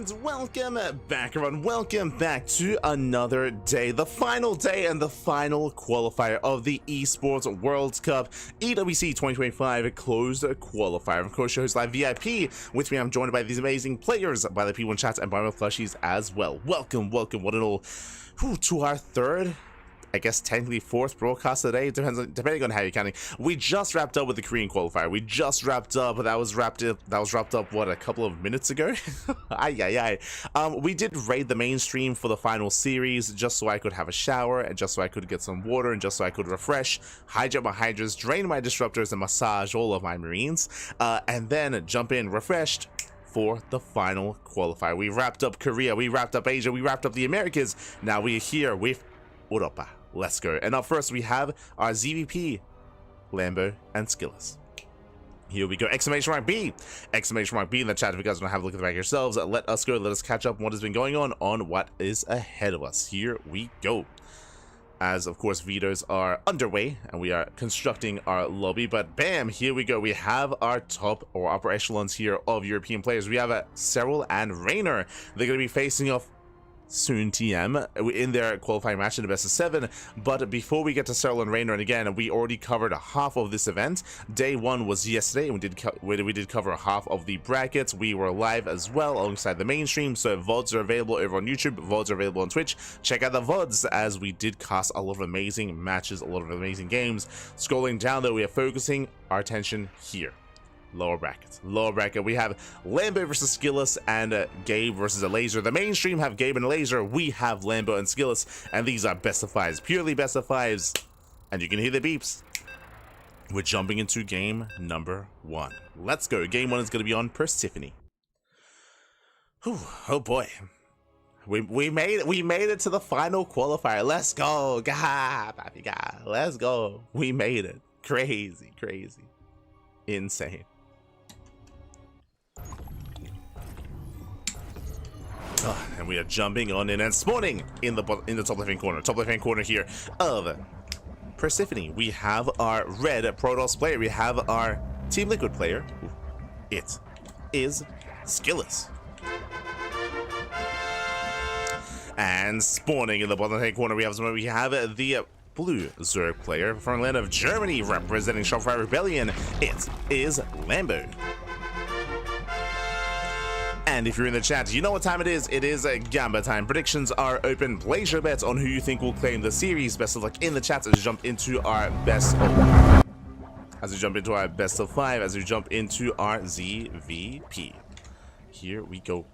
And welcome back, everyone. Welcome back to another day, the final day and the final qualifier of the Esports World Cup EWC 2025 closed qualifier. Of course, your host live VIP. With me, I'm joined by these amazing players, by the people in chat, and by my plushies as well. Welcome, one and all, to our third, I guess technically fourth broadcast today, depending on how you're counting. We just wrapped up with the Korean qualifier. We just wrapped up. That was wrapped up what, a couple of minutes ago. We did raid the mainstream for the final series just so I could have a shower and just so I could get some water and just so I could refresh, hydrate my hydras, drain my disruptors, and massage all of my marines, and then jump in refreshed for the final qualifier. We wrapped up Korea, we wrapped up Asia, we wrapped up the Americas. Now we're here with Europa. Let's go. And up first we have our ZVP, Lambo, and Skillers. Here we go. Exclamation mark B. Exclamation mark B in the chat if you guys want to have a look at the back yourselves. Let us go. Let us catch up on what has been going on what is ahead of us. Here we go. As of course vetoes are underway and we are constructing our lobby, but bam, here we go. We have our top or upper echelons here of European players. We have Serral and Reynor. They're going to be facing off soon TM in their qualifying match in the best of 7. But before we get to Serral and Reynor, and again, we already covered half of this event. Day 1 was yesterday, and we did cover half of the brackets. We were live as well alongside the mainstream, so VODs are available over on YouTube, VODs are available on Twitch. Check out the VODs as we did cast a lot of amazing matches, a lot of amazing games. Scrolling down though, we are focusing our attention here. Lower bracket, we have Lambo versus Skillus and Gabe versus a Laser. The mainstream have Gabe and a Laser, we have Lambo and Skillus, and these are best of 5s, purely best of 5s, and you can hear the beeps. We're jumping into game number 1. Let's go. Game 1 is going to be on Persephone. Whew, oh boy, we made it to the final qualifier. Let's go, God, let's go. We made it. Crazy, insane. And we are jumping on in and spawning in the top left-hand corner here of Persephone. We have our red Protoss player. We have our Team Liquid player. It is Skillus. And spawning in the bottom left-hand corner, we have the blue Zerg player from the land of Germany, representing Shopify Rebellion. It is Lambo. And if you're in the chat, you know what time it is. It is Gamba time. Predictions are open. Place your bets on who you think will claim the series. Best of luck in the chat as we jump into our best of 5, as we jump into our ZVP. Here we go.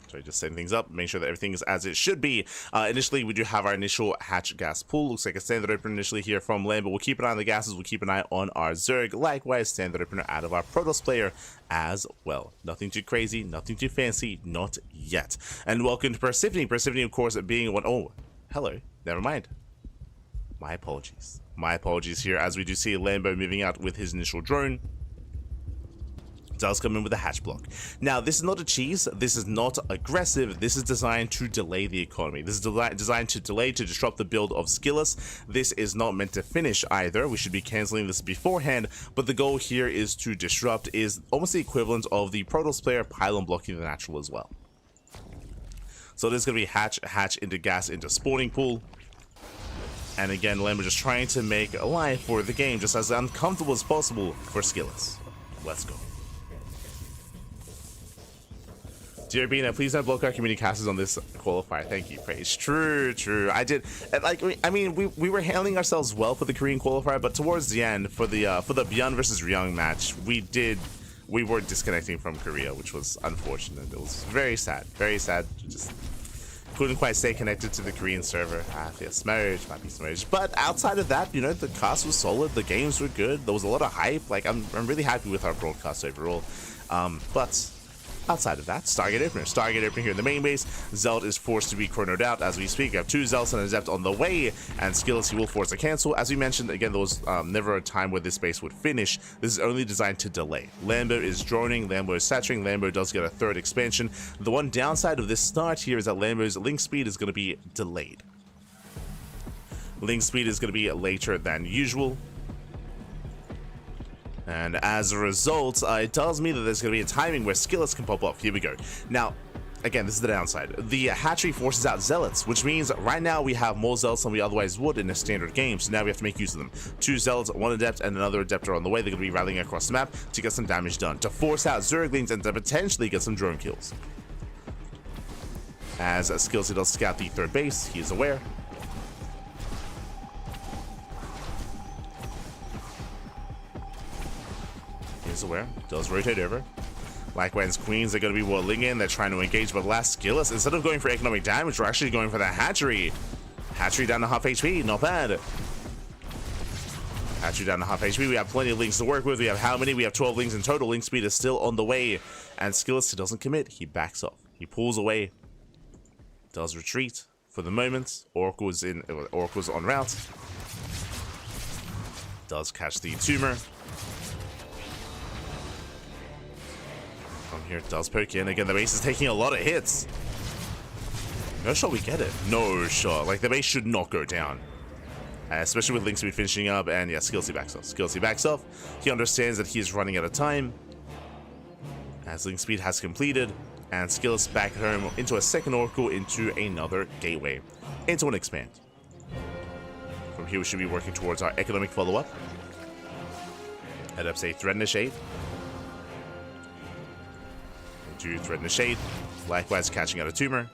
Sorry, just setting things up, make sure that everything is as it should be. Initially, we do have our initial hatch gas pool. Looks like a standard opener initially here from Lambo. We'll keep an eye on the gases. We'll keep an eye on our Zerg. Likewise, standard opener out of our Protoss player as well. Nothing too crazy, nothing too fancy, not yet. And welcome to Persephone. Persephone, of course, being one. Oh, hello. Never mind. My apologies. My apologies here as we do see Lambo moving out with his initial drone. Does come in with a hatch block. Now, this is not a cheese. This is not aggressive. This is designed to delay the economy. This is designed to disrupt the build of Skillus. This is not meant to finish either. We should be canceling this beforehand, but the goal here is to disrupt, is almost the equivalent of the Protoss player pylon blocking the natural as well. So this is going to be hatch into gas into spawning pool. And again, Lambo just trying to make a life for the game just as uncomfortable as possible for Skillus. Let's go. Dear Bina, please don't block our community casters on this qualifier. Thank you, Praise. True. I did. Like, I mean, we were handling ourselves well for the Korean qualifier, but towards the end, for the Byun versus Ryung match, we were disconnecting from Korea, which was unfortunate. It was very sad. Just couldn't quite stay connected to the Korean server. I feel smudged. But outside of that, you know, the cast was solid. The games were good. There was a lot of hype. Like, I'm really happy with our broadcast overall. But outside of that, Stargate opener here in the main base. Zeld is forced to be chronoed out as we speak. We have 2 Zelds and a Zept on the way, and Skillus, he will force a cancel. As we mentioned, again, there was never a time where this base would finish. This is only designed to delay. Lambo is droning, Lambo is saturating, Lambo does get a 3rd expansion. The one downside of this start here is that Lambo's link speed is going to be delayed. Link speed is going to be later than usual. And as a result, it tells me that there's going to be a timing where Skillets can pop off. Here we go. Now, again, this is the downside. The hatchery forces out Zealots, which means right now we have more Zealots than we otherwise would in a standard game, so now we have to make use of them. 2 Zealots, 1 Adept, and another Adept are on the way. They're going to be rallying across the map to get some damage done, to force out Zerglings and to potentially get some drone kills. As Skillsy does scout the 3rd base, he is aware. He's aware, does rotate over. Likewise, Queens are going to be whirling in. They're trying to engage, but last Skillus, instead of going for economic damage, we're actually going for the hatchery. Hatchery down to half HP, not bad. Hatchery down to half HP. We have plenty of links to work with. We have how many? We have 12 links in total. Link speed is still on the way. And Skillus doesn't commit. He backs off. He pulls away. Does retreat for the moment. Oracle's en route. Does catch the tumor. From here, does poke in. Again, the base is taking a lot of hits. No shot we get it. No shot. Like, the base should not go down. Especially with link speed finishing up. And yeah, Skillsy backs off. Skillsy backs off. He understands that he is running out of time. As link speed has completed. And Skillsy back home into a second Oracle, into another gateway. Into an expand. From here, we should be working towards our economic follow-up. Head up, say, Threaten the Shade. To Threaten the Shade. Likewise, catching out a tumor.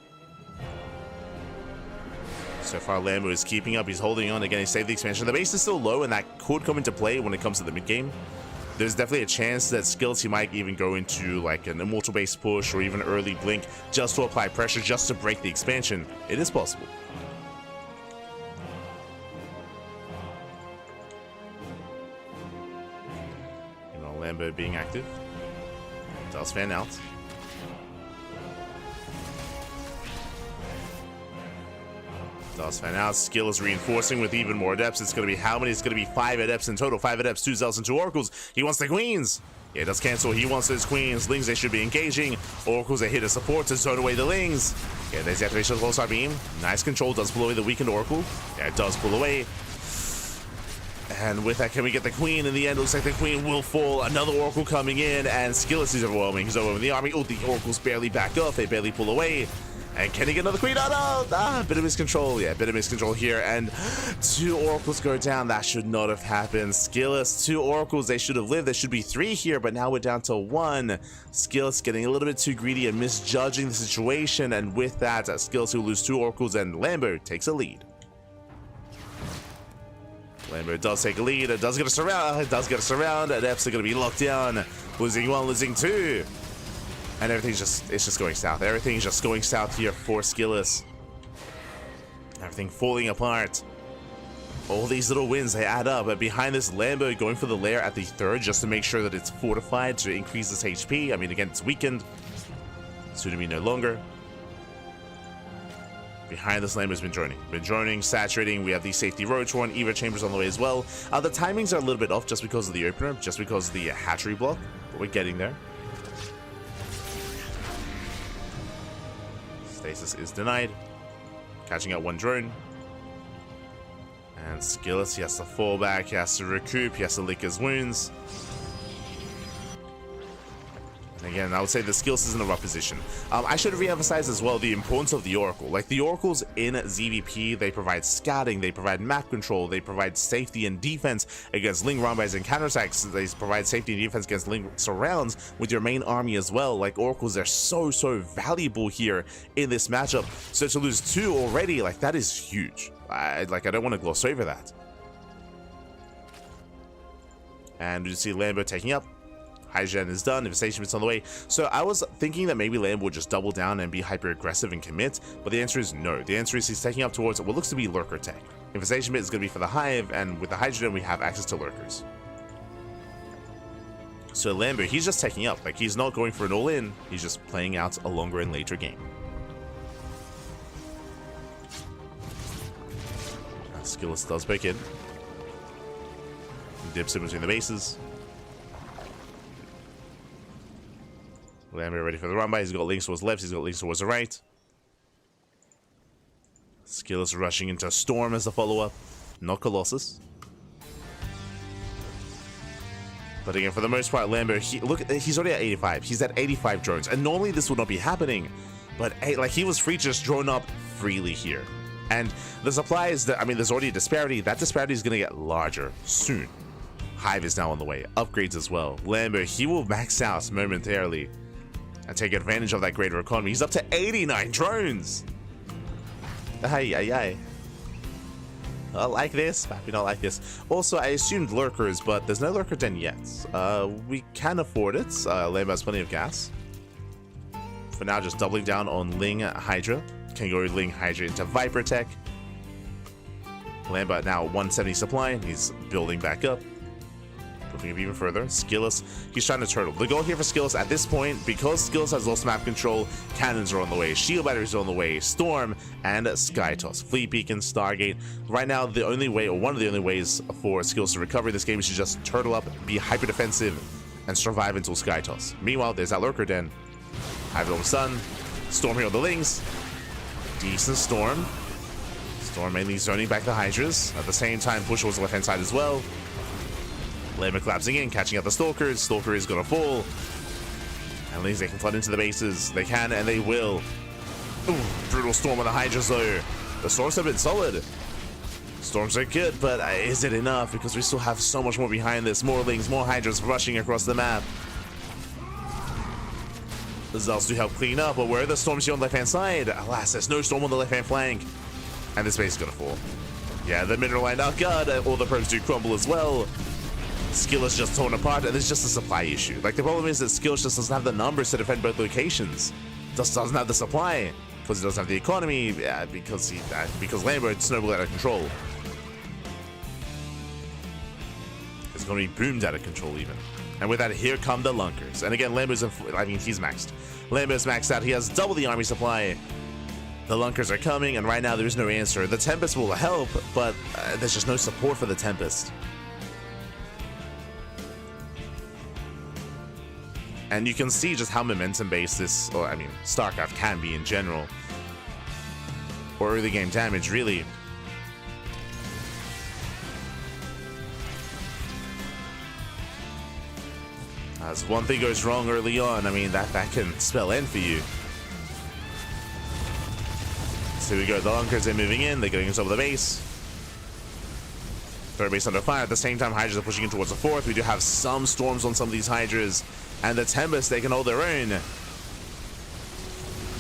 So far, Lambo is keeping up. He's holding on. Again, he saved the expansion. The base is still low, and that could come into play when it comes to the mid-game. There's definitely a chance that Skillsy might even go into like an immortal base push or even early blink just to apply pressure, just to break the expansion. It is possible. You know, Lambo being active. Does fan out. Does fan out. Skill is reinforcing with even more Adepts. It's going to be how many? It's going to be 5 Adepts in total. 5 Adepts, 2 Zealots, and 2 Oracles. He wants the Queens. Yeah, it does cancel. He wants his Queens. Lings, they should be engaging. Oracles are here to support to zone away the Lings. Yeah, there's the activation of the Pulsar Beam. Nice control. Does pull away the weakened Oracle. Yeah, it does pull away. And with that, can we get the Queen? In the end, looks like the Queen will fall. Another Oracle coming in, and Skillus is overwhelming. He's overwhelming the army. Oh, the Oracles barely back up. They barely pull away. And can he get another Queen? Oh, no! Bit of miscontrol. Yeah, bit of miscontrol here. And 2 Oracles go down. That should not have happened. Skillus, 2 Oracles. They should have lived. There should be 3 here, but now we're down to 1. Skillus getting a little bit too greedy and misjudging the situation. And with that, Skillus will lose 2 Oracles, and Lambo takes a lead. Lambo does take a lead. It does get a surround. It does get a surround. Adepts are going to be locked down. Losing 1, losing 2. And everything's just going south. Everything's just going south here for Skillus. Everything falling apart. All these little wins, they add up. But behind this, Lambo going for the lair at the 3rd just to make sure that it's fortified to increase its HP. I mean, again, it's weakened. Soon to be no longer. Behind this, Lambo's been droning, saturating. We have the safety roach one, Eva chambers on the way as well. The timings are a little bit off just because of the opener, just because of the hatchery block. But we're getting there. Stasis is denied. Catching out 1 drone. And Skillus, he has to fall back, he has to recoup, he has to lick his wounds. And again, I would say the Skillus is in a rough position. I should re-emphasize as well the importance of the Oracle. Like, the Oracles in ZVP, they provide scouting, they provide map control, they provide safety and defense against Ling Rambais and counterattacks. They provide safety and defense against Ling surrounds with your main army as well. Like, Oracles are so valuable here in this matchup. So to lose 2 already, like, that is huge. I don't want to gloss over that. And you see Lambo taking up. Hygiene is done, Infestation Bit's on the way. So I was thinking that maybe Lambo would just double down and be hyper aggressive and commit, but the answer is no. The answer is he's taking up towards what looks to be Lurker tech. Infestation Bit is going to be for the Hive, and with the Hydrogen we have access to Lurkers. So Lambo, he's just taking up. Like, he's not going for an all-in, he's just playing out a longer and later game. Skillus does break in. Dips in between the bases. Lambo ready for the run by. He's got links towards the left, he's got links towards the right. Skillus rushing into Storm as the follow-up. Not Colossus. But again, for the most part, Lambo, he's already at 85. He's at 85 drones. And normally this would not be happening. But hey, like, he was free to just drone up freely here. And the supply is that, I mean, there's already a disparity. That disparity is going to get larger soon. Hive is now on the way. Upgrades as well. Lambo, he will max out momentarily and take advantage of that greater economy. He's up to 89 drones. Ay, ay, ay. I like this. Maybe not like this. Also, I assumed lurkers, but there's no lurker den yet. We can afford it. Lambo has plenty of gas. For now, just doubling down on Ling Hydra. Can go Ling Hydra into Viper Tech. Lambo now 170 supply, and he's building back up. Moving up even further. Skillus, he's trying to turtle. The goal here for Skillus at this point, because Skillus has lost map control, cannons are on the way, shield batteries are on the way, Storm, and Sky Toss. Fleet Beacon, Stargate. Right now, the only way, or one of the only ways for Skillus to recover this game is to just turtle up, be hyper defensive, and survive until Sky Toss. Meanwhile, there's that Lurker Den. Hive on Sun. Storm here on the Lings. Decent Storm. Storm mainly zoning back the Hydras. At the same time, push towards the left-hand side as well. Lambo collapsing in, catching out the Stalkers. Stalker is gonna fall. And at least they can flood into the bases. They can, and they will. Ooh, brutal Storm on the Hydras though. The Storms have been solid. Storms are good, but is it enough? Because we still have so much more behind this. More Lings, more Hydras rushing across the map. The Zealots do help clean up, but where are the Storms here on the left-hand side? Alas, there's no Storm on the left-hand flank. And this base is gonna fall. Yeah, the mineral line out guard, all the probes do crumble as well. Skillus just torn apart, and there's just a supply issue. Like, the problem is that Skillus just doesn't have the numbers to defend both locations. Just doesn't have the supply, because he doesn't have the economy, because Lambo snowballed out of control. It's gonna be boomed out of control even. And with that, here come the Lunkers. And again, Lambo's, he's maxed. Lambo's maxed out. He has double the army supply. The Lunkers are coming, and right now there is no answer. The Tempest will help, but there's just no support for the Tempest. And you can see just how momentum-based this, or I mean, StarCraft can be in general. Or early game damage, really. As one thing goes wrong early on, I mean, that can spell end for you. So here we go, the Lunkers are moving in, they're getting inside the base. Third base under fire, at the same time Hydras are pushing in towards the fourth. We do have some Storms on some of these Hydras, and the Tempest, they can hold their own.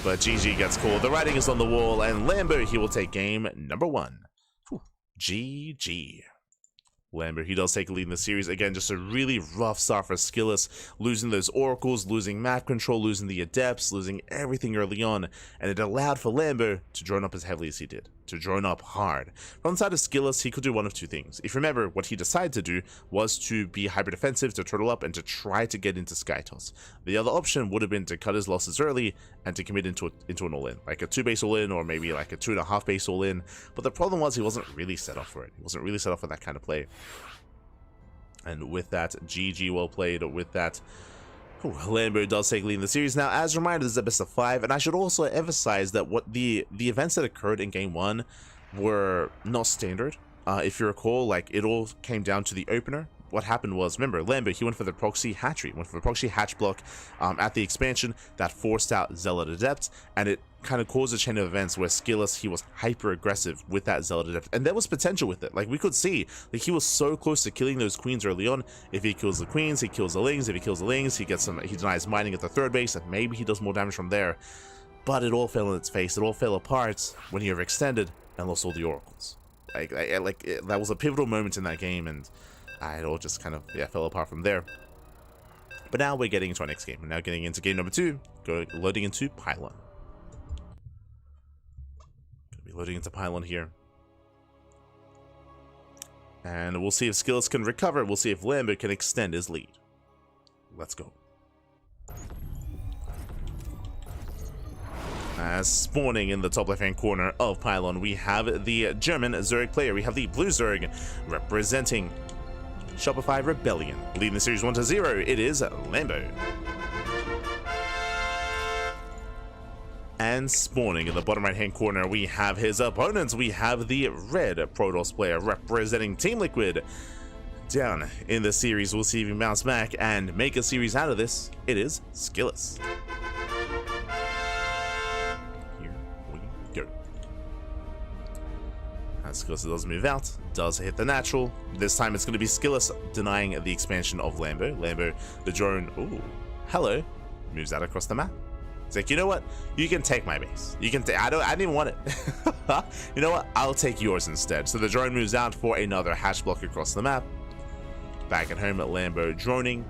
But GG gets called, the writing is on the wall, and Lambo, he will take game number 1. Whew. GG. Lambo, he does take a lead in the series. Again, just a really rough start for Skillus, losing those Oracles, losing map control, losing the Adepts, losing everything early on, and it allowed for Lambo to drone up as heavily as he did, to drone up hard. From the side of Skillus, he could do one of two things. If you remember, what he decided to do was to be hyper defensive, to turtle up, and to try to get into Sky Toss. The other option would have been to cut his losses early and to commit into an all-in, like a 2-base all-in, or maybe like a 2.5-base all-in. But the problem was he wasn't really set up for it. He wasn't really set up for that kind of play. And with that, GG, well played. With that, Lambo does take lead in the series. Now, as a reminder, this is a best of 5, and I should also emphasize that what the events that occurred in Game 1 were not standard. If you recall, like, it all came down to the opener. What happened was, remember, Lambo, he went for the proxy hatchery, went for the proxy hatch block at the expansion that forced out Zealot Adept, and it kind of caused a chain of events where Skillus, he was hyper aggressive with that Zealot Adept, and there was potential with it. Like, we could see, like, he was so close to killing those queens early on. If he kills the queens, he kills the Lings. If he kills the Lings, he denies mining at the third base, and maybe he does more damage from there. But it all fell on its face. It all fell apart when he overextended and lost all the Oracles. That was a pivotal moment in that game, and it all just kind of, fell apart from there. But now we're getting into our next game. We're now getting into game number 2, loading into Pylon. Gonna be loading into Pylon here. And we'll see if Skillus can recover. We'll see if Lambo can extend his lead. Let's go. Spawning in the top left-hand corner of Pylon, we have the German Zerg player. We have the Blue Zerg representing Shopify Rebellion. Leading the series 1-0, it is Lambo. And spawning in the bottom right-hand corner, we have his opponents. We have the Red Protoss player representing Team Liquid. down in the series. We'll see if he can bounce back and make a series out of this. It is Skillous. Here we go. As Skillous does move out, does hit the natural. This time it's going to be Skillous denying the expansion of Lambo. Lambo, the drone, ooh, hello, moves out across the map. It's like, you know what? You can take my base. You can take. I didn't even want it. You know what? I'll take yours instead. So the drone moves out for another hatch block across the map. Back at home at Lambo, droning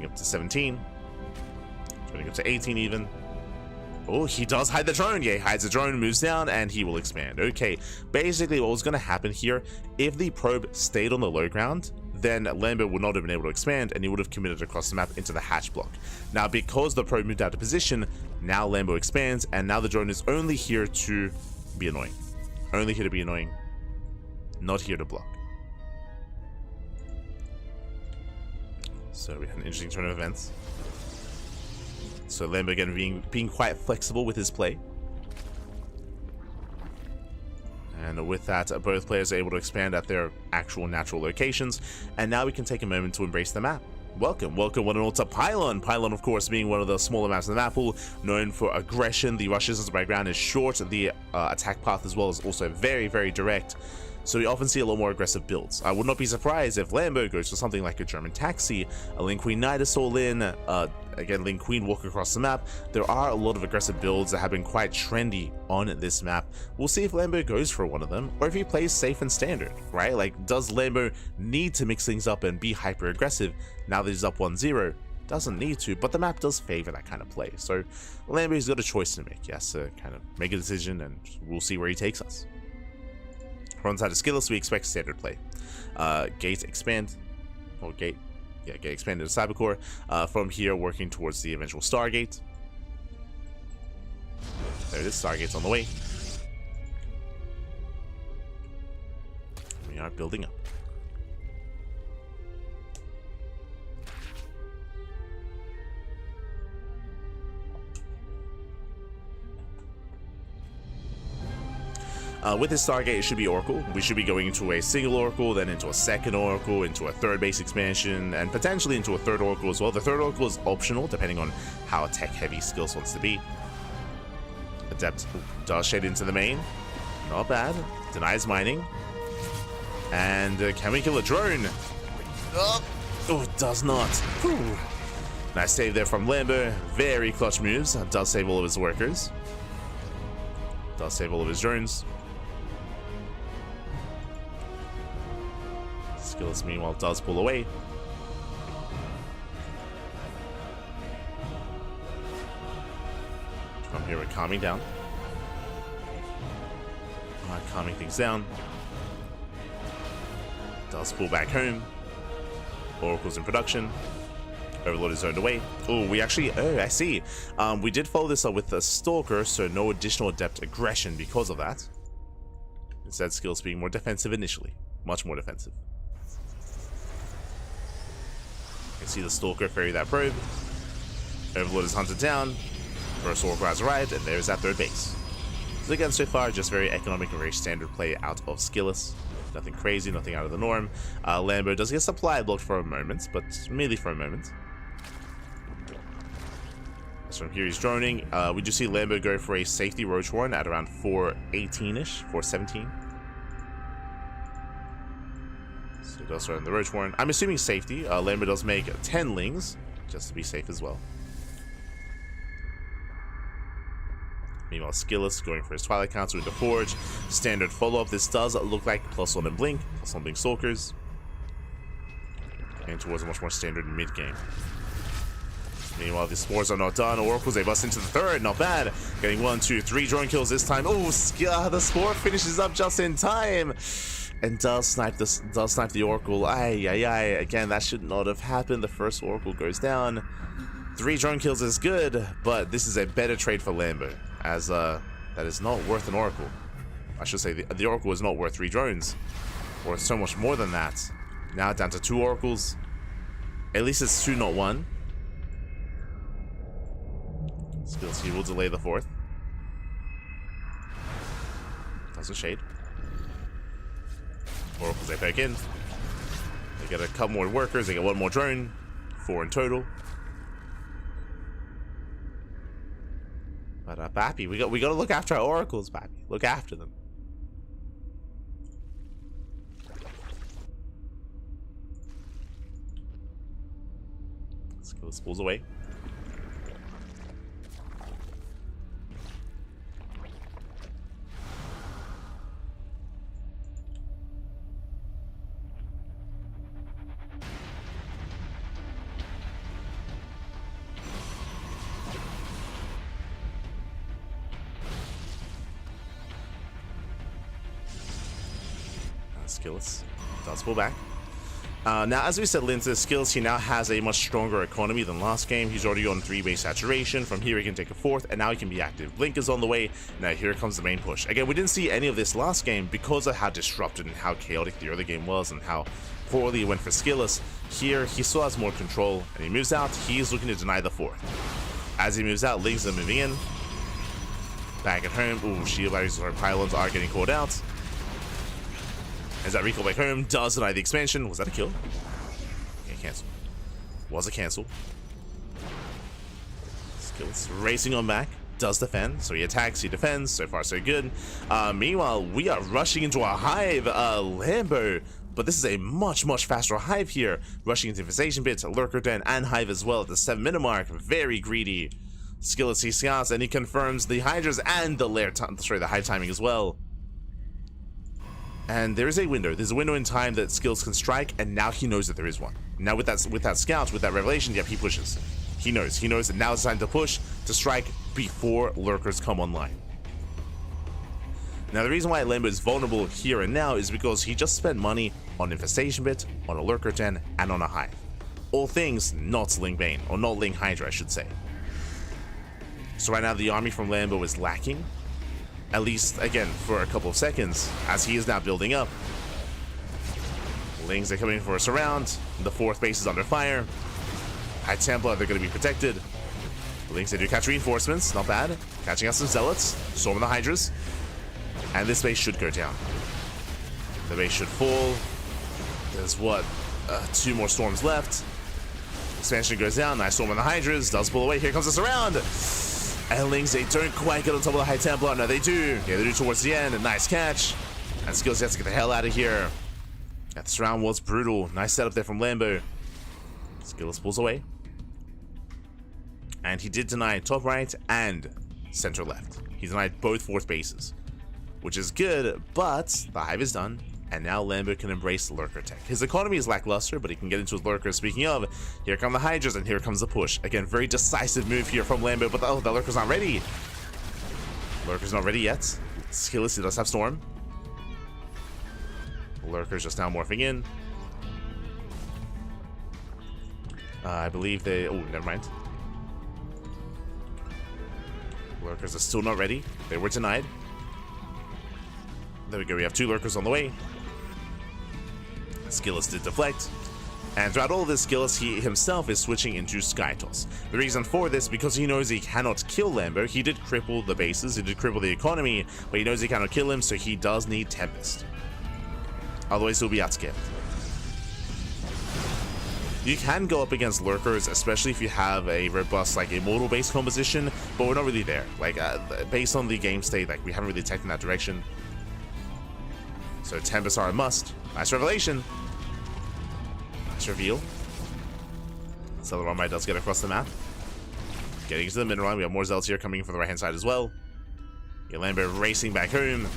up to 17, droning up to 18 even. Oh, he does hide the drone. Yeah, he hides the drone, moves down, and he will expand. Okay, basically what was going to happen here, if the probe stayed on the low ground, then Lambo would not have been able to expand, and he would have committed across the map into the hatch block. Now, because the probe moved out of position, now Lambo expands, and now the drone is only here to be annoying. Only here to be annoying, not here to block. So we had an interesting turn of events. So Lambo again being quite flexible with his play. And with that, both players are able to expand at their actual natural locations. And now we can take a moment to embrace the map. Welcome one and all to Pylon. Pylon, of course, being one of the smaller maps in the map pool, known for aggression. The rush distance by ground is short. The attack path as well is also very, very direct. So we often see a lot more aggressive builds. I would not be surprised if Lambo goes for something like a German taxi, a Lin Queen Nidus all in, again, Lin Queen walk across the map. There are a lot of aggressive builds that have been quite trendy on this map. We'll see if Lambo goes for one of them, or if he plays safe and standard, right? Like, does Lambo need to mix things up and be hyper aggressive now that he's up 1-0? Doesn't need to, but the map does favor that kind of play. So Lambo's got a choice to make. He has to kind of make a decision, and we'll see where he takes us. Runs out of Skillous, we expect standard play. Gate expand, or gate expanded to Cybercore. From here, working towards the eventual Stargate. There it is, Stargate's on the way. We are building up. With this Stargate, it should be Oracle. We should be going into a single Oracle, then into a second Oracle, into a third base expansion, and potentially into a third Oracle as well. The third Oracle is optional, depending on how tech-heavy Skillous wants to be. Adept does shade into the main. Not bad. Denies mining. And can we kill a drone? Oh, it does not. Whew. Nice save there from Lambo. Very clutch moves. Does save all of his workers. Does save all of his drones. Skillous, meanwhile, does pull away. From here, we're calming down. Calming things down. Does pull back home. Oracle's in production. Overlord is zoned away. Oh, we actually... Oh, I see. We did follow this up with a Stalker, so no additional Adept aggression because of that. Instead, Skillous being more defensive initially. Much more defensive. You can see the Stalker ferry that probe. Overlord is hunted down. First Oracle has arrived, and there's that third base. So again, so far, just very economic and very standard play out of Skillous. Nothing crazy, nothing out of the norm. Lambo does get supply blocked for a moment, but merely for a moment. So from here he's droning. We do see Lambo go for a safety Roach Warren at around 418-ish, 417. So he does run the Roach Warren. I'm assuming safety. Lambo does make 10 Lings, just to be safe as well. Meanwhile, Skillous going for his Twilight Council with the Forge. Standard follow-up. This does look like +1 and Blink, +1 Blink Stalkers. And towards a much more standard mid-game. Meanwhile, the Spores are not done. Oracles, they bust into the third. Not bad. Getting 1, 2, 3 drone kills this time. Oh, the Spore finishes up just in time. And does snipe the Oracle. Aye. Again, that should not have happened. The first Oracle goes down. 3 drone kills is good, but this is a better trade for Lambo, as that is not worth an Oracle. I should say the Oracle is not worth 3 drones, or so much more than that. Now down to 2 Oracles. At least it's 2, not 1. Skillous, he will delay the 4th. Does a shade. Oracles, they poke in. They get a couple more workers. They get one more drone. 4 in total. But Bappy, we got to look after our oracles, Bappy. Look after them. Skillet pulls away. Skills does pull back. Now, as we settle into skills, he now has a much stronger economy than last game. He's already on 3 base saturation. From here, he can take a 4th, and now he can be active. Blink is on the way. Now, here comes the main push. Again, we didn't see any of this last game because of how disrupted and how chaotic the early game was and how poorly it went for Skillet. Here, he still has more control, and he moves out. He's looking to deny the 4th. As he moves out, Lings are moving in. Back at home. Ooh, shield batteries or pylons are getting called out. As that recall back home does deny the expansion. Was that a kill? Yeah, cancel. Was a cancel. Skills racing on back. Does defend. So he attacks, he defends. So far, so good. Meanwhile, we are rushing into a hive. Lambo. But this is a much faster hive here. Rushing into Infestation Bits, Lurker Den, and hive as well at the 7-minute mark. Very greedy. Skillet sees scouts, and he confirms the Hydras and the the hive timing as well. And there is a window. There's a window in time that Skills can strike, and now he knows that there is one. Now with that scout, with that revelation, yep, he pushes. He knows that now it's time to push, to strike before lurkers come online. Now the reason why Lambo is vulnerable here and now is because he just spent money on Infestation Bit, on a Lurker Den, and on a Hive. All things not Ling Bane, or not Ling Hydra, I should say. So right now the army from Lambo is lacking. At least, again, for a couple of seconds, as he is now building up. Lings are coming for a surround. The 4th base is under fire. High Templar, they're going to be protected. Lings, they do catch reinforcements, not bad. Catching out some Zealots, storming the Hydras. And this base should go down. The base should fall. There's what, 2 more storms left. Expansion goes down, nice storm on the Hydras, does pull away, here comes the surround. And Lings, they don't quite get on top of the High Templar. No, they do. Yeah, they do towards the end. A nice catch. And Skills has to get the hell out of here. That surround was brutal. Nice setup there from Lambo. Skills pulls away. And he did deny top right and center left. He denied both 4th bases, which is good, but the hive is done. And now Lambo can embrace Lurker Tech. His economy is lackluster, but he can get into his Lurkers. Speaking of, here come the Hydras, and here comes the push. Again, very decisive move here from Lambo, but the Lurker's not ready. Lurker's not ready yet. Skillet, he does have Storm. Lurker's just now morphing in. I believe they... Oh, never mind. Lurkers are still not ready. They were denied. There we go, we have 2 Lurkers on the way. Skillet did deflect. And throughout all of this, Skillet, he himself is switching into Skytoss. The reason for this, because he knows he cannot kill Lambo. He did cripple the bases, he did cripple the economy, but he knows he cannot kill him, so he does need Tempest. Otherwise, he'll be outscared. You can go up against Lurkers, especially if you have a robust, like, Immortal-based composition, but we're not really there. Like, based on the game state, like, we haven't really taken that direction. So Tempest are a must. Nice revelation. Nice reveal. Serral does get across the map. Getting into the mineral line. We have more Zealots here coming from the right-hand side as well. Lambo racing back home.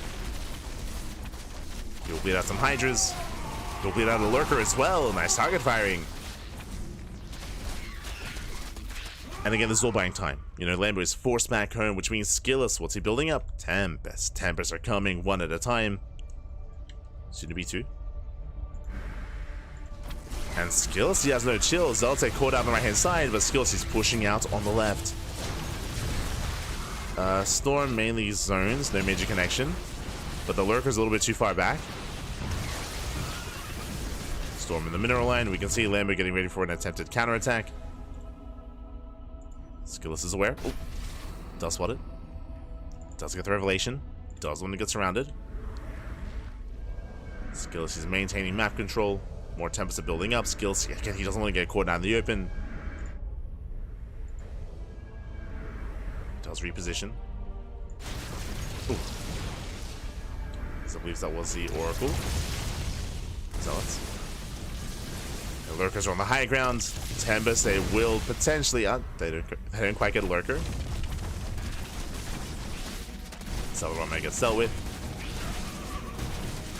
He'll bleed out some Hydras. He'll bleed out a Lurker as well. Nice target firing. And again, this is all buying time. You know, Lambo is forced back home, which means Skillet, what's he building up? Tempest. Tempests are coming one at a time. Soon to be 2. And Skillet, he has no chill. Zealots are caught out on the right-hand side, but Skillet is pushing out on the left. Storm mainly zones, no major connection. But the Lurker's a little bit too far back. Storm in the mineral line. We can see Lambo getting ready for an attempted counterattack. Skillet is aware. Ooh. Does spot it. Does get the revelation. Does want to get surrounded. Skillet is maintaining map control. More Tempest are building up. Skills, again, he doesn't want to get caught out in the open. Does reposition. Ooh. So I believe that was the Oracle. Zealots. The Lurkers are on the high ground. Tempest, they will potentially... they don't quite get a Lurker. Serral might get dealt with.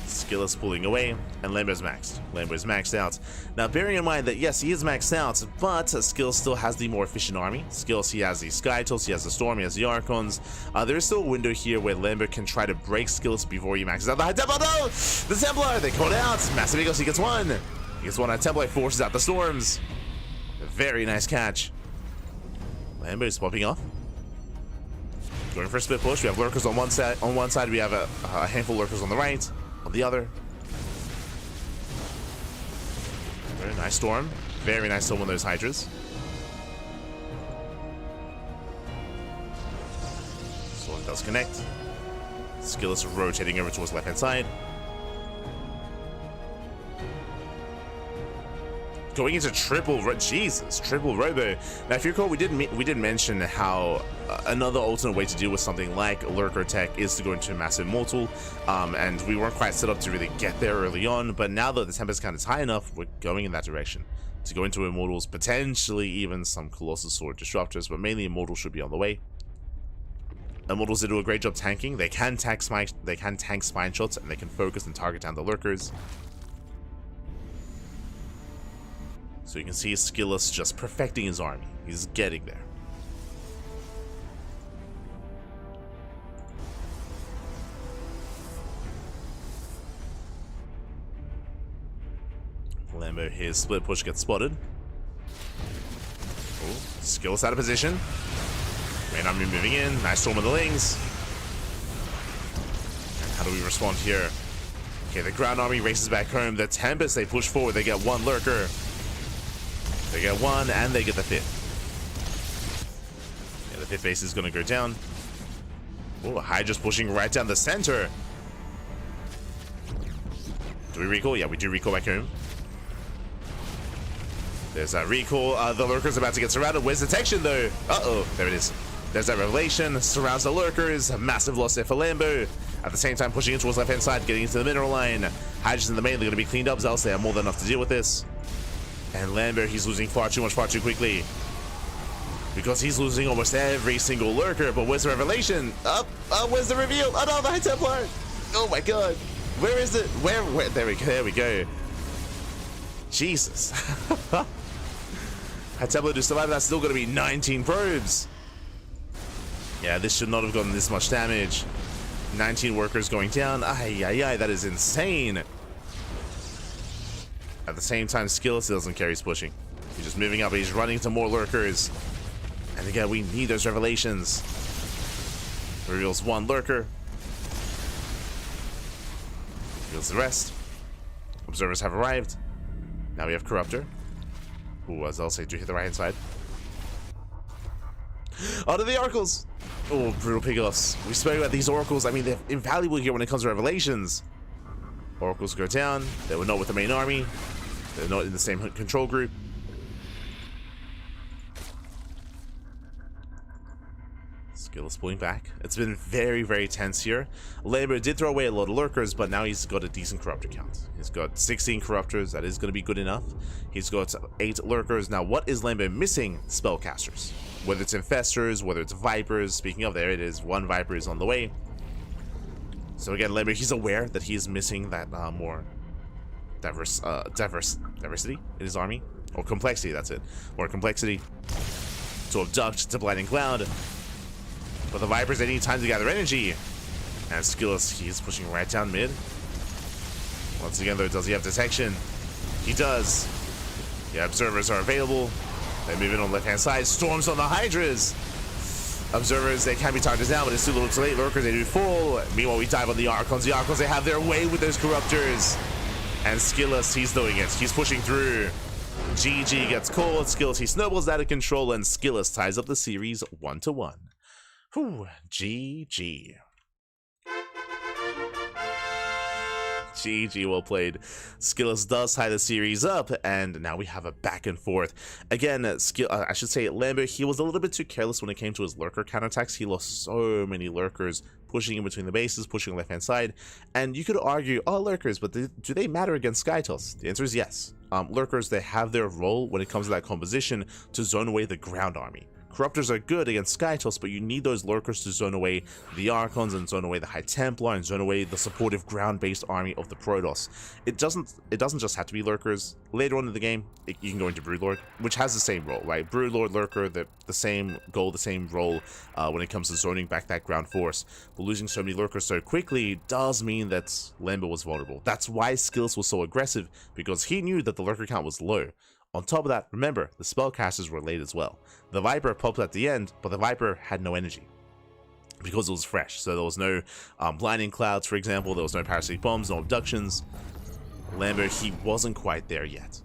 Skillet's pulling away, and Lambo's maxed. Lambo's maxed out. Now, bearing in mind that, yes, he is maxed out, but Skill still has the more efficient army. Skills, he has the Skytools, he has the Storm, he has the Archons. There is still a window here where Lambo can try to break Skills before he maxes out the High Templar. No! The Templar, they caught out. Massive Eagles, he gets one. He gets one on Templar, forces out the Storms. A very nice catch. Lambo's popping off. Going for a split push. We have Lurkers on one side. On one side, we have a handful of Lurkers on the right. On the other. Very nice Storm. Very nice to one of those Hydras. Storm does connect. Skill is rotating over towards left-hand side. Going into triple robo. Now, if you recall, we did mention how another alternate way to deal with something like Lurker tech is to go into Massive Immortal, and we weren't quite set up to really get there early on. But now that the Tempest count is high enough, we're going in that direction to go into Immortals, potentially even some Colossus Sword Disruptors, but mainly Immortals should be on the way. Immortals, they do a great job tanking. They can tank spine shots, and they can focus and target down the Lurkers. So you can see Skillus just perfecting his army. He's getting there. Lambo, his split push gets spotted. Oh, Skillus out of position. Main army moving in. Nice Storm of the Lings. And how do we respond here? Okay, the ground army races back home. The Tempest, they push forward. They get one Lurker. They get one, and they get the fifth. Yeah, the fifth base is going to go down. Oh, Hydra's pushing right down the center. Do we recall? Yeah, we do recall back home. There's that recall. The Lurker's about to get surrounded. Where's detection, though? Uh-oh. There it is. There's that Revelation. Surrounds the Lurkers. A massive loss there for Lambo. At the same time, pushing in towards left-hand side, getting into the mineral line. Hydra's in the main. They're going to be cleaned up. Else they have more than enough to deal with this. And Lambo, he's losing far too quickly. Because he's losing almost every single Lurker. But where's the Revelation? Where's the reveal? Oh no, the High Templar! Oh my god. Where is it? Where? There we go. Jesus. High Templar to survive, that's still going to be 19 probes. Yeah, this should not have gotten this much damage. 19 workers going down. Ay, that is insane. At the same time, Skillus doesn't care, he's pushing. He's just moving up, he's running into more Lurkers. And again, we need those Revelations. Reveals one Lurker. Reveals the rest. Observers have arrived. Now we have Corruptor. Who, as I'll say, do hit the right hand side. Onto the Oracles! Oh, brutal pickoffs. We spoke about these Oracles. I mean, they're invaluable here when it comes to Revelations. Oracles go down. They were not with the main army. They're not in the same control group. Skillus pulling back. It's been very, very tense here. Lambo did throw away a lot of Lurkers, but now he's got a decent Corruptor count. He's got 16 Corruptors. That is going to be good enough. He's got 8 Lurkers. Now, what is Lambo missing? Spellcasters. Whether it's Infestors, whether it's Vipers. Speaking of, there it is. One Viper is on the way. So again, Lambo, he's aware that he is missing that more diversity in his army. Or complexity, that's it. More complexity to abduct to Blinding Cloud. But the Vipers, they need time to gather energy. And Skillus, he's pushing right down mid. Once again, though, does he have detection? He does. Yeah, observers are available. They move in on the left-hand side. Storms on the Hydras. Observers, they can be targeted down, but it's too little too late. Lurkers, they do full. Meanwhile, we dive on the Archons. The Archons, they have their way with those Corruptors. And Skillus, he's doing it. He's pushing through. GG gets called. Skillus, he snowballs out of control, and Skillus ties up the series 1-1. Whew, GG. GG, well played. Skillus does tie the series up, and now we have a back and forth. Again, I should say Lambo, he was a little bit too careless when it came to his lurker counterattacks. He lost so many lurkers pushing in between the bases, pushing left-hand side, and you could argue, oh, lurkers, but do they matter against Skytoss? The answer is yes. Lurkers, they have their role when it comes to that composition to zone away the ground army. Corruptors are good against Skytoss, but you need those lurkers to zone away the Archons and zone away the High Templar and zone away the supportive ground-based army of the Protoss. It doesn't just have to be lurkers. Later on in the game, you can go into Broodlord, which has the same role, right? Broodlord, lurker, the same goal, the same role when it comes to zoning back that ground force. But losing so many lurkers so quickly does mean that Lambo was vulnerable. That's why Skillus was so aggressive, because he knew that the lurker count was low. On top of that, remember, the spellcasters were late as well. The Viper popped at the end, but the Viper had no energy because it was fresh. So there was no blinding clouds, for example. There was no parasitic bombs, no abductions. Lambo, he wasn't quite there yet.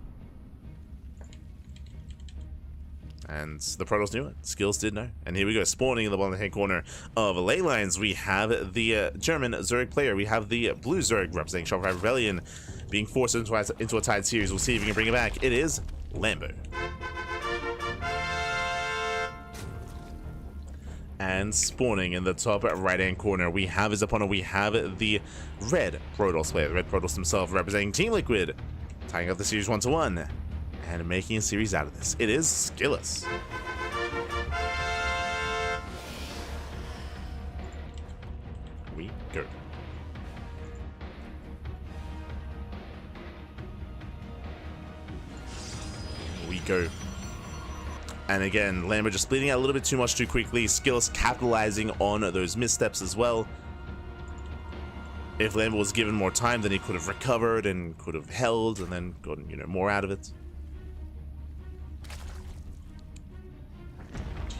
And the Protoss knew it. Skills did know. And here we go, spawning in the bottom hand corner of ley lines. We have the German Zerg player. We have the blue Zerg representing Shopify Rebellion being forced into a tied series. We'll see if we can bring it back. It is Lambo. And spawning in the top right-hand corner, we have his opponent. We have the red Protoss player, the red Protoss himself, representing Team Liquid, tying up the series 1-1 and making a series out of this. It is Skillus. We go. Here we go. And again, Lambo just bleeding out a little bit too much too quickly. Skillus capitalizing on those missteps as well. If Lambo was given more time, then he could have recovered and could have held and then gotten, more out of it.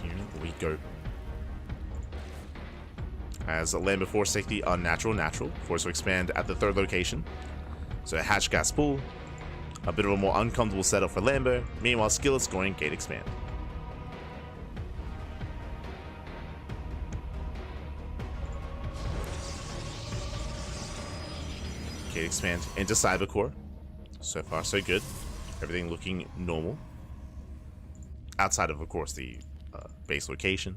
Here we go. As Lambo force take the unnatural natural, force to expand at the third location. So a hatch gas pull, a bit of a more uncomfortable setup for Lambo. Meanwhile, Skillus going gate expand. Gate expand into Cybercore. So far, so good. Everything looking normal. Outside of course, the base location.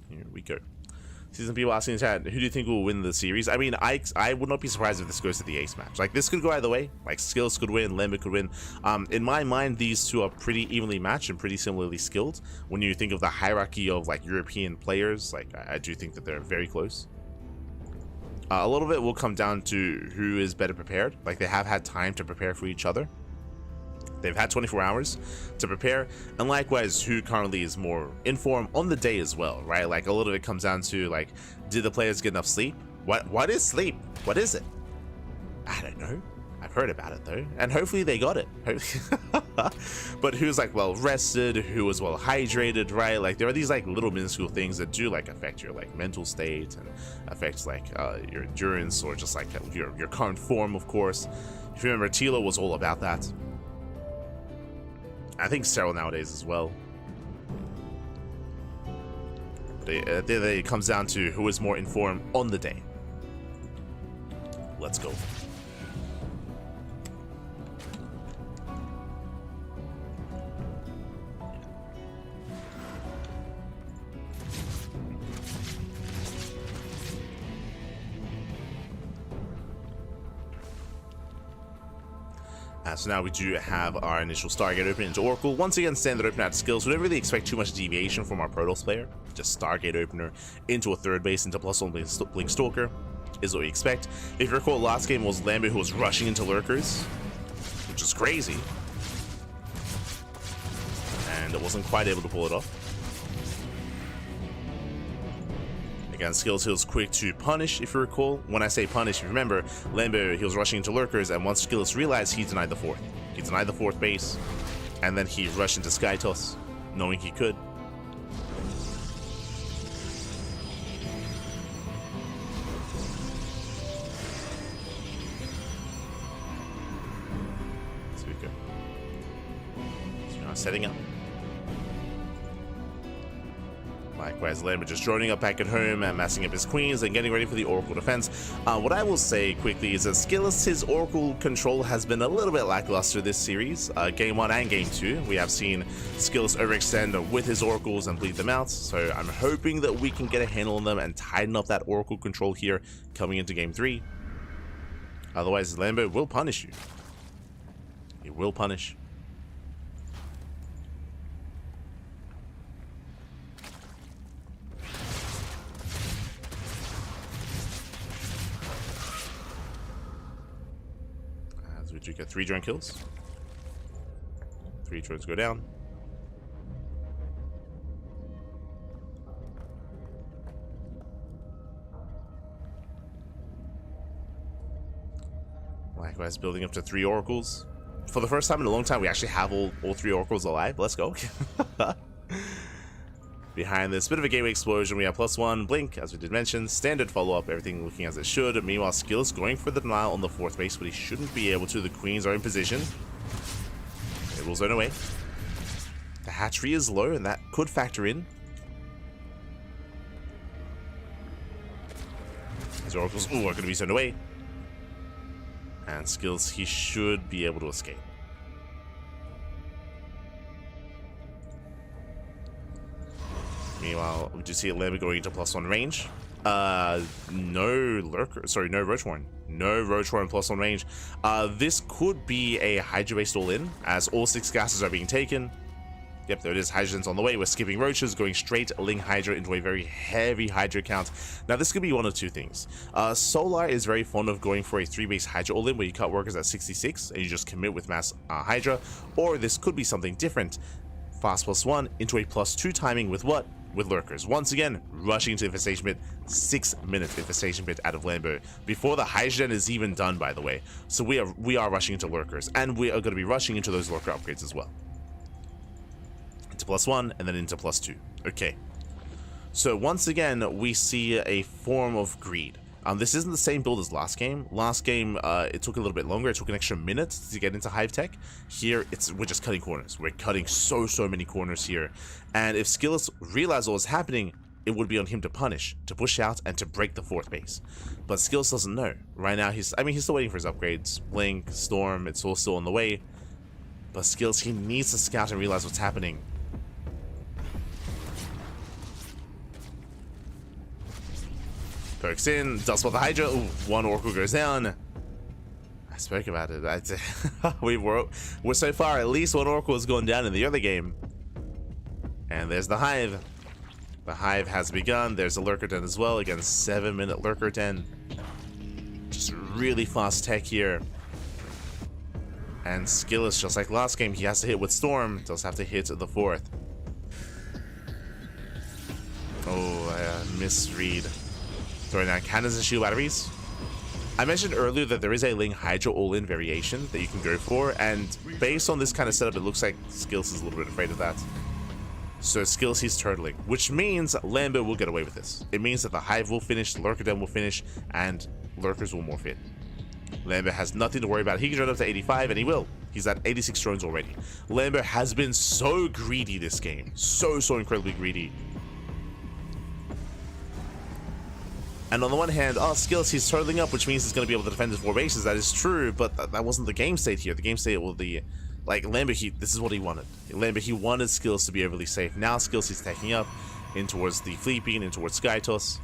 Here we go. See some people asking in chat, who do you think will win the series? I mean, I would not be surprised if this goes to the ace match. Like, this could go either way. Like, Skillus could win, Lambo could win. In my mind, these two are pretty evenly matched and pretty similarly skilled. When you think of the hierarchy of, like, European players, like, I do think that they're very close. A little bit will come down to who is better prepared. Like, they have had time to prepare for each other. They've had 24 hours to prepare, and likewise, who currently is more in form on the day as well, right? Like, a little bit comes down to, like, did the players get enough sleep? What is sleep? What is it? I don't know. I've heard about it, though, and hopefully they got it. But who's, like, well rested, who was well hydrated, right? Like, there are these, like, little minuscule things that do, like, affect your, like, mental state and affect, like, your endurance or just, like, your current form, of course. If you remember, Tilo was all about that. I think Serral nowadays as well. It comes down to who is more informed on the day. Let's go. So now we do have our initial Stargate open into Oracle. Once again, standard open out skills. We don't really expect too much deviation from our Protoss player. Just Stargate opener into a third base into +1 Blink Stalker is what we expect. If you recall, last game was Lambo who was rushing into lurkers, which is crazy. And it wasn't quite able to pull it off. Again, Skillus, he was quick to punish, if you recall. When I say punish, if you remember, Lambo, he was rushing into lurkers, and once Skillus realized, he denied the fourth. He denied the fourth base, and then he rushed into Skytoss, knowing he could. So we go. So now setting up. Likewise, Lambo just droning up back at home and massing up his queens and getting ready for the Oracle defense. What I will say quickly is that Skillous, his Oracle control has been a little bit lackluster this series. Game 1 and Game 2, we have seen Skillous overextend with his Oracles and bleed them out. So I'm hoping that we can get a handle on them and tighten up that Oracle control here coming into Game 3. Otherwise, Lambo will punish you. He will punish. We do get 3 drone kills. 3 drones go down. Likewise, building up to 3 oracles. For the first time in a long time, we actually have all 3 oracles alive. Let's go. Behind this bit of a gateway explosion, we have +1 blink, as we did mention, standard follow-up, everything looking as it should. Meanwhile, Skillous going for the denial on the 4th base, but he shouldn't be able to. The queens are in position. It will zone away. The hatchery is low, and that could factor in. His oracles, are going to be zoned away. And Skillous, he should be able to escape. Meanwhile, we do see a Lambo going into +1 range. No lurker, sorry, no Roachhorn. No Roachhorn +1 range. This could be a Hydra based all-in, as all 6 gases are being taken. Yep, there it is. Hydra's on the way. We're skipping Roaches, going straight Ling Hydra into a very heavy Hydra count. Now, this could be one of 2 things. Solar is very fond of going for a 3-base Hydra all-in, where you cut workers at 66, and you just commit with mass Hydra. Or this could be something different. Fast +1 into a +2 timing with what? With lurkers. Once again, rushing into infestation pit. 6-minute infestation pit out of Lambo before the Hydrogen is even done, by the way. So we are rushing into lurkers, and we are going to be rushing into those lurker upgrades as well. Into +1 and then into +2. Okay. So once again, we see a form of greed. This isn't the same build as last game. Last game, it took a little bit longer. It took an extra minute to get into Hive Tech. Here, we're just cutting corners. We're cutting so many corners here. And if Skillous realized what was happening, it would be on him to punish, to push out, and to break the 4th base. But Skillous doesn't know. Right now, he's still waiting for his upgrades. Blink, Storm, it's all still on the way. But Skillous, he needs to scout and realize what's happening. Pokes in, does spot the Hydra. Ooh, 1 Oracle goes down. I spoke about it. We're so far, at least 1 Oracle has gone down in the other game. And there's the Hive. The Hive has begun. There's a Lurker Den as well. Again, 7-minute Lurker Den. Just really fast tech here. And Skillous, just like last game, he has to hit with Storm. Does have to hit the 4th. Oh, misread. Throwing down cannons and shield batteries. I mentioned earlier that there is a Ling Hydra all-in variation that you can go for, and based on this kind of setup, it looks like Skillous is a little bit afraid of that. So Skillous, he's turtling, which means Lambo will get away with this. It means that the Hive will finish, the Lurker Den will finish, and Lurkers will morph in. Lambo has nothing to worry about. He can drone up to 85, and he will. He's at 86 drones already. Lambo has been so greedy this game. So incredibly greedy. And on the one hand, Skillous, he's turtling up, which means he's going to be able to defend his 4 bases. That is true, but that wasn't the game state here. The game state will be, like, Lambo, this is what he wanted. Lambo, he wanted Skillous to be overly safe. Now Skillous, he's taking up in towards the Fleet Bean, in towards Skytoss.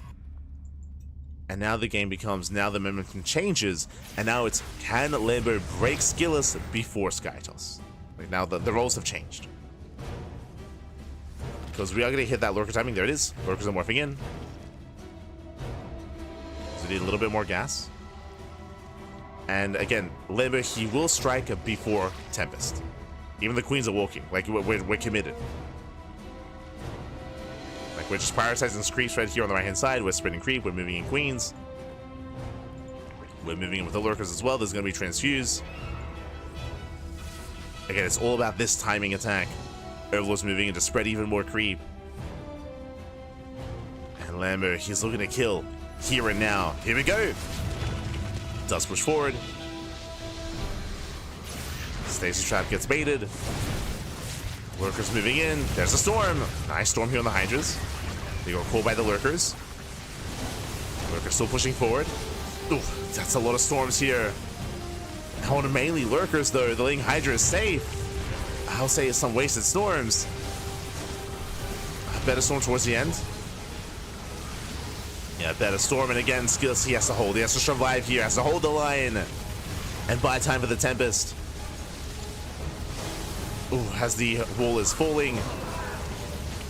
And now the game becomes, now the momentum changes, and now it's, can Lambo break Skillous before Skytoss? Like, now the roles have changed. Because we are going to hit that Lurker timing. There it is. Lurkers are morphing in. Need a little bit more gas. And again, Lambo, he will strike before Tempest. Even the queens are walking. Like, we're committed. Like, we're just prioritizing creeps right here on the right hand side. We're spreading creep, we're moving in queens. We're moving in with the lurkers as well. There's going to be transfuse. Again, it's all about this timing attack. Overlord's moving in to spread even more creep. And Lambo, he's looking to kill. Here and now. Here we go. Does push forward. Stasis trap gets baited. Lurkers moving in. There's a storm. Nice storm here on the Hydras. They got caught by the lurkers. Lurkers still pushing forward. Ooh, that's a lot of storms here. Now on mainly lurkers though, the Ling Hydra is safe. I'll say it's some wasted storms. A better storm towards the end. Yeah, better storm, and again, skills he has to hold. He has to survive here, has to hold the line. And buy time for the Tempest. Ooh, as the wall is falling.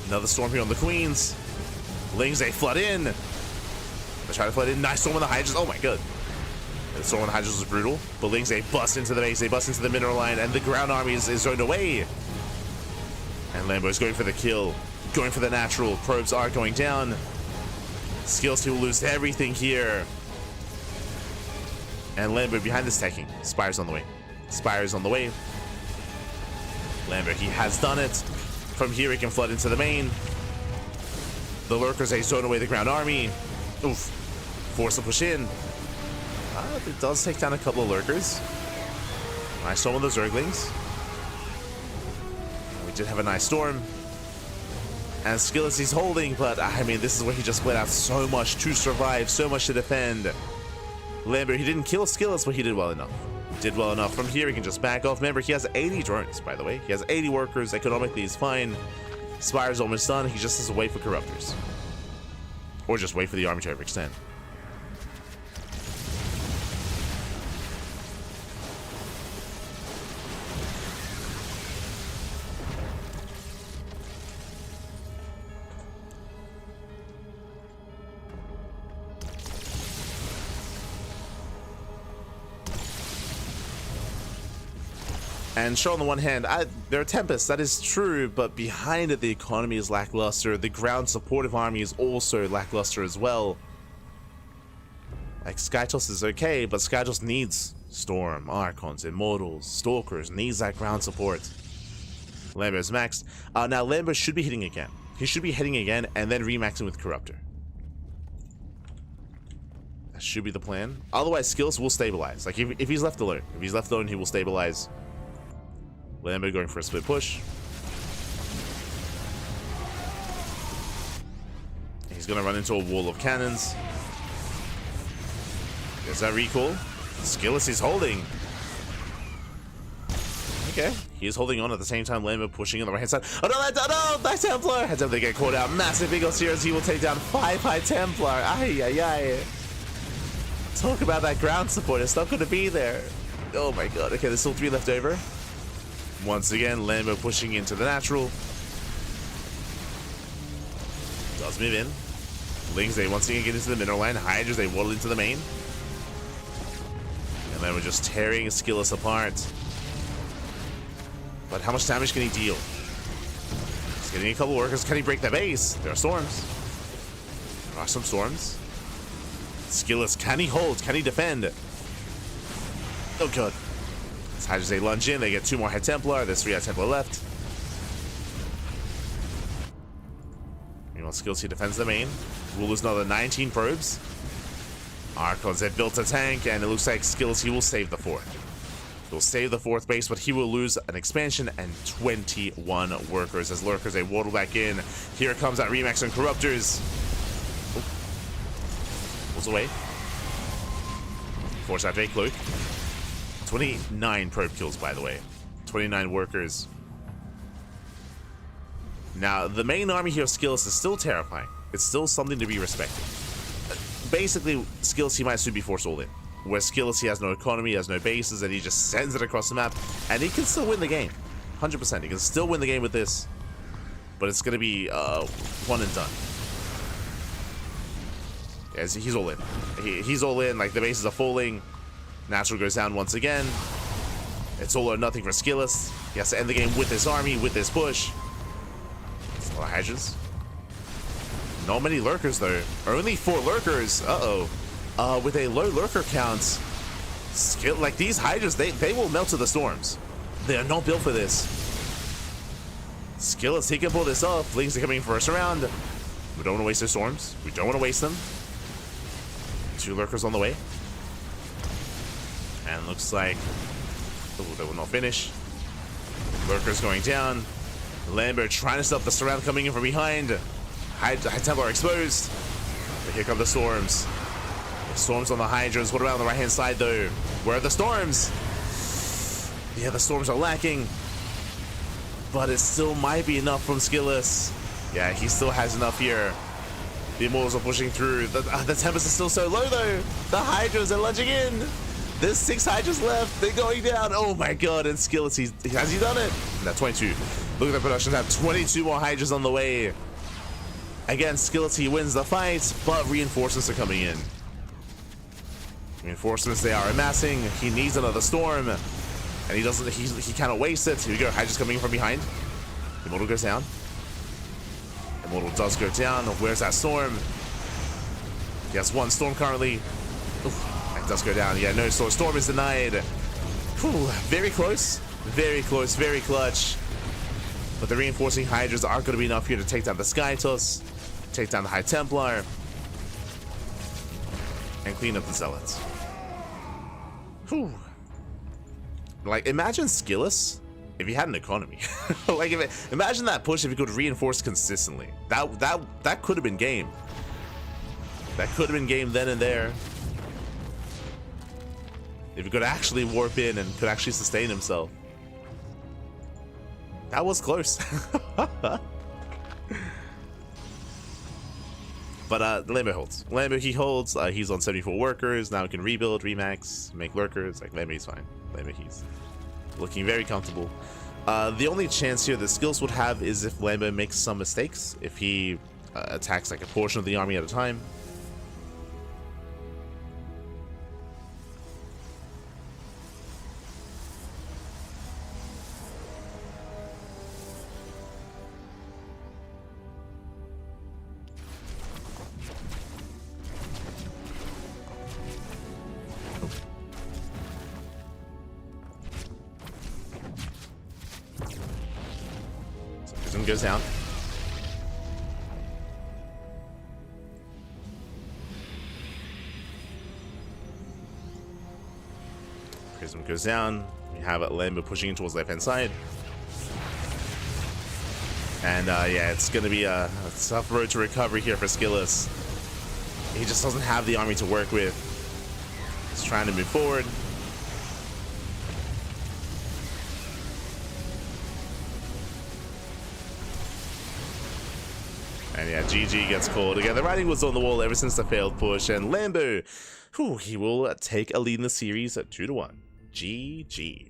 Another storm here on the Queens. Lings, they flood in. They try to flood in. Nice storm on the Hydras. Oh my god. The storm on the Hydras was brutal. But Lings, they bust into the base. They bust into the mineral line. And the ground army is zoned away. And Lambo is going for the kill. Going for the natural. Probes are going down. Skills, he will lose everything here. And Lambo behind this taking. Spire's on the way. Spire's on the way. Lambo, he has done it. From here, he can flood into the main. The lurkers, they zone away the ground army. Oof. Force to push in. It does take down a couple of lurkers. Nice storm with the Zerglings. We did have a nice storm. And Skillets he's holding, but I mean, this is where he just split out so much to survive, so much to defend. Lambo, he didn't kill Skillets, but he did well enough. Did well enough. From here, he can just back off. Remember, he has 80 drones, by the way. He has 80 workers. Economically, he's fine. Spire's almost done. He just has to wait for Corruptors. Or just wait for the army to overextend. And sure, on the one hand, there are Tempests, that is true, but behind it, the economy is lackluster. The ground supportive army is also lackluster as well. Like, Skytoss is okay, but Skytoss needs Storm, Archons, Immortals, Stalkers, needs that ground support. Lambo's maxed. Now, Lambo should be hitting again. He should be hitting again, and then remaxing with Corruptor. That should be the plan. Otherwise, Skills will stabilize. Like, if he's left alone. If he's left alone, he will stabilize. Lambo going for a split push. He's going to run into a wall of cannons. There's that recall. Skillis is holding. Okay. He is holding on at the same time. Lambo pushing on the right hand side. Oh no, High Templar! High Templar get caught out. Massive Eagle here as he will take down 5 High Templar. Ay, ay, ay. Talk about that ground support. It's not going to be there. Oh my god. Okay, there's still 3 left over. Once again, Lambo pushing into the natural. Does move in. Lings, they once again get into the mineral line. Hydras, they waddle into the main. And then we're just tearing Skillis apart. But how much damage can he deal? He's getting a couple workers. Can he break the base? There are storms. There are some storms. Skillis, can he hold? Can he defend? Oh god. Hydras, they lunge in, they get 2 more High Templar, there's 3 High Templar left. Meanwhile, Skills, he defends the main. We'll lose another 19 probes. Archons, they've built a tank, and it looks like Skills, he will save the 4th. He'll save the 4th base, but he will lose an expansion and 21 workers. As lurkers, they waddle back in. Here comes that Remax and Corruptors. Oh. Pulls away. Force activate Cloak. 29 probe kills, by the way. 29 workers. Now, the main army here of Skills is still terrifying. It's still something to be respected. Basically, Skills he might soon be forced all in. Where Skills he has no economy, he has no bases, and he just sends it across the map. And he can still win the game. 100%. He can still win the game with this. But it's going to be one and done. Yeah, he's all in. He's all in. Like, the bases are falling. Natural goes down once again. It's all or nothing for Skillis. He has to end the game with this army, with this push. It's a lot of Hydras. Not many lurkers though. Only 4 lurkers. Uh-oh. With a low lurker count, like these Hydras, they will melt to the storms. They are not built for this. Skillis, he can pull this off. Lings are coming first round. We don't want to waste their storms. We don't want to waste them. 2 lurkers on the way. And looks like, oh, they will not finish. Lurkers going down. Lambo trying to stop the surround coming in from behind. High Templar exposed. But here come the storms. The storms on the Hydras. What about on the right-hand side, though? Where are the storms? Yeah, the storms are lacking. But it still might be enough from Skillous. Yeah, he still has enough here. The Immortals are pushing through. The Tempest is still so low, though. The Hydras are lunging in. There's 6 Hydras left. They're going down. Oh my god. And Skillous, has he done it? No, 22. Look at the production tab. 22 more Hydras on the way. Again, Skillous, he wins the fight, but reinforcements are coming in. Reinforcements, they are amassing. He needs another storm. And he doesn't, he cannot waste it. Here we go. Hydras coming in from behind. Immortal goes down. Immortal does go down. Where's that storm? He has 1 storm currently. Oof, it does go down. Yeah, no, so storm is denied. Whew, very close. Very close, very clutch. But the reinforcing Hydras aren't going to be enough here to take down the Skytos, take down the High Templar, and clean up the Zealots. Whew. Like, imagine Skillous if he had an economy. Like, imagine that push if he could reinforce consistently. That could have been game. That could have been game then and there. If he could actually warp in and could actually sustain himself. That was close. But Lambo holds. Lambo, he holds. He's on 74 workers. Now he can rebuild, remax, make lurkers. Like, Lambo, he's fine. Lambo, he's looking very comfortable. The only chance here that Skillous would have is if Lambo makes some mistakes. If he attacks like a portion of the army at a time. Goes down. Prism goes down. We have Lambo pushing in towards the left-hand side. And yeah, it's going to be a tough road to recovery here for Skillous. He just doesn't have the army to work with. He's trying to move forward. And yeah, GG gets called again. The writing was on the wall ever since the failed push. And Lambo, whew, he will take a lead in the series at 2-1. GG.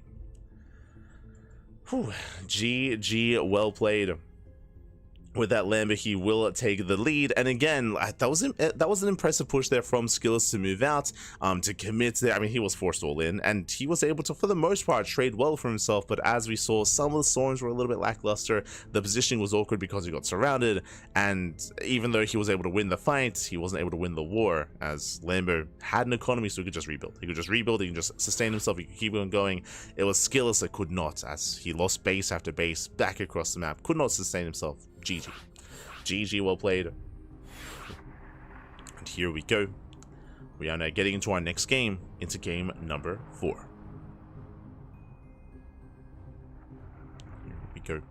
Whew, GG, well played. With that Lambo, he will take the lead. And again, that was an impressive push there from Skillous to move out, to commit there. I mean, he was forced all in, and he was able to, for the most part, trade well for himself. But as we saw, some of the storms were a little bit lackluster. The positioning was awkward because he got surrounded. And even though he was able to win the fight, he wasn't able to win the war, as Lambo had an economy, so he could just rebuild. He could just rebuild, he can just sustain himself, he could keep on going. It was Skillous that could not, as he lost base after base back across the map, could not sustain himself. GG. GG, well played. And here we go. We are now getting into our next game, into game number 4. Here we go.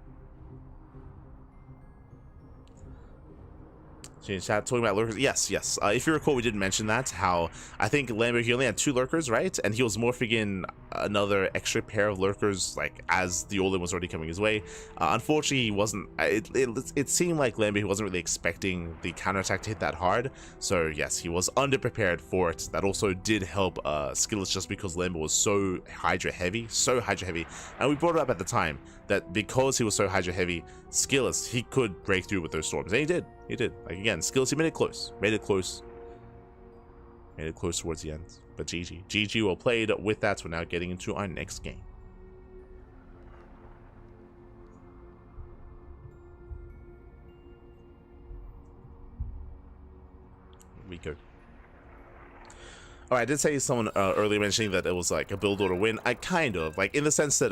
Chat talking about lurkers. Yes. If you recall, we did mention that, how I think Lambo, he only had 2 lurkers, right? And he was morphing in another extra pair of lurkers, like, as the all-in was already coming his way. Unfortunately, he wasn't. It seemed like Lambo, he wasn't really expecting the counterattack to hit that hard. So yes, he was underprepared for it. That also did help Skillous, just because Lambo was so Hydra heavy, and we brought it up at the time that because he was so Hydra heavy, Skillous, he could break through with those storms, and he did. Like, again, Skillous, he made it close towards the end. But GG, well played. With that, we're now getting into our next game. Here we go. Alright, I did say someone earlier mentioning that it was like a build order win. I kind of, like, in the sense that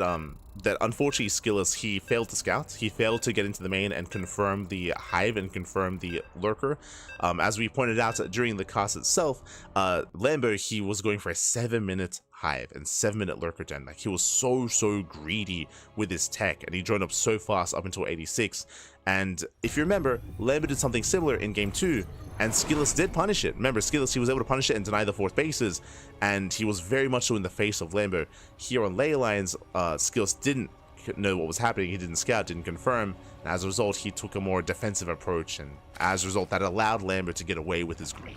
that unfortunately Skillous, he failed to scout. He failed to get into the main and confirm the hive and confirm the lurker. As we pointed out during the cast itself, Lambo, he was going for a 7-minute hive and 7-minute lurker den. Like, he was so greedy with his tech, and he joined up so fast up until 86. And if you remember, Lambo did something similar in game 2, and Skillous did punish it. Remember, Skillous, he was able to punish it and deny the 4th bases, and he was very much so in the face of Lambo. Here on Ley Lines, Skillous didn't know what was happening. He didn't scout, didn't confirm, and as a result, he took a more defensive approach, and as a result, that allowed Lambo to get away with his greed.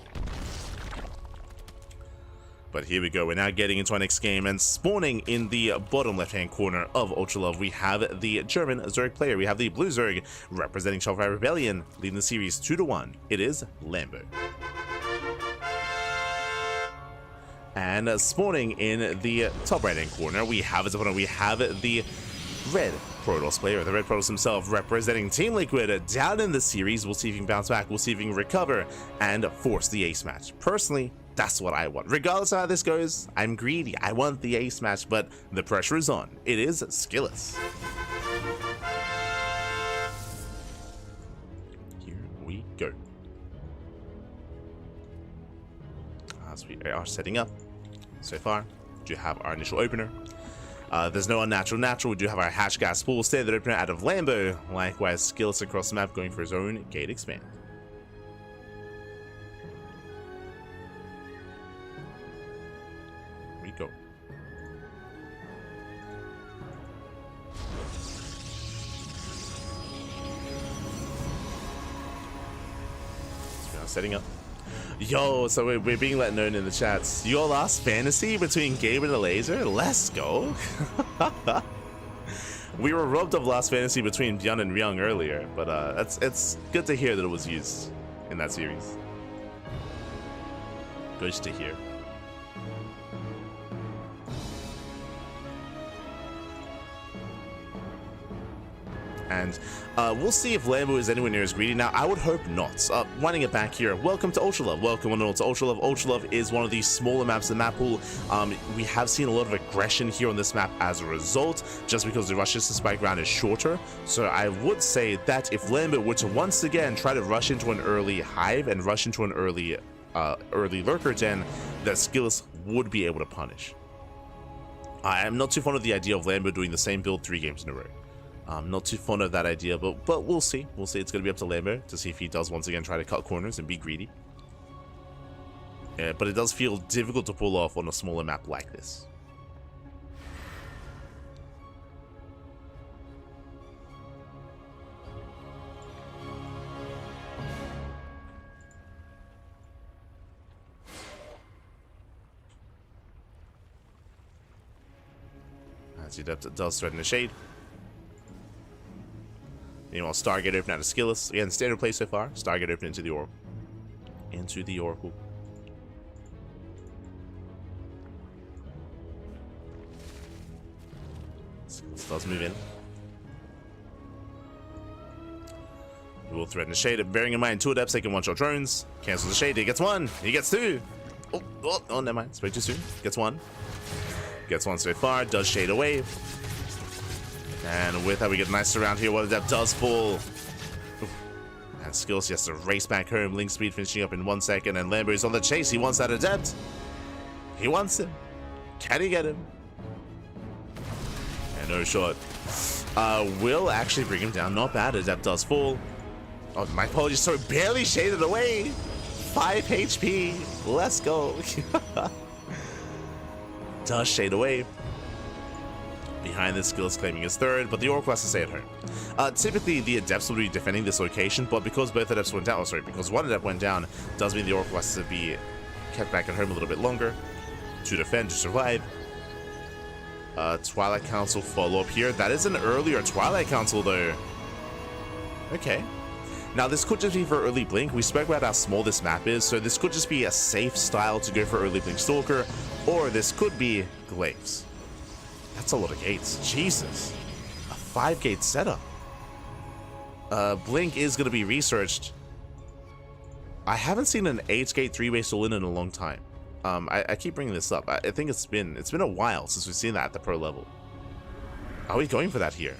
But here we go, we're now getting into our next game, and spawning in the bottom left-hand corner of Ultra Love, we have the German Zerg player. We have the Blue Zerg representing Qualifier Rebellion, leading the series 2-1. It is Lambo. And spawning in the top right-hand corner, we have his opponent. We have the Red Protoss player, the Red Protoss himself, representing Team Liquid. Down in the series, we'll see if he can bounce back, we'll see if he can recover, and force the ace match. Personally, that's what I want. Regardless of how this goes, I'm greedy. I want the ace match, but the pressure is on. It is Skillous. Here we go. As we are setting up, so far, we do have our initial opener. There's no unnatural natural. We do have our hatch gas pool standard opener out of Lambo. Likewise, Skillous across the map going for his own gate expand. We go. So we are setting up. Yo, so we're being let known in the chats. Your last fantasy between Gabe and a laser? Let's go. We were robbed of last fantasy between Bjorn and Ryung earlier, but it's good to hear that it was used in that series. Good to hear. And we'll see if Lambo is anywhere near as greedy. Now, I would hope not. Winding it back here, welcome to Ultra Love. Welcome on all to Ultra Love. Ultra Love is one of the smaller maps in the map pool. We have seen a lot of aggression here on this map as a result, just because the rush to spike ground is shorter. So I would say that if Lambo were to once again try to rush into an early hive and rush into an early lurker den, that Skillous would be able to punish. I am not too fond of the idea of Lambo doing the same build 3 games in a row. I'm not too fond of that idea, but we'll see. We'll see. It's going to be up to Lambo to see if he does once again try to cut corners and be greedy. Yeah, but it does feel difficult to pull off on a smaller map like this. As he does threaten the shade. Meanwhile, Stargate open out of Skillous. Again, standard play so far. Stargate open into the Oracle. Into the Oracle. Skillous does move in. He will threaten the shade. Bearing in mind, 2 adepts, they can one-shot drones. Cancels the shade. He gets 1. He gets 2. Oh, never mind. It's way too soon. Gets 1. Gets 1 so far. Does shade away. And with that, we get a nice surround here. What Adept does fall. And Skillous has to race back home. Link speed finishing up in 1 second. And Lambo is on the chase. He wants that Adept. He wants him. Can he get him? And no shot. Will actually bring him down. Not bad. Adept does fall. Oh, my apologies. So barely shaded away. 5 HP. Let's go. Does shade away. Behind this, Skillous claiming his 3rd, but the Oracle has to stay at home. Typically, the Adepts will be defending this location, but because both Adepts went down, because one Adept went down, does mean the Oracle has to be kept back at home a little bit longer to defend, to survive. Twilight Council follow-up here. That is an earlier Twilight Council, though. Okay. Now, this could just be for early Blink. We spoke about how small this map is, so this could just be a safe style to go for early Blink Stalker, or this could be Glaives. That's a lot of gates. Jesus. A 5-gate setup. Blink is going to be researched. I haven't seen an 8-gate 3-way Solin in a long time. I keep bringing this up. I think it's been a while since we've seen that at the pro level. Are we going for that here?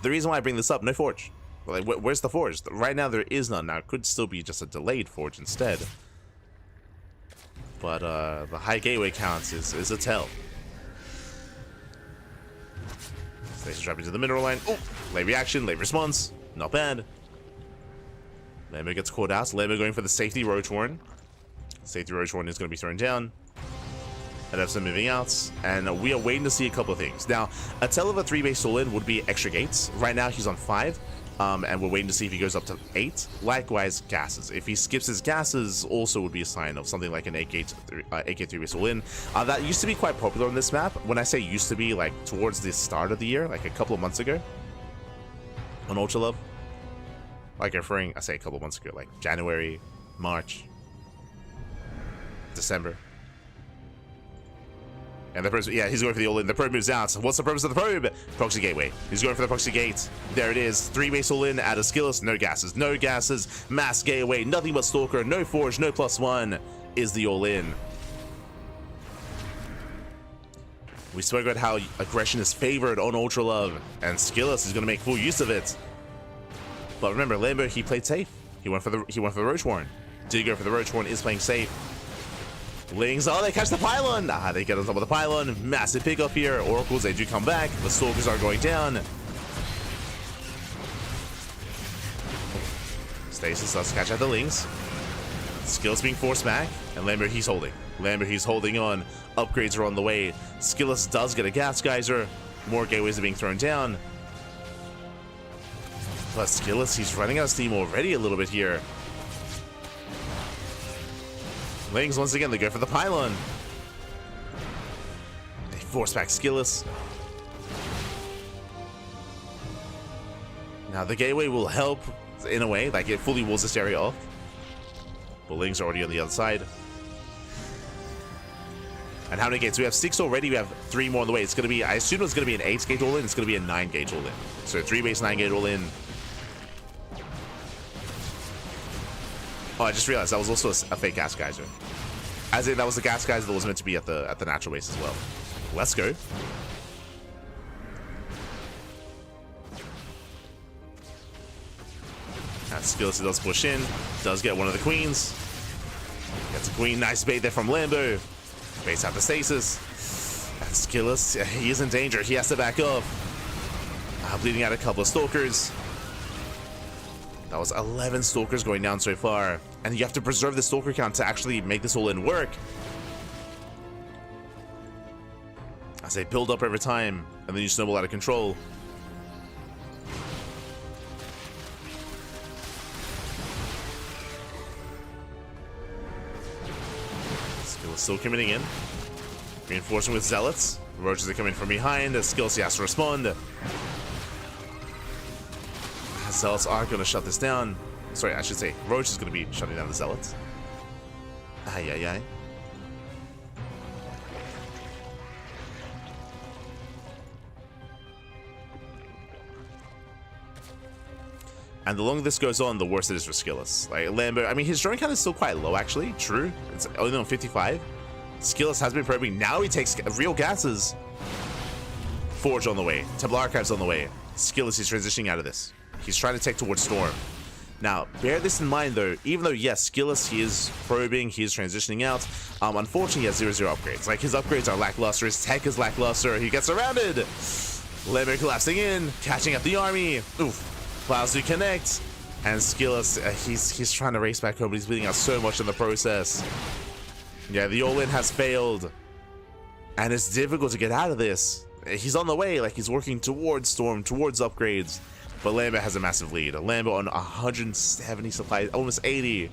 The reason why I bring this up, no forge. Like, where's the forge? Right now there is none. Now it could still be just a delayed forge instead. But the high gateway counts is a tell. Station dropping to the mineral line. Oh, late reaction, late response. Not bad. Lambo gets caught out. Lambo going for the safety Roach Warren. Safety Roach Warren is going to be thrown down. And Epson moving out, and we are waiting to see a couple of things. Now, a tell of a 3-base all-in would be extra gates. Right now, he's on 5, and we're waiting to see if he goes up to 8. Likewise, gases. If he skips his gases, also would be a sign of something like an 8-gate 3-base all-in. That used to be quite popular on this map. When I say used to be, like, towards the start of the year, like a couple of months ago, on Ultra Love. Like, referring, I say a couple of months ago, like January, March, December. And the probe, yeah, he's going for the all-in. The probe moves out. What's the purpose of the probe? Proxy gateway. He's going for the proxy gate. There it is. 3-base all-in, add a skillless, no gases. No gases, mass gateway, nothing but stalker, no forge, no +1 is the all-in. We spoke about how aggression is favored on Ultra Love, and skillless is going to make full use of it. But remember, Lambo, he played safe. He went for the Roach Warren. Did go for the Roach Warren, is playing safe. Lings, oh, they catch the pylon. They get on top of the pylon. Massive pickup here. Oracles, they do come back. The stalkers are going down. Stasis does catch out the Lings. Skills being forced back. And Lambo, he's holding. Lambo, he's holding on. Upgrades are on the way. Skillless does get a gas geyser. More gateways are being thrown down. But Skillless, he's running out of steam already a little bit here. Lings, once again, they go for the pylon. They force back Skillless. Now, the gateway will help in a way, like it fully walls this area off. But Lings are already on the other side. And how many gates? We have 6 already, we have 3 more on the way. It's going to be, I assume it's going to be an 8-gate all-in, it's going to be a 9-gate all-in. So 3-base 9-gate all-in. Oh, I just realized that was also a fake gas geyser. As in, that was the gas geyser that was meant to be at the natural base as well. Let's go. That Skillless does push in. Does get one of the queens. Gets a queen. Nice bait there from Lambo. Baits out the stasis. And Skillless, he is in danger. He has to back up. Bleeding out a couple of stalkers. That was 11 stalkers going down so far. And you have to preserve the stalker count to actually make this all-in work. As they build up over time, and then you snowball out of control. Skill is still coming in. Reinforcing with Zealots. Roaches are coming from behind. Skills has to respond. Zealots are going to shut this down. Sorry, I should say Roach is going to be shutting down the Zealots. Ay, ay, ay. And the longer this goes on, the worse it is for Skillless. Like Lambo, I mean, his drone count is still quite low, actually. True. It's only on 55. Skillless has been probing. Now he takes real gases. Forge on the way. Templar Archives on the way. Skillless is transitioning out of this. He's trying to take towards Storm. Now, bear this in mind, though. Even though, yes, Skillless, he is probing, he is transitioning out. Unfortunately, he has 0-0 upgrades. Like, his upgrades are lackluster. His tech is lackluster. He gets surrounded. Lambo collapsing in, catching up the army. Oof. Plows to connect. And Skillless, he's trying to race back home, but he's bleeding out so much in the process. Yeah, the all-in has failed. And it's difficult to get out of this. He's on the way, like, he's working towards Storm, towards upgrades. But Lambo has a massive lead. Lambo on 170 supplies, almost 80.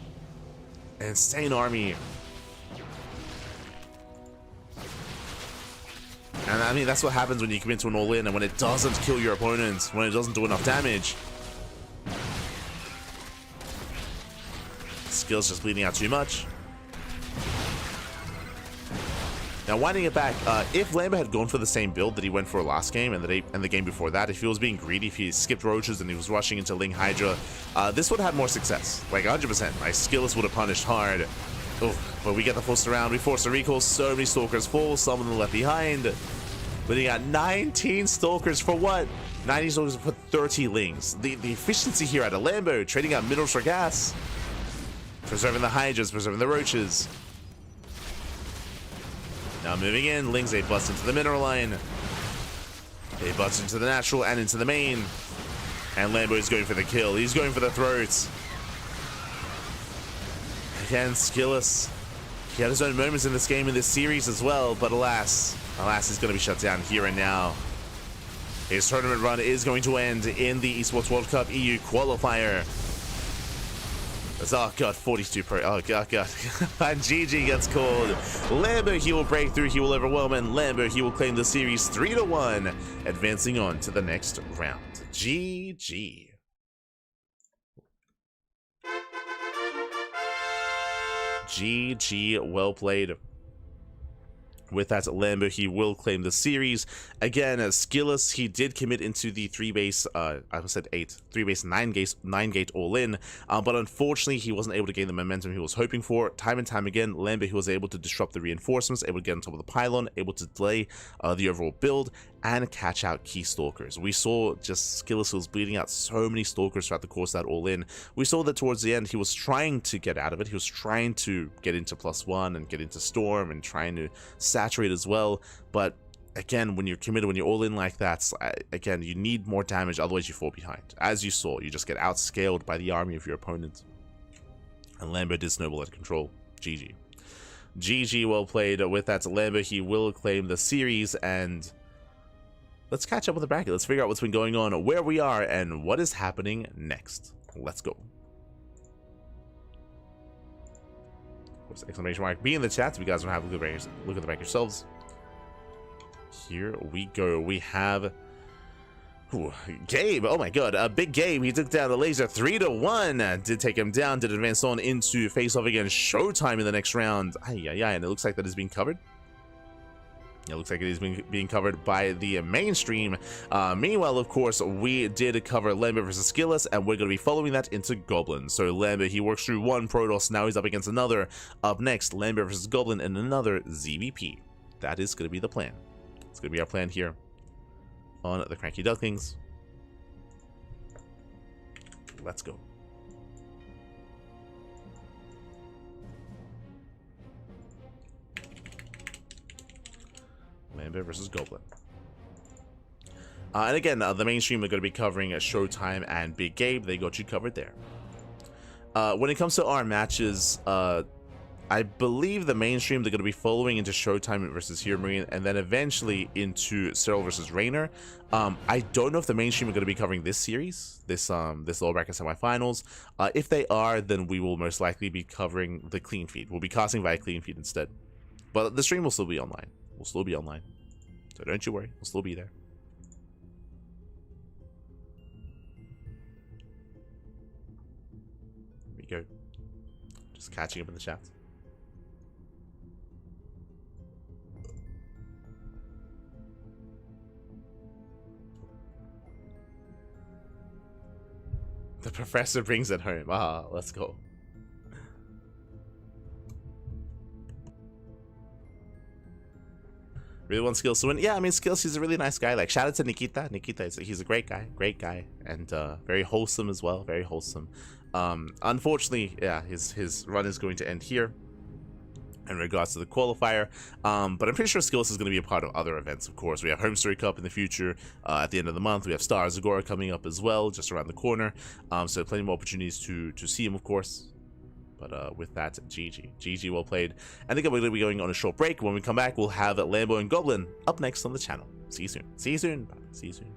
An insane army. And I mean, that's what happens when you commit to an all-in and when it doesn't kill your opponent, when it doesn't do enough damage. Skills just bleeding out too much. Now, winding it back, if Lambo had gone for the same build that he went for last game and the game before that, if he was being greedy, if he skipped roaches and he was rushing into Ling Hydra, this would have had more success. Like 100%. Like, Skillless would have punished hard. Oof, but we get the full surround. We force a recall. So many stalkers fall. Some of them left behind. But he got 19 Stalkers for what? 19 Stalkers for 30 Lings. The efficiency here at a Lambo, trading out minerals for gas. Preserving the Hydras, preserving the Roaches. Now moving in, Lings, they bust into the mineral line. They bust into the natural and into the main. And Lambo is going for the kill. He's going for the throats. Again, Skillous. He had his own moments in this game, in this series as well, but alas, he's going to be shut down here and now. His tournament run is going to end in the Esports World Cup EU Qualifier. Oh god, 42 pro. Oh god. And GG gets called. Lambo, he will break through, he will overwhelm, and Lambo, he will claim the series 3-1, advancing on to the next round. GG. GG, well played. With that, Lambo, he will claim the series. Again, Skillous, he did commit into the 3-base, I said 8, 3-base 9-gate all-in, but unfortunately, he wasn't able to gain the momentum he was hoping for. Time and time again, Lambo, he was able to disrupt the reinforcements, able to get on top of the pylon, able to delay the overall build, and catch out key Stalkers. We saw just Skillous was bleeding out so many Stalkers throughout the course of that all-in. We saw that towards the end, he was trying to get out of it. He was trying to get into +1 and get into Storm and trying to saturate as well, but again, when you're committed, when you're all in like that, again, you need more damage, otherwise you fall behind. As you saw, you just get outscaled by the army of your opponent. And Lambo did snowball out of control. GG. GG, well played. With that, Lambo, he will claim the series, and let's catch up with the bracket. Let's figure out what's been going on, where we are, and what is happening next. Let's go. Exclamation mark be in the chat if you guys want to have a look at the back yourselves. Here we go. We have Gabe. Oh my god, big Gabe. He took down the laser 3-1. Did take him down, did advance on into face off against Showtime in the next round. And it looks like that is being covered. It looks like it is being covered by the mainstream. Meanwhile, of course, we did cover Lambo versus Skillous, and we're going to be following that into Goblin. So Lambo, he works through one Protoss, now he's up against another. Up next, Lambo versus Goblin and another ZVP. That is going to be the plan. It's going to be our plan here on the CranKy Ducklings. Let's go. Lambo versus Goblin. And again, the mainstream are going to be covering Showtime and Big Gabe. They got you covered there. When it comes to our matches, I believe the mainstream, they're going to be following into Showtime versus HeRoMaRinE, and then eventually into Serral versus Reynor. I don't know if the mainstream are going to be covering this series, this lower bracket semifinals. If they are, then we will most likely be covering the clean feed. We'll be casting via clean feed instead. But the stream will still be online. We'll still be online. So don't you worry, we'll still be there. Here we go. Just catching up in the chat. The professor brings it home. Ah, let's go. Really want Skills to win? Yeah, I mean, Skills, he's a really nice guy. Like, shout out to Nikita. Nikita, he's a great guy, and very wholesome as well, very wholesome. Unfortunately, yeah, his run is going to end here in regards to the qualifier, but I'm pretty sure Skills is going to be a part of other events, of course. We have Home Story Cup in the future, at the end of the month. We have Star Zagora coming up as well, just around the corner, so plenty more opportunities to see him, of course. But with that, GG, well played. And I think we're going to be going on a short break. When we come back, we'll have Lambo and Goblin up next on the channel. See you soon. See you soon. Bye. See you soon.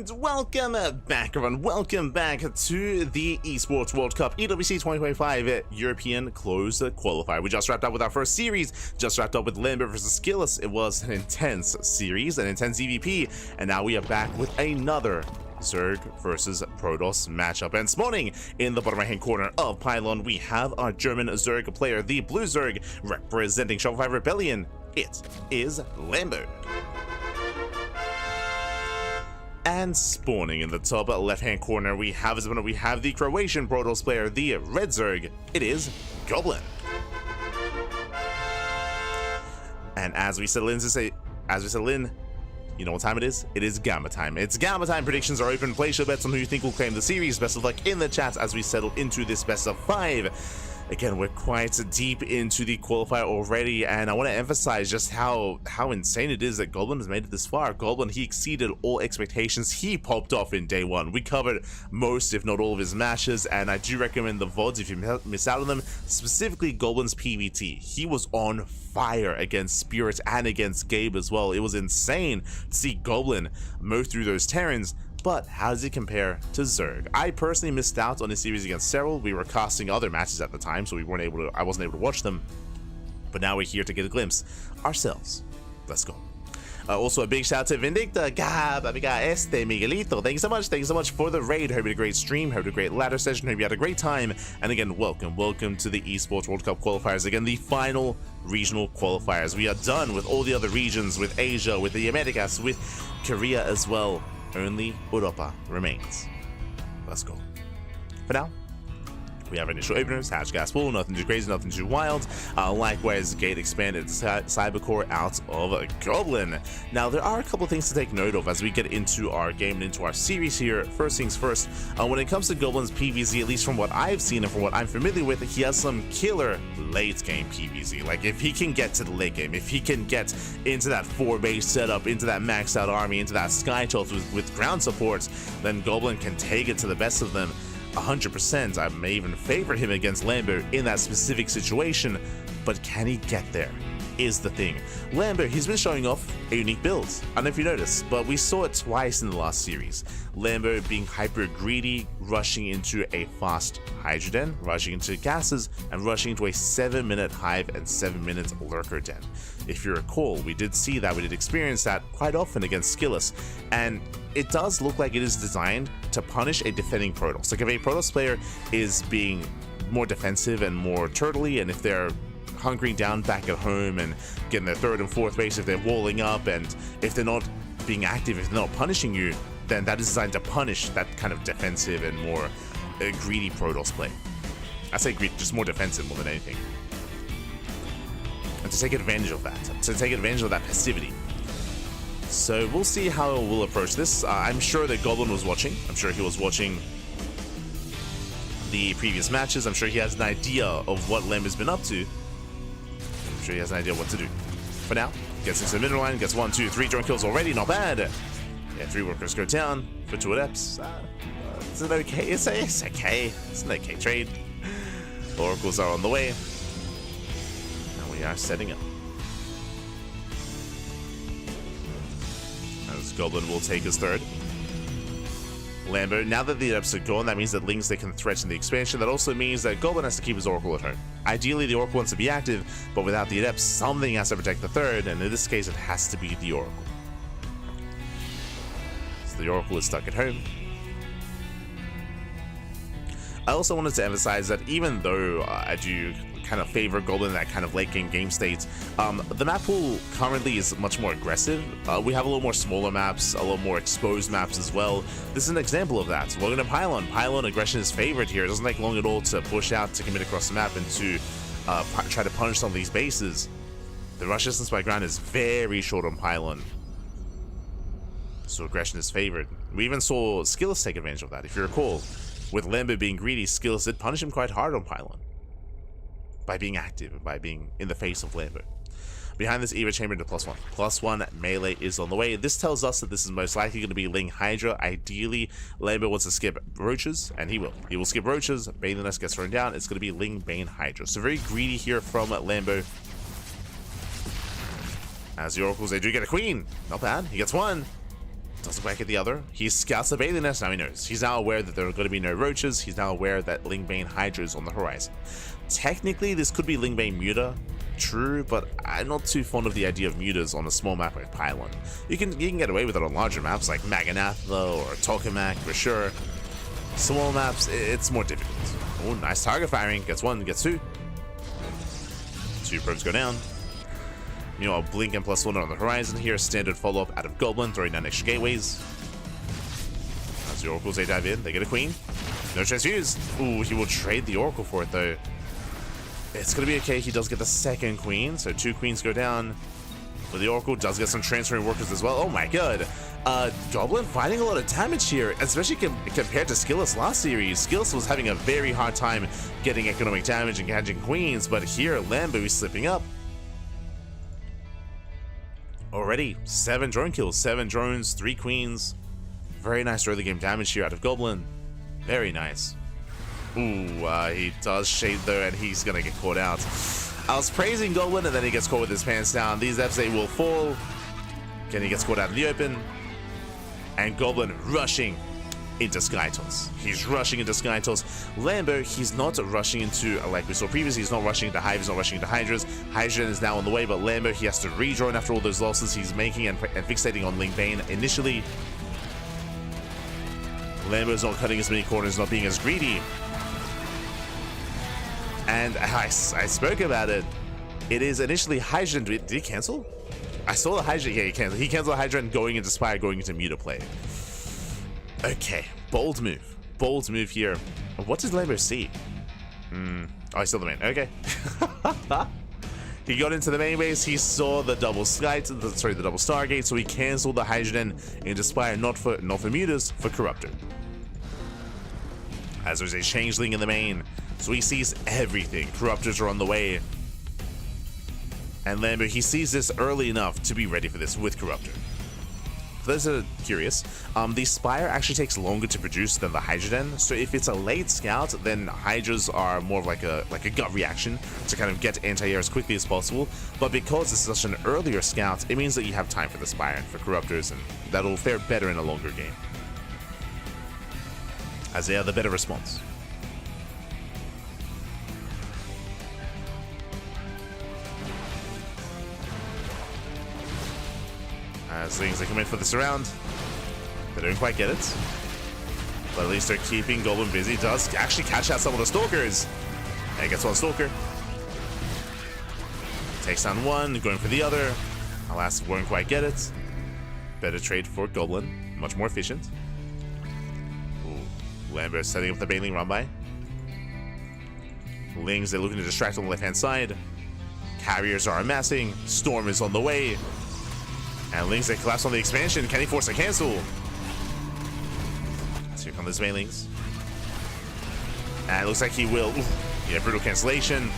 And welcome back, everyone. Welcome back to the Esports World Cup EWC 2025 European Closed Qualifier. We just wrapped up with our first series, just wrapped up with Lambo versus Skillus. It was an intense series, an intense EVP, and now we are back with another Zerg versus Protoss matchup. And spawning in the bottom right hand corner of Pylon, we have our German Zerg player, the Blue Zerg, representing Qualifier Rebellion. It is Lambo. And spawning in the top left hand corner, we have the Croatian Protoss player, the Red Zerg. It is Goblin. And as we settle in, you know what time it is? It is Gamma time. It's Gamma time. Predictions are open. Place your bets on who you think will claim the series. Best of luck in the chat as we settle into this best of 5. Again, we're quite deep into the qualifier already, and I want to emphasize just how insane it is that Goblin has made it this far. Goblin, he exceeded all expectations. He popped off in day one. We covered most, if not all, of his matches, and I do recommend the VODs if you miss out on them, specifically Goblin's PvT. He was on fire against Spirit and against Gabe as well. It was insane to see Goblin mow through those Terrans. But how does it compare to Zerg? I personally missed out on this series against Serral. We were casting other matches at the time, so I wasn't able to watch them. But now we're here to get a glimpse ourselves. Let's go. Also, a big shout out to Vindicta, Gab, Amiga, Miguelito. Thank you so much for the raid. Hope you had a great stream, hope you had a great ladder session, hope you had a great time. And again, welcome to the Esports World Cup qualifiers. Again, the final regional qualifiers. We are done with all the other regions, with Asia, with the Americas, with Korea as well. Only Europa remains. Let's go. For now, we have initial openers, hatch gas full, nothing too crazy, nothing too wild. Likewise, gate expanded Cybercore out of Goblin. Now, there are a couple things to take note of as we get into our game and into our series here. First things first, when it comes to Goblin's PvZ, at least from what I've seen and from what I'm familiar with, he has some killer late game PvZ. Like, if he can get to the late game, if he can get into that 4-base setup, into that maxed out army, into that sky tilt with ground supports, then Goblin can take it to the best of them. 100%. I may even favor him against Lambo in that specific situation, but can he get there is the thing. Lambo, he's been showing off a unique build. I don't know if you noticed, but we saw it twice in the last series. Lambo being hyper greedy, rushing into a fast Hydra den, rushing into gases, and rushing into a 7-minute hive and 7-minute lurker den. If you recall, we did see that, we did experience that quite often against Skillus, and it does look like it is designed to punish a defending Protoss. Like, if a Protoss player is being more defensive and more turtly, and if they're hunkering down back at home and getting their 3rd and 4th base, if they're walling up, and if they're not being active, if they're not punishing you, then that is designed to punish that kind of defensive and more greedy Protoss play. I say greedy, just more defensive more than anything. And to take advantage of that, passivity. So we'll see how we'll approach this. I'm sure that Goblin was watching. I'm sure he was watching the previous matches. I'm sure he has an idea of what Lambo's been up to. I'm sure he has an idea what to do. For now, gets into the middle line, gets 1, 2, 3 drone kills already, not bad. Yeah, 3 workers go down for 2 adepts. It's an okay, it's okay. It's an okay trade. Oracles are on the way. And we are setting up. As Goblin will take his 3rd. Lambo, now that the adepts are gone, that means that Lings, they can threaten the expansion. That also means that Goblin has to keep his Oracle at home. Ideally, the Oracle wants to be active, but without the adepts, something has to protect the 3rd, and in this case, it has to be the Oracle. So the Oracle is stuck at home. I also wanted to emphasize that even though I do kind of favor Goblin in that kind of late game state, the map pool currently is much more aggressive. We have a little more smaller maps, a little more exposed maps as well. This is an example of that. Welcome to Pylon. Pylon aggression is favored here. It doesn't take long at all to push out, to commit across the map, and to try to punish some of these bases. The rush distance by ground is very short on Pylon, so aggression is favored. We even saw Skillus take advantage of that. If you recall, with Lambo being greedy, Skillus did punish him quite hard on Pylon by being active, by being in the face of Lambo. Behind this Eva chamber into +1. +1 melee is on the way. This tells us that this is most likely going to be Ling Hydra. Ideally, Lambo wants to skip Roaches, and he will. He will skip Roaches. Bane the Nest gets thrown down. It's going to be Ling Bane Hydra. So very greedy here from Lambo. As the Oracles, they do get a Queen. Not bad. He gets 1. Doesn't quite get the other. He scouts the bathing nest. Now he knows. He's now aware that there are going to be no roaches. He's now aware that Lingbane Hydra is on the horizon. Technically, this could be Lingbane Muta. True, but I'm not too fond of the idea of mutas on a small map like Pylon. You can get away with it on larger maps like Maganatha or Tokamak for sure. Small maps, it's more difficult. Oh, nice target firing. Gets one, gets two. Two probes go down. You know, Blink and +1 on the horizon here. Standard follow-up out of Goblin, throwing down extra gateways. As the Oracles, they dive in. They get a Queen. No transfuse. Ooh, he will trade the Oracle for it, though. It's going to be okay. He does get the second Queen, so 2 Queens go down. But the Oracle does get some transferring workers as well. Oh my god. Goblin fighting a lot of damage here, especially compared to Skillless last series. Skillless was having a very hard time getting economic damage and catching Queens, but here Lambo is slipping up. Already 7 drone kills, 7 drones, 3 Queens. Very nice early game damage here out of Goblin. Very nice. Ooh, he does shade though, and he's gonna get caught out. I was praising Goblin, and then he gets caught with his pants down. These Fs, they will fall. Again, he gets caught out in the open. And Goblin rushing into Skytoss. He's rushing into Skytoss. Lambo, he's not rushing into, like we saw previously, he's not rushing into Hive, he's not rushing into Hydras. Hydra is now on the way, but Lambo, he has to rejoin after all those losses he's making and fixating on Lingbane initially. Lambo's not cutting as many corners, not being as greedy. And I spoke about it. It is initially Hydra. Did he cancel? I saw the Hydra. Yeah, he canceled. He canceled Hydra and going into Spire, going into Muta play. Okay, bold move. Bold move here. What does Lambo see? Oh, he's still the main. Okay. He got into the main base. He saw the double the double Stargate. So he canceled the Hydra into Spire, not for Mutas, for Corruptor. As there's a changeling in the main. So he sees everything. Corruptors are on the way. And Lambo, he sees this early enough to be ready for this with Corruptor. For those that are curious, the Spire actually takes longer to produce than the Hydra. So if it's a late scout, then Hydras are more of like a gut reaction to kind of get anti-air as quickly as possible. But because it's such an earlier scout, it means that you have time for the Spire and for Corruptors, and that'll fare better in a longer game. As they are the better response. As things they come in for the surround, they don't quite get it, but at least they're keeping Goblin busy. Does actually catch out some of the Stalkers, and gets one Stalker. Takes down one, going for the other. Alas, won't quite get it. Better trade for Goblin, much more efficient. Ooh, Lambo setting up the Baneling run by. Lings, they're looking to distract on the left hand side. Carriers are amassing. Storm is on the way. And Lings, they collapse on the expansion. Can he force a cancel? So here come the Banelings. And it looks like he will. Oof. Yeah, brutal cancellation.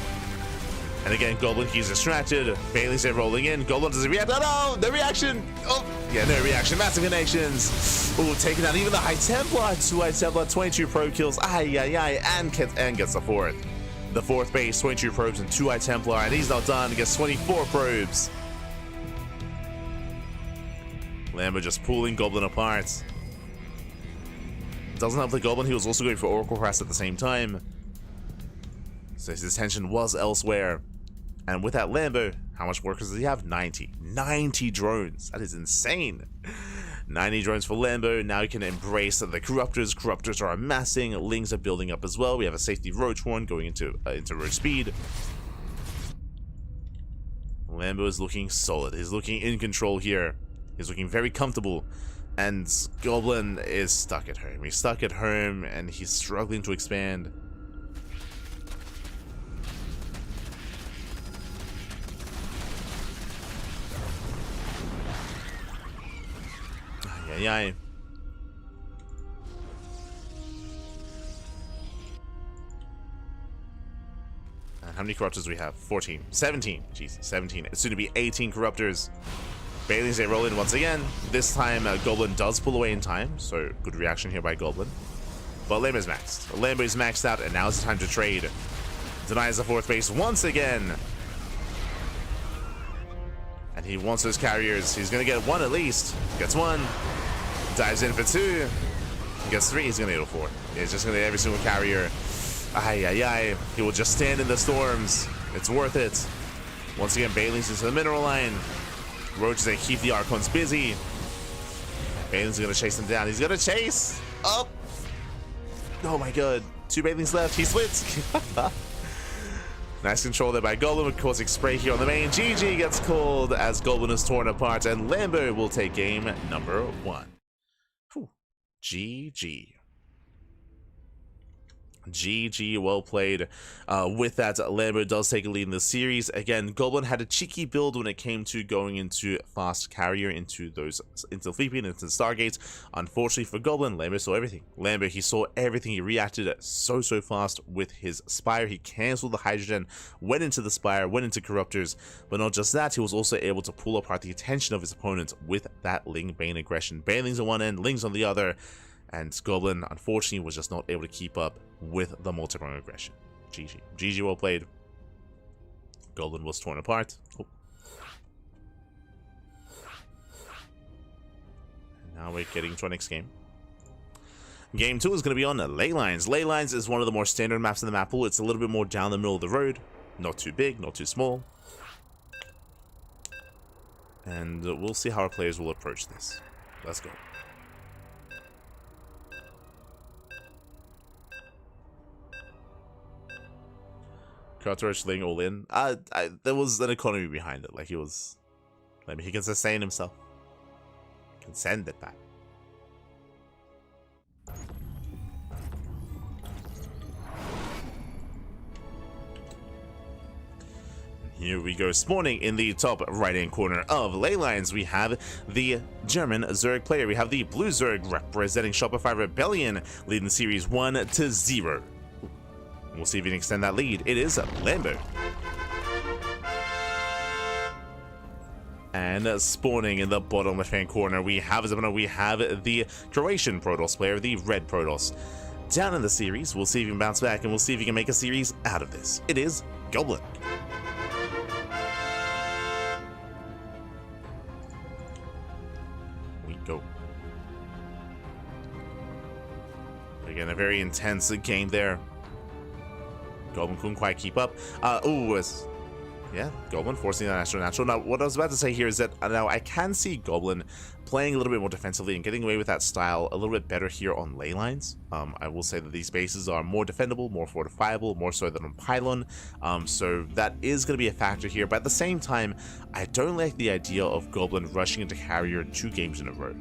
And again, Goblin, he's distracted. Bailey's there rolling in. Goblin doesn't react. Oh no! No reaction! Oh! Yeah, no reaction. Massive connections. Ooh, taking out even the High Templar. 2 High Templar, 22 probe kills. And gets the fourth. The fourth base, 22 probes and 2 High Templar. And he's not done. He gets 24 probes. Lambo just pulling Goblin apart. Doesn't help the Goblin, he was also going for Oracle Harass at the same time. So his attention was elsewhere. And with that Lambo, how much workers does he have? 90. 90 drones. That is insane. 90 drones for Lambo. Now he can embrace the Corruptors. Corruptors are amassing. Lings are building up as well. We have a safety Roach one going into Roach speed. Lambo is looking solid. He's looking in control here. He's looking very comfortable, and Goblin is stuck at home. He's stuck at home, and he's struggling to expand. Yeah. And how many Corruptors do we have? 14. 17. Jeez, 17. It's soon to be 18 Corruptors. Bailey's they roll in once again. This time, Goblin does pull away in time, so good reaction here by Goblin. But Lambo's maxed. Lambo's maxed out, and now it's time to trade. Denies the fourth base once again. And he wants those carriers. He's going to get one at least. Gets one. Dives in for 2. He gets 3. He's gonna need a 4. He's just gonna need every single carrier. Ay, ay, ay. He will just stand in the storms. It's worth it. Once again, Bailey's into the mineral line. Roach is gonna keep the Archons busy. Bailey's gonna chase him down. He's gonna chase up. Oh my god. 2 Bailey's left. He splits. Nice control there by Goblin with causing spray here on the main. GG gets called as Goblin is torn apart, and Lambo will take game number 1. Whew. GG. GG, well played. With that, Lambo does take a lead in the series. Again, Goblin had a cheeky build when it came to going into fast carrier, into Fleepy and into the Stargates. Unfortunately for Goblin, Lambo saw everything. Lambo, he saw everything. He reacted so fast with his Spire. He cancelled the Hydrogen, went into the Spire, went into Corruptors. But not just that, he was also able to pull apart the attention of his opponent with that Ling Bane aggression. Banelings on one end, Lings on the other. And Goblin, unfortunately, was just not able to keep up with the multi-prong aggression. GG. GG, well played. Goblin was torn apart. Oh. And now we're getting to our next game. Game 2 is going to be on Ley Lines. Ley Lines is one of the more standard maps in the map pool. It's a little bit more down the middle of the road. Not too big, not too small. And we'll see how our players will approach this. Let's go. Cartouche Ling all in. There was an economy behind it. Like, he was... I mean, he can sustain himself. He can send it back. Here we go, spawning in the top right-hand corner of Ley Lines. We have the German Zerg player. We have the blue Zerg representing Shopify Rebellion, leading the series 1-0. We'll see if he can extend that lead. It is Lambo. And spawning in the bottom left-hand corner, we have the Croatian Protoss player, the red Protoss. Down in the series, we'll see if he can bounce back, and we'll see if he can make a series out of this. It is Goblin. We go. Again, a very intense game there. Goblin couldn't quite keep up. Yeah, Goblin forcing that natural. Now, what I was about to say here is that now I can see Goblin playing a little bit more defensively and getting away with that style a little bit better here on Ley Lines. I will say that these bases are more defendable, more fortifiable, more so than on Pylon. So that is going to be a factor here. But at the same time, I don't like the idea of Goblin rushing into carrier 2 games in a row.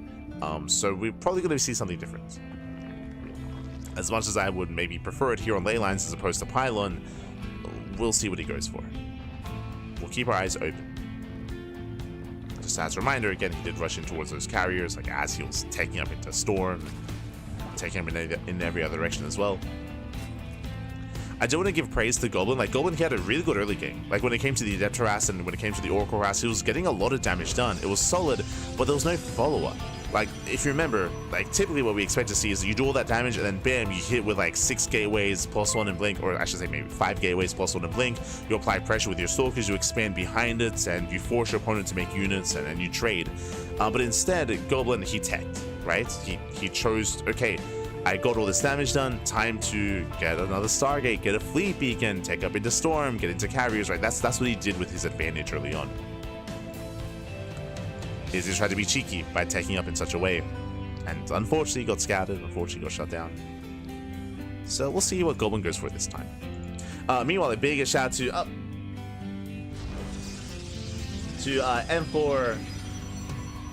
So we're probably going to see something different. As much as I would maybe prefer it here on Ley Lines as opposed to Pylon, we'll see what he goes for. We'll keep our eyes open. Just as a reminder, again, he did rush in towards those carriers, like as he was taking up into Storm, taking him in every other direction as well. I do want to give praise to Goblin. Like, Goblin, he had a really good early game. Like, when it came to the Adept Harass and when it came to the Oracle Harass, he was getting a lot of damage done. It was solid, but there was no follow-up. Like, if you remember, like, typically what we expect to see is you do all that damage and then bam, you hit with like 6 gateways plus 1 and blink, or I should say maybe 5 gateways plus 1 and blink. You apply pressure with your stalkers, you expand behind it, and you force your opponent to make units, and then you trade. But instead, Goblin, he teched, right? He chose, okay, I got all this damage done, time to get another Stargate, get a Fleet Beacon, take up into Storm, get into carriers, right? That's what he did with his advantage early on. He just tried to be cheeky by taking up in such a way. And unfortunately got scouted, unfortunately got shut down. So we'll see what Goblin goes for this time. Meanwhile, a big shout out to M4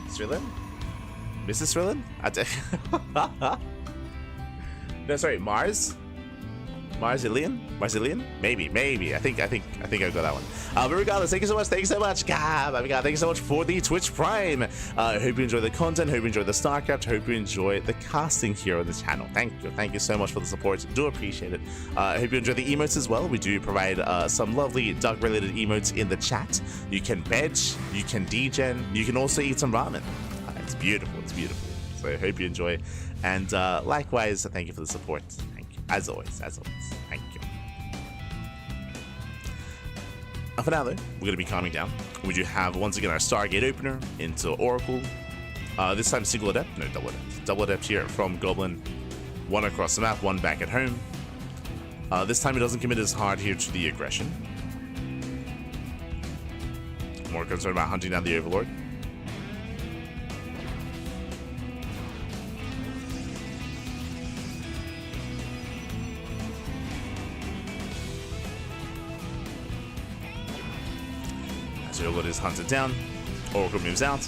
Serral? Mrs. Serral? No, sorry, Marzillion? Maybe. I think I got that one. But regardless, thank you so much. Thank you so much. Thank you so much for the Twitch Prime. Hope you enjoy the content. Hope you enjoy the StarCraft. Hope you enjoy the casting here on this channel. Thank you so much for the support. Do appreciate it. Hope you enjoy the emotes as well. We do provide some lovely duck-related emotes in the chat. You can veg, you can degen, you can also eat some ramen. It's beautiful. It's beautiful. So I hope you enjoy. And likewise, thank you for the support. Thank you. As always. Thank you. For now, though, we're going to be calming down. We do have, once again, our Stargate opener into Oracle. This time single adept? No, double adept. Double adept here from Goblin. One across the map, one back at home. This time he doesn't commit as hard here to the aggression. More concerned about hunting down the Overlord. As the Overlord is hunted down, Oracle moves out.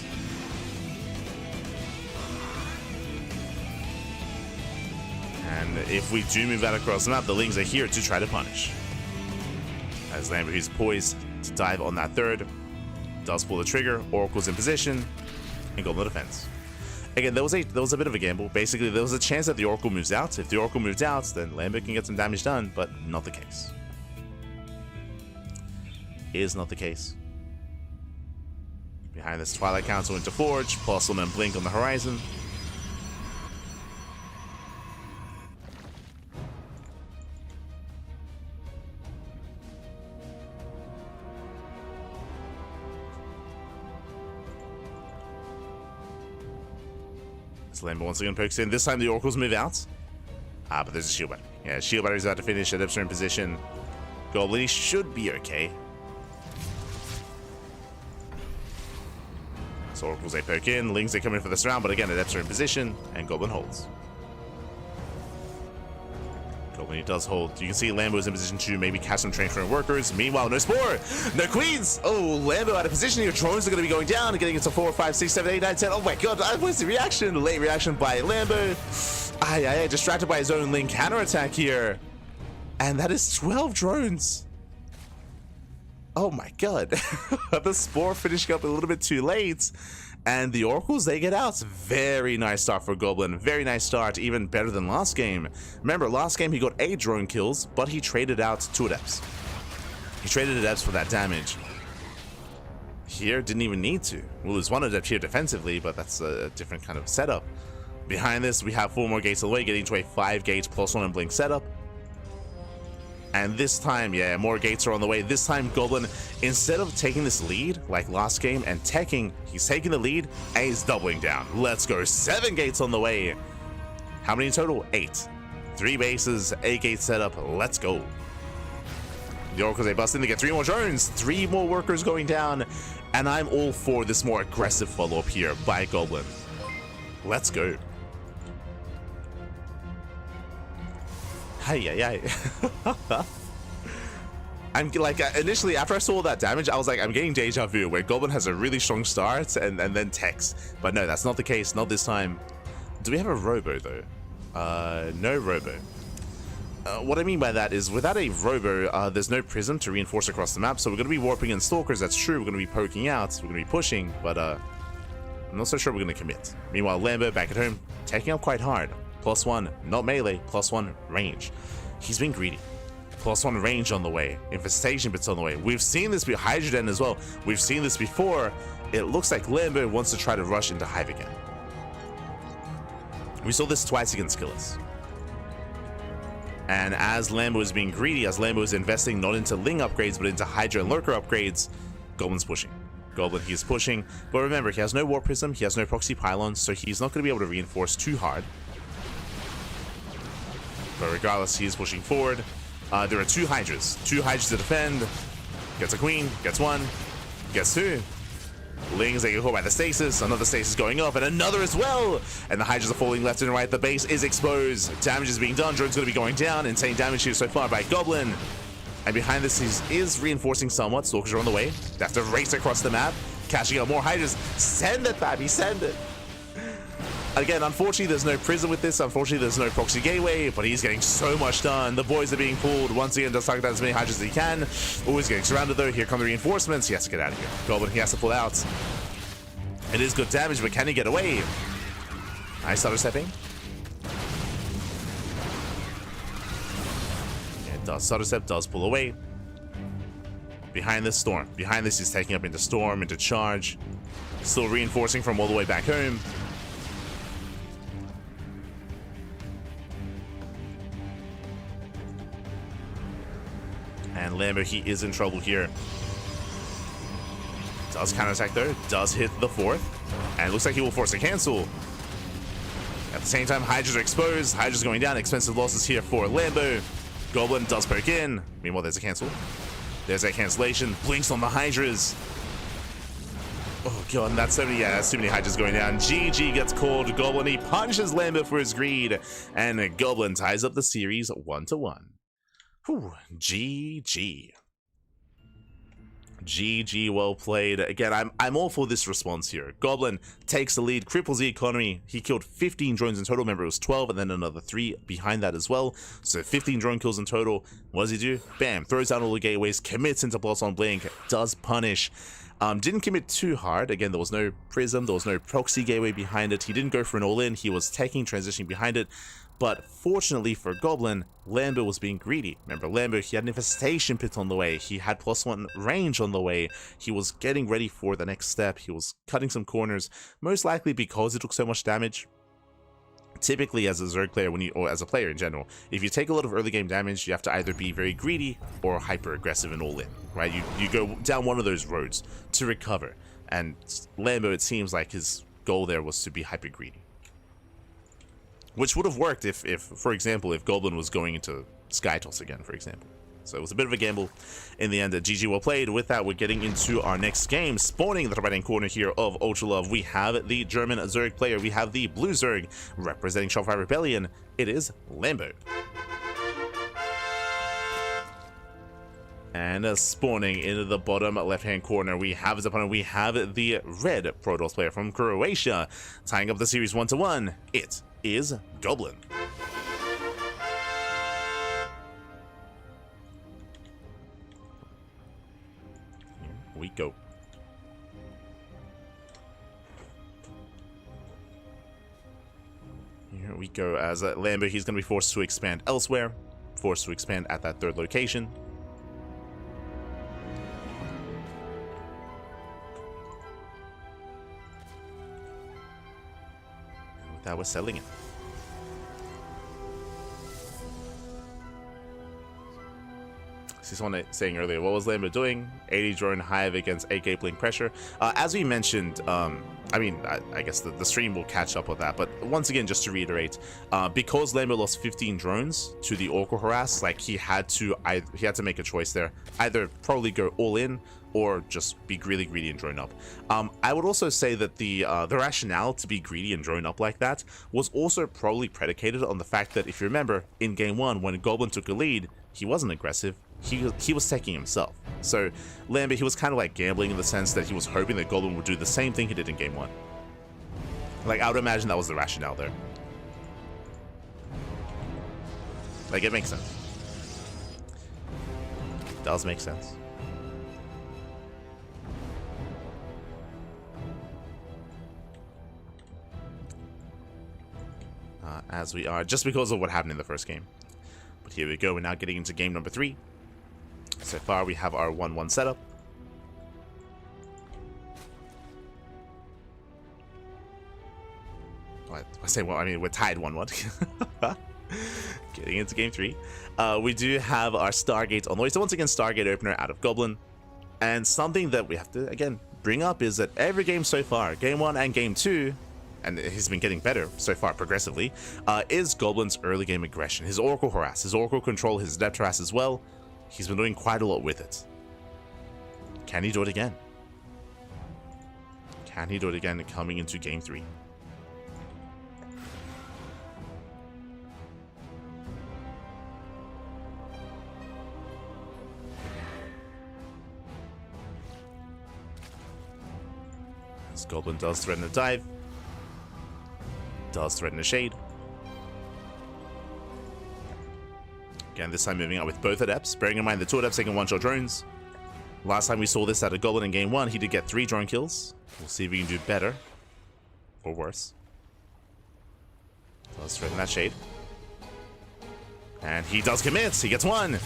And if we do move out across the map, the Lings are here to try to punish. As Lambo, who's poised to dive on that third, does pull the trigger, Oracle's in position, and Goblin defense. Again, there was a bit of a gamble. Basically, there was a chance that the Oracle moves out. If the Oracle moves out, then Lambo can get some damage done, but not the case. Is not the case. Behind this, Twilight Council into Forge, Blossom and Blink on the horizon. Lambo once again pokes in. This time the Oracles move out. But there's a shield battery. Yeah, shield battery's about to finish. Adepts are in position. Goblin should be okay. So Oracles they poke in. Lings they come in for this round, but again, Adepts are in position, and Goblin holds. Goblin does hold. You can see Lambo's in position to maybe catch some train for workers. Meanwhile, no Spore, no Queens. Oh, Lambo out of position here. Drones are going to be going down, getting into 4, 5, 6, 7, 8, 9, 10. Oh my god, what's the reaction? Late reaction by Lambo. Distracted by his own Ling counterattack here. And that is 12 drones. Oh my god. The Spore finishing up a little bit too late. And the Oracles, they get out. Very nice start for Goblin. Very nice start, even better than last game. Remember, last game he got 8 drone kills, but he traded out 2 Adepts. He traded Adepts for that damage. Here, didn't even need to. We'll lose 1 Adept here defensively, but that's a different kind of setup. Behind this, we have 4 more gates away, getting to a 5 gate +1 and Blink setup. And this time, yeah, more gates are on the way. This time, Goblin, instead of taking this lead like last game and teching, he's taking the lead and he's doubling down. Let's go. 7 gates on the way. How many in total? 8. 3 bases, 8 gate setup. Let's go. The Oracles, they bust in. They get 3 more drones. 3 more workers going down. And I'm all for this more aggressive follow-up here by Goblin. Let's go. I'm like, initially after I saw that damage, I was like, I'm getting deja vu where Goblin has a really strong start and then techs. But no, that's not the case, not this time. Do we have a Robo though? No Robo. What I mean by that is without a Robo, there's no Prism to reinforce across the map. So we're going to be warping in Stalkers, that's true. We're going to be poking out, we're going to be pushing, but I'm not so sure we're going to commit. Meanwhile, Lambo back at home, taking out quite hard. +1, not melee, +1 range. He's been greedy. +1 range on the way. Infestation bits on the way. We've seen this be Hydroden as well. We've seen this before. It looks like Lambo wants to try to rush into Hive again. We saw this twice against Skillers. And as Lambo is being greedy, as Lambo is investing not into Ling upgrades, but into Hydra and Lurker upgrades, Goblin's pushing. Goblin, he's pushing. But remember, he has no War Prism, he has no Proxy Pylon, so he's not going to be able to reinforce too hard. But regardless, he is pushing forward. There are 2 Hydras. 2 Hydras to defend. Gets a Queen, gets 1, gets 2. Lings, they get caught by the stasis. Another stasis going up, and another as well. And the Hydras are falling left and right. The base is exposed. Damage is being done. Drone's going to be going down. Insane damage here so far by Goblin. And behind this, he is reinforcing somewhat. Stalkers are on the way. They have to race across the map. Catching up more Hydras. Send it, baby, send it. Again, unfortunately, there's no Prism with this. Unfortunately, there's no Proxy Gateway, but he's getting so much done. The boys are being pulled. Once again, does target down as many Hydras as he can. Always getting surrounded, though. Here come the reinforcements. He has to get out of here. Goblin, he has to pull out. It is good damage, but can he get away? Nice stutter stepping. It does stutter step, does pull away. Behind this, Storm. Behind this, he's taking up into Storm, into Charge. Still reinforcing from all the way back home. And Lambo, he is in trouble here. Does counterattack though, does hit the 4th. And it looks like he will force a cancel. At the same time, Hydras are exposed. Hydras going down. Expensive losses here for Lambo. Goblin does poke in. Meanwhile, there's a cancel. There's a cancellation. Blinks on the Hydras. Oh god, and that's so many, yeah, that's too many Hydras going down. GG gets called. Goblin, he punches Lambo for his greed. And Goblin ties up the series 1-1. Whew, GG. GG, well played. Again, I'm all for this response here. Goblin takes the lead, cripples the economy. He killed 15 drones in total. Remember, it was 12 and then another 3 behind that as well. So 15 drone kills in total. What does he do? Bam, throws down all the gateways, commits into Blast on Blink, does punish. Didn't commit too hard. Again, there was no prism, there was no proxy gateway behind it. He didn't go for an all-in. He was taking transitioning behind it. But fortunately for Goblin, Lambo was being greedy. Remember, Lambo, he had an infestation pit on the way. He had +1 range on the way. He was getting ready for the next step. He was cutting some corners, most likely because it took so much damage. Typically, as a Zerg player, or as a player in general, if you take a lot of early game damage, you have to either be very greedy or hyper aggressive and all in, right? You go down one of those roads to recover. And Lambo, it seems like his goal there was to be hyper greedy. Which would have worked if, for example, if Goblin was going into Skytoss again, for example. So it was a bit of a gamble. In the end, GG well played. With that, we're getting into our next game. Spawning in the right-hand corner here of Ultra Love, we have the German Zerg player. We have the Blue Zerg representing Shopify Rebellion. It is Lambo. And spawning into the bottom left-hand corner, we have his opponent. We have the Red Protoss player from Croatia. Tying up the series 1-1. It is Goblin. Here we go. Here we go. As Lambo, he's going to be forced to expand elsewhere. Forced to expand at that third location. That was selling it. This is one saying earlier, what was Lambo doing? 80 drone hive against 8k blink pressure. As we mentioned, I guess the stream will catch up with that, but once again, just to reiterate, because Lambo lost 15 drones to the Orcal Harass, like he had to make a choice there. Either probably go all in or just be really greedy and drone up. I would also say that the rationale to be greedy and drone up like that was also probably predicated on the fact that, if you remember, in game 1, when Goblin took a lead, he wasn't aggressive. He was taking himself. So Lambo, he was kind of like gambling in the sense that he was hoping that Goblin would do the same thing he did in game 1. Like, I would imagine that was the rationale there. Like, it makes sense. It does make sense. As we are, just because of what happened in the first game. But here we go, we're now getting into game number 3. So far we have our 1-1 setup. We're tied 1-1. Getting into game 3. We do have our Stargate on the way. So once again, Stargate opener out of Goblin. And something that we have to, again, bring up is that every game so far, game 1 and game 2, and he's been getting better so far progressively, is Goblin's early game aggression. His Oracle Harass, his Oracle Control, his Adept Harass as well. He's been doing quite a lot with it. Can he do it again? Can he do it again coming into game 3? As Goblin does threaten a dive. Does threaten a shade. Again, this time moving out with both Adepts. Bearing in mind the 2 Adepts taking one-shot drones. Last time we saw this out of Goblin in game 1, he did get 3 drone kills. We'll see if we can do better. Or worse. Does threaten that shade. And he does commit. He gets 1.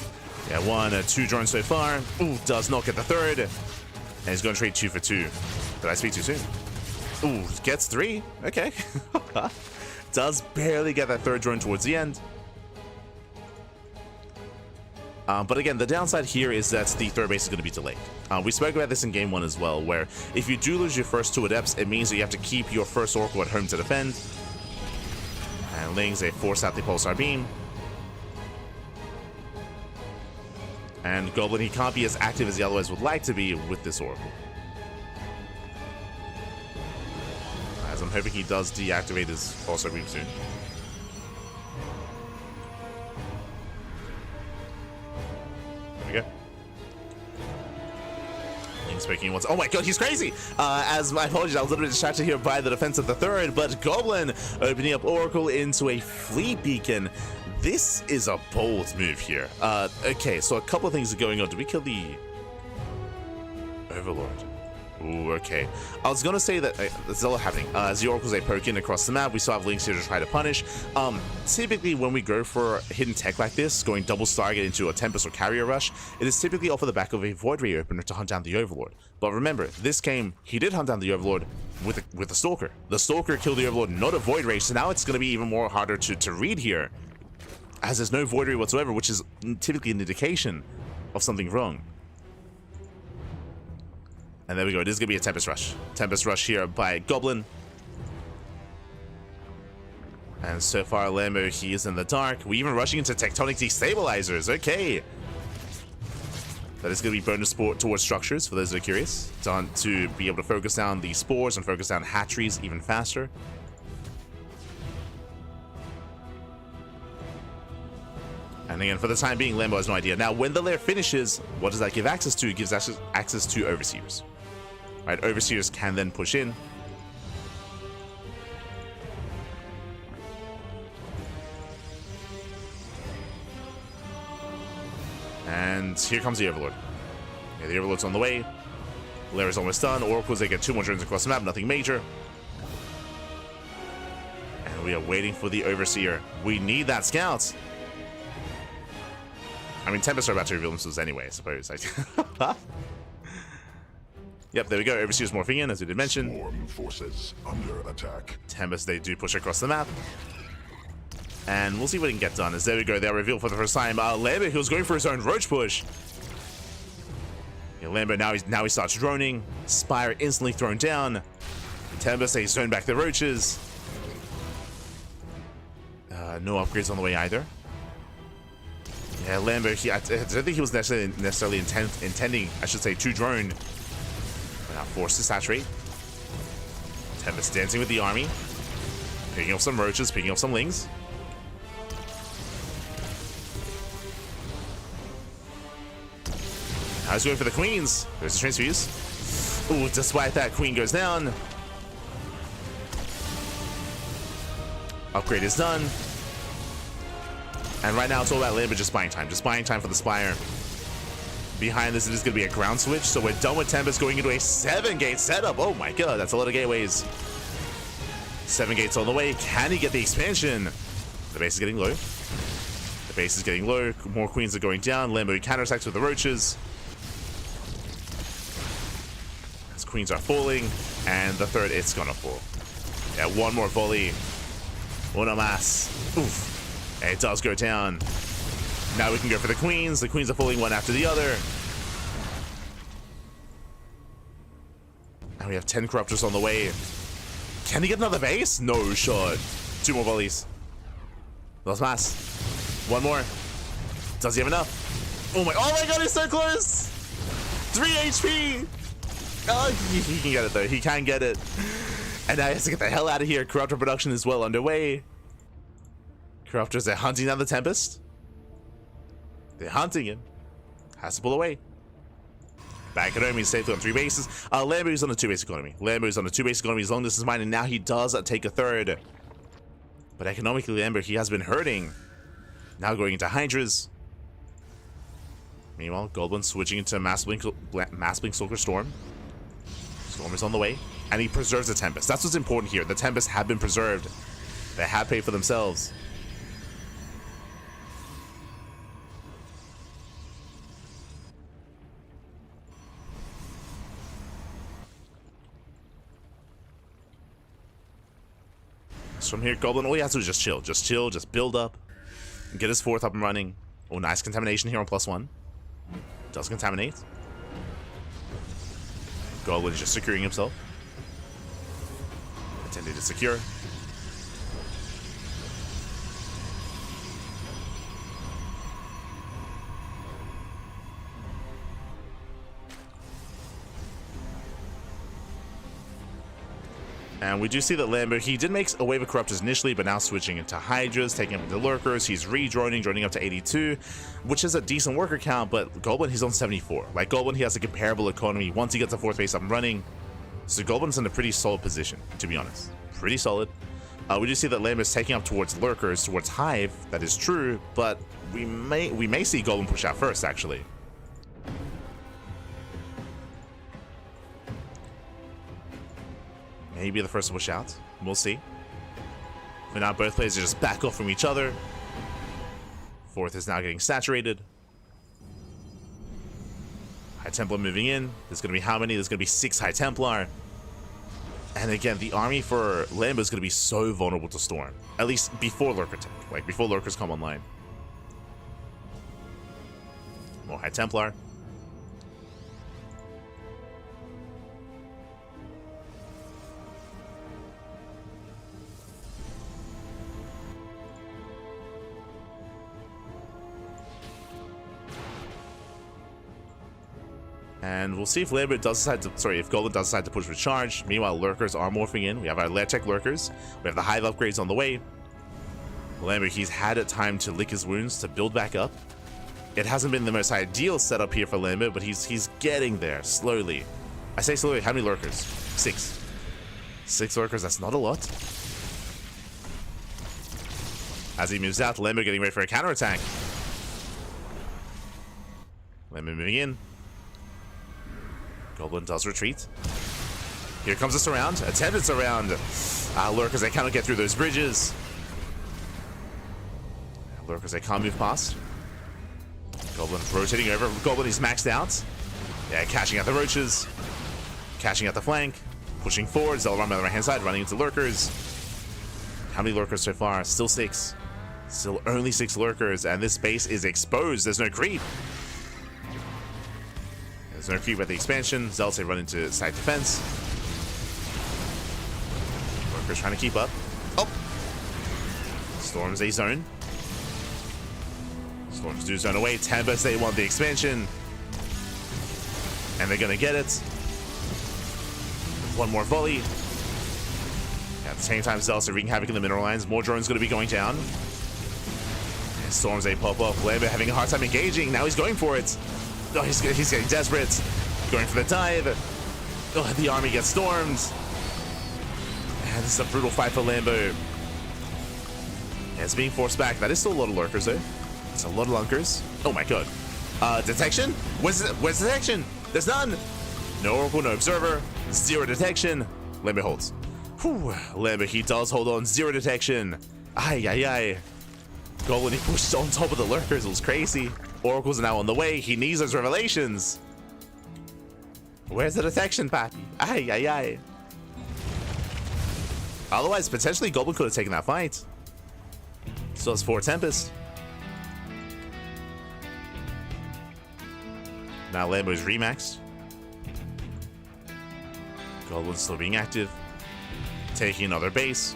Yeah, 1, 2 drones so far. Ooh, does not get the 3rd. And he's going to trade 2 for 2. Did I speak too soon? Ooh, gets 3. Okay. Does barely get that 3rd drone towards the end. But again, the downside here is that the third base is going to be delayed. We spoke about this in game 1 as well, where if you do lose your first 2 adepts, it means that you have to keep your first Oracle at home to defend. And Lings, they force out the Pulsar Beam. And Goblin, he can't be as active as he otherwise would like to be with this Oracle. As I'm hoping he does deactivate his Pulsar Beam soon. There we go. Link's making once. Oh my god, he's crazy! As my apologies, I was a little bit distracted here by the defense of the third, but Goblin opening up Oracle into a Fleet Beacon. This is a bold move here. Okay, so a couple of things are going on. Did we kill the Overlord? Ooh, okay. I was gonna say that that's still happening. As the Oracles, they poke in across the map, we still have Links here to try to punish. Typically, when we go for hidden tech like this, going double Stargate into a Tempest or Carrier Rush, it is typically off of the back of a Void Ray opener to hunt down the Overlord. But remember, this game, he did hunt down the Overlord with the Stalker. The Stalker killed the Overlord, not a Void Ray, so now it's gonna be even more harder to read here, as there's no Void Ray whatsoever, which is typically an indication of something wrong. And there we go, it is going to be a Tempest Rush. Tempest Rush here by Goblin. And so far, Lambo, he is in the dark. We're even rushing into Tectonic Destabilizers, okay. That is going to be bonus support towards structures, for those that are curious. To be able to focus down the spores and focus down hatcheries even faster. And again, for the time being, Lambo has no idea. Now, when the lair finishes, what does that give access to? It gives access to Overseers. Right, Overseers can then push in. And here comes the Overlord. Yeah, the Overlord's on the way. Lair is almost done. Oracles, they get 2 more drones across the map, nothing major. And we are waiting for the Overseer. We need that scout. I mean, Tempest are about to reveal themselves anyway, I suppose. Yep, there we go. Overseer's morphing in, as we did mention. Swarm forces under attack. Tempest, they do push across the map. And we'll see what he can get done. As there we go, they'll reveal for the first time. Lambo, he was going for his own Roach push. Yeah, Lambo, now he starts droning. Spire instantly thrown down. Tempest, they zone back the Roaches. No upgrades on the way either. Yeah, Lambo, I don't think he was necessarily intending, I should say, to drone. But now forced to saturate. Tempest dancing with the army. Picking up some Roaches, picking up some Lings. Now he's going for the Queens. There's the transfuse. Ooh, despite that, Queen goes down. Upgrade is done. And right now, it's all about Lambo just buying time for the Spire. Behind this, it is going to be a ground switch, so we're done with Tempest going into a 7-gate setup. Oh my god, that's a lot of gateways. 7 gates on the way. Can he get the expansion? The base is getting low. The base is getting low. More Queens are going down. Lambo counterattacks with the Roaches. As Queens are falling, and the third, it's gonna fall. Yeah, one more volley. Uno más. Oof. And it does go down. Now we can go for the Queens. The Queens are falling one after the other. And we have 10 Corruptors on the way. Can he get another base? No shot. 2 more volleys. Dos más. 1 more. Does he have enough? Oh my god, he's so close! 3 HP! Oh, he can get it though. He can get it. And now he has to get the hell out of here. Corruptor production is well underway. Corruptors, they're hunting down the Tempest. They're hunting him. Has to pull away. Back at home, he's safely on 3 bases. Lambo's on a 2-base economy. Lambo's on a 2-base economy as long as this is mine, and now he does take a third. But economically, Lambo, he has been hurting. Now going into Hydras. Meanwhile, Goblin switching into Mass Blink Stalker Storm. Storm is on the way. And he preserves the Tempest. That's what's important here. The Tempest have been preserved. They have paid for themselves. So from here, Goblin, all he has to do is just chill, just build up, and get his 4th up and running. Oh, nice contamination here on +1. Does contaminate. Goblin is just securing himself. Intended to secure. And we do see that Lambo, he did make a wave of Corruptors initially, but now switching into Hydras, taking up into Lurkers. He's joining up to 82, which is a decent worker count, but Goblin, he's on 74. Like, Goblin, he has a comparable economy once he gets a 4th base up and running. So Goblin's in a pretty solid position, to be honest. Pretty solid. We do see that Lambo is taking up towards Lurkers, towards Hive. That is true, but we may see Goblin push out first, actually. Maybe the first to push out. We'll see. For now, both players are just back off from each other. 4th is now getting saturated. High Templar moving in. There's going to be how many? There's going to be 6 High Templar. And again, the army for Lambo is going to be so vulnerable to Storm. At least before Lurker Tech. Like, before Lurkers come online. More High Templar. And we'll see if Lambo does decide to, if Goblin does decide to push with charge. Meanwhile, Lurkers are morphing in. We have our Lair Tech Lurkers. We have the Hive upgrades on the way. Lambo, he's had a time to lick his wounds, to build back up. It hasn't been the most ideal setup here for Lambo, but he's getting there, slowly. I say slowly, how many Lurkers? 6. 6 Lurkers, that's not a lot. As he moves out, Lambo getting ready for a counterattack. Lambo moving in. Goblin does retreat. Here comes a surround. Attempted surround. Lurkers, they cannot get through those bridges. Lurkers, they can't move past. Goblin rotating over. Goblin is maxed out. Yeah, cashing out the roaches. Cashing out the flank. Pushing forward. Zell run by the right hand side, running into Lurkers. How many Lurkers so far? Still 6. Still only 6 Lurkers, and this base is exposed. There's no creep. There's no creep at the expansion. Zealots, they run into side defense. Lurkers trying to keep up. Oh! Storms a zone. Storms do zone away. Tempest, they want the expansion. And they're gonna get it. One more volley. At the same time, Zealots are wreaking havoc in the mineral lines. More drones gonna be going down. And Storms, they pop up. Lambo having a hard time engaging. Now he's going for it. Oh, he's getting desperate. Going for the dive. Oh, the army gets stormed. And this is a brutal fight for Lambo. Yeah, it's being forced back. That is still a lot of Lurkers, though. It's a lot of Lunkers. Oh my god. Detection? Where's detection? There's none. No Oracle, no Observer. 0 detection. Lambo holds. Whew. Lambo, he does hold on. 0 detection. Ay, ay, ay. Goblin, he pushed on top of the Lurkers. It was crazy. Oracles are now on the way. He needs those revelations. Where's the detection, Pappy? Ay, ay, ay. Otherwise, potentially, Goblin could have taken that fight. Still has 4 Tempest. Now Lambo is remaxed. Goblin's still being active. Taking another base.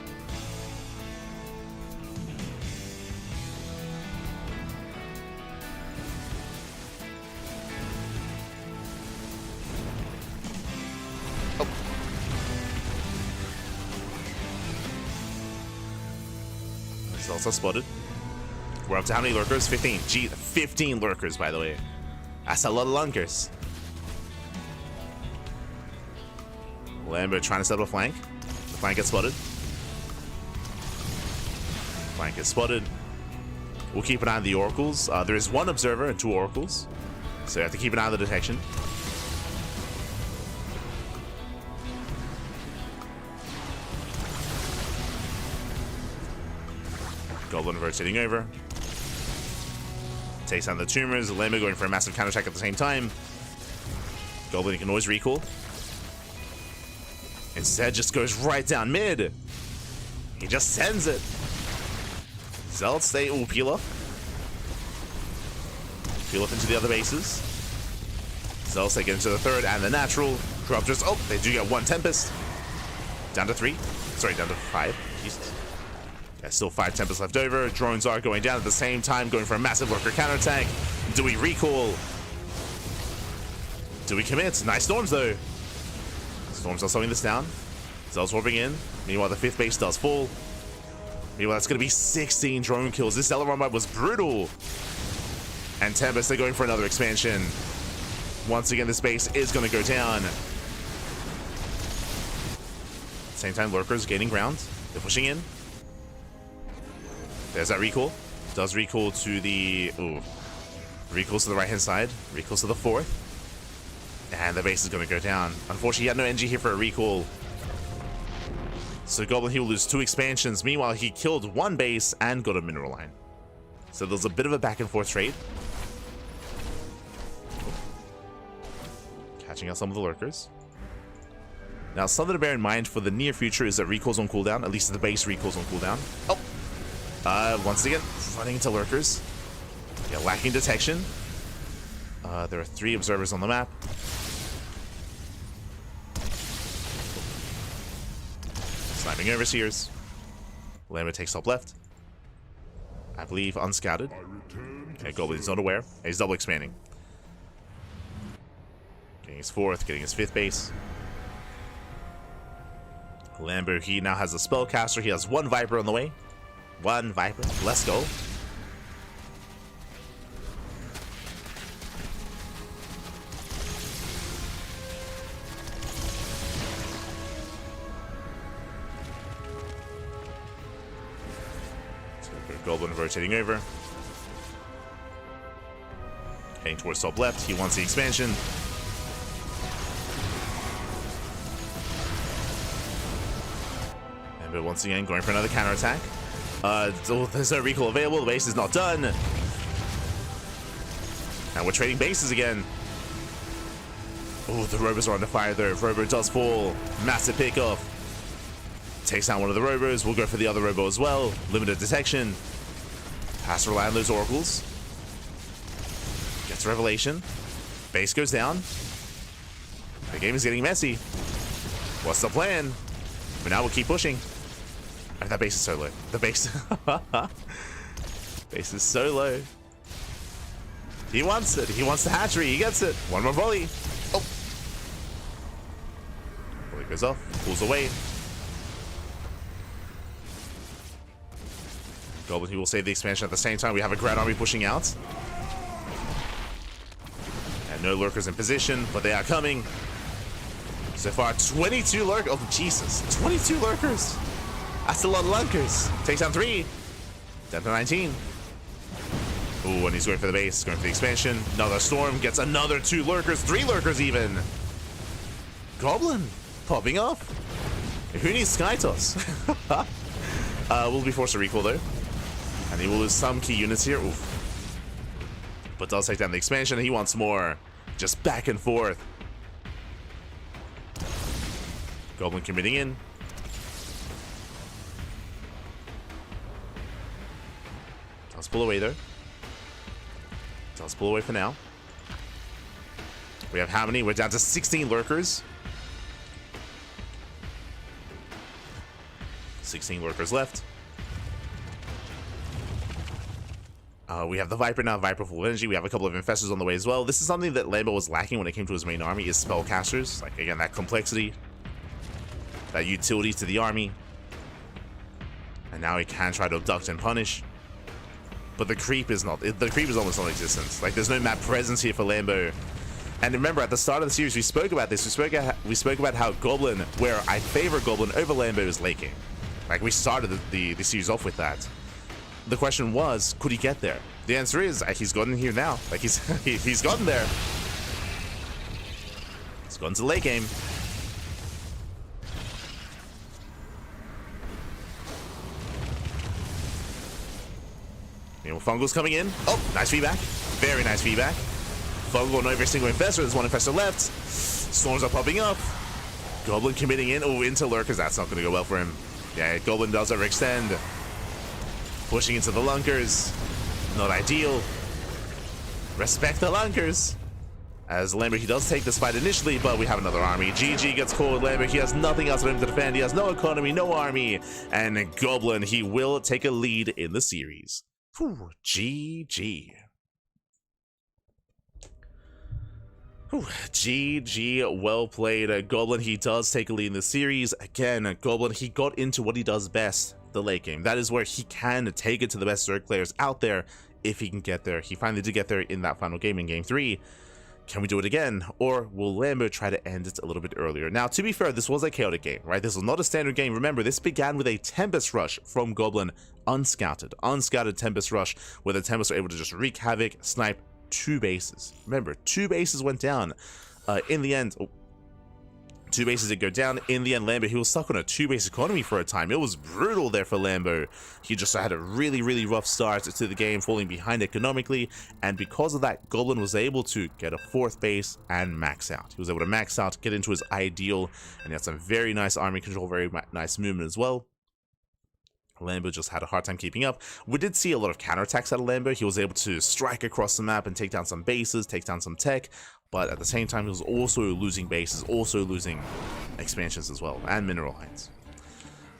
Also spotted. We're up to how many Lurkers? 15. Gee, 15 Lurkers, by the way. That's a lot of Lunkers. Lambo trying to set up a flank. The flank gets spotted. Flank is spotted. We'll keep an eye on the Oracles. There is 1 Observer and 2 Oracles. So you have to keep an eye on the detection. Goblin rotating over. Takes down the tumors. Lambo going for a massive counterattack at the same time. Goblin can always recall. Instead, just goes right down mid. He just sends it. Zealots, they will peel off. Peel up into the other bases. Zell's taken into the third and the natural. Corruptors. Oh, they do get one Tempest. Down to 3. Sorry, down to 5. Jesus. Yeah, still 5 Tempests left over. Drones are going down at the same time, going for a massive lurker counterattack. Do we recall? Do we commit? Nice Storms, though. Storms are slowing this down. Zell's warping in. Meanwhile, the 5th base does fall. Meanwhile, that's going to be 16 drone kills. This Aileron Bite was brutal. And Tempest, they're going for another expansion. Once again, this base is going to go down. Same time, Lurkers gaining ground. They're pushing in. There's that recall. Does recall to the... Ooh. Recalls to the right-hand side. Recalls to the 4th. And the base is going to go down. Unfortunately, he had no NG here for a recall. So Goblin, he will lose 2 expansions. Meanwhile, he killed 1 base and got a mineral line. So there's a bit of a back-and-forth trade. Catching out some of the Lurkers. Now, something to bear in mind for the near future is that recalls on cooldown. At least the base recalls on cooldown. Oh! Once again, running into Lurkers. Yeah, lacking detection. There are 3 observers on the map. Sniping overseers. Lambo takes top left. I believe unscouted. Okay, Goblin's not aware. He's double expanding. Getting his 4th, getting his 5th base. Lambo, he now has a spellcaster. He has 1 Viper on the way. 1 Viper. Let's go. Goblin rotating over. Heading towards top left. He wants the expansion. But once again, going for another counterattack. There's no recall available. The base is not done. And we're trading bases again. Oh, the Robos are under fire though. Robo does fall. Massive pickoff. Takes down one of the Robos. We'll go for the other Robo as well. Limited detection. Pass to rely on those Oracles. Gets Revelation. Base goes down. The game is getting messy. What's the plan? But now we'll keep pushing. Oh, that base is so low. The base... base is so low. He wants it. He wants the hatchery. He gets it. One more volley. Oh. Volley goes off. Pulls away. Goblin, he will save the expansion at the same time. We have a Grand Army pushing out. And no Lurkers in position, but they are coming. So far, 22 Lurkers. Oh, Jesus. 22 Lurkers. That's a lot of Lurkers. Takes down 3. Down to 19. Ooh, and he's going for the base. Going for the expansion. Another Storm. Gets another 2 Lurkers. 3 Lurkers even. Goblin. Popping off. Who needs Skytoss? We'll be forced to recall, though. And he will lose some key units here. Oof. But does take down the expansion. He wants more. Just back and forth. Goblin committing in. Does pull away though. Does pull away for now. We have how many? We're down to 16 Lurkers. 16 Lurkers left. We have the Viper now, Viper full of energy. We have a couple of Infestors on the way as well. This is something that Lambo was lacking when it came to his main army, is spellcasters. Like, again, that complexity. That utility to the army. And now he can try to abduct and punish. But the creep is not, the creep is almost non-existent. Like, there's no map presence here for Lambo. And remember, at the start of the series, we spoke about this. We spoke about how Goblin, where I favor Goblin over Lambo, is late game. Like, we started the series off with that. The question was, could he get there? The answer is, he's gotten here now. Like, he's gotten there. He's gotten to the late game. Fungal's coming in. Oh, nice feedback. Very nice feedback. Fungal on every single Infestor. There's one Infestor left. Storms are popping up. Goblin committing in. Oh, into Lurkers. That's not going to go well for him. Yeah, Goblin does overextend. Pushing into the Lunkers. Not ideal. Respect the lunkers. As Lambo, he does take this fight initially, but we have another army. GG gets called. Lambo, he has nothing else for him to defend. He has no economy, no army. And Goblin, he will take a lead in the series. Whew, GG. Whew, GG, well played. Goblin, he does take a lead in the series. Again, Goblin, he got into what he does best, the late game. That is where he can take it to the best Zerg players out there if he can get there. He finally did get there in that final game in Game 3. Can we do it again, or will Lambo try to end it a little bit earlier? Now, to be fair, this was a chaotic game, right? This was not a standard game. Remember, this began with a Tempest Rush from Goblin, unscouted Tempest Rush, where the Tempest were able to just wreak havoc, snipe 2 bases. Remember, 2 bases went down. In the end, 2 bases did go down. In the end, Lambo, he was stuck on a 2-base economy for a time. It was brutal there for Lambo. He just had a really rough start to the game, falling behind economically, and because of that, Goblin was able to get a 4th base and max out. He was able to max out, get into his ideal, and he had some very nice army control, very nice movement as well. Lambo just had a hard time keeping up. We did see a lot of counterattacks out of Lambo. He was able to strike across the map and take down some bases, take down some tech, but at the same time, he was also losing bases, also losing expansions as well, and mineral lines.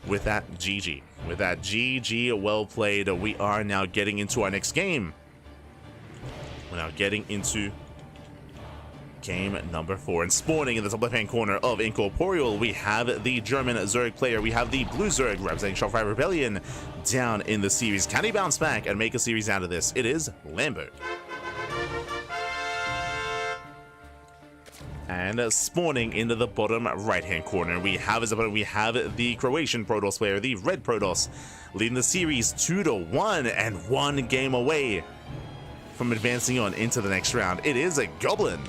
With that, GG. With that, GG, well played. We are now getting into our next game. We're now getting into game number 4. And spawning in the top left-hand corner of Incorporeal, we have the German Zerg player. We have the Blue Zerg representing Shopify Rebellion down in the series. Can he bounce back and make a series out of this? It is Lambo. And spawning into the bottom right-hand corner, we have as opponent, we have the Croatian Protoss player, the Red Protoss, leading the series 2-1 and 1 game away from advancing on into the next round. It is a Goblin.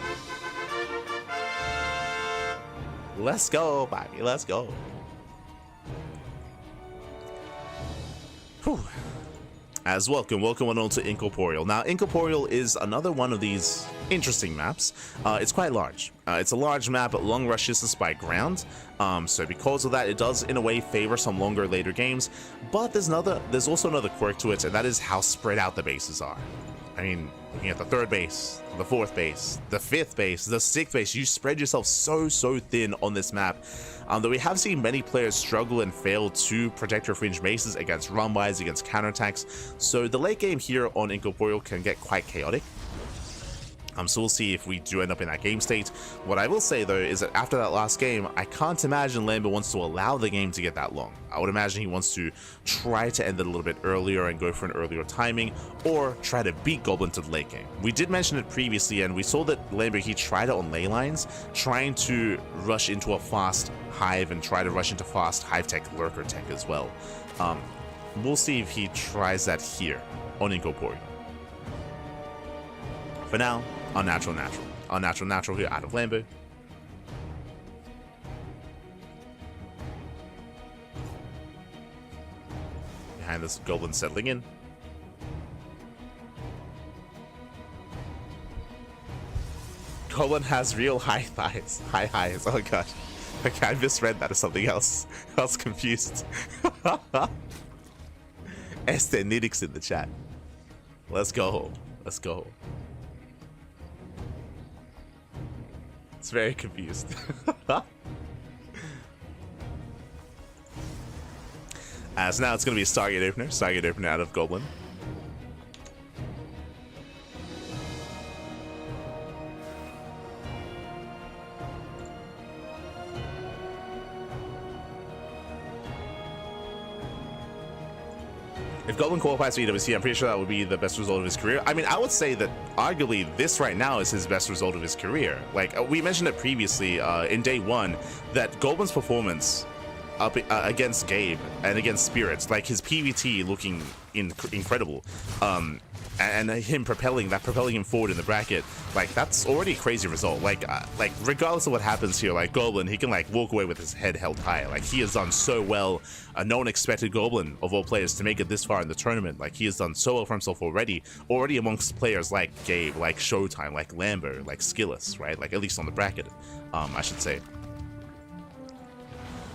Let's go, baby, let's go. Whew. As welcome on to Incorporeal. Now, Incorporeal is another one of these interesting maps. It's quite large. It's a large map, long rush distance by ground. So because of that, it does in a way favor some longer later games. But there's also another quirk to it, and that is how spread out the bases are. I mean, looking at the 3rd base, the 4th base, the 5th base, the 6th base, you spread yourself so thin on this map. Though we have seen many players struggle and fail to protect your fringe bases against run-bys, against counterattacks. So the late game here on Incorporeal can get quite chaotic. So we'll see if we do end up in that game state. What I will say though is that after that last game, I can't imagine Lambo wants to allow the game to get that long. I would imagine he wants to try to end it a little bit earlier and go for an earlier timing, or try to beat Goblin to the late game. We did mention it previously, and we saw that Lambo, he tried it on ley lines, trying to rush into a fast hive and try to rush into fast hive tech, lurker tech as well. We'll see if he tries that here on Incorporeal. For now, unnatural here out of Lambo. Behind this, Goblin settling in. Goblin has real high thighs. High highs. Oh gosh. Okay, I misread that as something else. I was confused. Esthenetics in the chat. Let's go. Let's go. It's very confused. So now it's going to be a Stargate opener out of Goblin. If Goblin qualifies for EWC, I'm pretty sure that would be the best result of his career. I mean, I would say that arguably this right now is his best result of his career. Like, we mentioned it previously in day 1, that Goblin's performance up against Gabe and against Spirits, like his PvT looking incredible, and him propelling him forward in the bracket, like that's already a crazy result. Like regardless of what happens here, like Goblin, he can like walk away with his head held high. Like he has done so well. No one expected Goblin of all players to make it this far in the tournament. Like he has done so well for himself already amongst players like Gabe, like Showtime, like Lambo, like Skillus, right? Like at least on the bracket, I should say.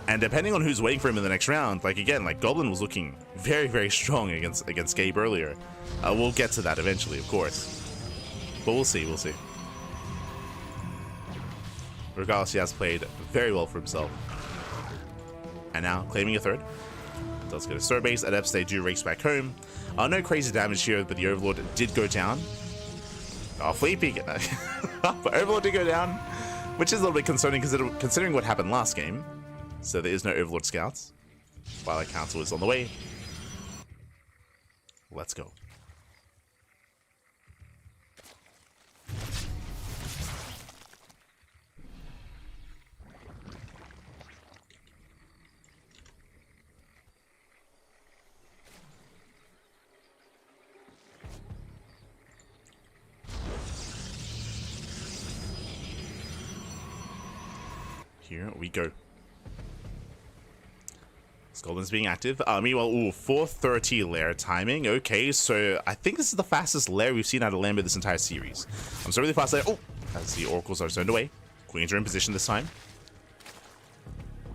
And depending on who's waiting for him in the next round, like again, like Goblin was looking very, very strong against Gabe earlier. We'll get to that eventually, of course. But we'll see, we'll see. Regardless, he has played very well for himself. And now, claiming a third. Does get a third base. Adepts, they do race back home. No crazy damage here, but the Overlord did go down. Oh, Fleet Peak. But Overlord did go down, which is a little bit concerning considering what happened last game. So there is no Overlord Scouts. Twilight Council is on the way. Let's go. Here we go. Goblin's being active. Meanwhile, ooh, 430 lair timing. Okay, so I think this is the fastest lair we've seen out of Lambo this entire series. So really fast lair. Oh, as the oracles are turned away. Queens are in position this time.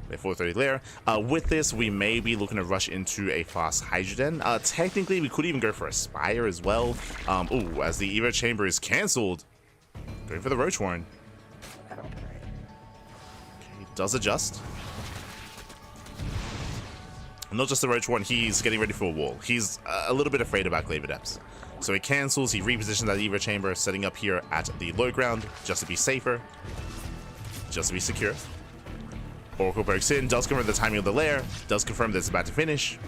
They're 430 lair. With this, we may be looking to rush into a fast Hydrogen. Technically, we could even go for a Spire as well. Ooh, as the Evo Chamber is cancelled. Going for the Roach Warren. Does adjust. Not just the Roach one, he's getting ready for a wall. He's a little bit afraid about Glaive Adepts. So he cancels, he repositions that Evo Chamber, setting up here at the low ground, just to be safer, just to be secure. Oracle breaks in, does confirm the timing of the lair, does confirm that it's about to finish.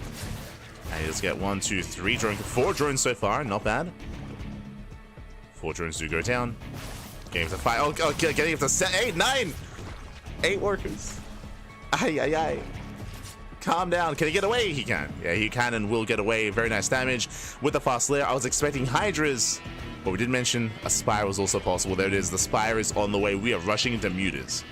And he does get 1, 2, 3 drones, 4 drones so far, not bad. 4 drones do go down. Getting up to 5, oh, getting up to 8, 9! 8 workers. Ay, ay, ay. Calm down. Can he get away? He can. Yeah, he can and will get away. Very nice damage with the fast lair. I was expecting Hydras, but we did mention a Spire was also possible. There it is. The Spire is on the way. We are rushing into Mutas.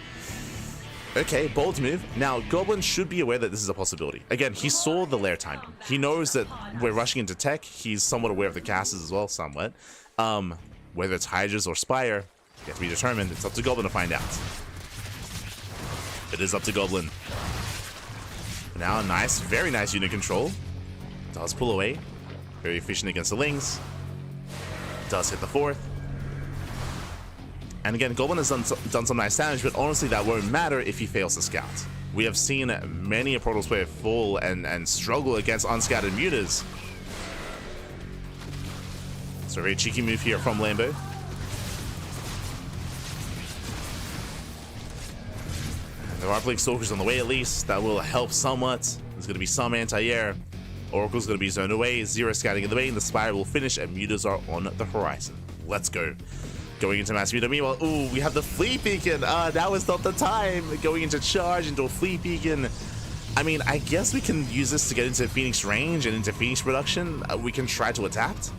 Okay, bold move. Now, Goblin should be aware that this is a possibility. Again, he saw the lair timing. He knows that we're rushing into tech. He's somewhat aware of the casters as well, somewhat. Whether it's Hydras or Spire, yet to be determined. It's up to Goblin to find out. It is up to Goblin. Now, nice, very nice unit control. Does pull away. Very efficient against the Lings. Does hit the 4th. And again, Goblin has done some nice damage, but honestly, that won't matter if he fails to scout. We have seen many a Protoss player fall and struggle against unscouted Mutas. So a very cheeky move here from Lambo. There are Blink Stalkers on the way at least. That will help somewhat. There's going to be some anti-air. Oracle's going to be zoned away. 0 scouting in the main. The Spire will finish and Mutas are on the horizon. Let's go. Going into Mass Muta. Meanwhile, ooh, we have the Fleet Beacon. That was not the time. Going into charge into a Fleet Beacon. I mean, I guess we can use this to get into Phoenix range and into Phoenix production. We can try to adapt.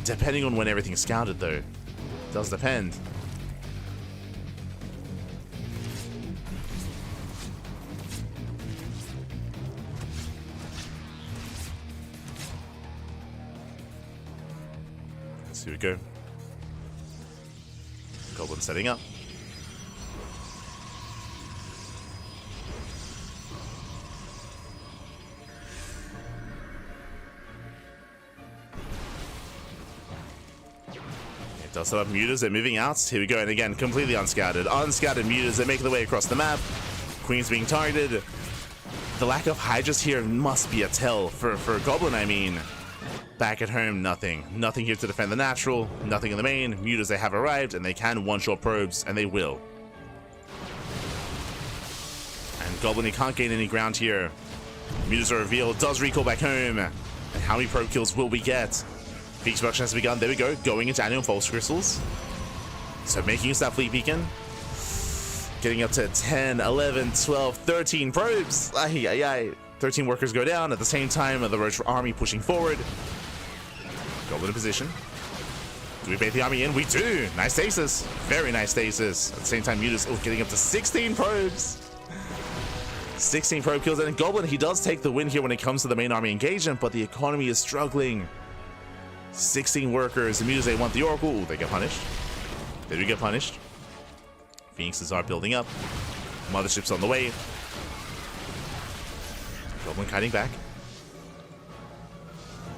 Depending on when everything's scouted though. It does depend. Here we go. Goblin setting up. It does set up Mutas. They're moving out. Here we go. And again, completely unscouted. Unscouted Mutas. They're making their way across the map. Queen's being targeted. The lack of Hydras here must be a tell for Goblin, I mean. Back at home, nothing. Nothing here to defend the natural, nothing in the main. Mutas, they have arrived, and they can one-shot probes, and they will. And Goblin, he can't gain any ground here. Mutas are revealed, does recall back home. And how many probe kills will we get? Phoenix production has begun, there we go, going into Annual False Crystals. So making use of that Fleet Beacon. Getting up to 10, 11, 12, 13 probes. Ay, ay, ay. 13 workers go down at the same time, the Roach army pushing forward. Goblin in position. Do we bait the army in? We do! Nice stasis. Very nice stasis. At the same time, Mutas getting up to 16 probes. 16 probe kills, and Goblin, he does take the win here when it comes to the main army engagement, but the economy is struggling. 16 workers. The Mutas, they want the Oracle. Ooh, they get punished. They do get punished. Phoenixes are building up. Mothership's on the way. Goblin kiting back.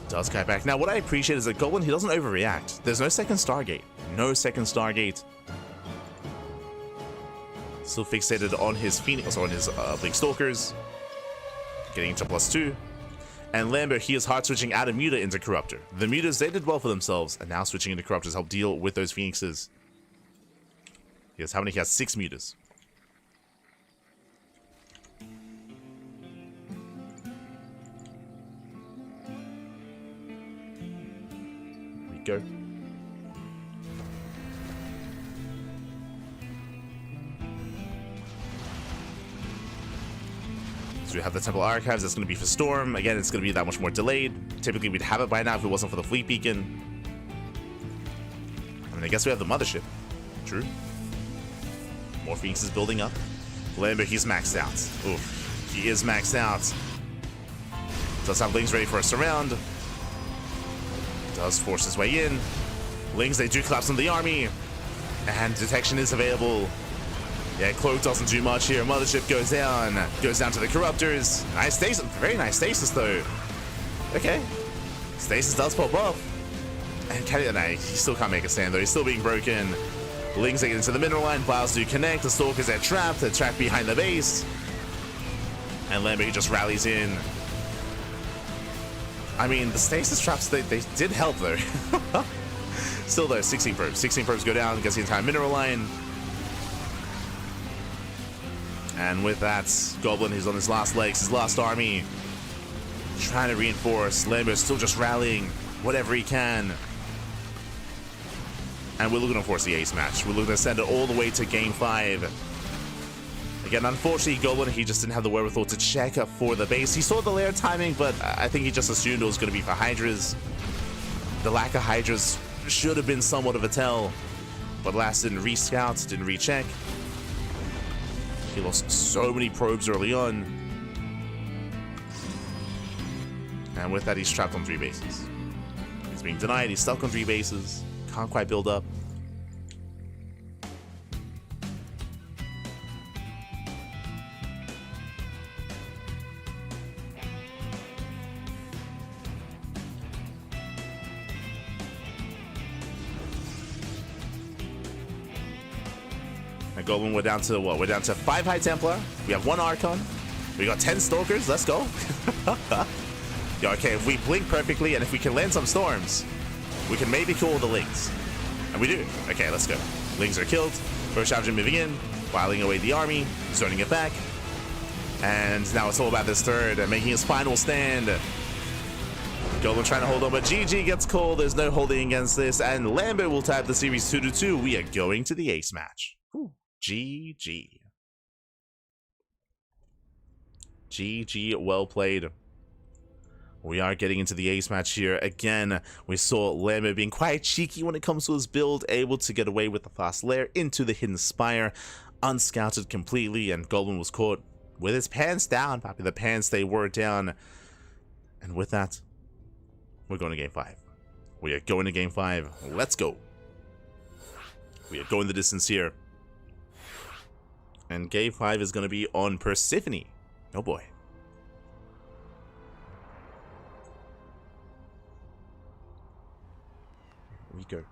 Does kite back. Now, what I appreciate is that Goblin, he doesn't overreact. There's no second Stargate. No second Stargate. Still fixated on his Phoenix, on his Blink Stalkers. Getting into +2. And Lambo, he is hard switching out of Muta into Corruptor. The Mutas, they did well for themselves, and now switching into Corruptors help deal with those Phoenixes. He has how many? He has 6 Mutas. Here we go. So we have the Temple Archives, that's going to be for Storm. Again, it's going to be that much more delayed. Typically, we'd have it by now if it wasn't for the Fleet Beacon. I mean, I guess we have the Mothership. True. More Phoenixes building up. Lambo, he's maxed out. Oof. He is maxed out. Does have Lings ready for a surround. Does force his way in. Lings, they do collapse on the army. And detection is available. Yeah, Cloak doesn't do much here. Mothership goes down to the Corruptors. Nice stasis, very nice stasis though. Okay, stasis does pop off. And he still can't make a stand though. He's still being broken. Lings are getting into the mineral line. Files do connect. The Stalkers are trapped. They're trapped behind the base. And Lambo just rallies in. I mean, the stasis traps, they did help though. Still though, 16 probes. 16 probes go down, gets the entire mineral line. And with that, Goblin, he's on his last legs, his last army. Trying to reinforce. Lambo's still just rallying whatever he can. And we're looking to force the ace match. We're looking to send it all the way to game 5. Again, unfortunately, Goblin, he just didn't have the wherewithal to check up for the base. He saw the layer timing, but I think he just assumed it was going to be for Hydras. The lack of Hydras should have been somewhat of a tell. But Last didn't re-scout, didn't recheck. He lost so many probes early on. And with that, he's trapped on 3 bases. He's being denied, he's stuck on 3 bases. Can't quite build up. Goblin, we're down to what? We're down to 5 High Templar. We have 1 Archon. We got 10 Stalkers. Let's go. Yeah, okay, if we blink perfectly and if we can land some storms, we can maybe kill all the Lings. And we do. Okay, let's go. Lings are killed. First Challenger moving in, filing away the army, zoning it back. And now it's all about this third and making his final stand. Goblin trying to hold on, but GG gets called. There's no holding against this. And Lambo will tap the series 2-2. We are going to the ace match. Whew. GG. GG, well played. We are getting into the ace match here. Again, we saw Lambo being quite cheeky when it comes to his build, able to get away with the fast lair into the hidden spire, unscouted completely, and Goblin was caught with his pants down. Pappy, the pants, they were down. And with that, we're going to game 5. We are going to game 5. Let's go. We are going the distance here. And game 5 is going to be on Persephone. Oh boy. Here we go.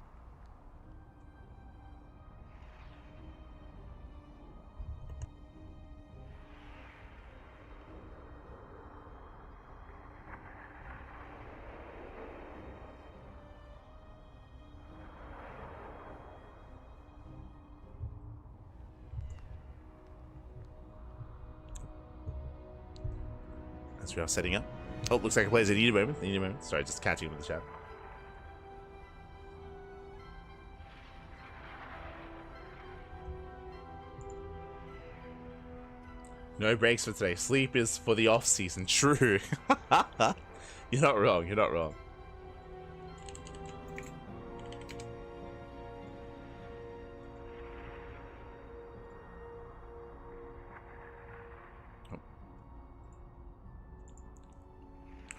As we are setting up. Oh, looks like it plays in any moment. Any moment. Sorry, just catching him in the chat. No breaks for today. Sleep is for the off season. True. You're not wrong. You're not wrong.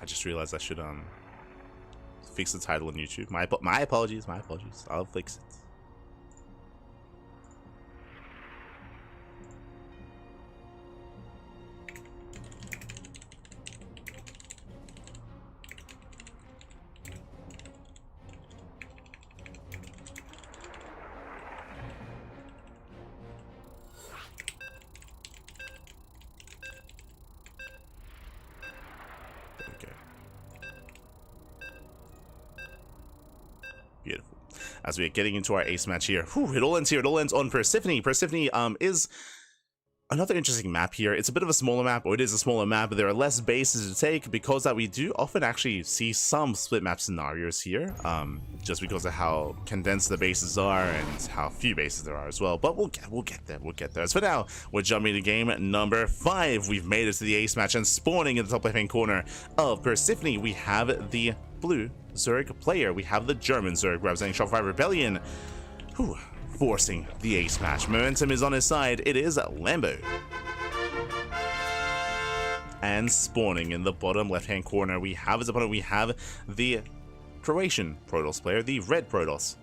I just realized I should fix the title on YouTube. My apologies. My apologies. I'll fix it. as we are getting into our ace match here. Whew, it all ends here. It all ends on Persephone. Persephone is another interesting map here. It's a bit of a smaller map, or it is a smaller map, but there are less bases to take because that we do often actually see some split map scenarios here, just because of how condensed the bases are and how few bases there are as well. But we'll get there. As for now, we're jumping to game number 5. We've made it to the ace match, and spawning in the top left-hand corner of Persephone, we have the blue Zerg player. We have the German Zerg representing Shopify Rebellion. Whew. Forcing the ace match. Momentum is on his side. It is Lambo. And spawning in the bottom left-hand corner, we have his opponent. We have the Croatian Protoss player, the red Protoss,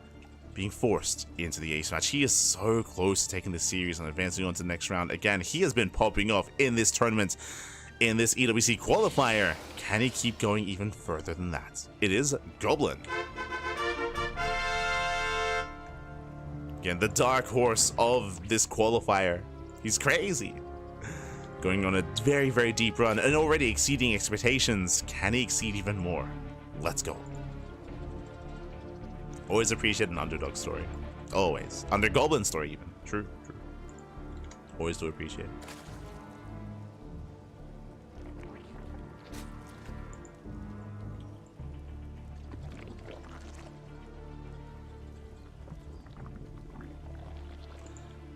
being forced into the ace match. He is so close to taking the series and advancing on to the next round. Again, he has been popping off in this tournament, in this EWC qualifier. Can he keep going even further than that? It is Goblin. Again, the dark horse of this qualifier. He's crazy. Going on a very, very deep run and already exceeding expectations. Can he exceed even more? Let's go. Always appreciate an underdog story. Always. Under Goblin story even. True. Always do appreciate it.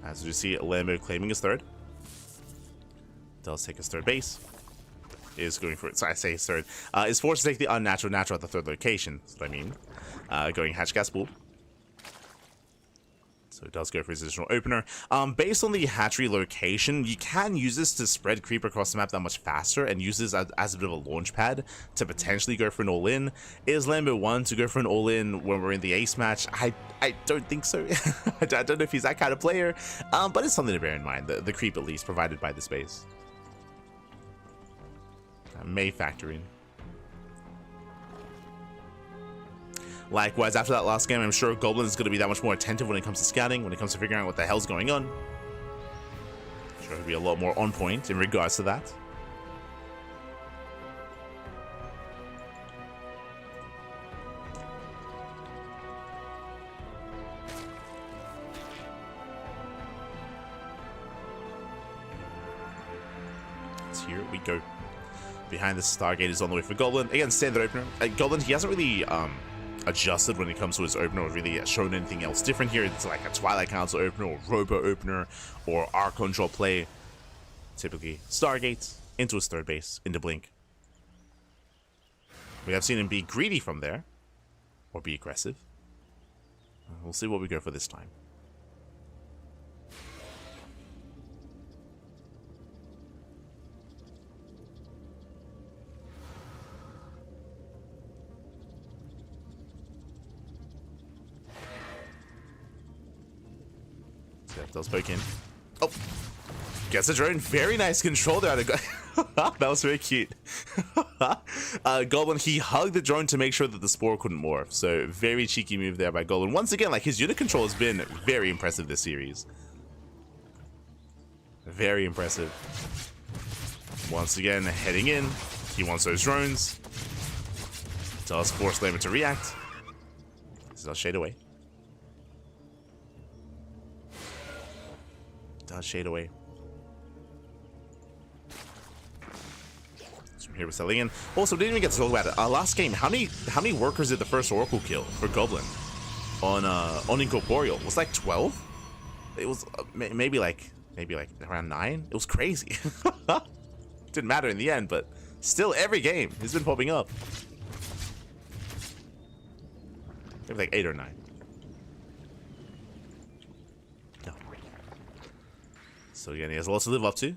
As you see, Lambo claiming his third. Does take his third base. Is going for it. So I say his third. Is forced to take the unnatural natural at the third location. That's what I mean. Going hatch gas pool. So it does go for his additional opener. Based on the hatchery location, you can use this to spread creep across the map that much faster and use this as a bit of a launch pad to potentially go for an all-in. Is Lambo one to go for an all-in when we're in the ace match? I don't think so. I don't know if he's that kind of player, but it's something to bear in mind. The creep, at least, provided by the space. May factor in. Likewise, after that last game, I'm sure Goblin is going to be that much more attentive when it comes to scouting, when it comes to figuring out what the hell's going on. I'm sure he'll be a lot more on point in regards to that. So here we go. Behind the Stargate is on the way for Goblin. Again, standard opener. Goblin, he hasn't really adjusted when it comes to his opener or really shown anything else different here. It's like a Twilight Council opener or Robo opener or Archon draw play. Typically Stargate into his third base into Blink. We have seen him be greedy from there or be aggressive. We'll see what we go for this time. Does poke in. Oh, gets a drone. Very nice control there. That was very cute. Goblin, he hugged the drone to make sure that the Spore couldn't morph. So very cheeky move there by Goblin. Once again, like, his unit control has been very impressive this series. Very impressive. Once again, heading in. He wants those drones. Does force Lambo to react. Does shade away. Does shade away. So here we're selling in. Also, didn't even get to talk about it. Last game, how many workers did the first Oracle kill for Goblin on Incorporeal? It was like 12. It was maybe like around 9. It was crazy. Didn't matter in the end, but still, every game he's been popping up. Maybe like 8 or 9. So again, he has lots to live up to.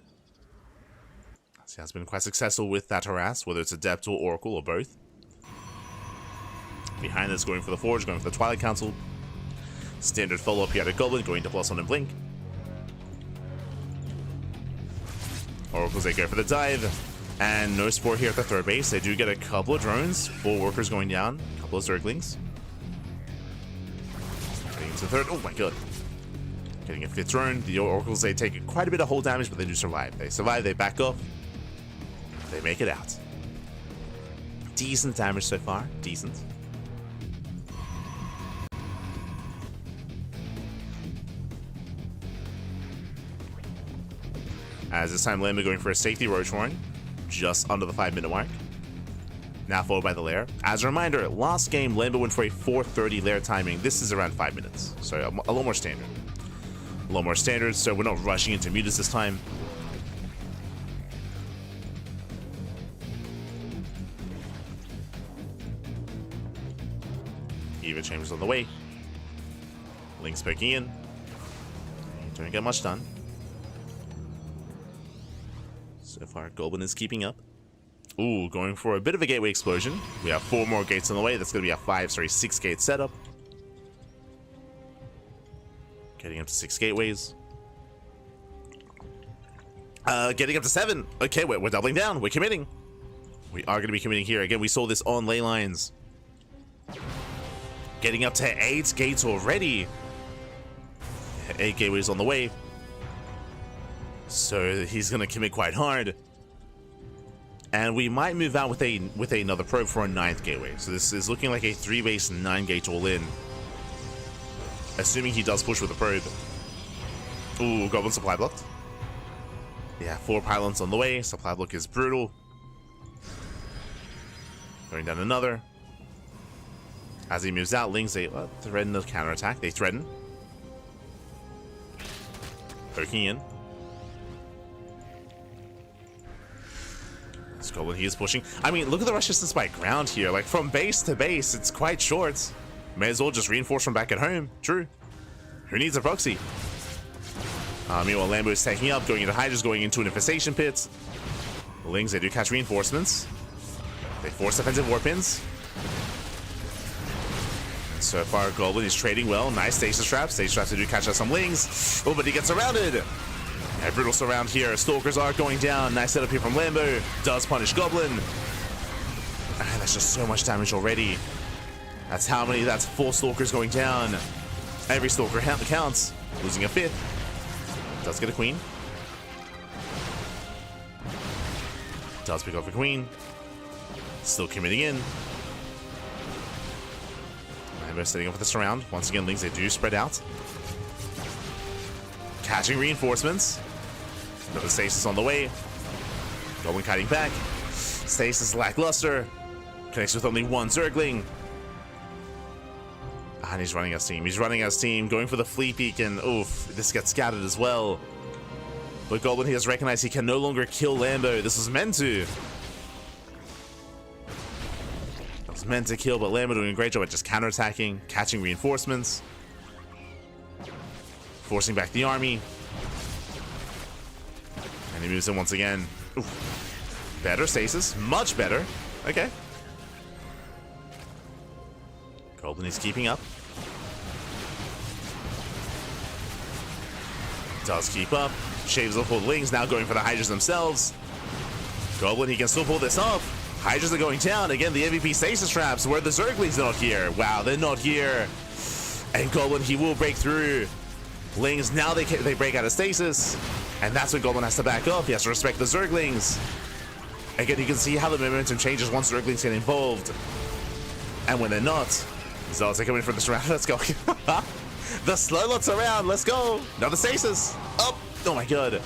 So he has been quite successful with that harass, whether it's Adept or Oracle or both. Behind this, going for the Forge, going for the Twilight Council. Standard follow-up here at Goblin, going to +1 and Blink. Oracles, they go for the dive. And no Spore here at the third base. They do get a couple of drones. 4 workers going down. A couple of Zerglings. Getting to the third. Oh my god. Getting a 5th drone. The Oracles, they take quite a bit of hull damage, but they do survive. They survive, they back off. They make it out. Decent damage so far. Decent. As this time Lambo going for a safety roach horn, just under the 5-minute mark. Now followed by the lair. As a reminder, last game Lambo went for a 4:30 lair timing. This is around 5 minutes, so a little more standard. A little more standard, so we're not rushing into mutas this time. Eva Chambers on the way. Link's poking in. Don't get much done. So far, Goblin is keeping up. Ooh, going for a bit of a gateway explosion. We have 4 more gates on the way. That's going to be a 6 gate setup. Getting up to 6 gateways. Getting up to 7. Okay, we're doubling down. We're committing. We are going to be committing here. Again, we saw this on ley lines. Getting up to 8 gates already. 8 gateways on the way. So he's going to commit quite hard. And we might move out with another probe for a 9th gateway. So this is looking like a 3-base 9 gate all in. Assuming he does push with a probe. Ooh, Goblin supply blocked. Yeah, 4 pylons on the way. Supply block is brutal. Going down another. As he moves out, Lings, they threaten the counterattack. They threaten. Poking in. This Goblin, he is pushing. I mean, look at the rush distance by ground here. Like, from base to base, it's quite short. May as well just reinforce from back at home. True. Who needs a proxy? Meanwhile, Lambo is taking up, going into Hydras, going into an infestation pit. Lings, they do catch reinforcements. They force offensive warpins. And so far, Goblin is trading well. Nice stasis traps. Stasis traps, they do catch out some Lings. Oh, but he gets surrounded. Yeah, brutal surround here. Stalkers are going down. Nice setup here from Lambo. Does punish Goblin. That's just so much damage already. That's how many? That's 4 Stalkers going down. Every Stalker counts. Losing a 5th. Does get a Queen. Does pick up a Queen. Still committing in. Lambo setting up for the surround. Once again, Lings, they do spread out. Catching reinforcements. Another stasis on the way. Goblin kiting back. Stasis lackluster. Connects with only 1 Zergling. And he's running out of steam. He's running out of steam. Going for the flea peek, and oof, this gets scattered as well. But Goblin, he has recognized he can no longer kill Lambo. This was meant to. That was meant to kill, but Lambo doing a great job at just counterattacking, catching reinforcements, forcing back the army. And he moves in once again. Oof. Better stasis. Much better. Okay. Goblin is keeping up. Does keep up. Shaves up all Lings, now going for the Hydras themselves. Goblin, he can still pull this off. Hydras are going down. Again, the MVP stasis traps. Where the Zerglings not here. Wow, they're not here. And Goblin, he will break through. Lings, now they break out of stasis. And that's when Goblin has to back up. He has to respect the Zerglings. Again, you can see how the momentum changes once Zerglings get involved. And when they're not, Zealots are coming for the surround. Let's go. The slow lots around. Let's go. Another stasis. Oh my god.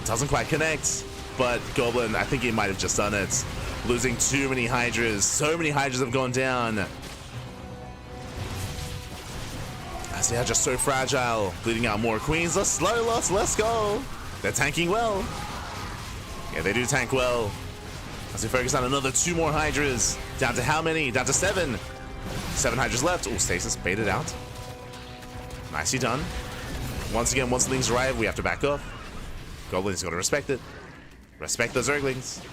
Doesn't quite connect. But Goblin, I think he might have just done it. Losing too many Hydras. So many Hydras have gone down. As they are just so fragile. Bleeding out more Queens. The slow lots. Let's go. They're tanking well. Yeah, they do tank well. As we focus on another 2 more Hydras. Down to how many? Down to 7. 7 Hydras left. Oh, stasis baited out. Nicely done. Once again, once Lings arrive, we have to back up. Goblin's got to respect it. Respect the Zerglings.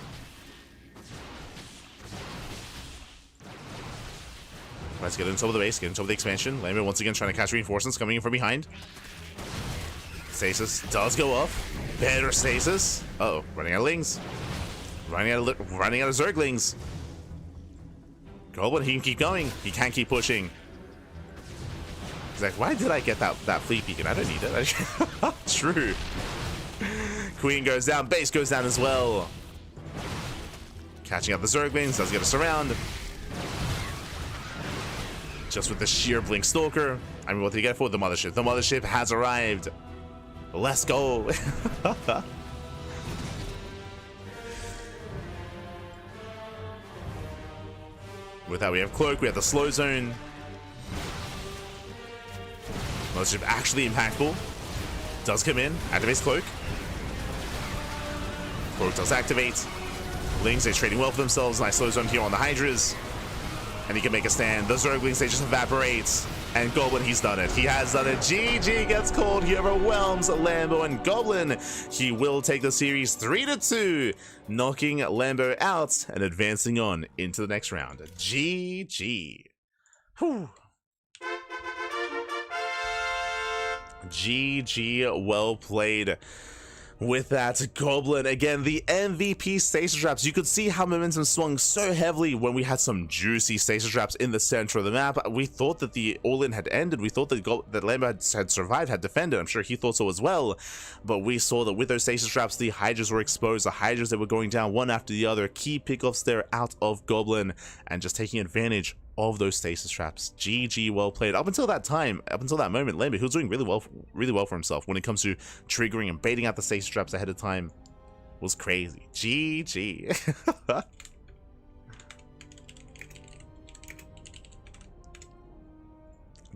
Let's get into the base, get into the expansion. Lambo once again trying to catch reinforcements coming in from behind. Stasis does go up. Better stasis. Uh-oh, running out of Lings. Running out of Zerglings. Goblin, he can keep going. He can keep pushing. He's like, why did I get that fleet beacon? I don't need it. True. Queen goes down. Base goes down as well. Catching up the Zerglings. Does get us around. Just with the sheer Blink Stalker. I mean, what did he get for the Mothership? The Mothership has arrived. Let's go. With that, we have Cloak, we have the slow zone. Mothership actually impactful. Does come in, activates Cloak. Cloak does activate. Lings, they're trading well for themselves. Nice slow zone here on the Hydras. And he can make a stand. The Zerglings, they just evaporate. And Goblin, he's done it. He has done it. GG gets called. He overwhelms Lambo and Goblin. He will take the series 3-2, knocking Lambo out and advancing on into the next round. GG. Whew. GG, well played. With that, Goblin, again, the MVP stasis traps. You could see how momentum swung so heavily when we had some juicy stasis traps in the center of the map. We thought that the all-in had ended. We thought that Lambo had survived, had defended. I'm sure he thought so as well. But we saw that with those stasis traps, the Hydras were exposed. The Hydras that were going down one after the other. Key pickoffs there out of Goblin and just taking advantage of those stasis traps. GG, well played. Up until that time, up until that moment, Lambo, he was doing really well for himself when it comes to triggering and baiting out the stasis traps ahead of time. Was crazy. GG.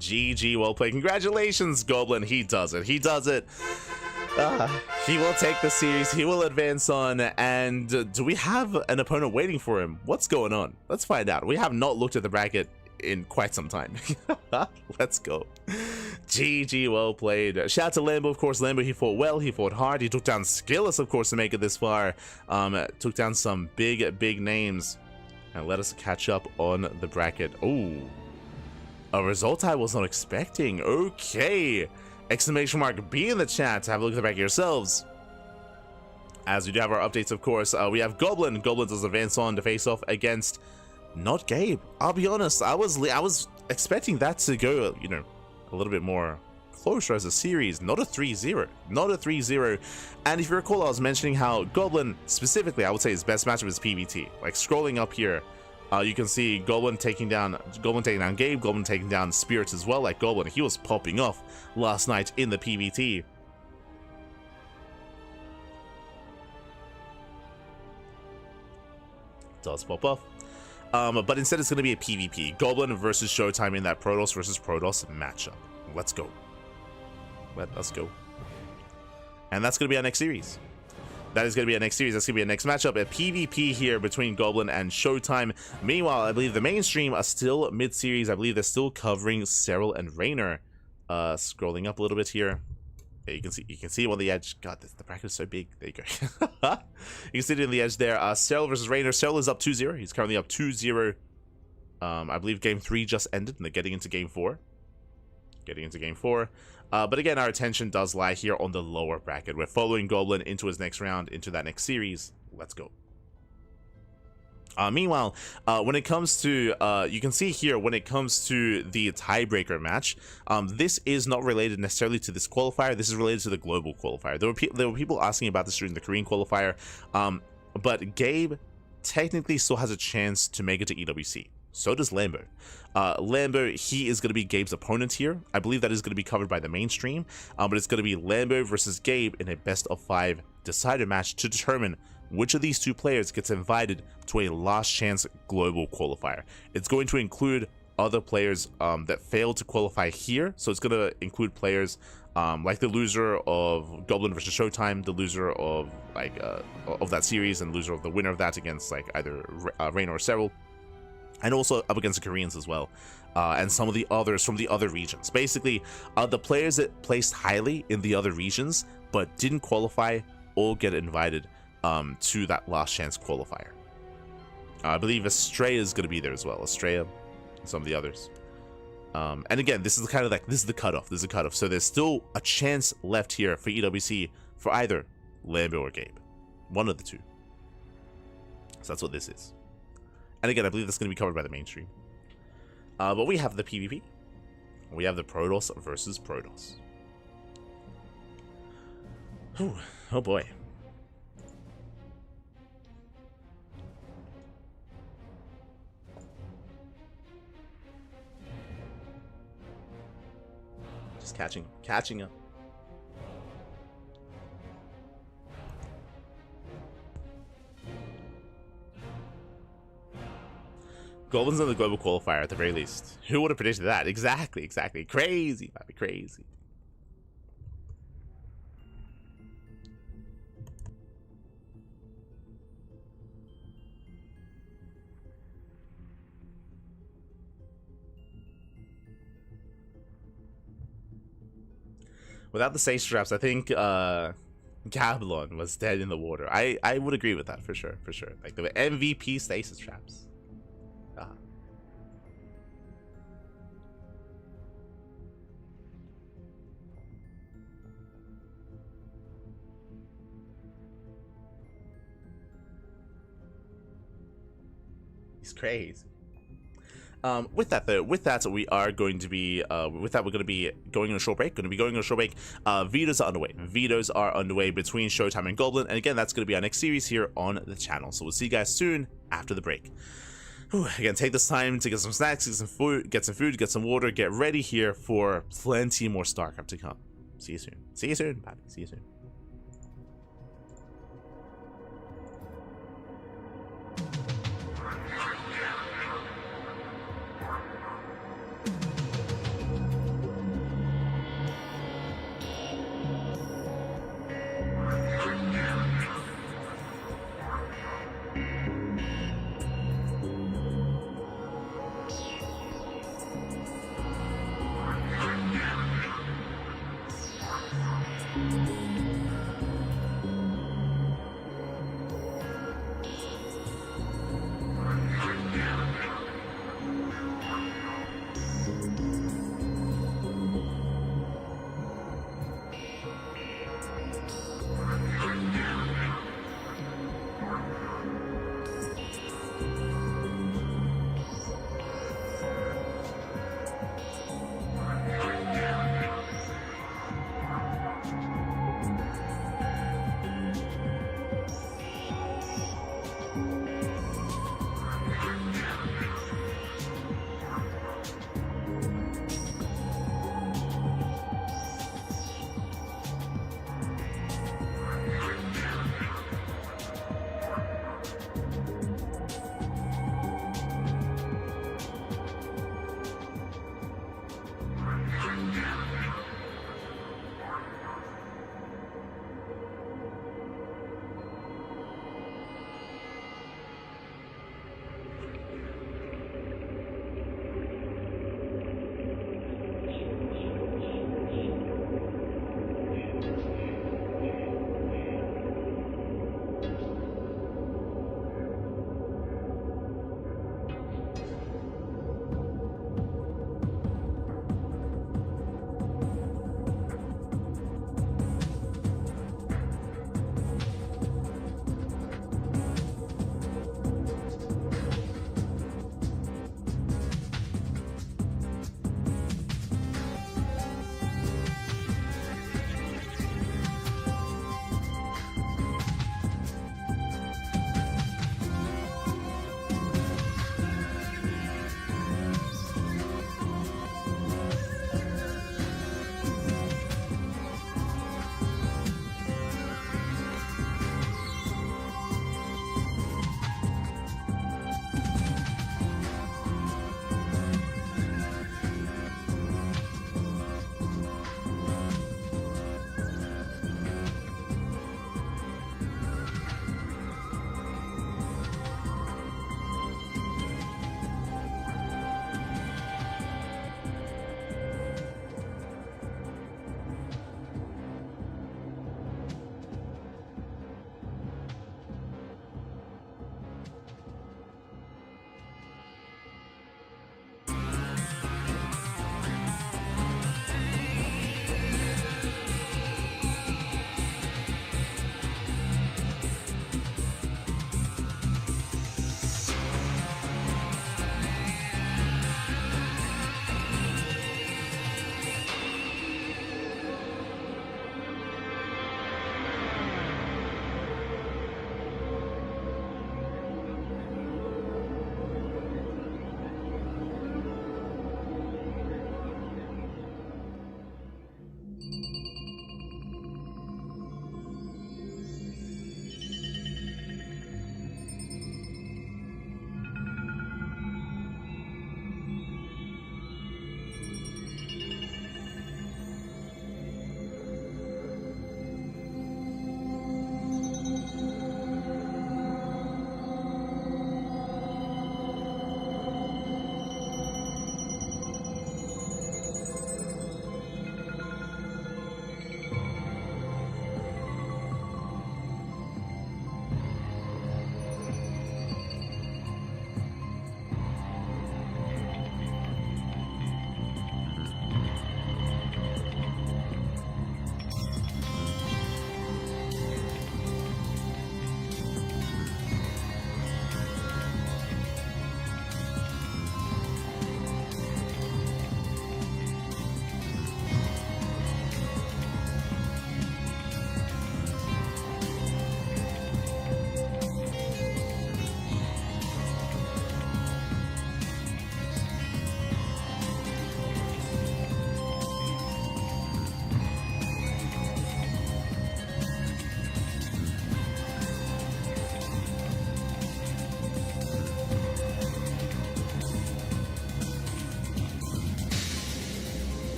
GG, well played. Congratulations, Goblin. He does it. He does it. He will take the series, he will advance on, and do we have an opponent waiting for him? What's going on? Let's find out. We have not looked at the bracket in quite some time. Let's go. GG, well played. Shout out to Lambo, of course. Lambo, he fought well, he fought hard, he took down Skillus, of course, to make it this far. Took down some big names, and let us catch up on the bracket. Ooh, a result I was not expecting. Okay. Exclamation mark B in the chat to have a look at the back yourselves. As we do have our updates, of course, we have Goblin. Goblin does advance on to face off against not Gabe. I'll be honest, I was expecting that to go, you know, a little bit more closer as a series. Not a 3-0. Not a 3-0. And if you recall, I was mentioning how Goblin, specifically, I would say his best matchup is PvT. Like, scrolling up here, you can see Goblin taking down Gabe, Goblin taking down Spirits as well. Like Goblin, he was popping off last night in the PvT. Does pop off. But instead it's going to be a PvP. Goblin versus Showtime in that Protoss versus Protoss matchup. Let's go. Let us go. And that's going to be our next series. That is going to be our next series. That's going to be our next matchup. A PvP here between Goblin and Showtime. Meanwhile, I believe the mainstream are still mid-series. I believe they're still covering Serral and Reynor. Scrolling up a little bit here. Yeah, you can see it on the edge. God, the bracket is so big. There you go. You can see it in the edge there. Serral versus Reynor. Serral is up 2-0. He's currently up 2-0. I believe game 3 just ended, and they're getting into game 4. But again, our attention does lie here on the lower bracket. We're following Goblin into his next round, into that next series. Let's go. Meanwhile, when it comes to, you can see here, when it comes to the tiebreaker match, this is not related necessarily to this qualifier. This is related to the global qualifier. There were people asking about this during the Korean qualifier, but Gabe technically still has a chance to make it to EWC. So does Lambo. Lambo, he is going to be Gabe's opponent here. I believe that is going to be covered by the mainstream, but it's going to be Lambo versus Gabe in a best-of-5 decider match to determine which of these two players gets invited to a last chance global qualifier. It's going to include other players that failed to qualify here, so it's going to include players like the loser of Goblin versus Showtime, the loser of of that series, and loser of the winner of that against like either Reynor or Serral. And also up against the Koreans as well, and some of the others from the other regions. Basically, the players that placed highly in the other regions but didn't qualify all get invited to that last chance qualifier. I believe Estrella is going to be there as well. Estrella, and some of the others. And again, this is kind of like, this is the cutoff. This is a cutoff. So there's still a chance left here for EWC for either Lambo or Gabe. One of the two. So that's what this is. And again, I believe that's going to be covered by the mainstream. But we have the PvP. We have the Protoss versus Protoss. Whew. Oh boy. Just catching up. Goblins in the global qualifier at the very least. Who would have predicted that? Exactly, exactly. Crazy, that'd be crazy. Without the stage traps, I think Gablon was dead in the water. I would agree with that for sure, for sure. Like the MVP stasis traps. Ah. He's crazy. With that though, we are going to be we're going to be going on a short break. Vetoes are underway. Vetoes are underway between Showtime and Goblin, and again, that's going to be our next series here on the channel. So we'll see you guys soon after the break. Whew, again, take this time to get some snacks, get some food, get some water, get ready here for plenty more StarCraft to come. See you soon. See you soon, Bobby. See you soon.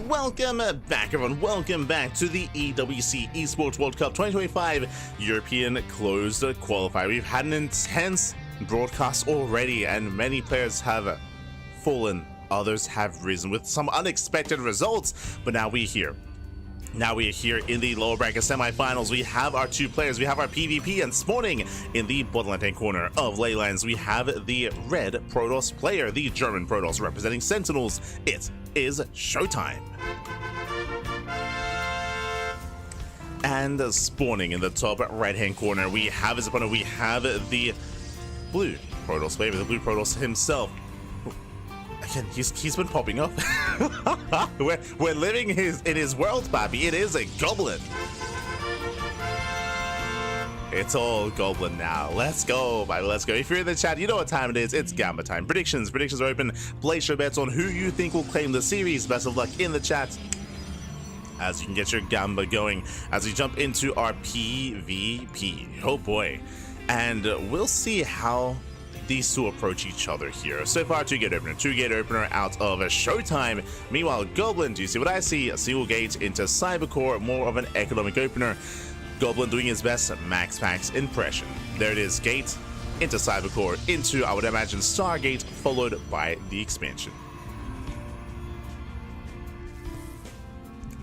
welcome back everyone, welcome back to the EWC Esports World Cup 2025 European Closed Qualifier. We've had an intense broadcast already and many players have fallen, others have risen with some unexpected results, but now we're here. Now we are here in the lower bracket semifinals. We have our two players. We have our PvP, and spawning in the bottom left-hand corner of Leylands, we have the red Protoss player, the German Protoss representing Sentinels. It is showtime. And spawning in the top right-hand corner, we have his opponent. We have the blue Protoss player, the blue Protoss himself. Again, he's been popping up. we're living in his world, Bobby. It is a goblin. It's all goblin now. Let's go, Bobby. Let's go. If you're in the chat, you know what time it is. It's Gamba time. Predictions are open. Place your bets on who you think will claim the series. Best of luck in the chat as you can get your Gamba going as we jump into our PvP. Oh boy, and we'll see how these two approach each other here. So far, two gate opener out of a showtime. Meanwhile, Goblin, do you see what I see? A single gate into Cybercore, more of an economic opener. Goblin doing his best max packs impression. There it is, gate into Cybercore, into, I would imagine, Stargate, followed by the expansion.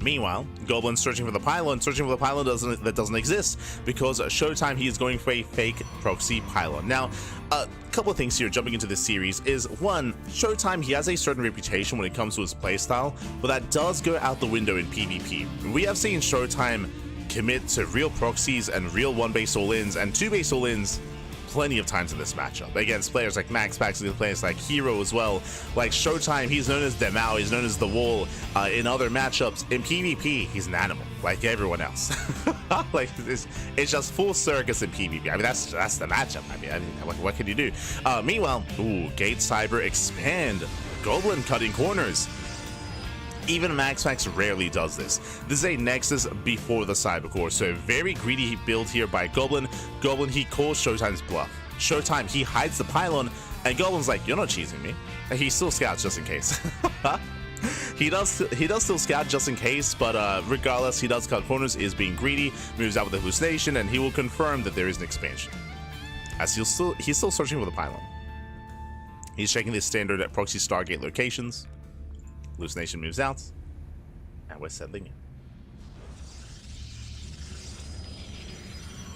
Meanwhile, Goblin searching for the pylon, that doesn't exist because showtime he is going for a fake proxy pylon. Now, a couple of things here jumping into this series is, one, showtime, he has a certain reputation when it comes to his playstyle, but that does go out the window in PvP. We have seen showtime commit to real proxies and real 1-base all-ins and 2-base all-ins plenty of times in this matchup against players like Max Pax, against players like Hero as well. Like showtime, he's known as Demao, he's known as the Wall in other matchups. In PvP, he's an animal like everyone else. Like it's just full circus in PvP. I mean, that's the matchup. I mean, what can you do? Meanwhile, ooh, Gate Cyber expand, Goblin cutting corners. Even Max Pax rarely does this. This is a Nexus before the Cybercore, so very greedy build here by Goblin. Goblin, he calls Showtime's bluff. Showtime, he hides the pylon, and Goblin's like, you're not cheesing me. And he still scouts just in case. He does still scout just in case, but regardless, he does cut corners, is being greedy, moves out with the hallucination, and he will confirm that there is an expansion. As he's still searching for the pylon. He's checking the standard proxy Stargate locations. Hallucination moves out, and we're settling in.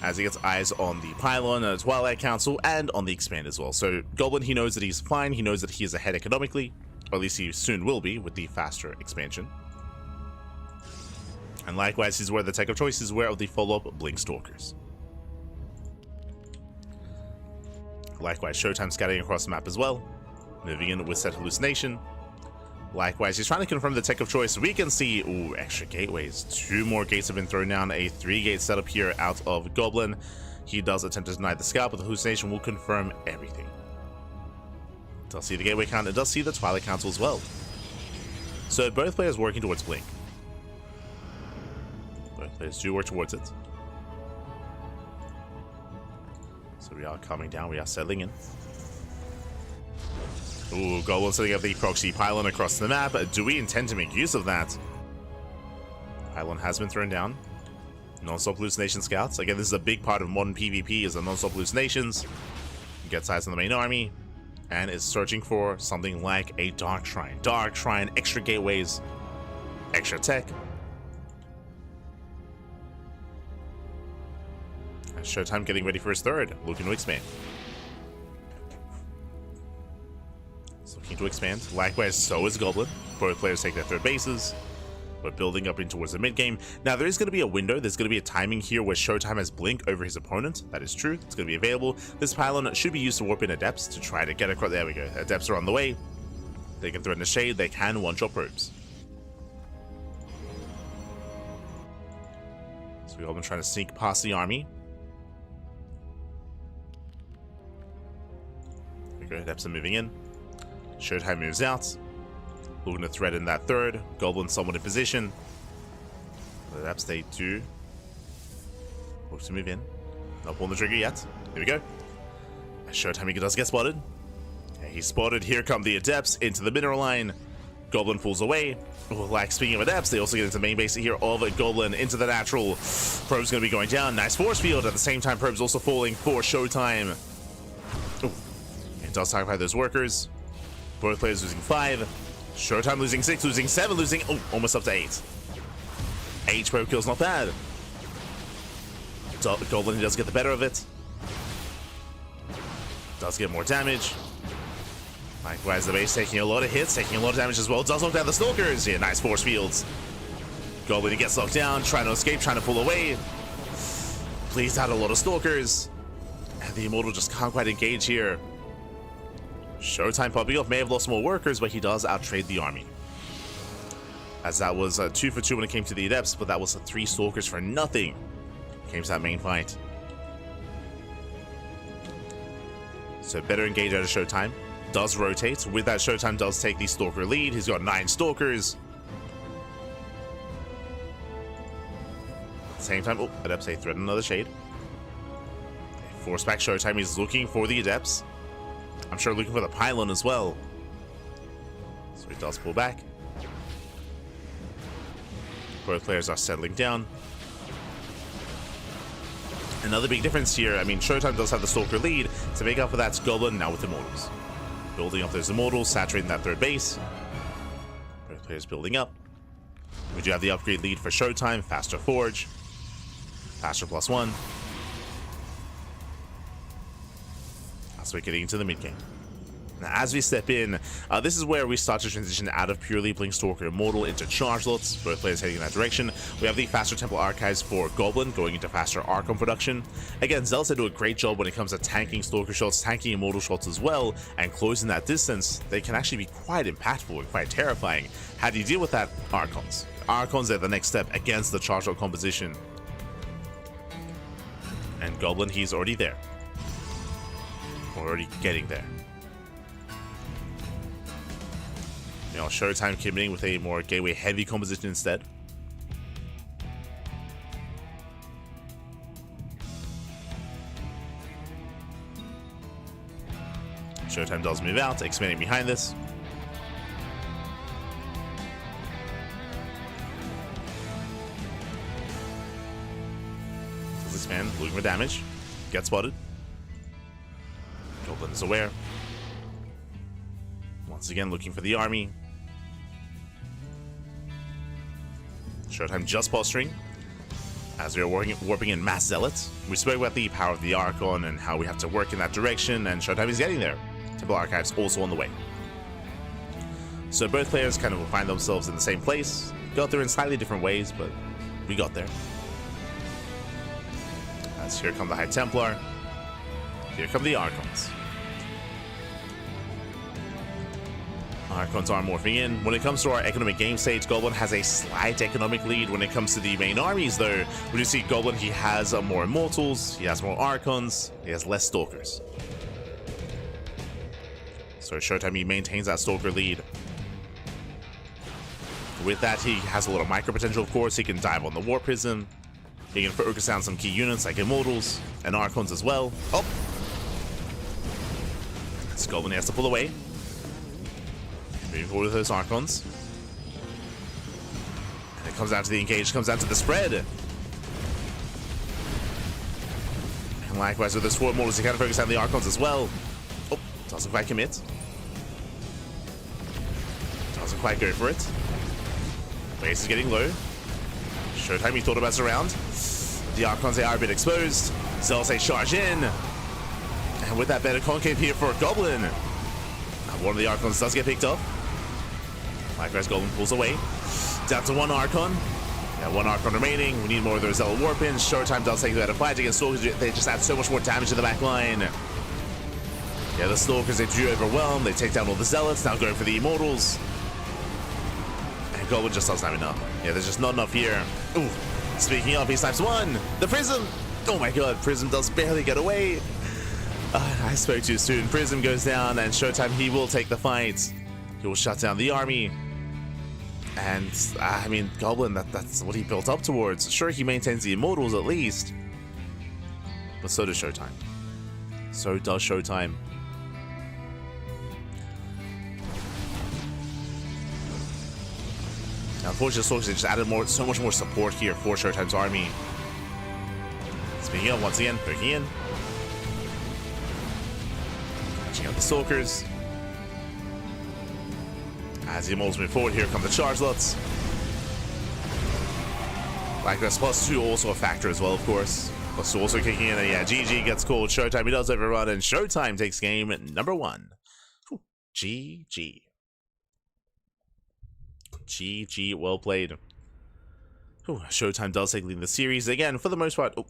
As he gets eyes on the pylon, Twilight Council, and on the expand as well. So Goblin, he knows that he's fine, he knows that he is ahead economically, or at least he soon will be with the faster expansion. And likewise, he's aware of the tech of choice, he's aware of the follow-up Blink Stalkers. Likewise, Showtime scouting across the map as well, moving in with set hallucination. Likewise, he's trying to confirm the tech of choice. We can see, ooh, extra gateways. 2 more gates have been thrown down. A 3-gate setup here out of Goblin. He does attempt to deny the scout, but the hallucination will confirm everything. Does see the gateway count. It does see the Twilight Council as well. So both players working towards Blink. Both players do work towards it. So we are coming down. We are settling in. Ooh, Goblin setting up the proxy pylon across the map. Do we intend to make use of that? Pylon has been thrown down. Non-stop hallucination scouts. Again, this is a big part of modern PvP, is the non-stop hallucinations. Gets eyes on the main army, and is searching for something like a Dark Shrine. Dark Shrine, extra gateways, extra tech. And Showtime getting ready for his third, looking to expand. Looking to expand. Likewise, so is Goblin. Both players take their third bases. We're building up in towards the mid game. Now, there is going to be a window. There's going to be a timing here where Showtime has Blink over his opponent. That is true. It's going to be available. This pylon should be used to warp in Adepts to try to get across. There we go. Adepts are on the way. They can threaten the shade. They can one-shot probes. So we've all been trying to sneak past the army. There we go. Adepts are moving in. Showtime moves out. Looking to threaten that third. Goblin somewhat in position. Perhaps they do look to move in. Not pulling the trigger yet. Here we go. Showtime, he does get spotted. He's spotted. Here come the Adepts into the mineral line. Goblin pulls away. Like, speaking of adepts, they also get into the main base here of a Goblin into the natural. Probe's going to be going down. Nice force field. At the same time, Probe's also falling for Showtime. Ooh. It does talk about those workers. Both players losing 5. Showtime losing 6, losing 7, losing... Oh, almost up to 8. 8 Probe kills, not bad. Goblin does get the better of it. Does get more damage. Likewise, the base taking a lot of hits, taking a lot of damage as well. Does knock down the Stalkers. Yeah, nice force fields. Goblin gets knocked down, trying to escape, trying to pull away. Bleeds out a lot of Stalkers. And the Immortal just can't quite engage here. Showtime popping up, may have lost more workers, but he does outtrade the army. As that was 2 for 2 when it came to the Adepts, but that was 3 Stalkers for nothing. Came to that main fight. So better engage out of Showtime. Does rotate. With that, Showtime does take the Stalker lead. He's got 9 Stalkers. At the same time, oh, Adepts, they threaten another shade. They force back Showtime. He's looking for the Adepts. I'm sure looking for the pylon as well. So he does pull back. Both players are settling down. Another big difference here, I mean, Showtime does have the Stalker lead. To make up for that, Goblin now with Immortals. Building up those Immortals, saturating that third base. Both players building up. We do have the upgrade lead for Showtime, faster Forge. Faster +1. So we're getting into the mid game. Now, as we step in, this is where we start to transition out of purely Blink Stalker Immortal into Charge Lots. Both players heading in that direction. We have the faster Temple Archives for Goblin going into faster Archon production. Again, Zealots do a great job when it comes to tanking Stalker shots, tanking Immortal shots as well, and closing that distance. They can actually be quite impactful and quite terrifying. How do you deal with that? Archons. Archons are the next step against the Charge Lot composition. And Goblin, he's already there. Already getting there. You know, Showtime committing with a more gateway heavy composition instead. Showtime does move out, expanding behind this. Does expand, looking for damage. Gets spotted. Goblin is aware. Once again, looking for the army. Showtime just posturing. As we are warping in mass zealots. We spoke about the power of the Archon and how we have to work in that direction, and Showtime is getting there. Temple Archives also on the way. So both players kind of find themselves in the same place. Got there in slightly different ways, but we got there. As here come the High Templar. Here come the Archons. Archons are morphing in. When it comes to our economic game stage, Goblin has a slight economic lead. When it comes to the main armies, though, when you see Goblin, he has more Immortals, he has more Archons, he has less Stalkers. So Showtime, he maintains that Stalker lead. With that, he has a lot of micro potential, of course. He can dive on the War Prism. He can focus down some key units like Immortals and Archons as well. Oh! So Goblin has to pull away. Moving forward with those Archons. And it comes down to the engage, comes down to the spread. And likewise with those 4 Immortals, he kind of focus on the Archons as well. Oh, doesn't quite commit. Doesn't quite go for it. Base is getting low. Showtime, he thought about surround. The Archons, they are a bit exposed. Zealots, they charge in. And with that better concave here for Goblin. One of the Archons does get picked up. Likewise, Goblin pulls away. Down to 1 Archon. Yeah, 1 Archon remaining. We need more of those Zealot Warpins. Showtime does take the better fight against Stalkers. They just add so much more damage to the back line. Yeah, the Stalkers, they do overwhelm. They take down all the Zealots. Now going for the Immortals. And Goblin just doesn't have enough. Yeah, there's just not enough here. Ooh, speaking of, he snipes 1. The Prism. Oh my god, Prism does barely get away. I spoke too soon. Prism goes down, and Showtime, he will take the fight. He will shut down the army. And, I mean, Goblin, that's what he built up towards. Sure, he maintains the Immortals at least. But so does Showtime. So does Showtime. Unfortunately, Stalkers just added so much more support here for Showtime's army. Speaking of, once again, poking in. Catching out the Stalkers. As the Immortals move forward, here come the charge lots. Like this +2 also a factor as well, of course. +2 also kicking in, and yeah, GG gets called. Showtime, he does overrun, and Showtime takes game number 1. Whew. GG. GG, well played. Whew. Showtime does take lead in the series again. For the most part, the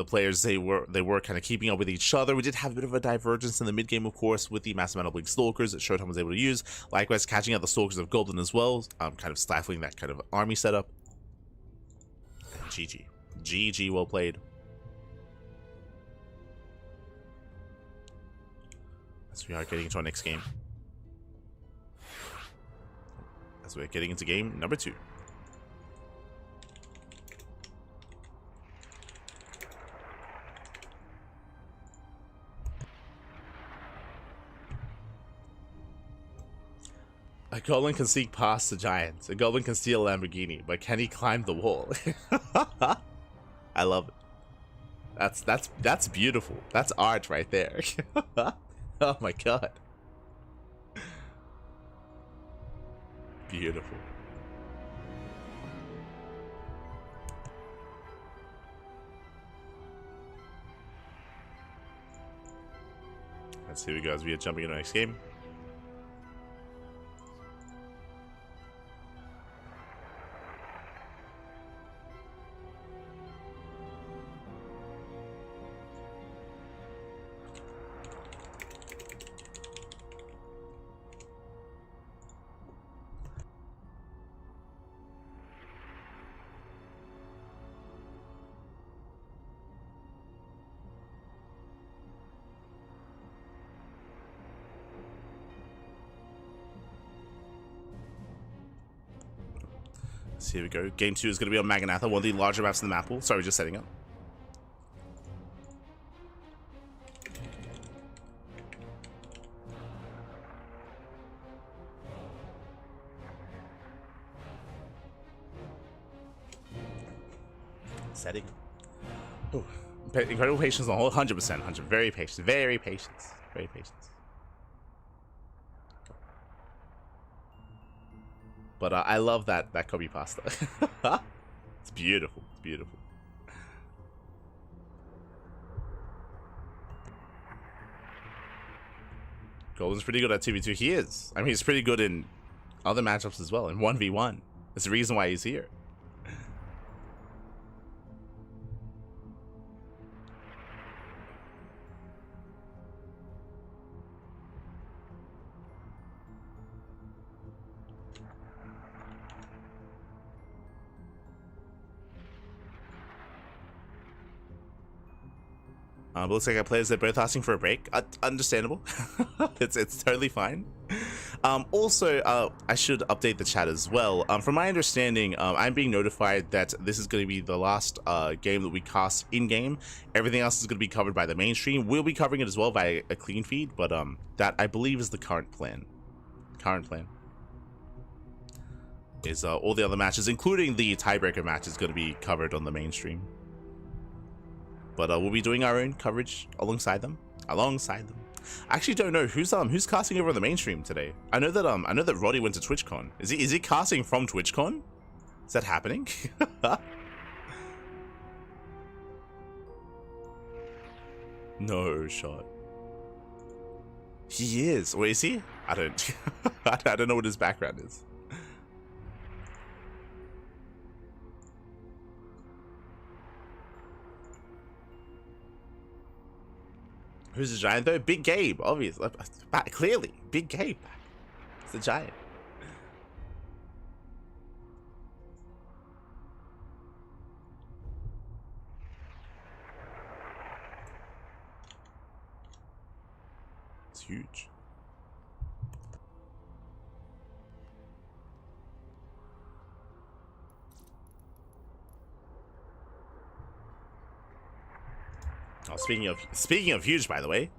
players they were kind of keeping up with each other. We did have a bit of a divergence in the mid game, of course, with the massive amount of Blink Stalkers that Showtime was able to use. Likewise, catching out the Stalkers of Goblin as well, kind of stifling that kind of army setup. And GG, GG, well played. As we are getting into our next game. As we're getting into game number 2. A goblin can sneak past the giants. A goblin can steal a Lamborghini, but can he climb the wall? I love it. That's beautiful. That's art right there. Oh my god. Beautiful. Let's see, we go as we are jumping into the next game. So here we go. Game 2 is going to be on Maganatha, one of the larger maps in the map pool. Sorry, just setting up. Setting. Oh, incredible patience on the whole, 100%. 100. Very patient. Very patient. Very patient. But I love that copy pasta. It's beautiful. It's beautiful. Golden's pretty good at 2v2. He is. I mean, he's pretty good in other matchups as well. In 1v1. That's the reason why he's here. But looks like our players are both asking for a break. Understandable. it's totally fine. Also, I should update the chat as well. From my understanding, I'm being notified that this is going to be the last game that we cast in-game. Everything else is going to be covered by the mainstream. We'll be covering it as well via a clean feed, but that, I believe, is the current plan. Current plan is all the other matches, including the tiebreaker match, is going to be covered on the mainstream. But we'll be doing our own coverage alongside them. I actually don't know who's casting over on the mainstream today. I know that Roddy went to TwitchCon. Is he casting from TwitchCon? Is that happening? No shot. He is. Or is he? I don't. I don't know what his background is. Who's the giant though? Big Gabe, obviously. Clearly, Big Gabe. It's the giant. It's huge. Oh, speaking of huge, by the way.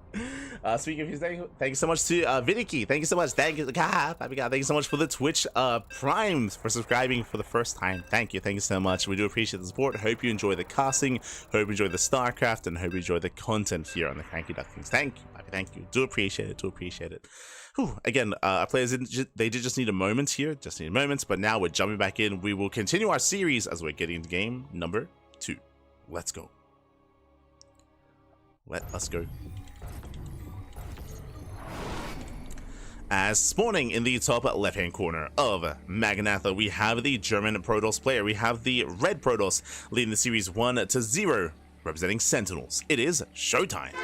Speaking of huge, thank you so much to Vidicky. Thank you so much. Thank you, God. Thank you so much for the Twitch Prime for subscribing for the first time. Thank you so much. We do appreciate the support. Hope you enjoy the casting. Hope you enjoy the StarCraft, and hope you enjoy the content here on the CranKy Ducklings. Thank you, thank you. Do appreciate it. Whew. Again, our players they did just need a moment here, but now we're jumping back in. We will continue our series as we're getting into game number 2. Let's go. Let us go. As spawning in the top left-hand corner of Magnatha, we have the German Protoss player. We have the red Protoss leading the series 1-0, representing Sentinels. It is showtime.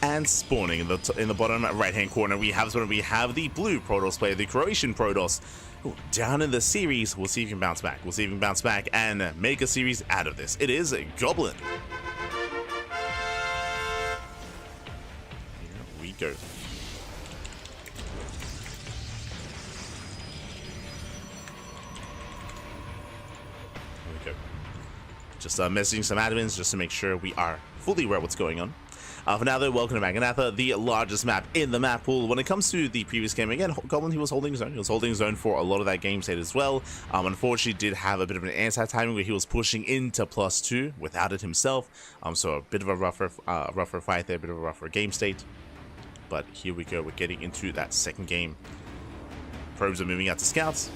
And spawning in the bottom right-hand corner, we have the blue Protoss player, the Croatian Protoss. Ooh, down in the series, we'll see if he can bounce back. And make a series out of this. It is Goblin. Here we go. Just messaging some admins just to make sure we are fully aware of what's going on. For now, though, welcome to Magnatha, the largest map in the map pool. When it comes to the previous game, again, Goblin, he was holding his own. He was holding his own for a lot of that game state as well. Unfortunately, did have a bit of an anti-timing where he was pushing into +2 without it himself. So a bit of a rougher fight there, a bit of a rougher game state. But here we go. We're getting into that second game. Probes are moving out to scouts.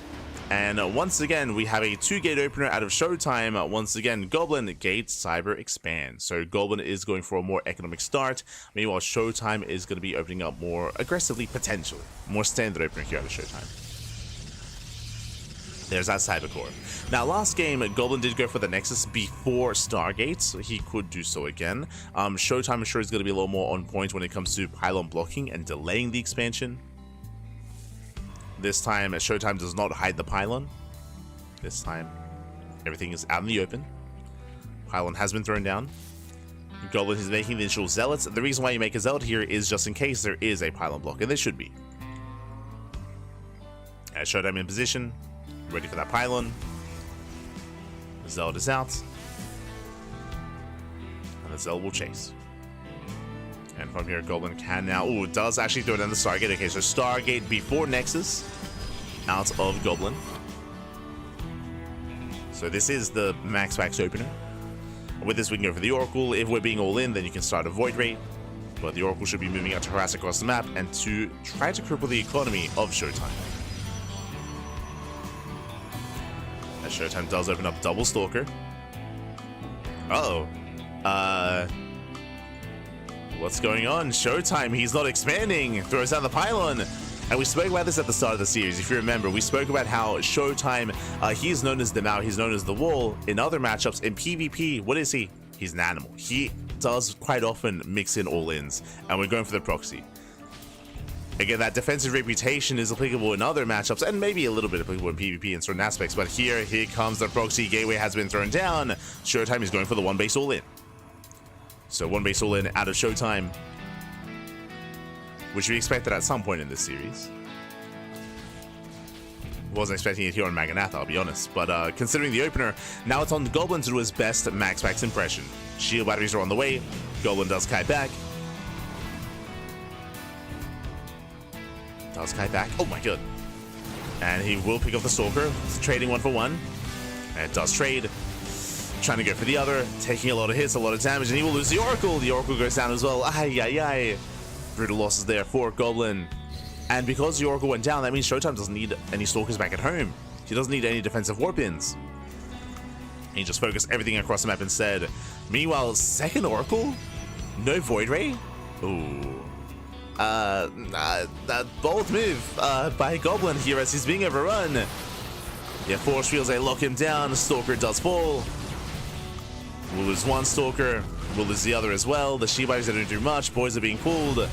And once again, we have a 2-gate opener out of Showtime. Once again, Goblin, Gate, Cyber, Expand. So Goblin is going for a more economic start. Meanwhile, Showtime is going to be opening up more aggressively, potentially. More standard opener here out of Showtime. There's that Cyber Core. Now, last game, Goblin did go for the Nexus before Stargate, so he could do so again. Showtime, I'm sure, is going to be a little more on point when it comes to pylon blocking and delaying the expansion. This time, Showtime does not hide the pylon. This time, everything is out in the open. Pylon has been thrown down. Goblin is making the initial zealots. The reason why you make a zealot here is just in case there is a pylon block, and there should be. As Showtime in position, ready for that pylon. Zealot is out. And the zealot will chase. And from here, Goblin can now... Ooh, it does actually throw down the Stargate. Okay, so Stargate before Nexus. Out of Goblin. So this is the max opener. With this, we can go for the Oracle. If we're being all in, then you can start a Void Ray. But the Oracle should be moving out to harass across the map and to try to cripple the economy of Showtime. As Showtime does open up double Stalker. Uh-oh. What's going on? Showtime, he's not expanding. Throws out the pylon. And we spoke about this at the start of the series. If you remember, we spoke about how Showtime, he is known as the Mao, he's known as the Wall. In other matchups, in PvP, what is he? He's an animal. He does quite often mix in all-ins. And we're going for the proxy. Again, that defensive reputation is applicable in other matchups, and maybe a little bit applicable in PvP in certain aspects. But here comes the proxy. Gateway has been thrown down. Showtime is going for the one base all-in. So one base all-in out of Showtime, which we expected at some point in this series. Wasn't expecting it here on Magnatha, I'll be honest. But considering the opener, now it's on Goblin to do his best max impression. Shield batteries are on the way. Goblin does kite back. Does kite back. Oh my god. And he will pick up the Stalker. It's trading 1 for 1. And it does trade. Trying to go for the other, taking a lot of hits, a lot of damage, and he will lose the Oracle. The Oracle goes down as well. Ay, ay, ay. Brutal losses there for Goblin. And because the Oracle went down, that means Showtime doesn't need any Stalkers back at home. He doesn't need any defensive warp-ins. He just focused everything across the map instead. Meanwhile, second Oracle? No Void Ray? Ooh. Bold move by Goblin here as he's being overrun. Yeah, Force Fields, they lock him down. Stalker does fall. We'll lose one Stalker. We'll lose the other as well. The Shibais don't do much. Boys are being pulled.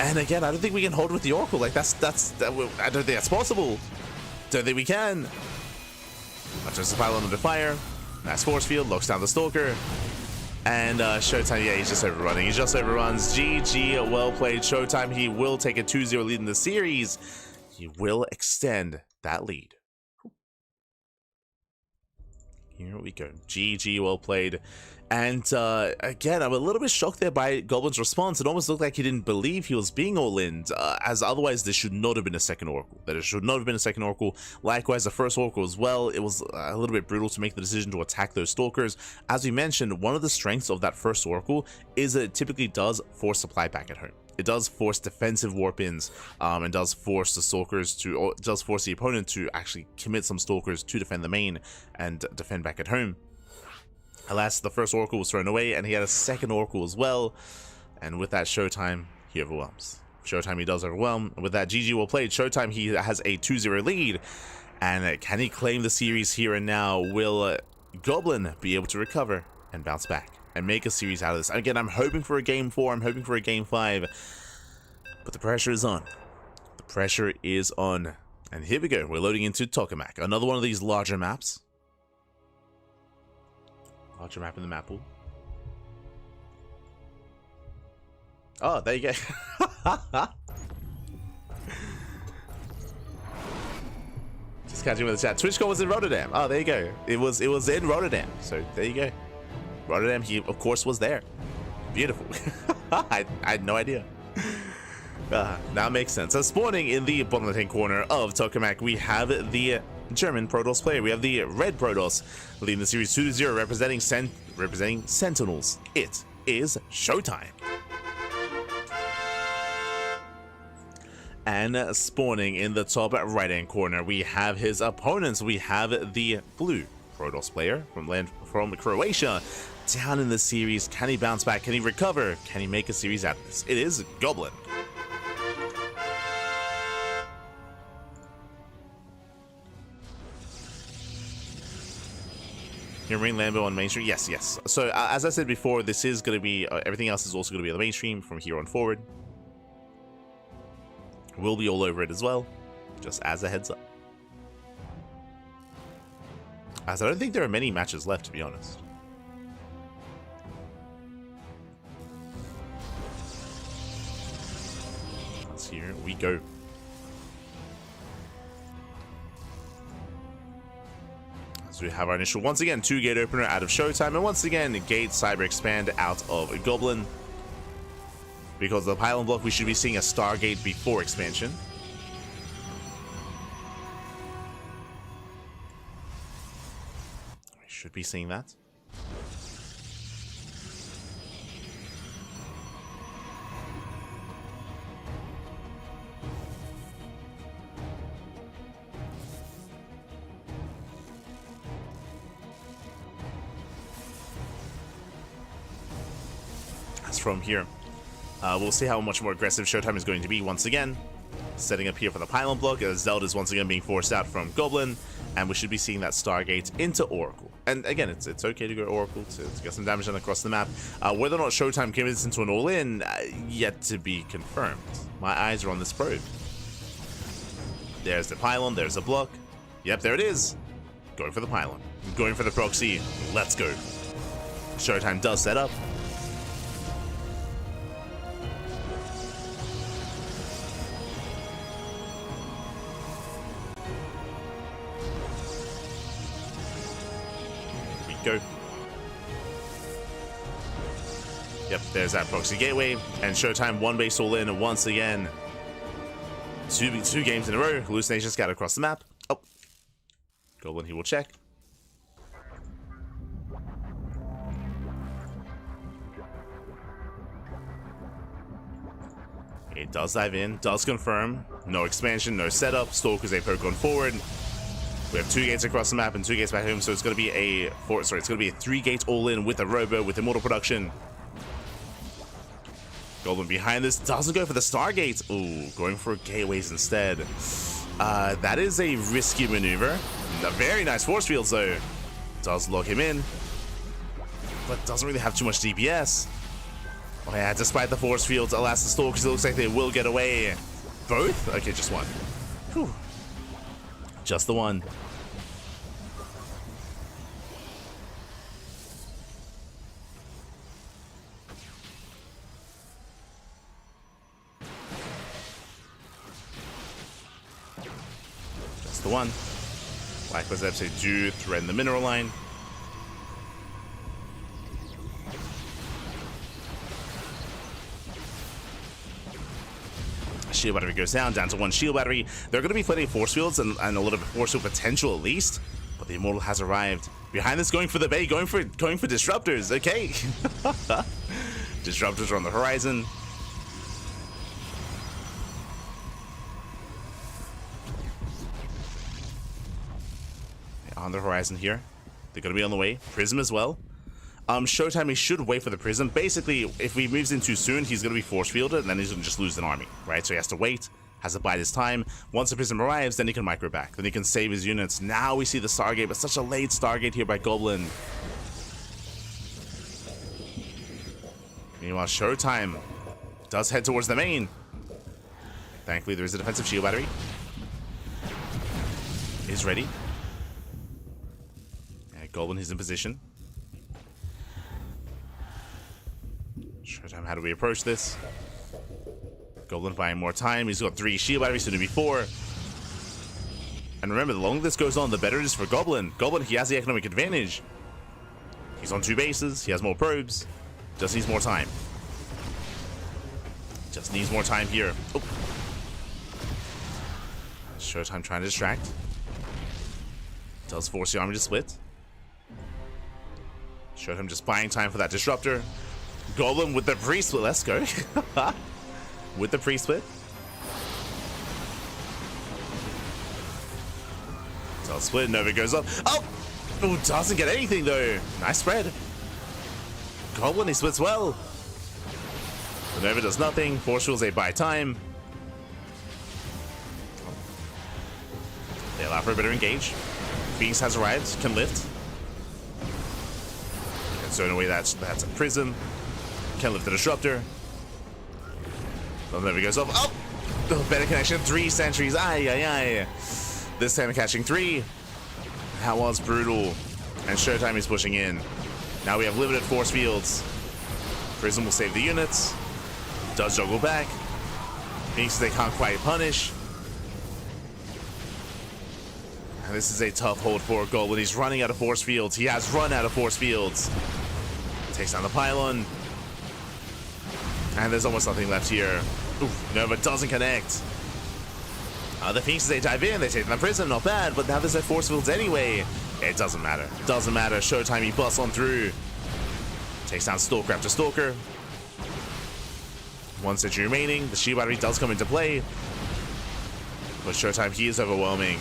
And again, I don't think we can hold with the Oracle. Like, I don't think that's possible. Don't think we can. Just the pylon under fire. Nice Force Field. Locks down the Stalker. And Showtime, yeah, he's just overrunning. He just overruns. GG, well played, Showtime. He will take a 2-0 lead in the series. He will extend that lead. Here we go. GG, well played. And again, I'm a little bit shocked there by Goblin's response. It almost looked like he didn't believe he was being all-in, as otherwise there should not have been a second Oracle. There should not have been a second Oracle. Likewise, the first Oracle as well. It was a little bit brutal to make the decision to attack those Stalkers. As we mentioned, one of the strengths of that first Oracle is that it typically does force supply back at home. It does force defensive warp-ins, and does force the Stalkers to, or does force the opponent to actually commit some Stalkers to defend the main and defend back at home. Alas, the first Oracle was thrown away, and he had a second Oracle as well. And with that, Showtime, he overwhelms. Showtime, he does overwhelm. And with that, GG well played. Showtime, he has a 2-0 lead. And can he claim the series here and now? Will Goblin be able to recover and bounce back and make a series out of this? Again, I'm hoping for a Game 4. I'm hoping for a Game 5. But the pressure is on. The pressure is on. And here we go. We're loading into Tokamak. Another one of these larger maps. Larger map in the map pool. Oh, there you go. Just catching with the chat. TwitchCon was in Rotterdam. Oh, there you go. It was in Rotterdam. So there you go. Rotterdam, he of course was there. Beautiful. I had no idea. Now it makes sense. So spawning in the bottom left-hand corner of Tokamak, we have the German Protoss player. We have the red Protoss leading the series 2-0, representing Sentinels. It is Showtime. And spawning in the top right-hand corner, we have his opponents. We have the blue Protoss player from Croatia. Down in the series, can he bounce back? Can he recover? Can he make a series out of this? It is Goblin. HeRoMaRinE Lambo on mainstream? Yes, yes. So as I said before, this is going to be, everything else is also going to be on the mainstream from here on forward. We'll be all over it as well, just as a heads up. As I don't think there are many matches left, to be honest. Let's here we go. So we have our initial, once again, 2-gate opener out of Showtime, and once again, gate cyber expand out of Goblin. Because of the pylon block, we should be seeing a Stargate before expansion. We should be seeing that. From here, we'll see how much more aggressive Showtime is going to be once again. Setting up here for the pylon block, as Zelda's once again being forced out from Goblin, and we should be seeing that Stargate into Oracle. And again, it's okay to go Oracle to get some damage done across the map. Whether or not Showtime commits into an all-in, yet to be confirmed. My eyes are on this probe. There's the pylon, there's the block. Yep, there it is. Going for the pylon. Going for the proxy. Let's go. Showtime does set up. Go. Yep, there's that proxy gateway, and Showtime one base all in once again. Two games in a row. Hallucination scattered across the map. Oh, Goblin, he will check. It does dive in, does confirm. No expansion, no setup. Stalkers a poke going forward. We have 2 gates across the map and 2 gates back home, so it's going to be a 3-gate all-in with a robo with immortal production. Goblin behind this doesn't go for the Stargate. Ooh, going for gateways instead. That is a risky maneuver. A very nice force field though. Does lock him in, but doesn't really have too much DPS. Oh yeah, despite the force fields, alas, the Stalkers, it looks like they will get away. Both? Okay, just one. Whew. Just the one. the one. Likewise, I have to do threaten the mineral line. Shield battery goes down to one shield battery. There are going to be plenty of force fields and a little bit of force field potential at least, but the Immortal has arrived. Behind this, going for the bait, going for disruptors. Okay, disruptors are on the horizon. On the horizon here, they're going to be on the way. Prism as well. Showtime, he should wait for the Prism. Basically, if he moves in too soon, he's going to be force fielded, and then he's going to just lose an army, right? So he has to wait, has to bide his time. Once the Prism arrives, then he can micro back. Then he can save his units. Now we see the Stargate, but such a late Stargate here by Goblin. Meanwhile, Showtime does head towards the main. Thankfully, there is a defensive shield battery. Is ready. And Goblin is in position. Showtime, how do we approach this? Goblin buying more time. He's got 3 shield batteries, soon to be 4. And remember, the longer this goes on, the better it is for Goblin. Goblin, he has the economic advantage. He's on 2 bases. He has more probes. Just needs more time. Just needs more time here. Oh. Showtime trying to distract. Does force the army to split. Showtime just buying time for that disruptor. Goblin with the pre-split. Let's go. With the pre-split. So split. Nova goes up. Oh! Oh, doesn't get anything though. Nice spread. Goblin, he splits well. The Nova does nothing. Force fields, they buy time. They allow for a better engage. Phoenix has arrived. Can lift. And so in a way that's a prism. Can lift the disruptor. The Nova goes up. Oh! Oh, better connection. 3 sentries. Aye, aye, aye. This time catching 3. That was brutal. And Showtime is pushing in. Now we have limited force fields. Prism will save the units. Does juggle back. Phoenix they can't quite punish. And this is a tough hold for Goblin. He's running out of force fields. He has run out of force fields. Takes down the pylon. And there's almost nothing left here. Oof, Nova doesn't connect. The Phoenixes, they dive in, they take the Prism, not bad, but now there's no force fields anyway. It doesn't matter. Doesn't matter. Showtime, he busts on through. Takes down Stalker after Stalker. 1 sentry remaining. The shield battery does come into play. But Showtime, he is overwhelming.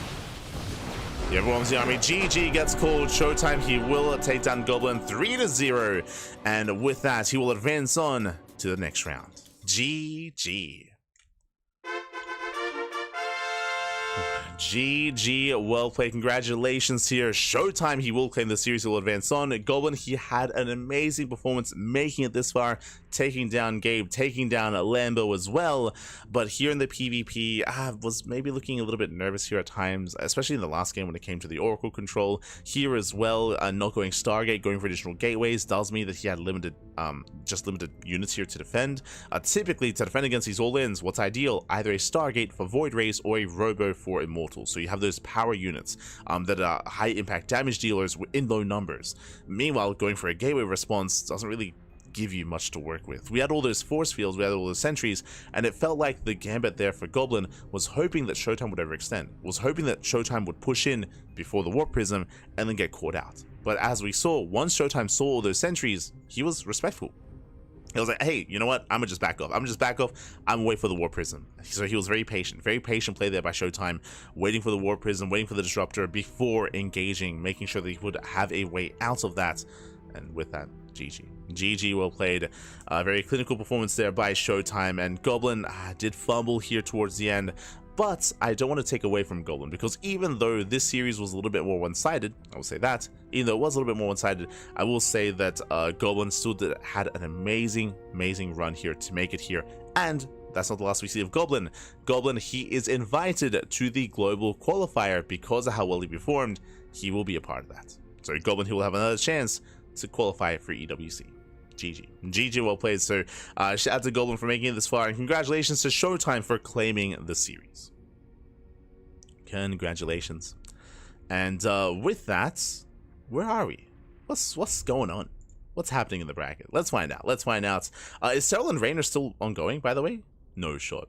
He overwhelms the army. GG gets called. Showtime, he will take down Goblin 3-0. And with that, he will advance on to the next round. GG. GG, well played. Congratulations here. Showtime, he will claim the series, he will advance on. Goblin, he had an amazing performance making it this far, taking down Gabe, taking down Lambo as well. But here in the PvP, I was maybe looking a little bit nervous here at times, especially in the last game when it came to the Oracle control. Here as well, not going Stargate, going for additional gateways does mean that he had limited units here to defend. Typically, to defend against these all-ins, what's ideal? Either a Stargate for Void Rays or a Robo for Immortal. So you have those power units that are high impact damage dealers in low numbers. Meanwhile, going for a gateway response doesn't really give you much to work with. We had all those force fields, we had all those sentries, and it felt like the gambit there for Goblin was hoping that Showtime would overextend, was hoping that Showtime would push in before the Warp Prism and then get caught out. But as we saw, once Showtime saw all those sentries, he was respectful. He was like, hey, you know what? I'm gonna just back off. I'm gonna wait for the Warp Prism. So he was very patient play there by Showtime, waiting for the Warp Prism, waiting for the Disruptor before engaging, making sure that he would have a way out of that. And with that, GG. GG, well played. Very clinical performance there by Showtime, and Goblin did fumble here towards the end. But I don't want to take away from Goblin, because even though this series was a little bit more one-sided, I will say that, even though it was a little bit more one-sided, I will say that Goblin still had an amazing run here to make it here. And that's not the last we see of Goblin. Goblin, he is invited to the global qualifier because of how well he performed. He will be a part of that. So Goblin, he will have another chance to qualify for EWC. GG. GG, well played. So shout out to Goblin for making it this far, and congratulations to Showtime for claiming the series. Congratulations. And with that, where are we? What's going on? What's happening in the bracket? Let's find out. Let's find out. Is Serral and Reynor still ongoing, by the way? No shot.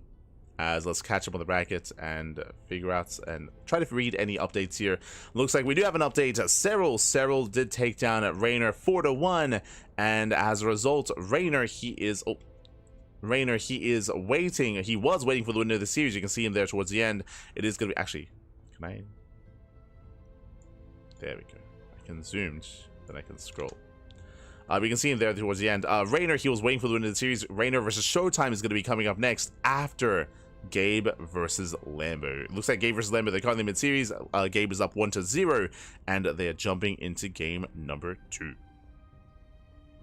As let's catch up on the brackets and figure out and try to read any updates here. Looks like we do have an update. Serral did take down Reynor 4-1, and as a result, Reynor he is waiting. He was waiting for the winner of the series. You can see him there towards the end. It is gonna be actually. Can I? There we go. I can zoom, then I can scroll. We can see him there towards the end. Reynor, he was waiting for the winner of the series. Reynor versus Showtime is going to be coming up next after Gabe versus Lambo. It looks like Gabe versus Lambo, they're currently mid-series. Gabe is up 1-0, and they're jumping into game number 2.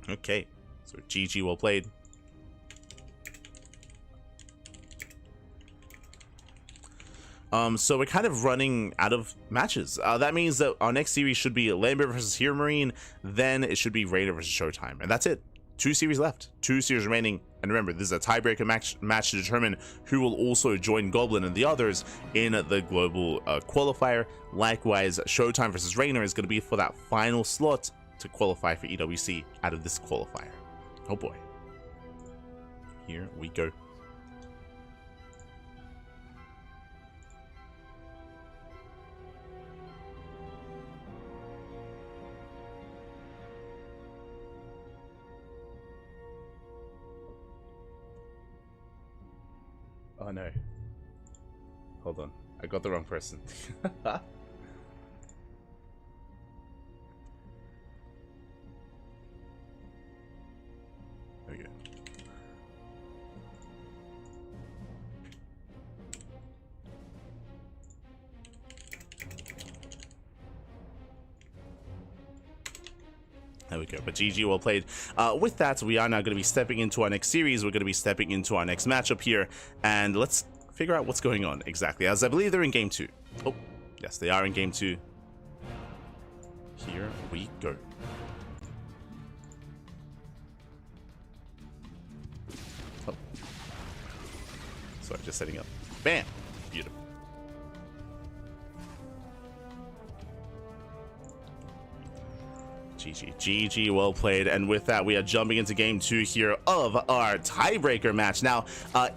Okay, so GG, well played. So we're kind of running out of matches. That means that our next series should be Lambo versus HeRoMaRinE, then it should be Reynor versus Showtime, and that's it. 2 series left, 2 series remaining, and remember, this is a tiebreaker match to determine who will also join Goblin and the others in the global qualifier. Likewise, Showtime versus Reynor is going to be for that final slot to qualify for EWC out of this qualifier. Oh boy. Here we go. Oh no. Hold on. I got the wrong person. There we go. There we go, but GG, well played. With that, we are now going to be stepping into our next series. We're going to be stepping into our next matchup here, and let's figure out what's going on exactly, as I believe they're in game 2. Oh, yes, they are in game 2. Here we go. Oh. Sorry, just setting up. Bam! Beautiful. GG, well played. And with that, we are jumping into game 2 here of our tiebreaker match. Now,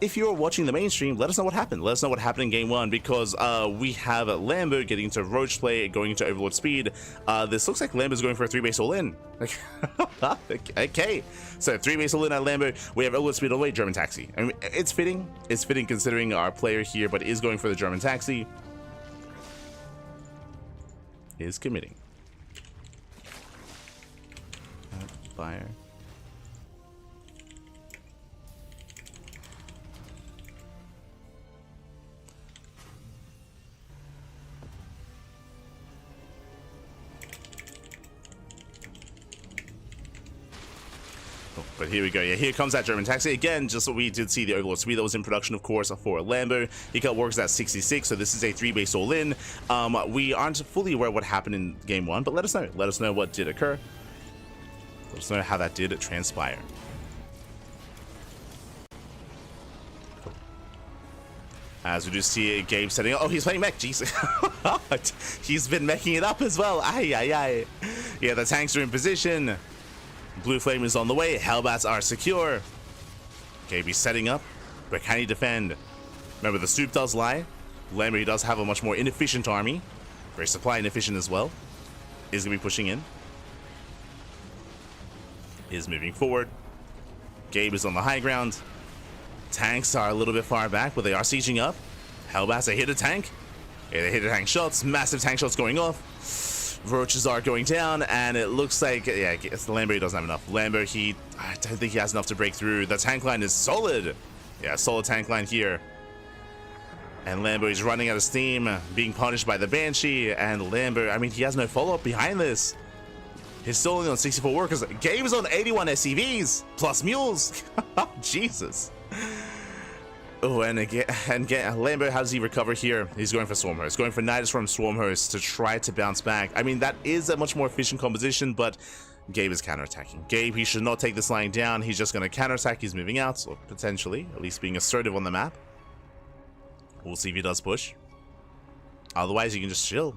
if you're watching the main stream, let us know what happened. Let us know what happened in game 1, because we have Lambo getting into Roach play, going into Overlord speed. This looks like Lambo's going for a 3-base all-in. Okay, so 3-base all-in at Lambo. We have Overlord speed all the way, German taxi. I mean, it's fitting. It's fitting considering our player here, but is going for the German taxi. Is committing. Fire. But here we go. Yeah, here comes that German taxi again. Just so we did see the Overlord speed that was in production, of course, for Lambo. He got works at 66, so this is a 3-base all-in. We aren't fully aware what happened in game 1, but let us know. Let us know what did occur. Let us know how that did transpire. As we do see Gabe setting up. Oh, he's playing mech. Jeez. He's been meching it up as well. Aye. Yeah, the tanks are in position. Blue Flame is on the way. Hellbats are secure. Gabe is setting up. But can he defend? Remember, the soup does lie. Lambo does have a much more inefficient army. Very supply inefficient as well. Is going to be pushing in. Is moving forward. Gabe is on the high ground. Tanks are a little bit far back, but they are sieging up. Hellbats, they hit a tank. Yeah, they hit a tank shots. Massive tank shots going off. Roaches are going down, and it looks like, yeah, Lambo doesn't have enough. Lambo, I don't think he has enough to break through. The tank line is solid. Yeah, solid tank line here. And Lambo is running out of steam, being punished by the Banshee. And Lambo, I mean, he has no follow-up behind this. He's still only on 64 workers. Gabe is on 81 SCVs plus mules. Jesus. Oh, and again, Lambo, how does he recover here? He's going for Swarm Host, going for Nidus from Swarm Host to try to bounce back. I mean, that is a much more efficient composition, but Gabe is counterattacking. Gabe, he should not take this line down. He's just going to counterattack. He's moving out, or potentially, at least being assertive on the map. We'll see if he does push. Otherwise, you can just chill.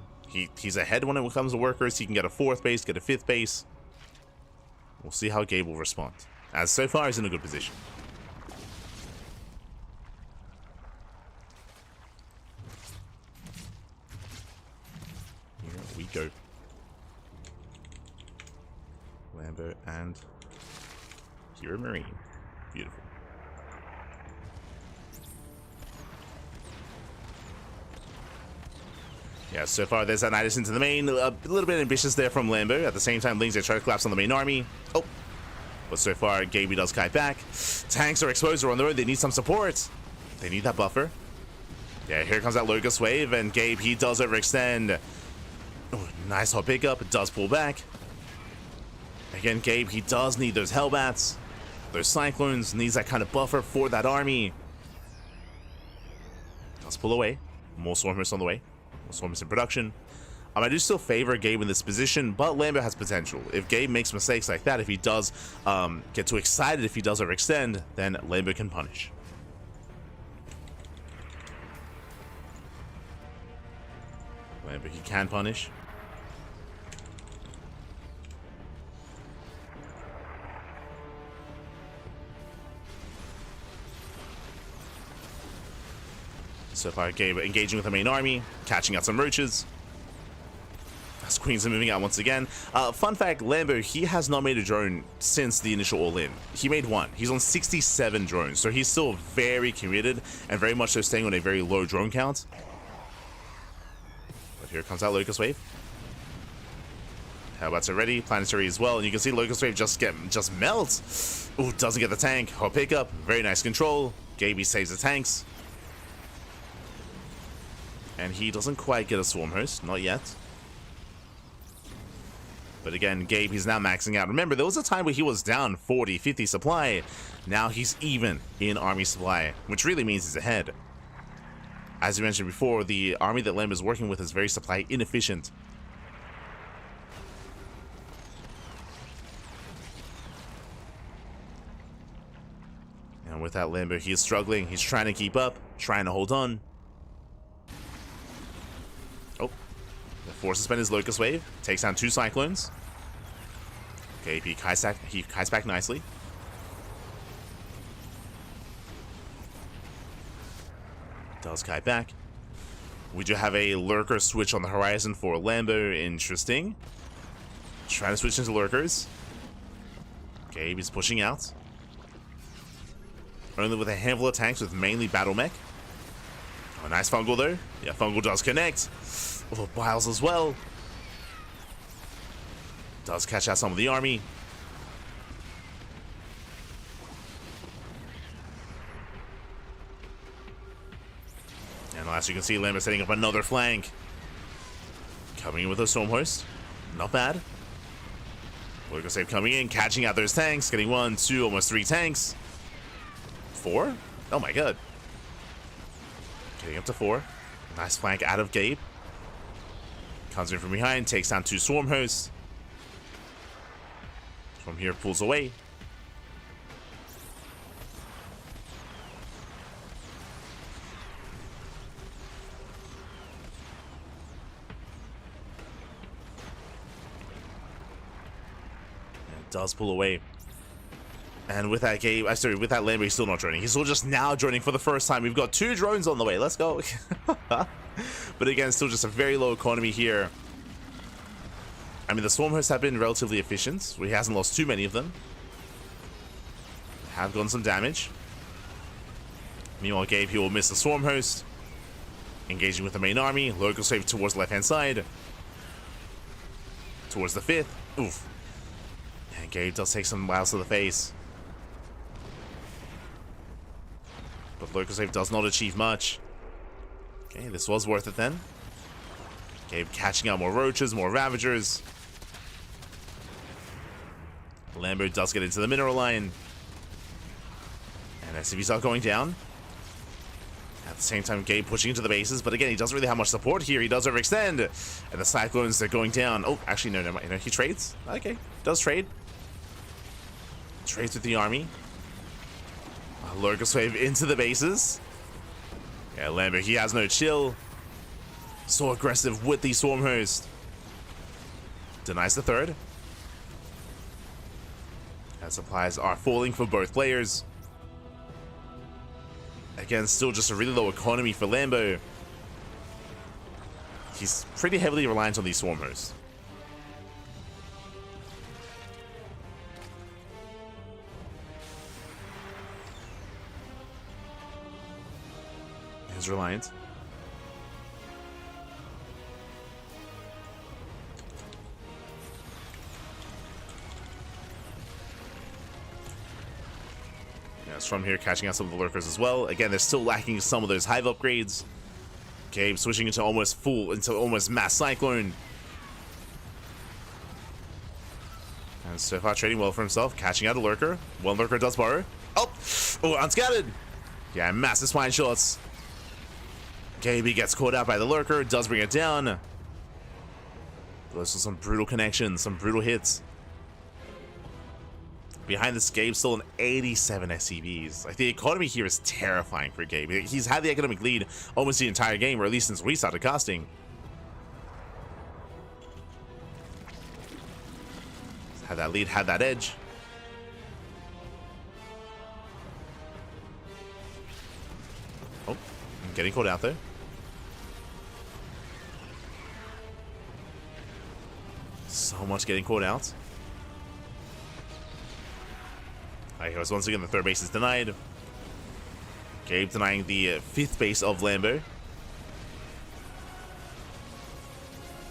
He's ahead when it comes to workers. He can get a 4th base, get a 5th base. We'll see how Gabe will respond. As so far, he's in a good position. Here we go. Lambo and HeRoMaRinE. Beautiful. Yeah, so far there's that Nidus into the main. A little bit ambitious there from Lambo. At the same time, Lings, they try to collapse on the main army. Oh, but so far, Gabe does kite back. Tanks are exposed, they're on the road. They need some support. They need that buffer. Yeah, here comes that Locust Wave, and Gabe, he does overextend. Oh, nice hot pickup. It does pull back. Again, Gabe, he does need those Hellbats. Those Cyclones, needs that kind of buffer for that army. Does pull away. More Swarmers on the way. More Swarmers in production. I do still favor Gabe in this position, but Lambo has potential. If Gabe makes mistakes like that, if he does get too excited, if he does overextend, then Lambo can punish. Lambo, he can punish. So far, Gabe engaging with the main army, catching out some roaches. As Queens are moving out once again. Fun fact, Lambo, he has not made a drone since the initial all-in. He made one. He's on 67 drones, so he's still very committed and very much so staying on a very low drone count. But here comes our Locust Wave. Hellbats are ready, planetary as well, and you can see Locust Wave just melt. Ooh, doesn't get the tank. Hot pickup, very nice control. Gabe saves the tanks. And he doesn't quite get a Swarm Host, not yet. But again, Gabe, he's now maxing out. Remember, there was a time where he was down 40, 50 supply. Now he's even in army supply, which really means he's ahead. As you mentioned before, the army that Lamb is working with is very supply inefficient. And with that Lambo, he is struggling. He's trying to keep up, trying to hold on. Oh, the force suspend his Locust Wave. Takes down 2 Cyclones. Okay, he kites back nicely. Does kite back. We do have a Lurker switch on the horizon for Lambo. Interesting. Trying to switch into Lurkers. Okay, he's pushing out. Only with a handful of tanks with mainly Battle Mech. Oh, nice Fungal though. Yeah, Fungal does connect. Oh, Biles as well. Does catch out some of the army. And as you can see, Lamb is setting up another flank. Coming in with a Storm Host. Not bad. Locust Wave coming in, catching out those tanks. Getting 1, 2, almost 3 tanks. 4? Oh my god. Getting up to 4. Nice flank out of Gabe. Comes in from behind, takes down 2 Swarm Hosts. From here, pulls away. And does pull away. And with that Gabe, with that Lambo, he's still not droning. He's still just now droning for the first time. We've got 2 drones on the way. Let's go. But again, still just a very low economy here. I mean, the Swarm Hosts have been relatively efficient. He hasn't lost too many of them. Have gotten some damage. Meanwhile, Gabe, he will miss the Swarm Host. Engaging with the main army. Locust Wave towards the left-hand side. Towards the 5th. Oof. And Gabe does take some miles to the face. But Locust Wave does not achieve much. Okay, this was worth it then. Gabe catching out more Roaches, more Ravagers. Lambo does get into the mineral line. And SCVs are going down. At the same time, Gabe pushing into the bases. But again, he doesn't really have much support here. He does overextend. And the Cyclones, they're going down. Oh, actually, no, never mind. He trades. Okay, does trade. Trades with the army. Locust Wave into the bases. Yeah, Lambo, he has no chill. So aggressive with the Swarm Host. Denies the third. As supplies are falling for both players. Again, still just a really low economy for Lambo. He's pretty heavily reliant on these Swarm Hosts. He's reliant. It's from here catching out some of the lurkers as well. Again, they're still lacking some of those hive upgrades. Gabe switching into almost mass cyclone. And so far trading well for himself, catching out a lurker. One lurker does borrow. Oh, unscattered. Yeah, massive spine shots. Gabe gets caught out by the lurker, does bring it down. Those are some brutal connections, some brutal hits. Behind this, Gabe still an 87 SCVs. Like, the economy here is terrifying for Gabe. He's had the economic lead almost the entire game, or at least since we started casting. Had that lead, had that edge. Oh, I'm getting caught out there. So much getting caught out. Alright, here's once again the third base is denied. Gabe denying the fifth base of Lambo.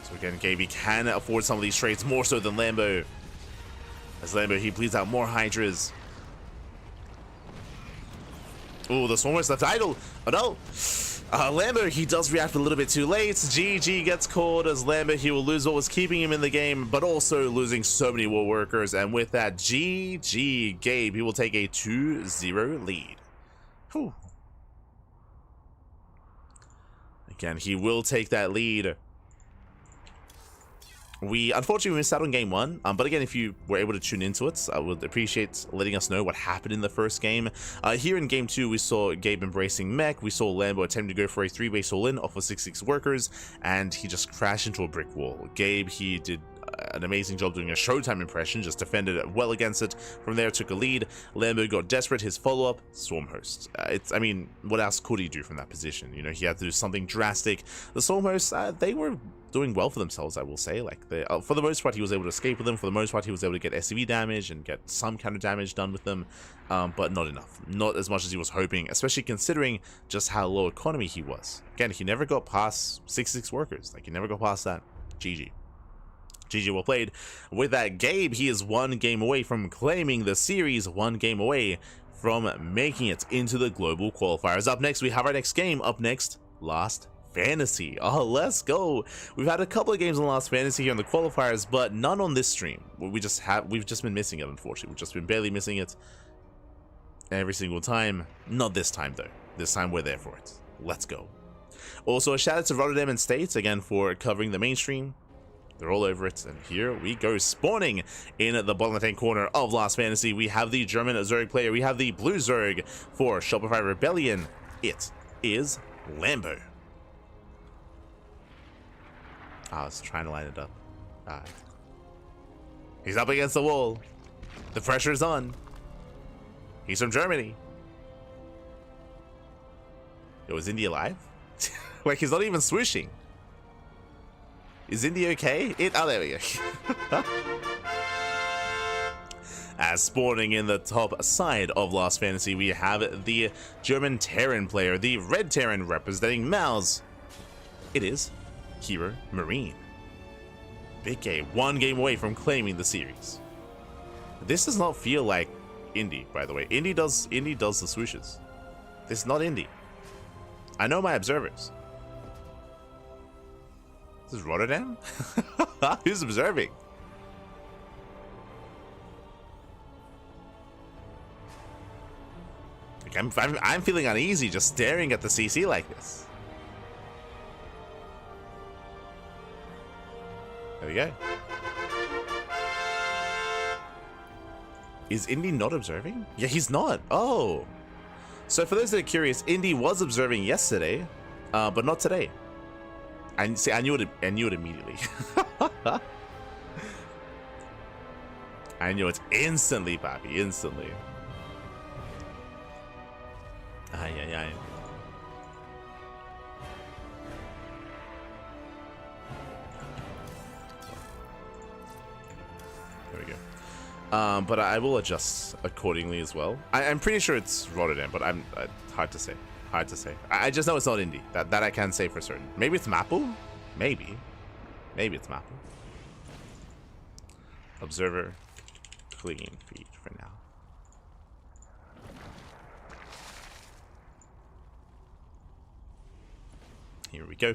So again, Gabe can afford some of these trades more so than Lambo. As Lambo, he bleeds out more Hydras. Oh, the Swarmers left idle. Oh no! Lambo, he does react a little bit too late. GG gets called as Lambo. He will lose what was keeping him in the game, but also losing so many war workers. And with that, GG Gabe, he will take a 2-0 lead. Whew. Again, he will take that lead. We unfortunately missed out on game one, but again, if you were able to tune into it, I would appreciate letting us know what happened in the first game. Here in game two, we saw Gabe embracing mech. We saw Lambo attempting to go for a 3-base all-in off of 6-6 workers, and he just crashed into a brick wall. Gabe, he did an amazing job doing a Showtime impression, just defended it well against it. From there, took a lead. Lambo got desperate. His follow-up, Storm Host. I mean, what else could he do from that position? You know, he had to do something drastic. The Storm Hosts, they were doing well for themselves, I will say. Like, for the most part, he was able to escape with them. For the most part, he was able to get SCV damage and get some kind of damage done with them, but not enough. Not as much as he was hoping, especially considering just how low economy he was. Again, he never got past 6-6 workers. Like, he never got past that. GG. GG, well played. With that, Gabe, he is one game away from claiming the series, one game away from making it into the global qualifiers. Up next, we have our next game. Up next, Last Fantasy. Oh, let's go. We've had a couple of games on Last Fantasy here on the qualifiers, but none on this stream. We've just been missing it, unfortunately. We've just been barely missing it every single time. Not this time, though. This time, we're there for it. Let's go. Also, a shout out to Rotterdam and States, again, for covering the mainstream. They're all over it, and here we go. Spawning in the bottom left-hand corner of Last Fantasy, we have the German Zerg player. We have the blue Zerg for Shopify Rebellion. It is Lambo. I was trying to line it up. Alright. He's up against the wall. The pressure is on. He's from Germany. Yo, is India alive? Like, he's not even swooshing. Is India okay? Oh, there we go. As spawning in the top side of Last Fantasy, we have the German Terran player, the red Terran representing Mouse. It is HeRoMaRinE. Big game, one game away from claiming the series. This does not feel like Indy, by the way. Indy does the swooshes. This is not Indy. I know my observers. This is Rotterdam? Who's observing? Like, I'm feeling uneasy just staring at the CC like this. There we go. Is Indy not observing? Yeah, he's not. Oh. So for those that are curious, Indy was observing yesterday, but not today. I knew it immediately. I knew it instantly, Pappy, instantly. Ay, ay, ay. There we go. But I will adjust accordingly as well. I'm pretty sure it's Rotterdam, but I'm hard to say. Hard to say. I just know it's not Indy. That I can say for certain. Maybe it's Mapu? Maybe. Maybe it's Mapu. Observer. Clean feed for now. Here we go.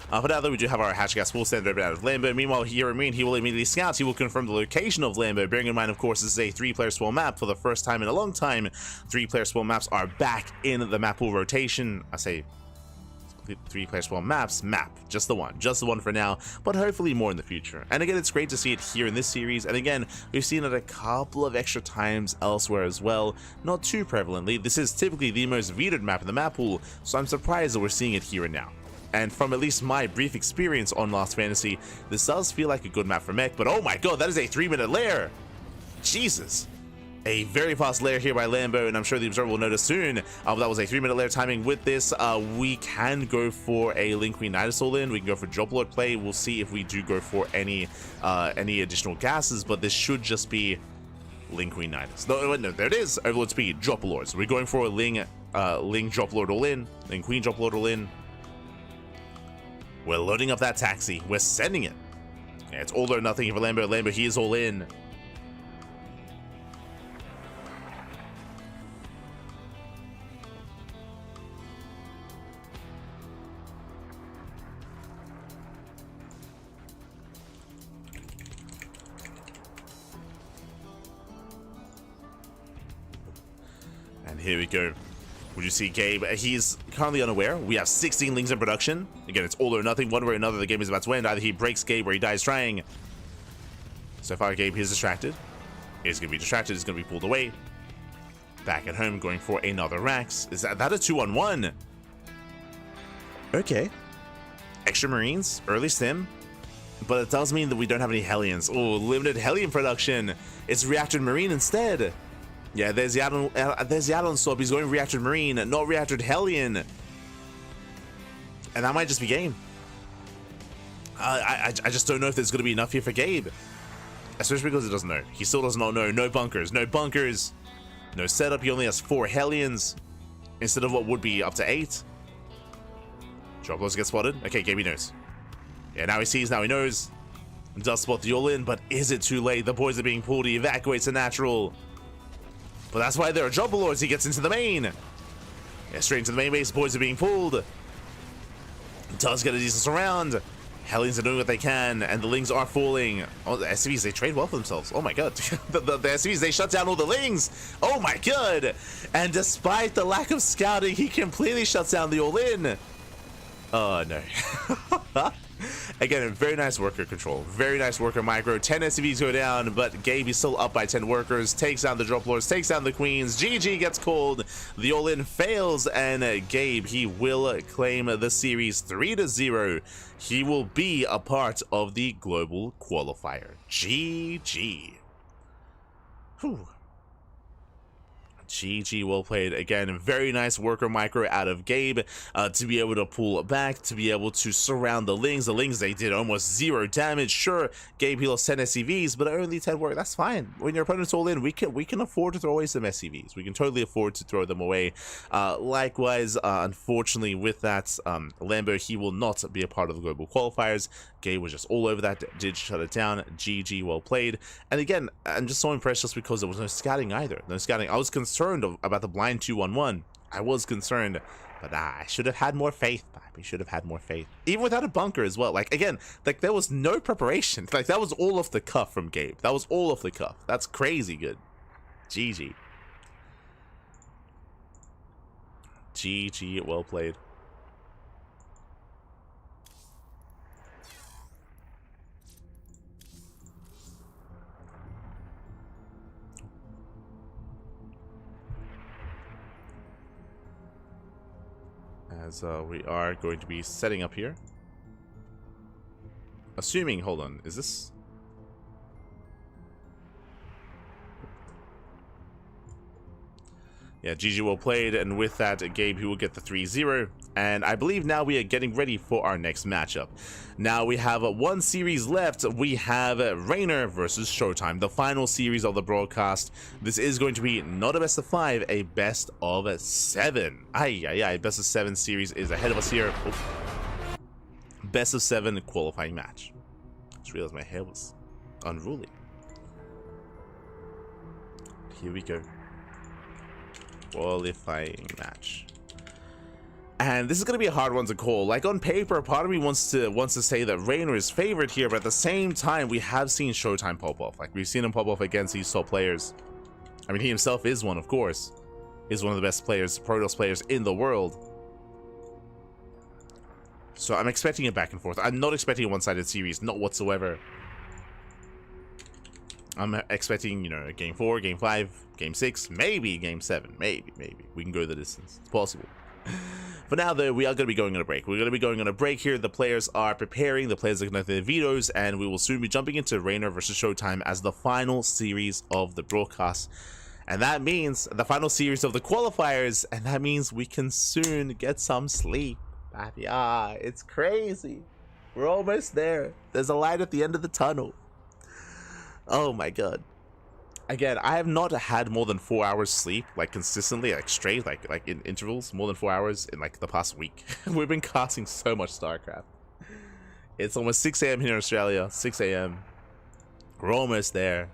For now, though, we do have our hatch gas full standard over out of Lambo. Meanwhile, HeRoMaRinE, he will immediately scout. He will confirm the location of Lambo. Bearing in mind, of course, this is a 3-player spawn map. For the first time in a long time, 3-player spawn maps are back in the map pool rotation. I say 3-player spawn maps, just the one for now, but hopefully more in the future. And again, it's great to see it here in this series, and again, we've seen it a couple of extra times elsewhere as well, not too prevalently. This is typically the most vetoed map in the map pool, so I'm surprised that we're seeing it here and now. And from at least my brief experience on Lost Fantasy, this does feel like a good map for mech, but oh my god, that is a 3-minute lair! Jesus! A very fast lair here by Lambo, and I'm sure the observer will notice soon. That was a 3-minute lair timing. With this, we can go for a Link Queen Nidus all in. We can go for Drop Lord play. We'll see if we do go for any additional gases, but this should just be Link Queen Nidus. No, there it is. Overlord speed, Drop Lords. We're going for a Ling Drop Lord all in, Ling Queen Drop Lord all in. We're loading up that taxi. We're sending it. Yeah, it's all or nothing for Lambo. Lambo, he is all in. And here we go. Would you see Gabe? He's currently unaware. We have 16 Lings in production. Again, it's all or nothing. One way or another, the game is about to end. Either he breaks Gabe or he dies trying. So far, Gabe is distracted. He's going to be distracted. He's going to be pulled away. Back at home, going for another Rax. Is that a 2-on-1? Okay. Extra Marines, early stim. But it does mean that we don't have any Hellions. Oh, limited Hellion production. It's Reactored Marine instead. Yeah, there's the add-on swap. He's going Reactored Marine, not Reactored Hellion. And that might just be game. I just don't know if there's going to be enough here for Gabe. Especially because he doesn't know. He still does not know. No bunkers. No bunkers. No setup. He only has 4 Hellions. Instead of what would be up to 8. Drop Lords get spotted. Okay, Gabe knows. Yeah, now he sees. Now he knows. Does spot the all-in, but is it too late? The boys are being pulled. He evacuates a natural. But that's why there are Drop Lords. He gets into the main. Yeah, straight into the main base. Boys are being pulled. Does get a decent surround. Hellions are doing what they can, and the Lings are falling. Oh, the SCVs, they trade well for themselves. Oh my god. the SCVs, they shut down all the Lings. Oh my god. And despite the lack of scouting, he completely shuts down the all-in. Oh no. Again, a very nice worker control. Very nice worker micro. 10 SCVs go down, but Gabe is still up by 10 workers. Takes down the Drop Lords, takes down the Queens. GG gets called. The all-in fails, and Gabe, he will claim the series 3-0. He will be a part of the global qualifier. GG. Whew. GG, well played. Again, very nice worker micro out of Gabe to be able to pull back, to be able to surround the Lings. The Lings, they did almost 0 damage. Sure, Gabe, he lost 10 SCVs, but only 10 work. That's fine. When your opponent's all in, we can afford to throw away some SCVs. We can totally afford to throw them away. Likewise, unfortunately, with that, Lambo, he will not be a part of the global qualifiers. Gabe was just all over that, did shut it down. GG, well played. And again, I'm just so impressed just because there was no scouting either. No scouting. I was concerned about the blind 2-1-1. I was concerned, but I should have had more faith. I should have had more faith, even without a bunker as well. Like, again, like, there was no preparation. Like, that was all off the cuff from Gabe. That was all off the cuff. That's crazy good. GG. GG, well played. as we are going to be setting up here. Assuming, hold on, is this? Yeah, GG well played, and with that, Gabe, he will get the 3-0. And I believe now we are getting ready for our next matchup. Now we have one series left. We have Reynor versus Showtime, the final series of the broadcast. This is going to be not a best of 5, a best of 7. Best of 7 series is ahead of us here. Oh. Best of 7 qualifying match. I just realized my hair was unruly. Here we go. Qualifying match. And this is going to be a hard one to call. Like, on paper, part of me wants to say that Reynor is favored here, but at the same time, we have seen Showtime pop off. Like, we've seen him pop off against these top players. I mean, he himself is one, of course. He's one of the best players, Protoss players in the world. So I'm expecting a back and forth. I'm not expecting a one-sided series, not whatsoever. I'm expecting, you know, a game 4, game 5, game 6, maybe game 7, maybe. We can go the distance. It's possible. For now, though, we are going to be going on a break. We're going to be going on a break here. The players are preparing. The players are connecting their vetoes, and we will soon be jumping into Reynor versus Showtime as the final series of the broadcast. And that means the final series of the qualifiers, and that means we can soon get some sleep. Yeah, it's crazy. We're almost there. There's a light at the end of the tunnel. Oh my god. Again, I have not had more than 4 hours sleep, like consistently, like straight, like in intervals, more than 4 hours in like the past week. We've been casting so much StarCraft. It's almost 6 a.m. here in Australia, 6 a.m. We're almost there.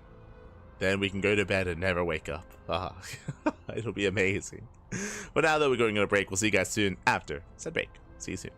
Then we can go to bed and never wake up. It'll be amazing. But now that we're going on a break, we'll see you guys soon after said break. See you soon.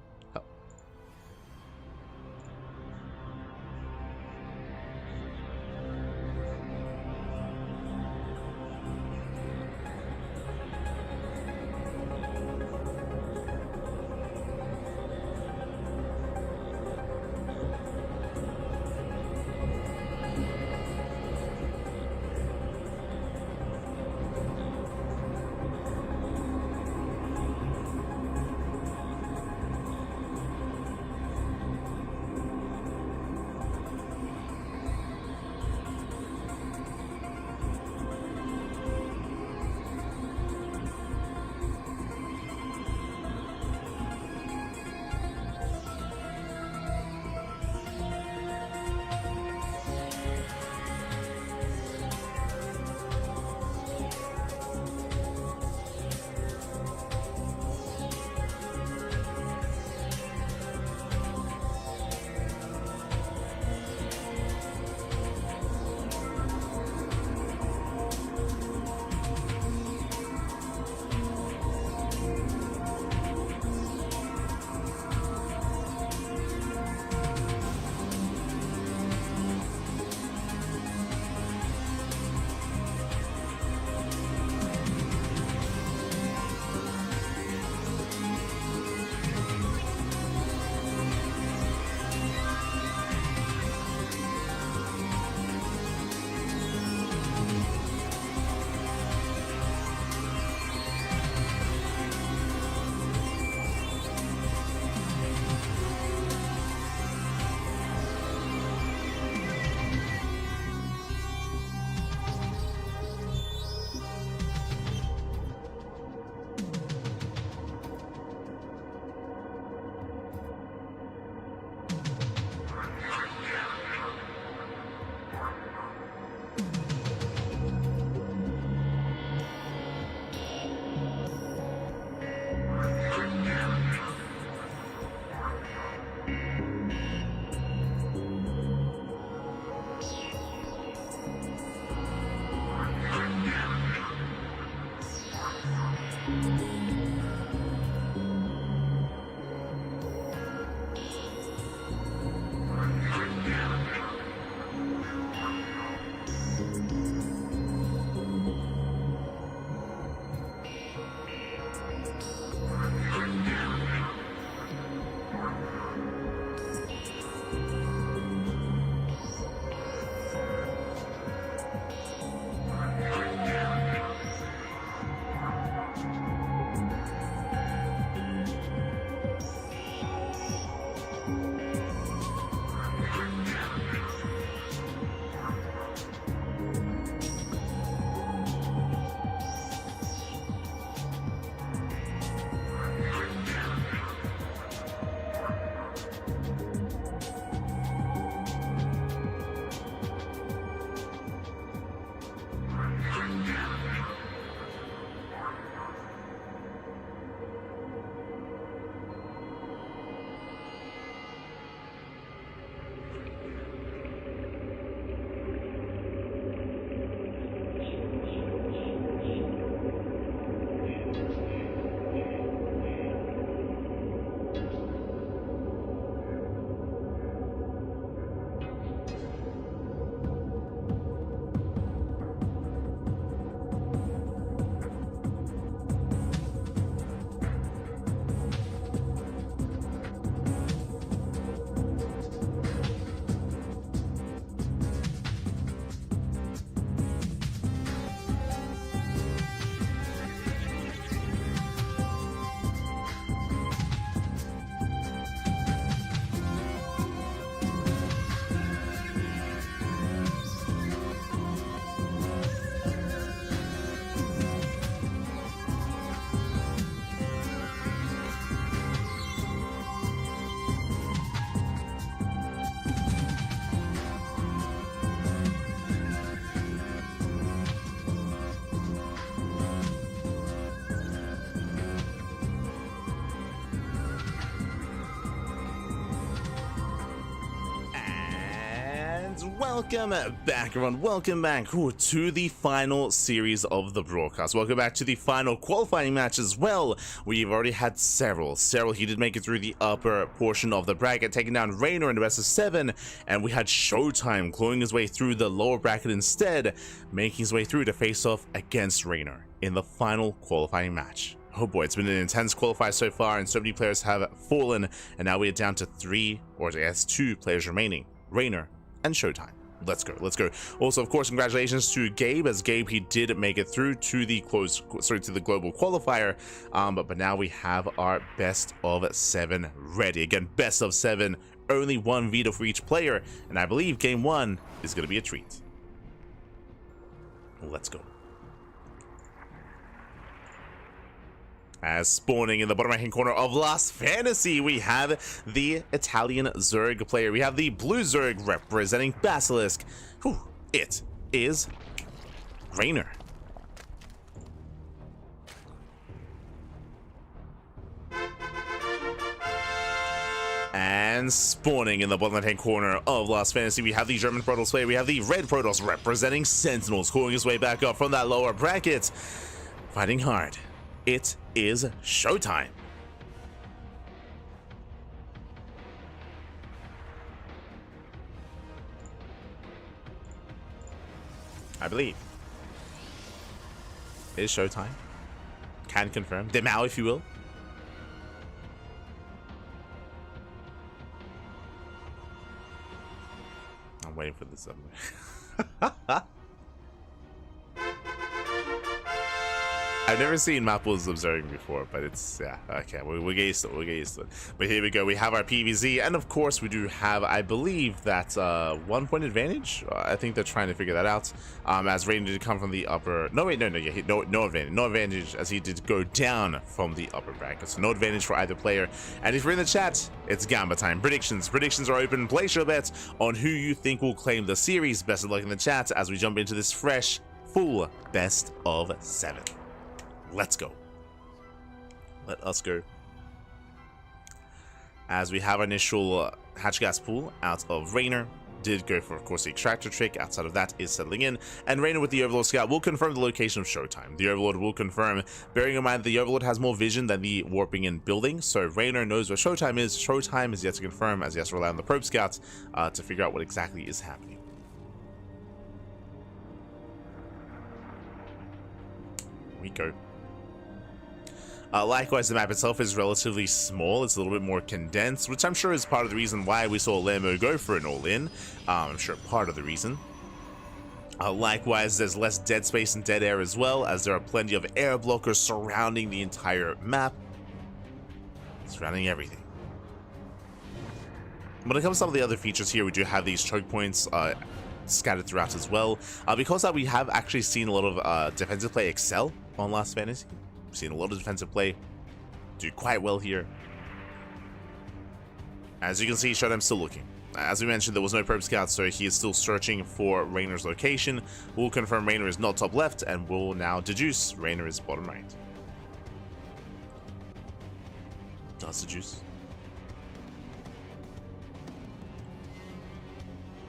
welcome back everyone, welcome back to the final series of the broadcast. Welcome back to the final qualifying match as well. We've already had Serral, he did make it through the upper portion of the bracket, taking down Reynor in the best of 7, and we had Showtime clawing his way through the lower bracket instead, making his way through to face off against Reynor in the final qualifying match. Oh boy, it's been an intense qualifier so far, and so many players have fallen, and now we're down to 3, or I guess 2 players remaining, Reynor and Showtime. Let's go, let's go. Also, of course, congratulations to Gabe, as Gabe, he did make it through to the global qualifier, but now we have our best of 7 ready. Again, best of 7, only 1 veto for each player, and I believe game 1 is going to be a treat. Let's go. As spawning in the bottom right hand corner of Last Fantasy, we have the Italian Zerg player. We have the blue Zerg representing Basilisk. Whew, it is Reynor. And spawning in the bottom right hand corner of Last Fantasy, we have the German Protoss player. We have the red Protoss representing Sentinels, calling his way back up from that lower bracket, fighting hard. It is Showtime. I believe it is Showtime. Can confirm. Demao, if you will. I'm waiting for this somewhere. I've never seen Mapple's observing before, but it's, yeah, okay, we'll get used to it, we'll get used to it. But here we go, we have our PVZ, and of course we do have, I believe, that 1 point advantage. I think they're trying to figure that out, as Reynor did come from the upper, no advantage, as he did go down from the upper bracket, so no advantage for either player. And if you're in the chat, it's Gamba time. Predictions are open. Place your bets on who you think will claim the series. Best of luck in the chat as we jump into this fresh, full best of 7. Let's go. Let us go. As we have our initial hatch gas pool out of Reynor. Did go for, of course, the extractor trick. Outside of that is settling in. And Reynor with the Overlord Scout will confirm the location of Showtime. The Overlord will confirm, bearing in mind that the Overlord has more vision than the warping in building. So Reynor knows where Showtime is. Showtime is yet to confirm, as he has to rely on the probe scouts to figure out what exactly is happening. Here we go. Likewise, the map itself is relatively small. It's a little bit more condensed, which I'm sure is part of the reason why we saw Lambo go for an all-in. I'm sure part of the reason. Likewise, there's less dead space and dead air as well, as there are plenty of air blockers surrounding the entire map. Surrounding everything. When it comes to some of the other features here, we do have these choke points scattered throughout as well. Because we have actually seen a lot of defensive play excel on Last Fantasy. Seen a lot of defensive play do quite well here. As you can see, Showtime's still looking. As we mentioned, there was no probe scout, so he is still searching for Reynor's location. We'll confirm Reynor is not top left, and we'll now deduce Reynor is bottom right. Does deduce.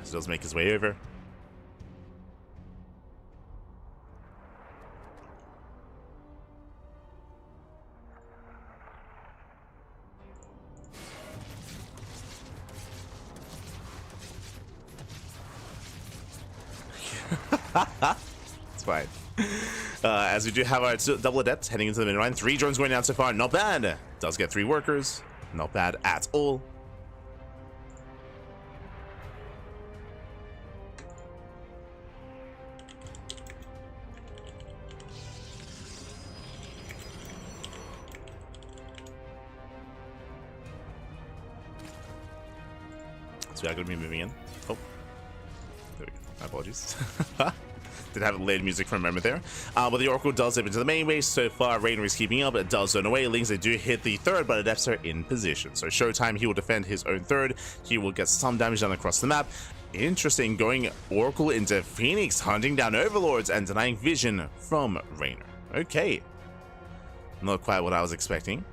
As he does make his way over. It's fine. As we do have our double adept heading into the mid line. 3 drones going down so far. Not bad. Does get 3 workers. Not bad at all. So we are going to be moving in. Oh. There we go. My apologies. Did have laid music from a moment there. But the Oracle does zip into the main base. So far, Reynor is keeping up. It does zone away. Lings, they do hit the 3rd, but Adepts are in position. So Showtime, he will defend his own 3rd. He will get some damage done across the map. Interesting, going Oracle into Phoenix, hunting down Overlords and denying vision from Reynor. Okay. Not quite what I was expecting.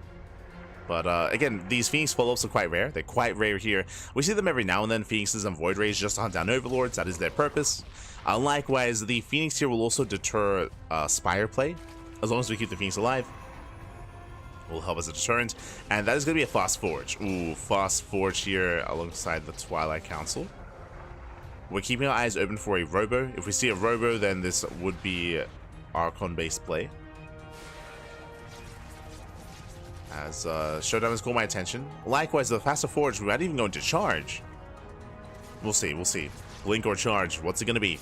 But again, these Phoenix follow-ups are quite rare. They're quite rare here. We see them every now and then, Phoenixes and Void Rays, just to hunt down Overlords. That is their purpose. Likewise, the Phoenix here will also deter Spire play, as long as we keep the Phoenix alive. Will help as a deterrent. And that is going to be a Fast Forge. Ooh, Fast Forge here alongside the Twilight Council. We're keeping our eyes open for a Robo. If we see a Robo, then this would be Archon-based play. As Showdown has caught my attention. Likewise, the Faster Forge, we might even go into charge. We'll see, we'll see. Blink or charge, what's it going to be?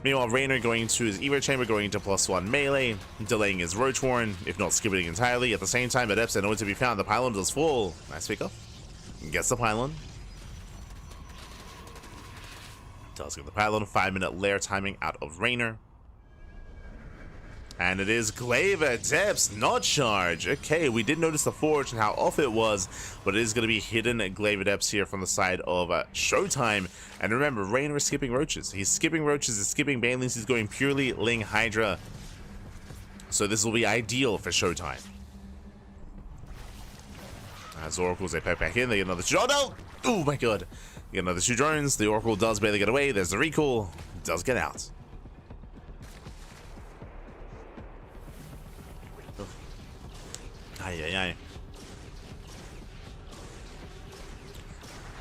Meanwhile, Reynor going to his Evo Chamber, going into +1 melee, delaying his Roach Warren, if not skipping entirely. At the same time, Adepts are nowhere to be found. The pylon does fall. Nice pick up. Gets the pylon. Does get the pylon. 5-minute lair timing out of Reynor. And it is Glaive Adepts, not charge. Okay, we did notice the Forge and how off it was, but it is going to be hidden Glaive Adepts here from the side of Showtime. And remember, Reynor is skipping Roaches. He's skipping Roaches, he's skipping Banelings, he's going purely Ling Hydra. So this will be ideal for Showtime. As Oracles, they pep back in, they get another... Oh no! Oh my god! They get another 2 drones, the Oracle does barely get away, there's the recall, does get out. Aye.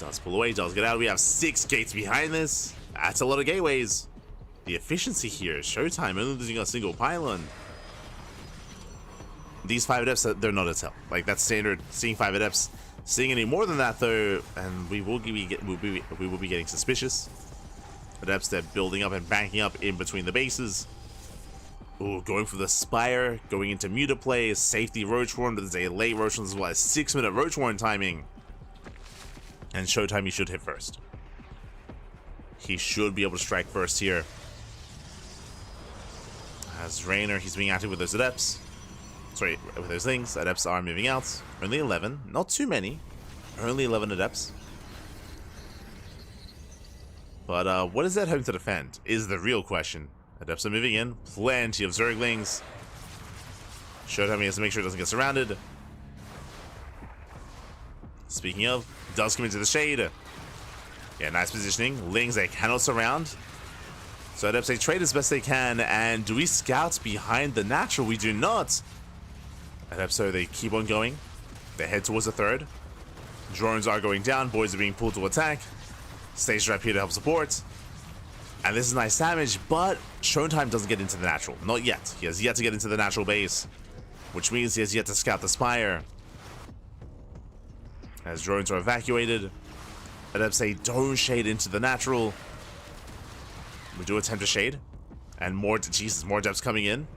Does pull away, does get out. We have 6 gates behind this. That's a lot of gateways. The efficiency here is Showtime, only losing a single pylon. These 5 Adepts, they're not a tell. Like, that's standard. Seeing 5 Adepts. Seeing any more than that, though, and we will be getting suspicious. Adepts, they're building up and banking up in between the bases. Ooh, going for the Spire, going into Muta play, safety Roach Warren, but there's a late Roach Warren as well as 6-minute Roach Warren timing. And Showtime, he should hit first. He should be able to strike first here. As Reynor, he's being active with those Adepts. Sorry, with those things. Adepts are moving out. Only 11, not too many. Only 11 Adepts. But what is that home to defend is the real question. Adepts are moving in. Plenty of Zerglings. Showtime has to make sure it doesn't get surrounded. Speaking of, does come into the shade. Yeah, nice positioning. Lings, they cannot surround. So Adepts, they trade as best they can. And do we scout behind the natural? We do not. Adepts, so they keep on going. They head towards the 3rd. Drones are going down. Boys are being pulled to attack. Stage Trap here to help support. And this is nice damage, but Showtime doesn't get into the natural. Not yet. He has yet to get into the natural base, which means he has yet to scout the Spire. As drones are evacuated, Adepts say don't shade into the natural. We do attempt to shade, and more, Jesus, more Adepts coming in.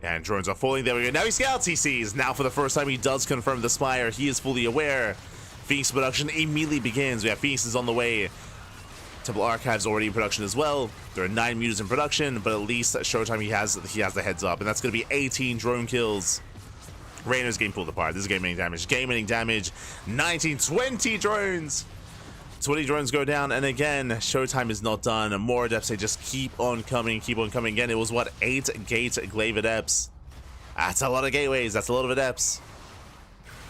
And drones are falling. There we go. Now he scouts, he sees. Now for the first time, he does confirm the Spire. He is fully aware. Phoenix production immediately begins. We have Phoenixes on the way. Temple Archives already in production as well. There are 9 mutas in production, but at least at Showtime he has the heads up, and that's going to be 18 drone kills. Reynor's getting pulled apart. This is game-ending damage. Game-ending damage. 19, 20 drones. 20 drones go down, and again, Showtime is not done. More Adepts, they just keep on coming, keep on coming. Again, it was what, 8 gate Glaive Adepts. That's a lot of gateways. That's a lot of Adepts.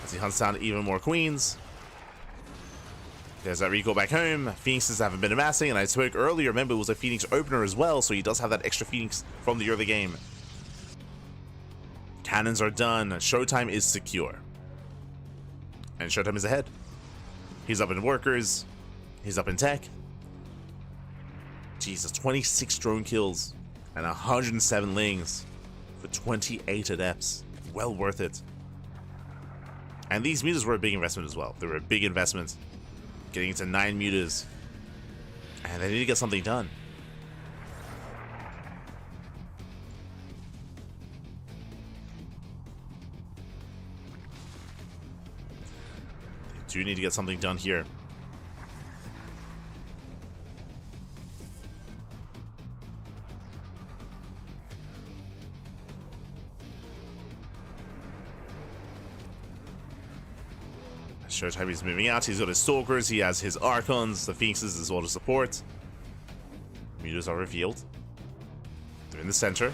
As he hunts down even more queens. There's that recall back home. Phoenixes haven't been amassing, and I spoke earlier, remember, it was a Phoenix opener as well, so he does have that extra Phoenix from the early game. Cannons are done. Showtime is secure. And Showtime is ahead. He's up in workers. He's up in tech. Jesus, 26 drone kills and 107 lings for 28 Adepts. Well worth it. And these mutas were a big investment as well. They were a big investment. Getting into 9 mutas. And they need to get something done. They do need to get something done here. Showtime, he's moving out. He's got his Stalkers, he has his Archons, the Phoenixes as well to support. Mutas are revealed. They're in the center.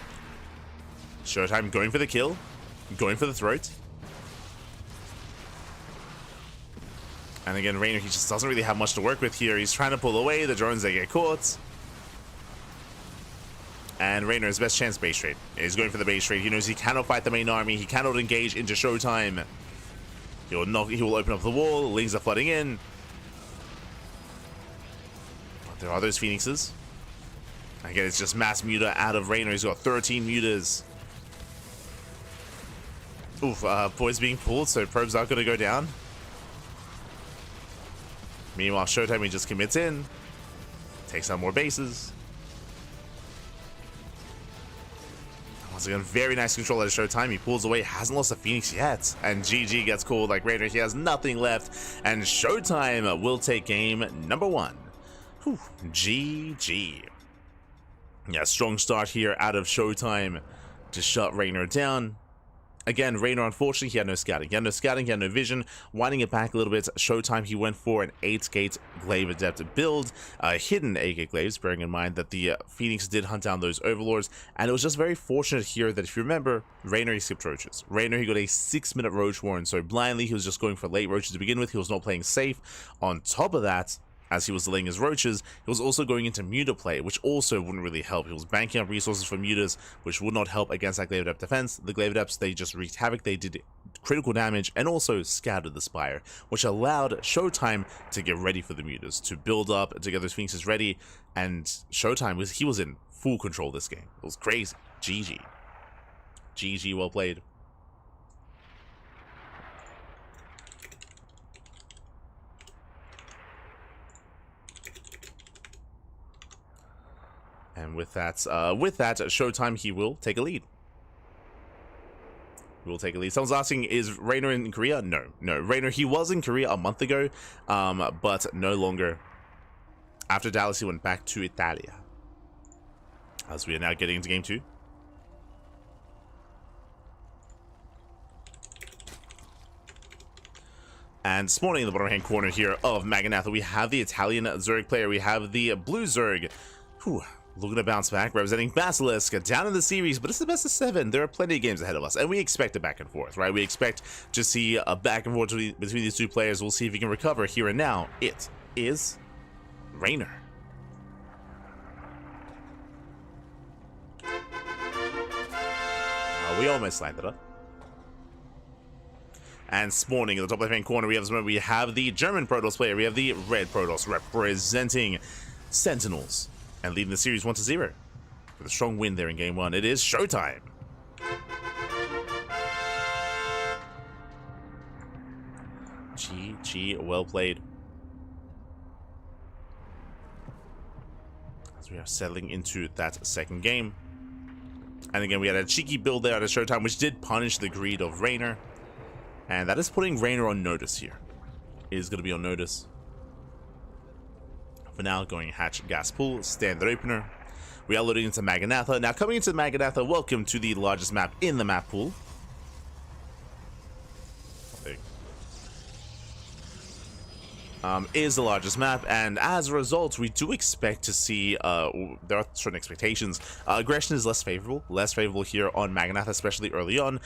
Showtime going for the kill, going for the throat. And again, Reynor, he just doesn't really have much to work with here. He's trying to pull away. The drones, they get caught. And Reynor, his best chance, base trade. He's going for the base trade. He knows he cannot fight the main army. He cannot engage into Showtime. He will open up the wall. Lings are flooding in. But there are those Phoenixes. Again, it's just mass muta out of Reynor. He's got 13 mutas. Oof, boys being pulled, so probes are going to go down. Meanwhile, Showtime, he just commits in. Takes out more bases. Once again, very nice control at Showtime. He pulls away, hasn't lost a Phoenix yet. And GG gets called like Reynor. He has nothing left. And Showtime will take game number 1. Whew, GG. Yeah, strong start here out of Showtime to shut Reynor down. Again, Reynor, unfortunately, he had no scouting. He had no scouting, he had no vision. Winding it back a little bit, Showtime, he went for an 8-gate Glaive Adept build. Hidden 8-gate Glaives, bearing in mind that the Phoenix did hunt down those Overlords. And it was just very fortunate here that, if you remember, Reynor, he skipped Roaches. Reynor, he got a 6-minute Roach Warren, so blindly, he was just going for late Roaches to begin with. He was not playing safe. On top of that, as he was delaying his Roaches, he was also going into Muta play, which also wouldn't really help. He was banking up resources for Mutas, which would not help against that Glaive Adept defense. The Glaive Adepts, they just wreaked havoc, they did critical damage, and also scattered the Spire, which allowed Showtime to get ready for the Mutas, to build up, to get those Phoenixes ready, and Showtime, he was in full control this game. It was crazy. GG. GG, well played. And with that, Showtime, he will take a lead. He will take a lead. Someone's asking, is Reynor in Korea? No. Reynor, he was in Korea a month ago, but no longer. After Dallas, he went back to Italia. As we are now getting into game 2. And spawning in the bottom hand corner here of Maganatha, we have the Italian Zerg player. We have the blue Zerg. Whew. Looking to bounce back, representing Basilisk, down in the series, but it's the best of 7. There are plenty of games ahead of us, and we expect a back and forth, right? We expect to see a back and forth between these two players. We'll see if he can recover here and now. It is Reynor. We almost lined it up. And spawning in the top left-hand corner, we have the German Protoss player. We have the red Protoss representing Sentinels. And leading the series 1-0 with a strong win there in game 1. It is Showtime. GG, well played. As we are settling into that second game. And again, we had a cheeky build there at Showtime, which did punish the greed of Reynor. And that is putting Reynor on notice here. It is going to be on notice. For now, going hatch gas pool, standard opener. We are loading into Maganatha. Now, coming into Maganatha, welcome to the largest map in the map pool. Is the largest map, and as a result, we do expect to see, there are certain expectations. Aggression is less favorable here on Maganatha, especially early on.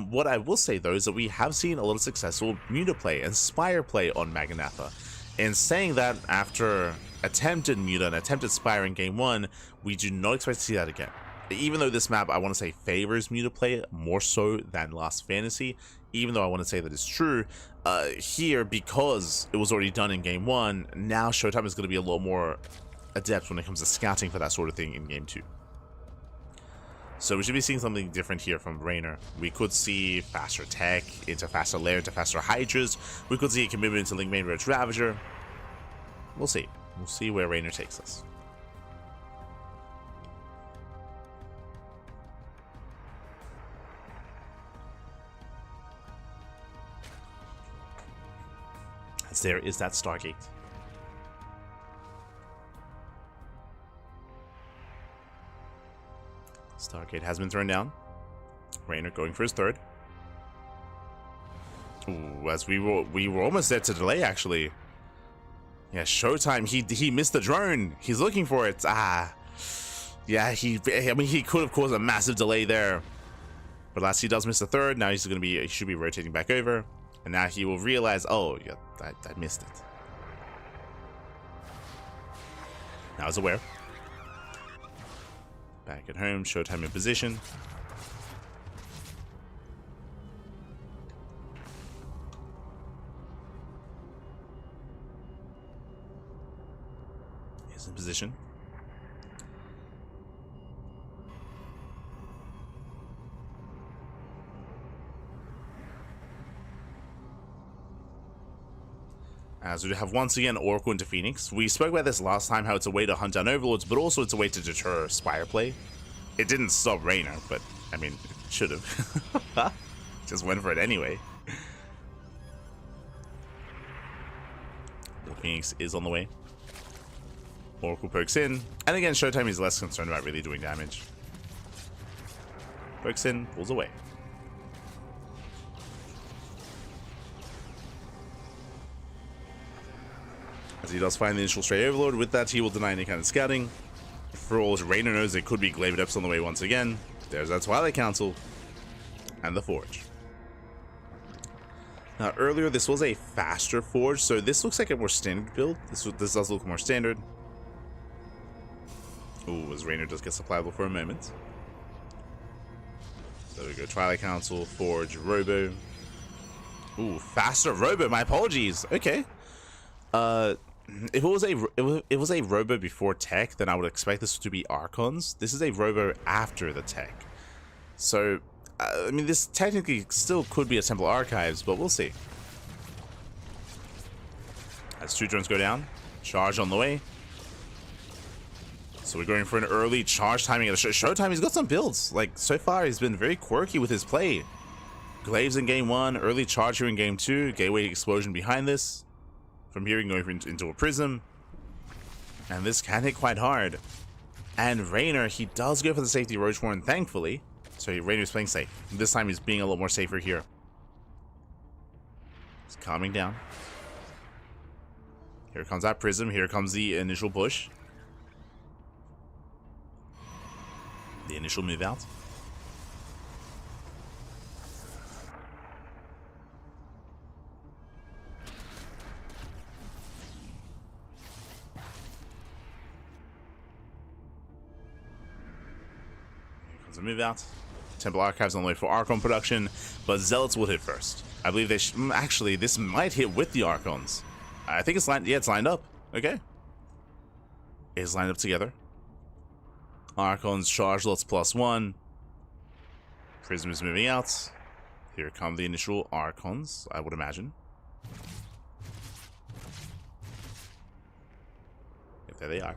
What I will say, though, is that we have seen a lot of successful Muta play and Spire play on Maganatha. In saying that, after attempted Muta and attempted Spire in game 1, we do not expect to see that again. Even though this map, I want to say, favors Muta play more so than Last Fantasy, even though I want to say that it's true, here, because it was already done in game 1, now Showtime is going to be a lot more adept when it comes to scouting for that sort of thing in game 2. So we should be seeing something different here from Reynor. We could see faster tech into faster lair, into faster Hydras. We could see a commitment into Link Main Roach Ravager. We'll see. We'll see where Reynor takes us. As there is that Stargate. Stargate has been thrown down. Reynor going for his third. Ooh, as we were almost there to delay, actually. Yeah, Showtime, he missed the drone. He's looking for it. Yeah, he could have caused a massive delay there. But last he does miss the third. Now he should be rotating back over. And now he will realize, oh, yeah, I missed it. Now he's aware. Back at home, Showtime in position. He's in position. As we have once again Oracle into Phoenix. We spoke about this last time, how it's a way to hunt down Overlords, but also it's a way to deter Spire play. It didn't stop Reynor, but I mean, it should have. Just went for it anyway. The Phoenix is on the way. Oracle pokes in, and again, Showtime is less concerned about really doing damage. Pokes in, pulls away. As he does find the initial stray Overlord, with that he will deny any kind of scouting. For all Reynor knows, it could be Glaive Depths on the way once again. There's that Twilight Council. And the Forge. Now earlier this was a faster Forge, so this looks like a more standard build. This does look more standard. Ooh, as Reynor does get supplyable for a moment. So we go Twilight Council, Forge, Robo. Ooh, faster Robo, my apologies. Okay. If it was a Robo before tech, then I would expect this to be Archons. This is a Robo after the tech. So, I mean, this technically still could be a Temple Archives, but we'll see. As 2 drones go down, charge on the way. So we're going for an early charge timing. Showtime, he's got some builds. Like, so far, he's been very quirky with his play. Glaives in game 1, early charge here in game 2, Gateway Explosion behind this. From here, you can go into a Prism. And this can hit quite hard. And Reynor, he does go for the safety Roachborn, thankfully. So Reynor's playing safe. This time he's being a lot more safer here. He's calming down. Here comes that Prism. Here comes the initial push. The initial move out. A move out. Temple Archives on the way for Archon production, but Zealots will hit first. I believe they actually, this might hit with the Archons. I think it's lined, yeah, it's lined up. Okay. It's lined up together. Archons charge lots +1. Prism is moving out. Here come the initial Archons, I would imagine. There they are.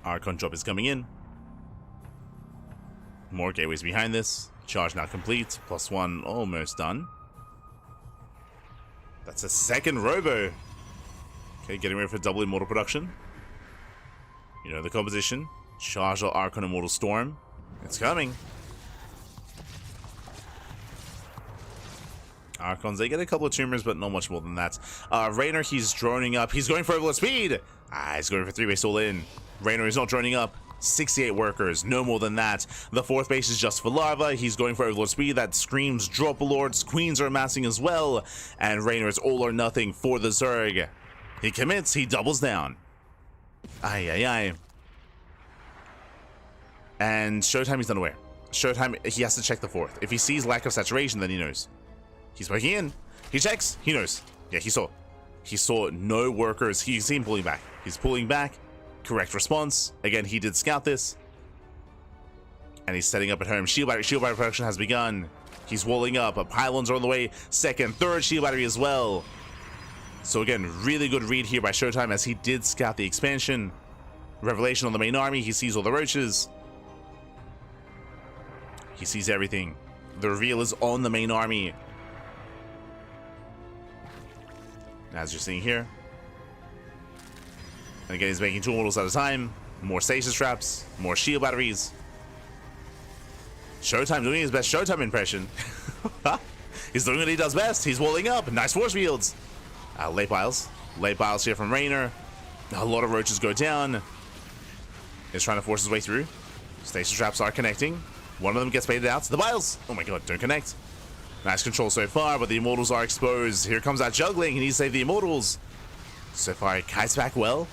Archon drop is coming in. More gateways behind this. Charge now complete. +1 almost done. That's a second Robo. Okay, getting ready for double Immortal production. You know the composition. Charge Archon Immortal Storm. It's coming. Archons, they get a couple of tumors, but not much more than that. Reynor, he's droning up. He's going for Overlord speed. He's going for 3-way soul in. Reynor is not droning up. 68 workers, no more than that. The 4th base is just for Larva. He's going for Overlord speed. That screams drop lords. Queens are amassing as well. And Reynor is all or nothing for the Zerg. He commits. He doubles down. Aye. And Showtime, he's unaware. Showtime, he has to check the 4th. If he sees lack of saturation, then he knows. He's poking in. He checks. He knows. Yeah, he saw. He saw no workers. He's seen pulling back. He's pulling back. Correct response. Again, he did scout this. And he's setting up at home. Shield battery production has begun. He's walling up. Pylons are on the way. Second, third shield battery as well. So again, really good read here by Showtime as he did scout the expansion. Revelation on the main army. He sees all the roaches. He sees everything. The reveal is on the main army. As you're seeing here. And again, he's making 2 models at a time. More stasis traps. More shield batteries. Showtime doing his best Showtime impression. He's doing what he does best. He's walling up. Nice force fields. Late piles. Late piles here from Reynor. A lot of roaches go down. He's trying to force his way through. Stasis traps are connecting. One of them gets baited out to the biles. Oh my god, don't connect. Nice control so far, but the Immortals are exposed. Here comes that juggling. He needs to save the Immortals. So far, kites back well.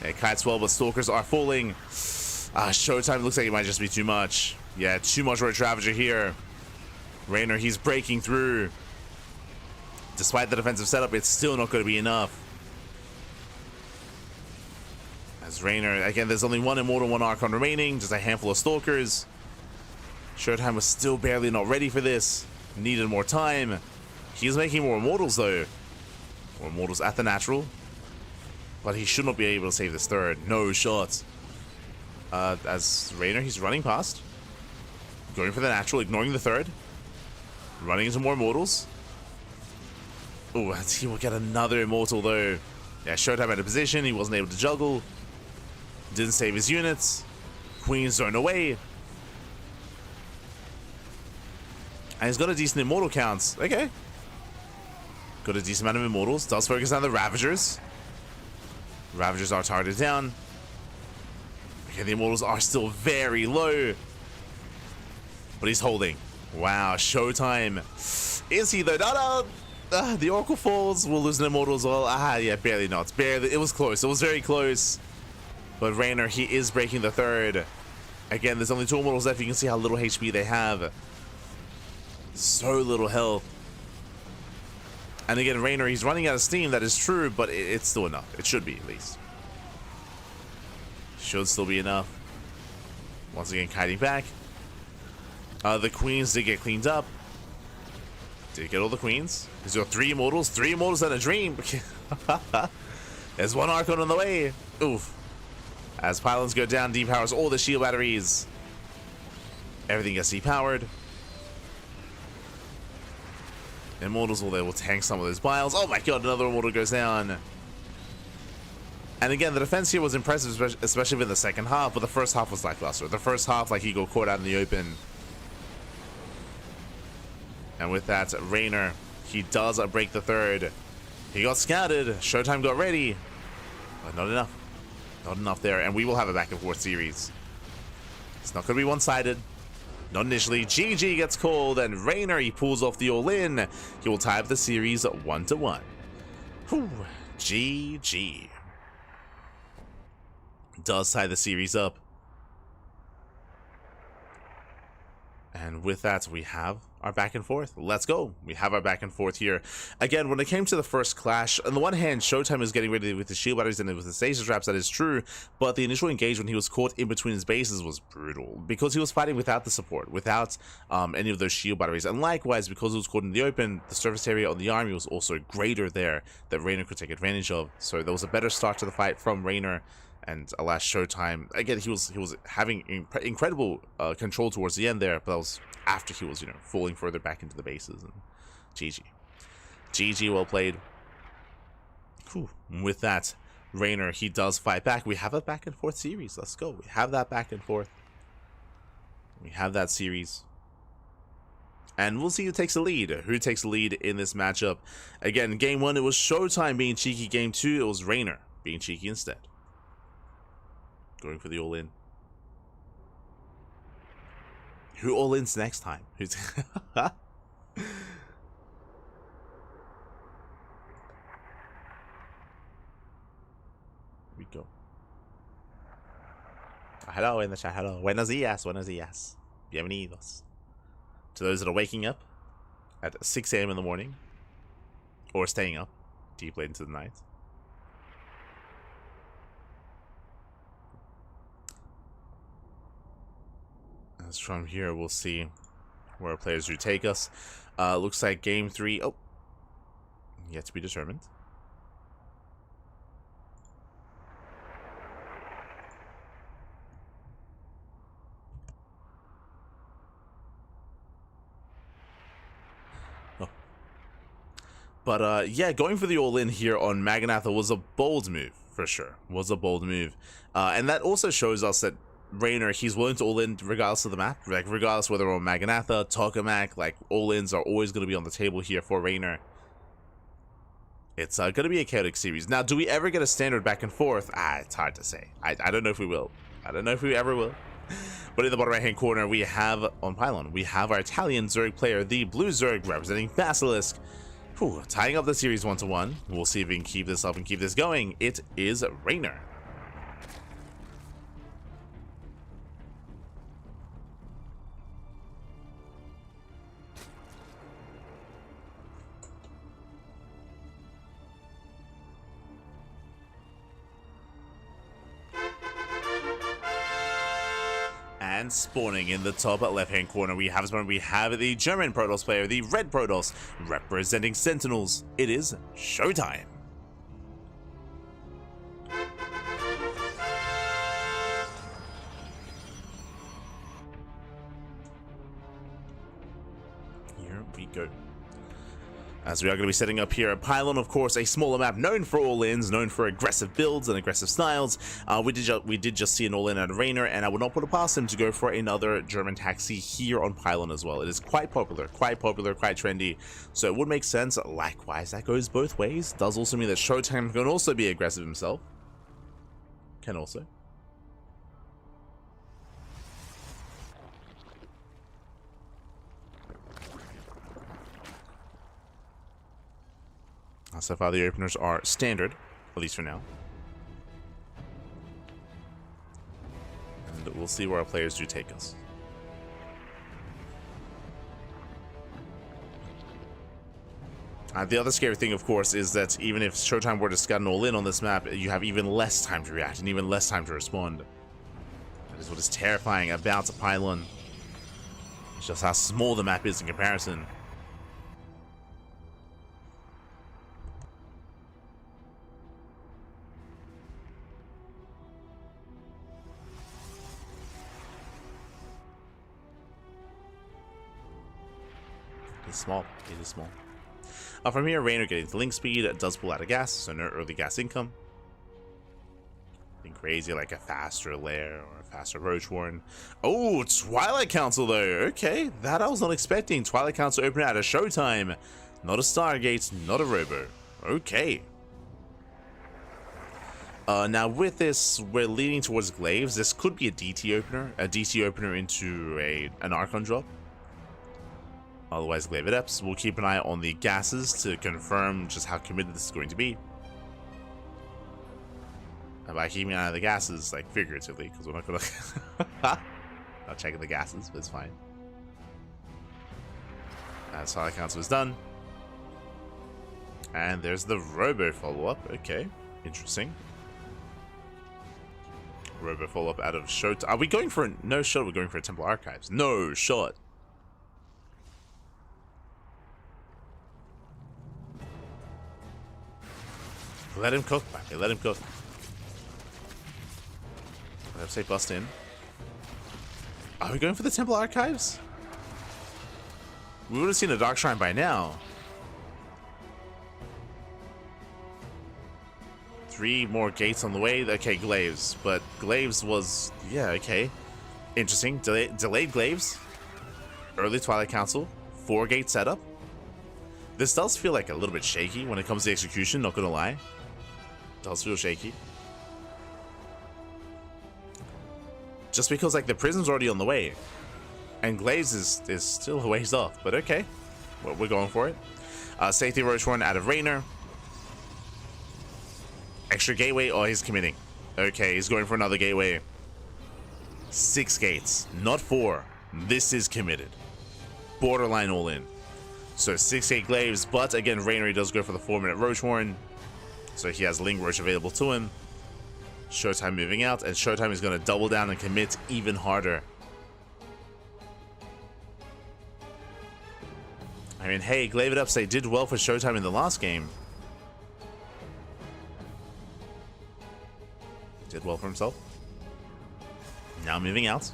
Yeah, kites well, but Stalkers are falling. Showtime looks like it might just be too much. Yeah, too much Roach Ravager here. Reynor, he's breaking through. Despite the defensive setup, it's still not going to be enough. As Reynor, again, there's only one Immortal, one Archon remaining. Just a handful of Stalkers. Showtime was still barely not ready for this. Needed more time. He's making more Immortals, though. More Immortals at the natural. But he should not be able to save this third. No shot. As Reynor, he's running past. Going for the natural, ignoring the third. Running into more Immortals. Oh, he will get another Immortal, though. Yeah, Showtime out of position. He wasn't able to juggle. Didn't save his units. Queen's thrown away. And he's got a decent Immortal count. Okay. Got a decent amount of Immortals. Does focus on the Ravagers. Ravagers are targeted down. Okay, the Immortals are still very low. But he's holding. Wow, Showtime. Is he though? No. The Oracle falls. We'll lose an Immortal as well. Yeah, barely not. Barely. It was close. It was very close. But Reynor, he is breaking the third. Again, there's only two Immortals left. You can see how little HP they have. So little health. And again, Reynor, he's running out of steam. That is true, but it's still enough. It should be, at least. Should still be enough. Once again, kiting back. The Queens did get cleaned up. Did get all the Queens. Is there three Immortals? Three Immortals and a Dream. There's one Archon on the way. Oof. As pylons go down, depowers all the shield batteries. Everything gets depowered. Immortals will tank some of those biles. Oh my god, another Immortal goes down. And again, the defense here was impressive, especially in the second half, but the first half was lackluster. The first half, like, he got caught out in the open. And with that, Reynor, he does break the third. He got scouted. Showtime got ready. But not enough. Not enough there. And we will have a back and forth series. It's not going to be one-sided. Not initially. GG gets called, and Reynor, he pulls off the all-in. He will tie up the series 1-1. Whew. GG. Does tie the series up. And with that, we have our back and forth. Let's go. We have our back and forth here. Again, when it came to the first clash, on the one hand, Showtime is getting ready with the shield batteries and with the stasis traps, that is true, but the initial engagement, he was caught in between his bases, was brutal, because he was fighting without the support, without any of those shield batteries, and likewise, because he was caught in the open, the surface area on the army was also greater there that Reynor could take advantage of, so there was a better start to the fight from Reynor. And alas, Showtime, again, he was having incredible control towards the end there, but that was after he was, falling further back into the bases. And GG. GG, well played. Whew. With that, Reynor, he does fight back. We have a back and forth series. Let's go. We have that back and forth. We have that series. And we'll see who takes the lead. Who takes the lead in this matchup. Again, game 1, it was Showtime being cheeky. Game 2, it was Reynor being cheeky instead. Going for the all-in. Who all-ins next time? Who's we go. Hello in the chat. Hello. Buenos días. Buenos días. Bienvenidos. To those that are waking up at 6 a.m. in the morning, or staying up deep late into the night. As from here, we'll see where our players do take us. Looks like game 3. Oh, yet to be determined. Oh. But yeah, going for the all-in here on Magnatha was a bold move, for sure. Was a bold move. And that also shows us that Reynor, he's willing to all-in regardless of the map. Like, regardless whether on Magnatha, Tokamak, like, all-ins are always going to be on the table here for Reynor. It's going to be a chaotic series. Now, do we ever get a standard back and forth? It's hard to say. I don't know if we will. I don't know if we ever will. But in the bottom right hand corner, we have on Pylon, we have our Italian Zerg player, the Blue Zerg, representing Basilisk. Whew, tying up the series 1-1. We'll see if we can keep this up and keep this going. It is Reynor. And spawning in the top left-hand corner, we have the German Protoss player, the Red Protoss, representing Sentinels. It is showtime. Here we go. As we are going to be setting up here at Pylon, of course, a smaller map known for all-ins, known for aggressive builds and aggressive styles. We did just see an all-in at Reynor, and I would not put it past him to go for another German taxi here on Pylon as well. It is quite popular, quite trendy, so it would make sense. Likewise, that goes both ways. Does also mean that Showtime can also be aggressive himself. Can also. So far, the openers are standard, at least for now. And we'll see where our players do take us. The other scary thing, of course, is that even if Showtime were to scout an all-in on this map, you have even less time to react and even less time to respond. That is what is terrifying about a Pylon. It's just how small the map is in comparison. Small. It is small. From here, Reynor getting the link speed, does pull out of gas, so no early gas income. Nothing crazy like a faster lair or a faster Roach Warren. Oh, Twilight Council though. Okay, that I was not expecting. Twilight Council opening out a Showtime. Not a Stargate, not a Robo. Okay. Now with this, we're leaning towards Glaives. This could be a DT opener into an Archon drop. Otherwise, Glaive Adepts. We'll keep an eye on the gases to confirm just how committed this is going to be. And by keeping an eye on the gases, like figuratively, because we're not going to... not checking the gases, but it's fine. That's how the council is done. And there's the Robo follow-up. Okay, interesting. Robo follow-up out of Shot. Are we going for a... No shot, we're going for a Temple Archives. No shot. Let him cook, Pappy. Let him cook. Let him say bust in. Are we going for the Temple Archives? We would have seen a Dark Shrine by now. 3 more gates on the way. Okay, Glaives. But Glaives was... Yeah, okay. Interesting. Delayed Glaives. Early Twilight Council. 4 gate setup. This does feel like a little bit shaky when it comes to execution, not gonna lie. Does feel shaky. Just because like the prison's already on the way. And Glaives is still a ways off, but okay. Well, we're going for it. Safety Roach Warren out of Reynor. Extra gateway, oh he's committing. Okay, he's going for another gateway. 6 gates, not 4. This is committed. Borderline all in. So 6 gate Glaives, but again Reynor does go for the 4-minute Roach Warren. So he has Ling Roach available to him. Showtime moving out, and Showtime is going to double down and commit even harder. I mean, hey, Glaive Adepts, they did well for Showtime in the last game. Did well for himself. Now moving out.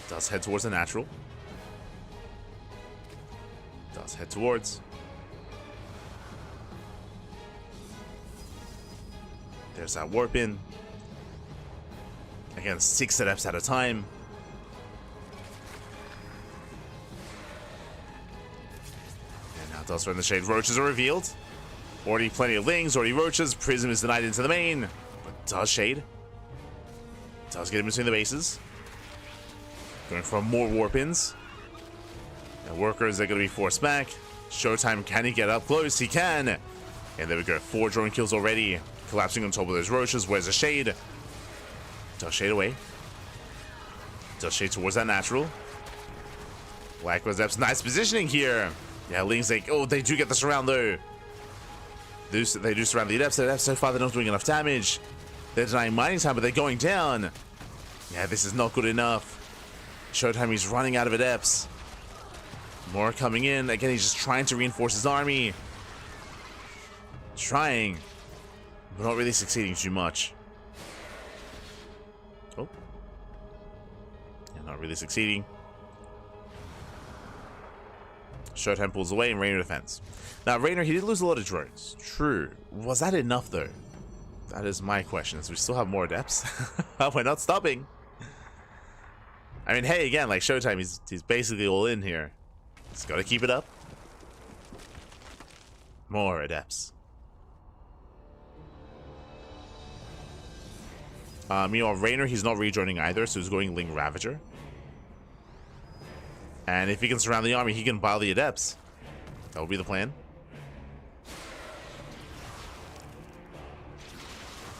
Does head towards the natural. Does head towards. There's that warp in. Again, 6 setups at a time. And now Dust from the Shade. Roaches are revealed. Already plenty of Lings, already Roaches. Prism is denied into the main. But does Shade. Does get him between the bases. Going for more warp-ins. And workers are going to be forced back. Showtime, can he get up close? He can. And there we go. 4 drone kills already. Collapsing on top of those roaches. Where's the shade? Does shade away. Does shade towards that natural. Likewise, that's nice positioning here. Yeah, Ling's like, oh, they do get the surround though. They do surround the Adepts. The Adepts so far they're not doing enough damage. They're denying mining time, but they're going down. Yeah, this is not good enough. Showtime, he's running out of Adepts. More coming in. Again, he's just trying to reinforce his army. Trying, but not really succeeding too much. Oh. Yeah, not really succeeding. Showtime pulls away and Reynor defends. Now, Reynor, he did lose a lot of drones. True. Was that enough, though? That is my question, as we still have more Adepts. We're not stopping. I mean, hey, again, like Showtime, he's basically all in here. He's got to keep it up. More Adepts. Meanwhile, Reynor, he's not rejoining either, so he's going Ling Ravager. And if he can surround the army, he can buy the Adepts. That will be the plan.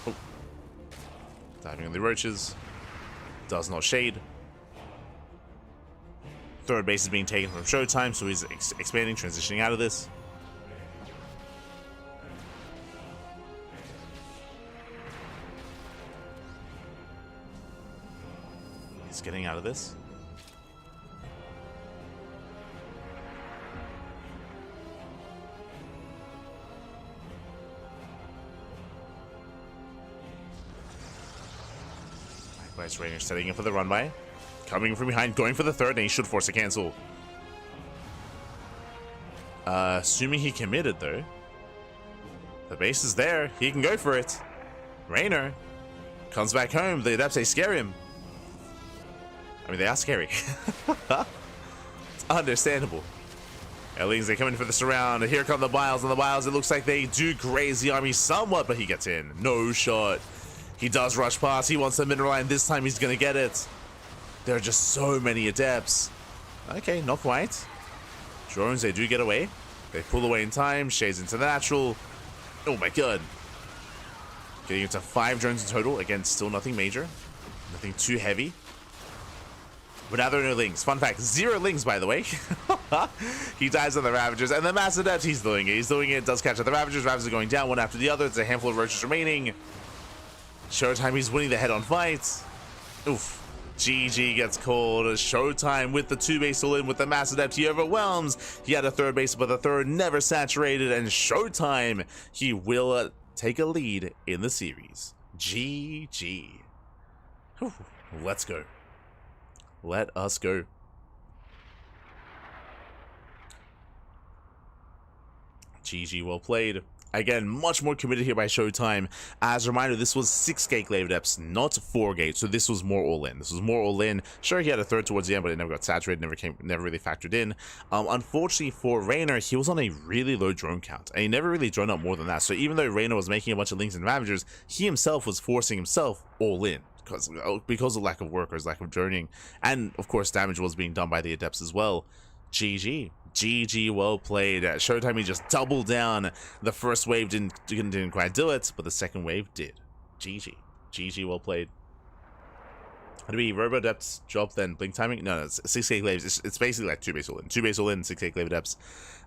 Oh. Diving on the roaches. Does not shade. Third base is being taken from Showtime, so he's expanding, transitioning out of this. He's getting out of this. Likewise, Reynor setting in for the run by. Coming from behind, going for the third, and he should force a cancel. Assuming he committed, though. The base is there. He can go for it. Reynor comes back home. The Adepts, they scare him. I mean, they are scary. It's understandable. Lings, they come in for the surround. Here come the Biles, and the Biles, it looks like they do graze the army somewhat, but he gets in. No shot. He does rush past. He wants the mineral line. This time he's going to get it. There are just so many Adepts. Okay, not quite. Drones, they do get away. They pull away in time. Shades into the natural. Oh my god. Getting into 5 drones in total. Again, still nothing major. Nothing too heavy. But now there are no Lings. Fun fact, 0 Lings, by the way. He dies on the Ravagers. And the Mass Adept, he's doing it. He's doing it. Does catch up the Ravagers. Ravagers are going down one after the other. There's a handful of roaches remaining. Showtime, he's winning the head-on fight. Oof. GG gets called. Showtime with the 2 base all in with the Mass Adept. He overwhelms. He had a 3rd base, but the 3rd never saturated. And Showtime, he will take a lead in the series. GG. Whew. Let's go. Let us go. GG, well played. Again, much more committed here by Showtime. As a reminder, this was 6 gate glaive Adepts, not 4 gate, so this was more all in. This was more all in. Sure, he had a 3rd towards the end, but it never got saturated, never really factored in. Unfortunately for Reynor, he was on a really low drone count, and he never really droned up more than that. So even though Reynor was making a bunch of Lings and Ravagers, he himself was forcing himself all in. Because of lack of workers, lack of droning, and of course damage was being done by the Adepts as well. GG. GG, well played. Showtime, he just doubled down. The first wave didn't quite do it, but the second wave did. GG. GG, well played. How do we Robo Adepts drop then blink timing? No, it's 6k glaives. It's basically like 2 base all in. 2 base all in, 6k glaive Adepts.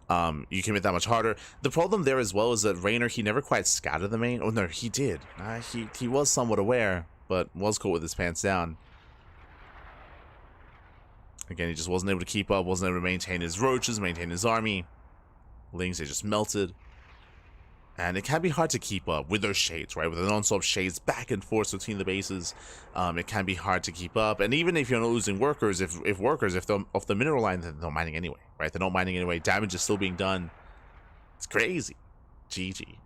You can hit that much harder. The problem there as well is that Reynor, he never quite scattered the main. Oh no, he did. He was somewhat aware, but was caught with his pants down. Again, he just wasn't able to keep up, wasn't able to maintain his roaches, maintain his army. Lings, they just melted. And it can be hard to keep up with those shades, right? With the non-stop shades back and forth between the bases, it can be hard to keep up. And even if you're not losing workers, if they're off the mineral line, then they're not mining anyway, right? They're not mining anyway. Damage is still being done. It's crazy. GG.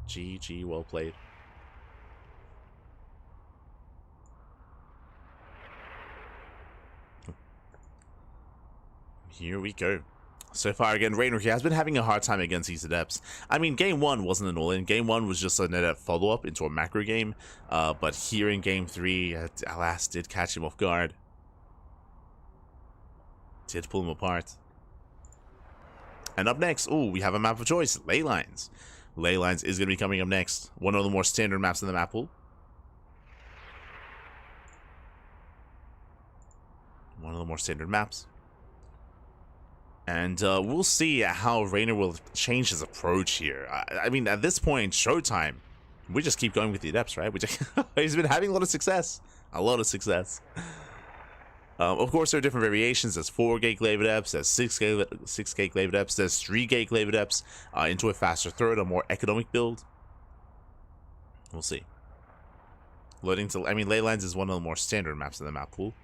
GG, well played. Here we go. So far, again, Reynor, he has been having a hard time against these adepts. I mean, game 1 wasn't an all-in. Game 1 was just an adept follow-up into a macro game. But here in game 3, alas, did catch him off guard. Did pull him apart. And up next, we have a map of choice, Ley Lines. Ley Lines is going to be coming up next. One of the more standard maps in the map pool. One of the more standard maps. And we'll see how Reynor will change his approach here. I mean, at this point, Showtime, we just keep going with the adepts, right? He's been having a lot of success. A lot of success. Of course, there are different variations. There's 4-gate glaive adepts, there's 6-gate glaive adepts, there's 3-gate glaive adepts, into a faster third, a more economic build. We'll see. Loading to, I mean, Ley Lines is one of the more standard maps in the map pool.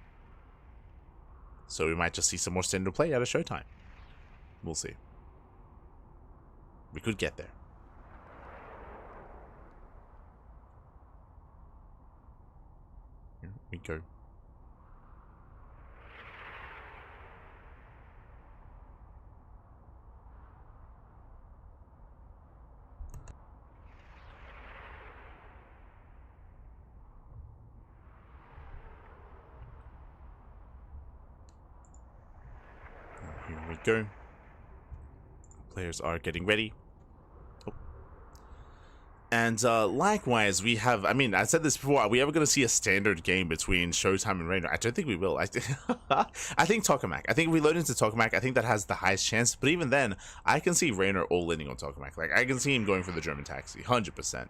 So we might just see some more standard play out of Showtime. We'll see. We could get there. Here we go. Here we go. Players are getting ready. And likewise, we have, I mean, I said this before, are we ever going to see a standard game between Showtime and Reynor? I don't think we will. I think Tokamak. I think if we load into Tokamak, I think that has the highest chance. But even then, I can see Reynor all-inning on Tokamak. Like, I can see him going for the German taxi, 100%.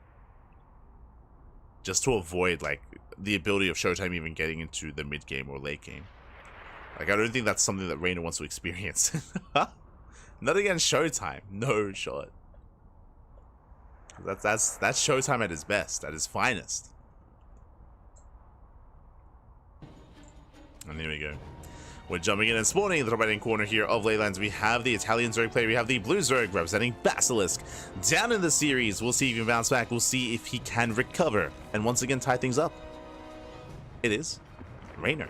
Just to avoid, like, the ability of Showtime even getting into the mid-game or late game. Like, I don't think that's something that Reynor wants to experience. Not against Showtime. No shot. That's Showtime at his best, at his finest. And here we go. We're jumping in and spawning in the top right-hand corner here of Ley Lines. We have the Italian Zerg player. We have the blue Zerg representing Basilisk. Down in the series, we'll see if he can bounce back. We'll see if he can recover. And once again, tie things up. It is Reynor.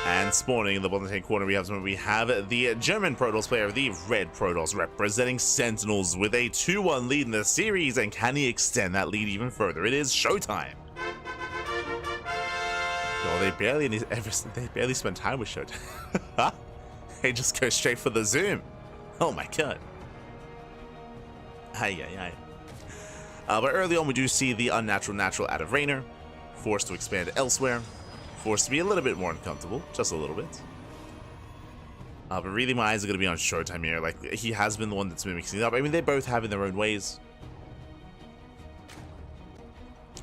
And spawning in the bottom right corner, we have the German Protoss player, the red Protoss, representing Sentinels with a 2-1 lead in the series. And can he extend that lead even further? It is Showtime. Oh, they barely spend time with Showtime. They just go straight for the zoom. Oh my god. But early on, we do see the unnatural natural out of Reynor, forced to expand elsewhere. Forced to be a little bit more uncomfortable, just a little bit. But really, my eyes are going to be on Showtime here. Like, he has been the one that's been mixing it up. I mean, they both have in their own ways.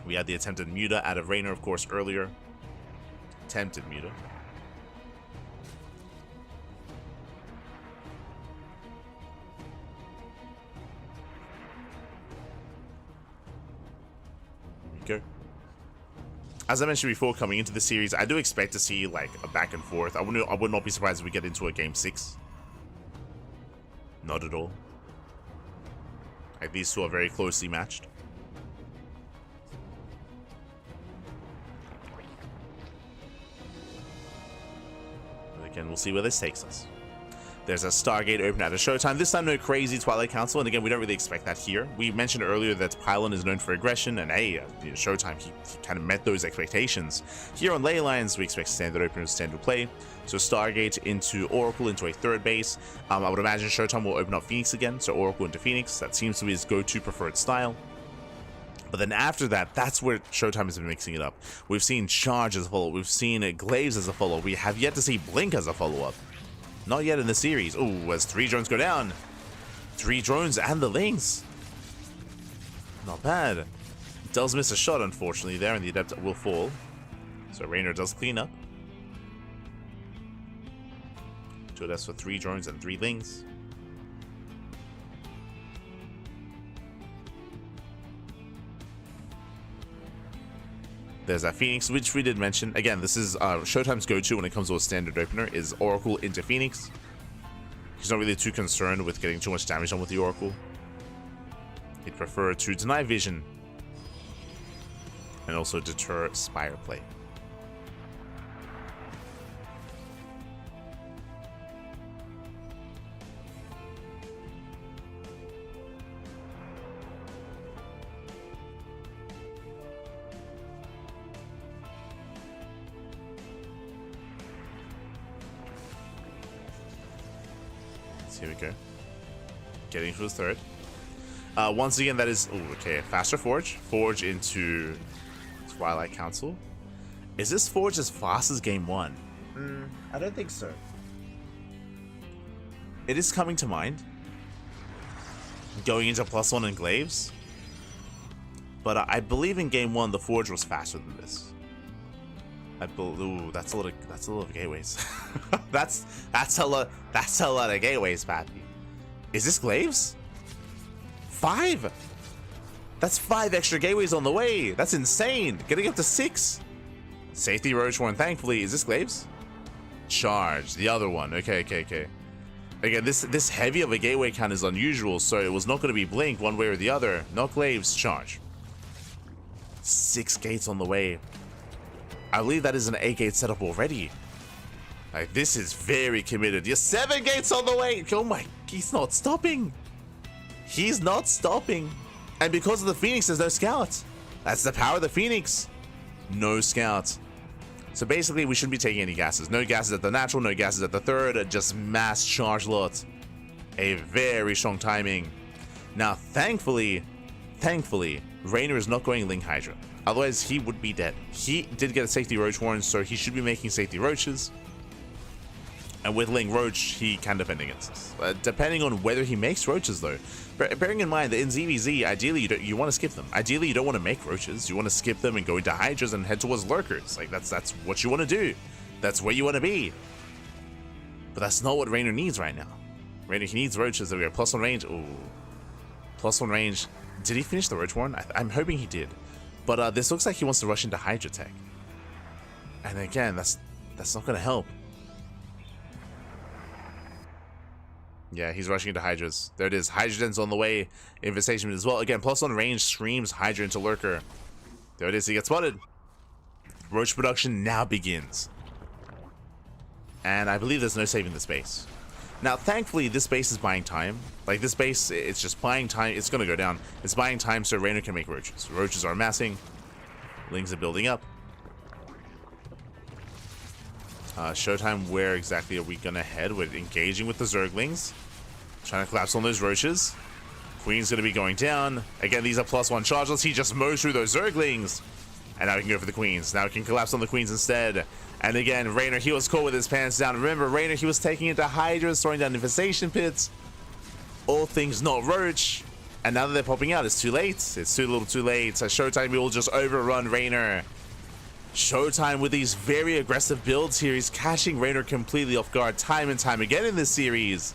We had the attempted Muta out of Reynor, of course, earlier. Attempted Muta. There we go. As I mentioned before, coming into the series, I do expect to see, like, a back and forth. I would not be surprised if we get into a game 6. Not at all. Like, these two are very closely matched. But again, we'll see where this takes us. There's a Stargate open out of Showtime. This time, no crazy Twilight Council, and again, we don't really expect that here. We mentioned earlier that Pylon is known for aggression, and hey, Showtime, he kind of met those expectations. Here on Ley Lines, we expect standard opener, standard play. So Stargate into Oracle into a third base. I would imagine Showtime will open up Phoenix again, so Oracle into Phoenix. That seems to be his go-to preferred style. But then after that, that's where Showtime has been mixing it up. We've seen Charge as a follow-up. We've seen Glaives as a follow-up. We have yet to see Blink as a follow-up. Not yet in the series. Oh, as 3 drones go down. 3 drones and the Lings. Not bad. Does miss a shot, unfortunately, there, and the Adept will fall. So Reynor does clean up. 2 Adepts for 3 drones and 3 Lings. There's that Phoenix, which we did mention. Again, this is Showtime's go-to when it comes to a standard opener, is Oracle into Phoenix. He's not really too concerned with getting too much damage on with the Oracle. He'd prefer to deny vision and also deter spire play. Here we go. Getting to his third. Once again, that is... Ooh, okay, faster Forge. Forge into Twilight Council. Is this Forge as fast as game 1? I don't think so. It is coming to mind. Going into +1 and Glaives. But I believe in game 1, the Forge was faster than this. Ooh, that's a lot of gateways. that's a lot of gateways, Pappy. Is this Glaives? 5. That's 5 extra gateways on the way. That's insane. Getting up to 6. Safety Roach one, thankfully. Is this Glaives? Charge. The other one. Okay. Again, this heavy of a gateway count is unusual, so it was not going to be Blink one way or the other. Not Glaives. Charge. 6 gates on the way. I believe that is an 8-gate setup already. Like, this is very committed. You're 7 gates on the way. Oh my, he's not stopping. He's not stopping. And because of the Phoenix, there's no scout. That's the power of the Phoenix. No scout. So basically, we shouldn't be taking any gases. No gases at the natural, no gases at the third. Just mass charge lot. A very strong timing. Now, thankfully, Reynor is not going Ling Hydra. Otherwise, he would be dead. He did get a safety roach horn, so he should be making safety roaches. And with Ling Roach, he can defend against us. Depending on whether he makes roaches, though. Bearing in mind that in ZVZ, ideally you want to skip them. Ideally, you don't want to make roaches. You want to skip them and go into Hydras and head towards Lurkers. Like, that's what you want to do. That's where you want to be. But that's not what Reynor needs right now. Reynor, he needs roaches. There we go. +1 range. Ooh. +1 range. Did he finish the roach horn? I'm hoping he did. But this looks like he wants to rush into Hydra tech. And again, that's not going to help. Yeah, he's rushing into Hydras. There it is. Hydrogen's on the way. Infestation as well. Again, +1 range streams Hydra into Lurker. There it is. He gets spotted. Roach production now begins. And I believe there's no saving the space. Now, thankfully, this base is buying time. Like, this base, it's just buying time. It's going to go down. It's buying time so Reynor can make roaches. Roaches are amassing. Lings are building up. Showtime, where exactly are we going to head? We're engaging with the Zerglings. Trying to collapse on those roaches. Queen's going to be going down. Again, these are +1 chargeless. He just mows through those Zerglings. And now we can go for the Queens. Now we can collapse on the Queens instead. And again, Reynor, he was caught with his pants down. Remember, Reynor, he was taking into Hydras, throwing down infestation pits. All things not Roach. And now that they're popping out, it's too late. It's too little too late. So Showtime will just overrun Reynor. Showtime with these very aggressive builds here. He's catching Reynor completely off guard time and time again in this series.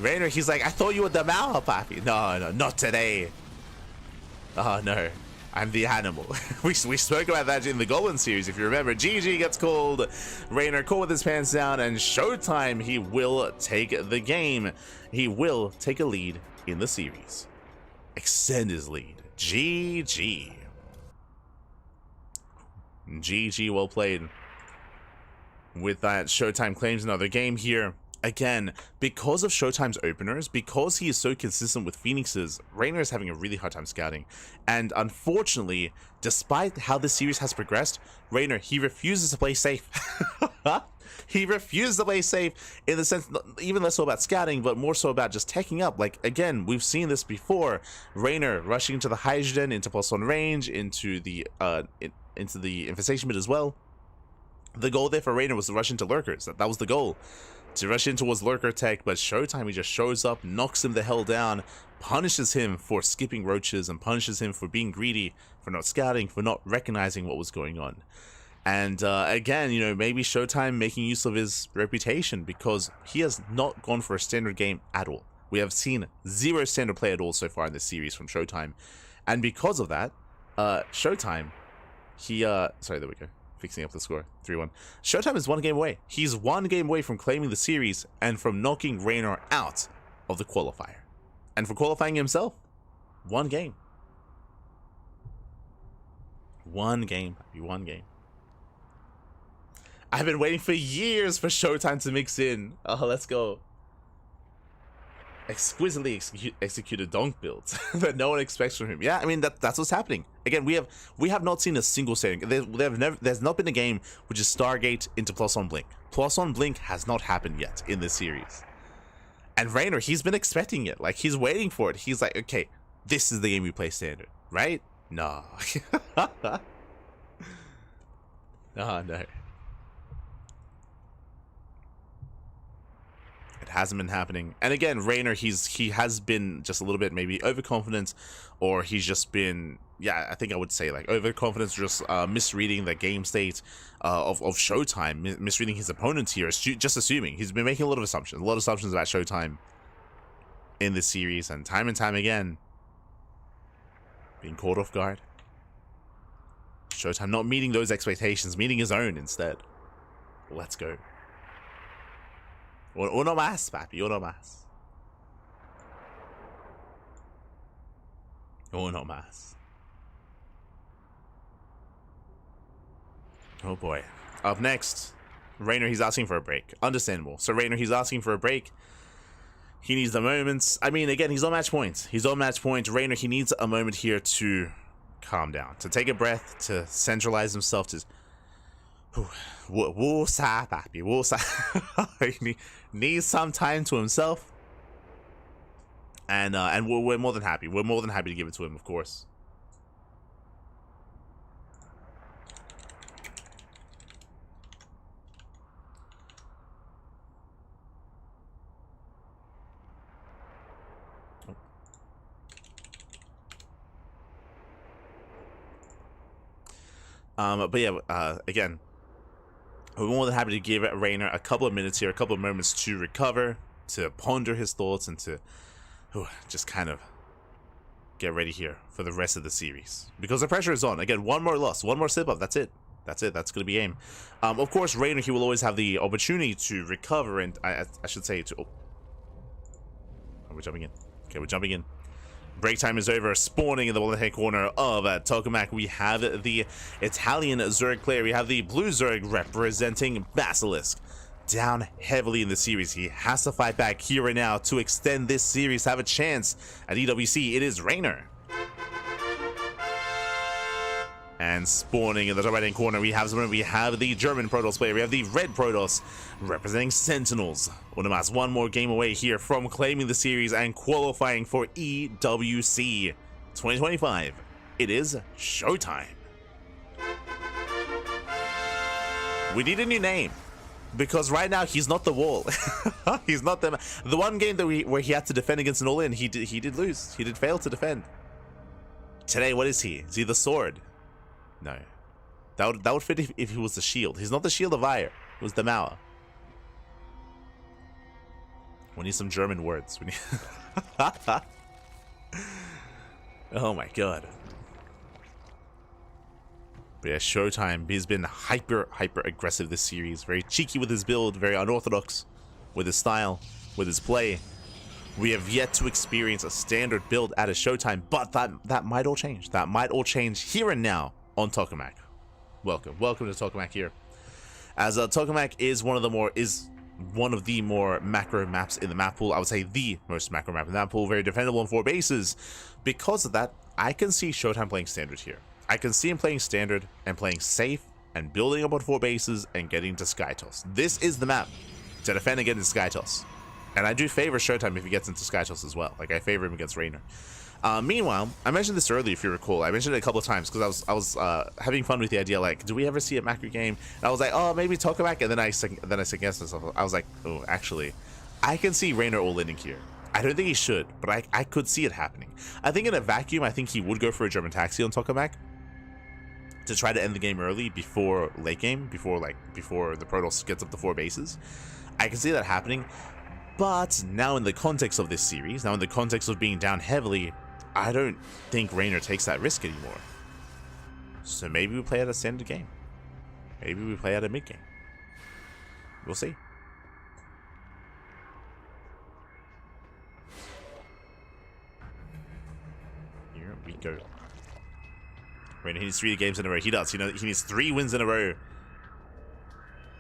Reynor, he's like, I thought you were the Mao, Papi. No, not today. Oh, no. I'm the animal. we spoke about that in the Goblin series, if you remember. GG gets called. Reynor caught with his pants down, and Showtime, he will take the game. He will take a lead in the series. Extend his lead. GG. GG, well played. With that, Showtime claims another game here. Again, because of Showtime's openers, because he is so consistent with Phoenixes, Reynor is having a really hard time scouting. And unfortunately, despite how this series has progressed, Reynor, he refuses to play safe. He refuses to play safe in the sense, even less so about scouting, but more so about just teching up. Like, again, we've seen this before. Reynor rushing into the Hydrogen, into +1 range, into the infestation bit as well. The goal there for Reynor was to rush into Lurkers. That was the goal. To rush in towards Lurker tech, but Showtime, he just shows up, knocks him the hell down, punishes him for skipping roaches, and punishes him for being greedy, for not scouting, for not recognizing what was going on. And again, you know, maybe Showtime making use of his reputation, because he has not gone for a standard game at all. We have seen 0 standard play at all so far in this series from Showtime. And because of that, Showtime, he, sorry, there we go. Fixing up the score, 3-1. Showtime is 1 game away. He's 1 game away from claiming the series and from knocking Reynor out of the qualifier. And for qualifying himself, one game. One game. One game. I've been waiting for years for Showtime to mix in. Oh, let's go. Exquisitely executed donk builds that no one expects from him. Yeah, I mean that's what's happening. Again, we have not seen a single setting. There's not been a game which is Stargate into +1 blink. +1 blink has not happened yet in this series. And Reynor, he's been expecting it. Like, he's waiting for it. He's like, okay, this is the game we play standard, right? No. Oh no. It hasn't been happening. And again, Reynor, he has been just a little bit maybe overconfident, or he's just been, yeah, I think I would say like overconfidence, just misreading the game state of Showtime, misreading his opponents here, just assuming. He's been making a lot of assumptions about Showtime in this series, and time again being caught off guard. Showtime not meeting those expectations, meeting his own instead. Let's go. Uno más, papi, uno más. Uno más. Oh boy. Up next, Reynor, he's asking for a break. Understandable. So Reynor, he's asking for a break. He needs the moments. I mean, again, he's on match point. Reynor, he needs a moment here to calm down, to take a breath, to centralize himself, to... Woosah, papi, woosah. He needs some time to himself, and we're more than happy. We're more than happy to give it to him, of course. But yeah, again, we're more than happy to give Reynor a couple of minutes here, a couple of moments to recover, to ponder his thoughts, and to just kind of get ready here for the rest of the series. Because the pressure is on. Again, one more loss, one more slip-up, that's it. That's it, that's going to be aim. Of course, Reynor, he will always have the opportunity to recover, and I should say to... Oh, we're jumping in. Okay, we're jumping in. Break time is over. Spawning in the left-hand corner of Tokamak, we have the Italian Zerg player. We have the blue Zerg representing Basilisk. Down heavily in the series. He has to fight back here and now to extend this series, have a chance at EWC. It is Reynor. And spawning in the top right-hand corner, we have the German Protoss player. We have the red Protoss representing Sentinels. One more game away here from claiming the series and qualifying for EWC 2025. It is showtime. We need a new name, because right now he's not the wall. He's not the one game that where he had to defend against an all-in. He did lose. He did fail to defend. Today, what is he? Is he the sword? No, that would fit if he was the shield. He's not the shield of Ire. It was the Mauer. We need some German words. We need oh my god. But yeah, Showtime. He's been hyper aggressive this series. Very cheeky with his build. Very unorthodox with his style, with his play. We have yet to experience a standard build at a Showtime, but that might all change. That might all change here and now on Tokamak. Welcome to Tokamak here. As Tokamak is one of the more macro maps in the map pool. I would say the most macro map in that pool. Very defendable on 4 bases. Because of that, I can see Showtime playing standard here. I can see him playing standard and playing safe and building up on 4 bases and getting to Sky Toss. This is the map to defend against Sky Toss. And I do favor Showtime if he gets into Sky Toss as well. Like, I favor him against Reynor. Meanwhile, I mentioned this earlier, if you recall. I mentioned it a couple of times because I was having fun with the idea, like, do we ever see a macro game? And I was like, oh, maybe Tokamak, and then I second-guessed myself. I was like, oh, actually, I can see Reynor all-inning here. I don't think he should, but I could see it happening. I think in a vacuum, I think he would go for a German taxi on Tokamak to try to end the game early before late game, before the Protoss gets up to 4 bases. I can see that happening. But now in the context of this series, now in the context of being down heavily, I don't think Reynor takes that risk anymore. So maybe we play at a standard game. Maybe we play at a mid game. We'll see. go. Reynor, he needs 3 games in a row. He does. He needs 3 wins in a row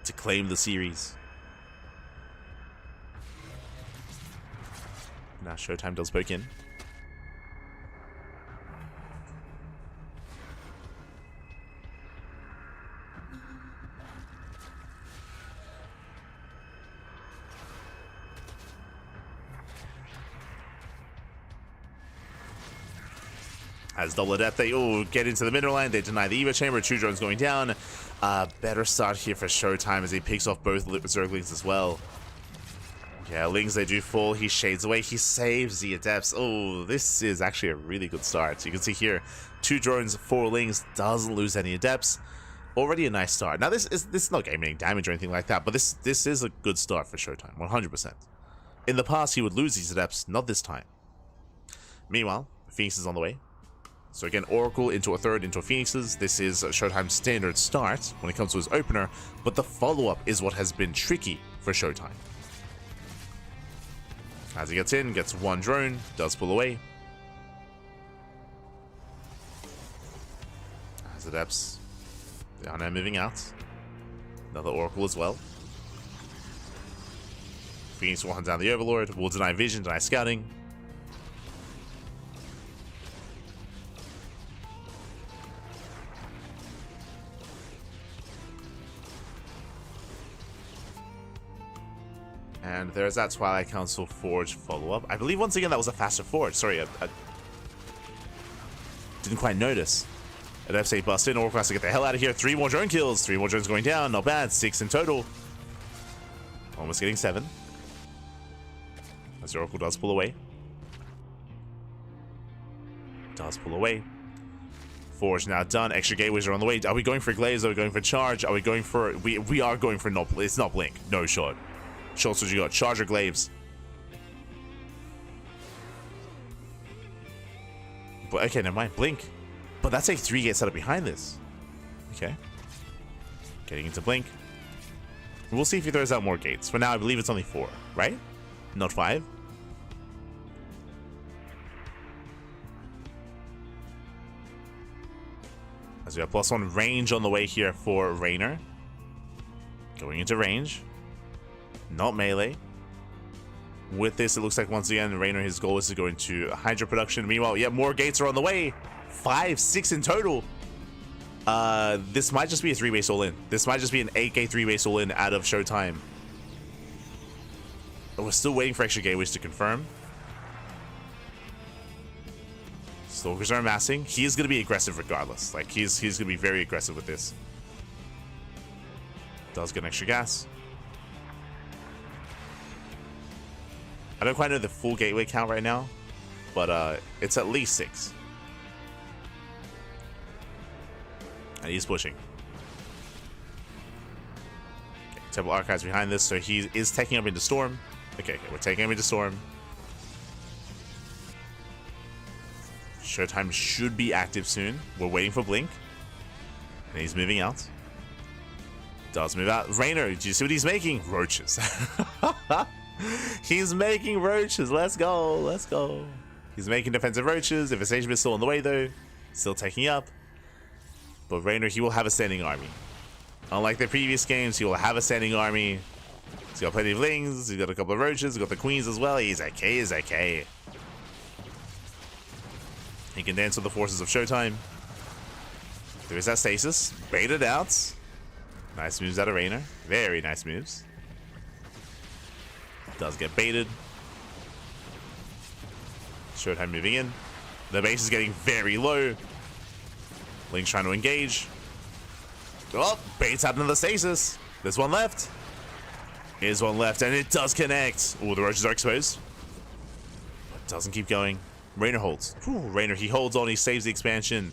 to claim the series. Now Showtime does poke in. Has double adept, they get into the middle line, they deny the Evo chamber, 2 drones going down. Better start here for Showtime as he picks off both Zerglings as well. Yeah, Lings, they do fall, he shades away, he saves the adepts. Oh, this is actually a really good start. So you can see here, 2 drones, 4 Lings, doesn't lose any adepts. Already a nice start. Now this is not game-ending damage or anything like that, but this is a good start for Showtime, 100%. In the past, he would lose these adepts, not this time. Meanwhile, Phoenix is on the way. So again, Oracle into a third, into a Phoenix's. This is Showtime's standard start when it comes to his opener, but the follow-up is what has been tricky for Showtime. As he gets in, gets 1 drone, does pull away. As Adepts, they are now moving out. Another Oracle as well. Phoenix will hunt down the Overlord, will deny vision, deny scouting. And there's that Twilight Council Forge follow-up. I believe once again that was a faster Forge. Sorry, I didn't quite notice. Adepts 8 bust in. Oracle has to get the hell out of here. 3 more drone kills. 3 more drones going down. Not bad. 6 in total. Almost getting 7. As Oracle does pull away. Does pull away. Forge now done. Extra gateways are on the way. Are we going for Glaze? Are we going for Charge? Are we going for... We are going for not... It's not Blink. No shot. Shots, what you got? Charger Glaives. But okay, never mind. Blink. But that's a 3-gate setup behind this. Okay. Getting into Blink. We'll see if he throws out more gates. For now, I believe it's only 4, right? Not 5. As we have +1 range on the way here for Reynor. Going into range. Not melee. With this, it looks like once again, Reynor, his goal is to go into Hydra production. Meanwhile, yeah, more gates are on the way. 5, 6 in total. This might just be a 3-base all-in. This might just be an 8-gate 3-base all-in out of Showtime. But we're still waiting for extra gateways to confirm. Stalkers are amassing. He is going to be aggressive regardless. Like, he's going to be very aggressive with this. Does get an extra gas. I don't quite know the full gateway count right now, but it's at least 6. And he's pushing. Okay, Temple Archives behind this, so he is taking him into Storm. Okay, we're taking him into Storm. Showtime should be active soon. We're waiting for Blink. And he's moving out. Does move out. Reynor, do you see what he's making? Roaches. He's making roaches. Let's go. Let's go. He's making defensive roaches. If Ascension is still on the way, though, still taking up. But Reynor, he will have a standing army. Unlike the previous games, he will have a standing army. He's got plenty of Lings. He's got a couple of roaches. He's got the Queens as well. He's okay. He's okay. He can dance with the forces of Showtime. There is that stasis. Baited out. Nice moves out of Reynor. Very nice moves. Does get baited. Showtime moving in. The base is getting very low. Link's trying to engage. Oh, baits out into the stasis. There's one left. Here's one left, and it does connect. Oh, the roaches are exposed. But doesn't keep going. Reynor holds. Reynor, he holds on. He saves the expansion.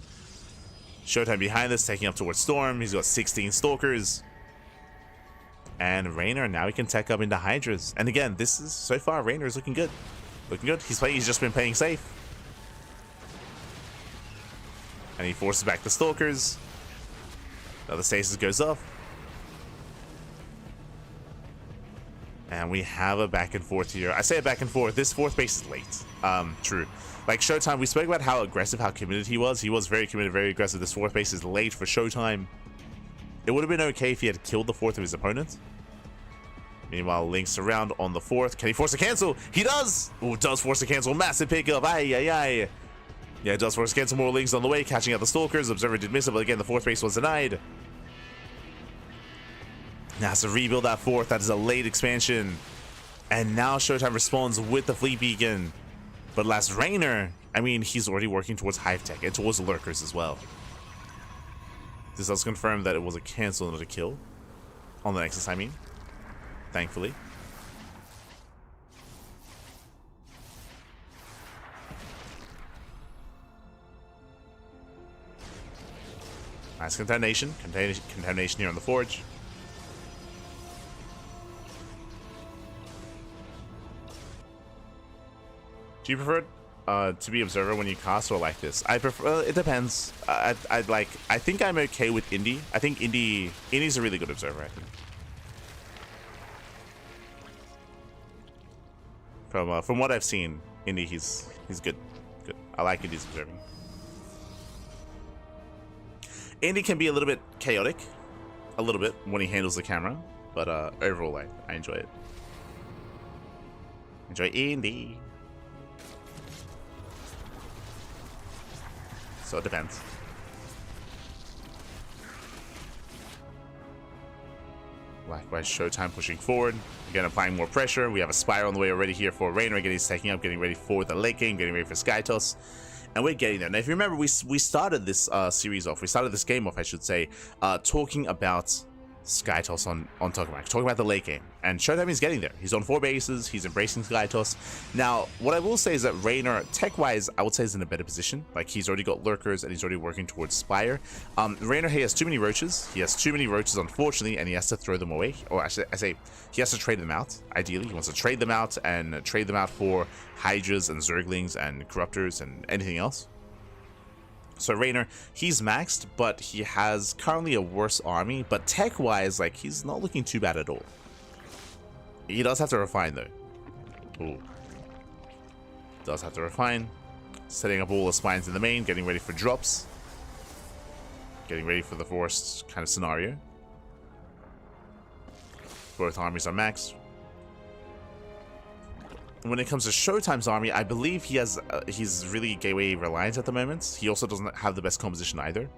Showtime behind this, taking up towards Storm. He's got 16 Stalkers. And Reynor, now he can tech up into Hydras. And again, this is, so far, Reynor is looking good. Looking good. He's just been playing safe. And he forces back the Stalkers. Now the stasis goes off. And we have a back and forth here. I say a back and forth. This fourth base is late. True. Like Showtime, we spoke about how aggressive, how committed he was. He was very committed, very aggressive. This fourth base is late for Showtime. It would have been okay if he had killed the fourth of his opponent. Meanwhile, Link's around on the fourth. Can he force a cancel? He does! Oh, does force a cancel. Massive pickup. Aye, aye, aye. Yeah, it does force a cancel. More Links on the way, catching out the Stalkers. Observer did miss it, but again, the fourth base was denied. Now has to rebuild that fourth. That is a late expansion. And now Showtime responds with the Fleet Beacon. But last Reynor, I mean, he's already working towards Hive Tech and towards the Lurkers as well. This does confirm that it was a cancel, not a kill. On the Nexus, I mean. Thankfully. Nice contamination. Contamination here on the Forge. Do you prefer to be observer when you cast or like this? I prefer. It depends. I think I'm okay with Indy. I think Indy's a really good observer. I think. From what I've seen, Indy he's good. Good. I like Indy's observing. Indy can be a little bit chaotic, a little bit when he handles the camera, but overall I enjoy it. Enjoy Indy. So it depends. Likewise, Showtime pushing forward. Again, applying more pressure. We have a Spire on the way already here for Reynor. Getting stacking up, getting ready for the late game, getting ready for Skytoss. And we're getting there. Now, if you remember, we started this series off. We started this game off, I should say, talking about Skytoss on Tokamak, talking about the late game. And Showtime is getting there. He's on 4 bases. He's embracing Skytoss. Now, what I will say is that Reynor, tech-wise, I would say is in a better position. Like, he's already got Lurkers, and he's already working towards Spire. Reynor, he has too many Roaches. He has too many Roaches, unfortunately, and he has to throw them away. Or actually, I say, he has to trade them out, ideally. He wants to trade them out, and trade them out for Hydras and Zerglings and Corruptors and anything else. So Reynor, he's maxed, but he has currently a worse army. But tech-wise, like, he's not looking too bad at all. He does have to refine, though. Ooh. Does have to refine. Setting up all the spines in the main, getting ready for drops. Getting ready for the forced kind of scenario. Both armies are maxed. When it comes to Showtime's army, I believe he has he's really gateway reliant at the moment. He also doesn't have the best composition either.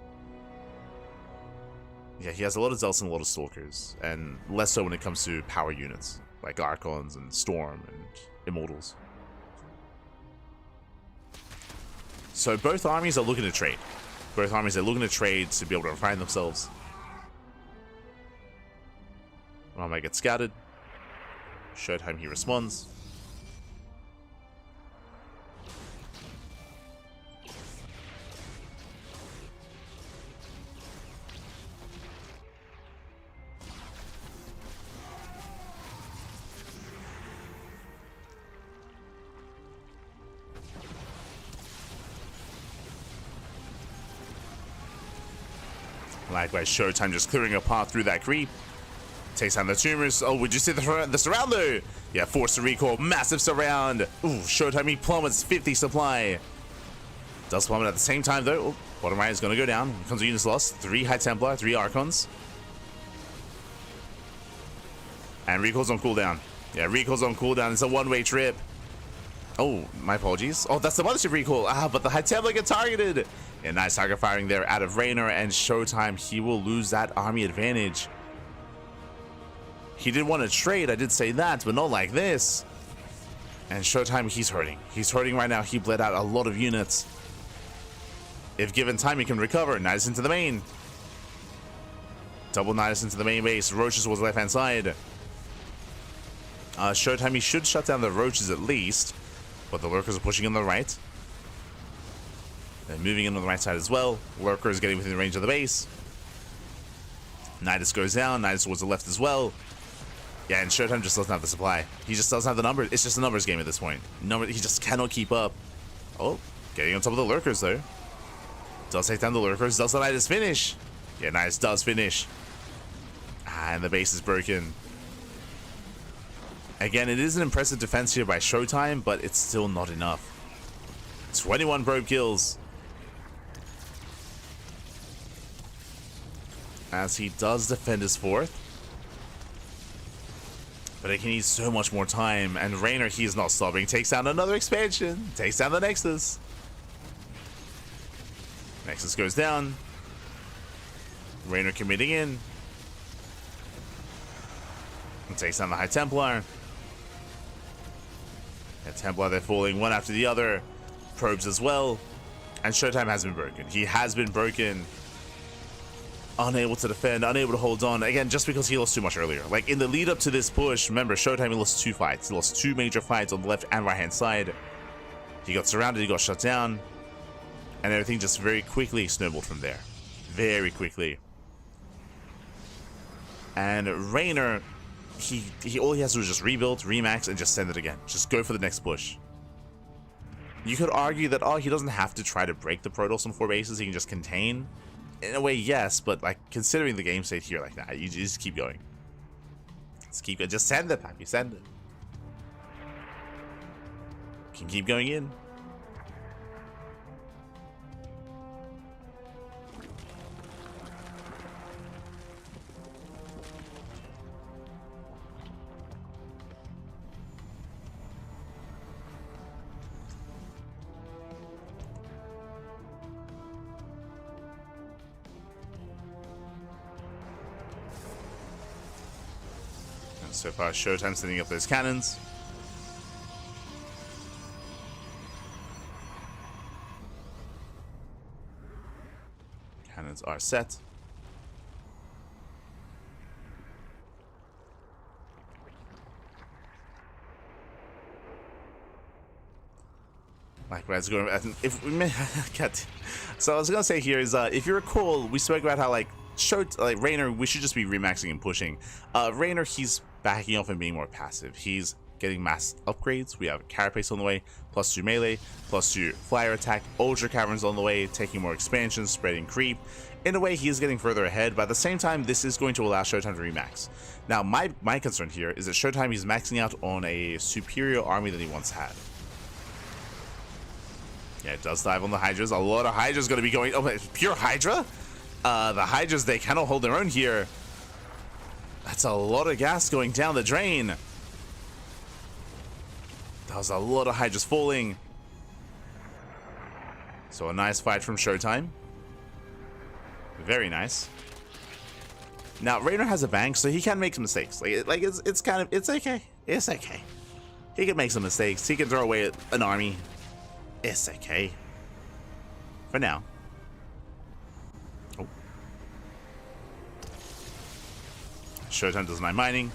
Yeah, he has a lot of Zealots and a lot of Stalkers, and less so when it comes to power units like Archons and Storm and Immortals. So both armies are looking to trade. Both armies are looking to trade to be able to refine themselves. Rama gets scouted. Showtime, he responds. Likewise, Showtime just clearing a path through that creep. Takes down the tumors. Oh, would you see the Serral though? Yeah, forced to recall. Massive surround. Ooh, Showtime, he plummets 50 supply. Does plummet at the same time though. Oh, bottom right is going to go down. Here comes a units lost. 3 High Templar, 3 Archons. And recalls on cooldown. Yeah, recalls on cooldown. It's a one-way trip. Oh, my apologies. Oh, that's the Mothership recall. Ah, but the High Templar get targeted. Yeah, nice target firing there out of Reynor, and Showtime, he will lose that army advantage. He did want to trade, I did say that, but not like this. And Showtime, he's hurting. He's hurting right now. He bled out a lot of units. If given time, he can recover. Nidus into the main. Double Nidus into the main base. Roaches towards the left-hand side. Showtime, he should shut down the Roaches at least, but the Lurkers are pushing on the right. They're moving in on the right side as well. Lurker is getting within the range of the base. Nidus goes down. Nidus towards the left as well. Yeah, and Showtime just doesn't have the supply. He just doesn't have the numbers. It's just a numbers game at this point. He just cannot keep up. Oh, getting on top of the Lurkers though. Does take down the Lurkers. Does the Nidus finish? Yeah, Nidus does finish. And the base is broken. Again, it is an impressive defense here by Showtime, but it's still not enough. 21 probe kills. As he does defend his fourth. But he needs so much more time, and Reynor, he is not stopping. Takes down another expansion. Takes down the Nexus. Nexus goes down. Reynor committing in. And takes down the High Templar. The Templar, they're falling one after the other. Probes as well. And Showtime has been broken. He has been broken. Unable to defend, unable to hold on. Again, just because he lost too much earlier. Like, in the lead up to this push, remember, Showtime, he lost 2 fights. He lost 2 major fights on the left and right hand side. He got surrounded, he got shut down. And everything just very quickly snowballed from there. Very quickly. And Reynor, he all he has to do is just rebuild, remax, and just send it again. Just go for the next push. You could argue that, oh, he doesn't have to try to break the Protoss on 4 bases. He can just contain. In a way, yes, but like considering the game state here like that, you just keep going. Just send it, Pappy, send it. Can keep going in. So far, Showtime sending up those cannons. Cannons are set. Likewise, going. If we may, so I was gonna say here is, if you recall, we spoke about how like Reynor, we should just be remaxing and pushing. Reynor, he's backing off and being more passive. He's getting mass upgrades. We have Carapace on the way, +2 melee, +2 flyer attack, Ultra Caverns on the way, taking more expansions, spreading creep. In a way, he is getting further ahead, but at the same time, this is going to allow Showtime to remax. Now, my concern here is that Showtime is maxing out on a superior army than he once had. Yeah, it does dive on the Hydras. A lot of Hydras going to be going. Oh, pure Hydra? The Hydras, they cannot hold their own here. That's a lot of gas going down the drain. That was a lot of Hydras falling. So a nice fight from Showtime. Very nice. Now, Reynor has a bank, so he can make some mistakes. Like it's kind of, it's okay. It's okay. He can make some mistakes. He can throw away an army. It's okay. For now. Oh. Showtime doesn't mind mining.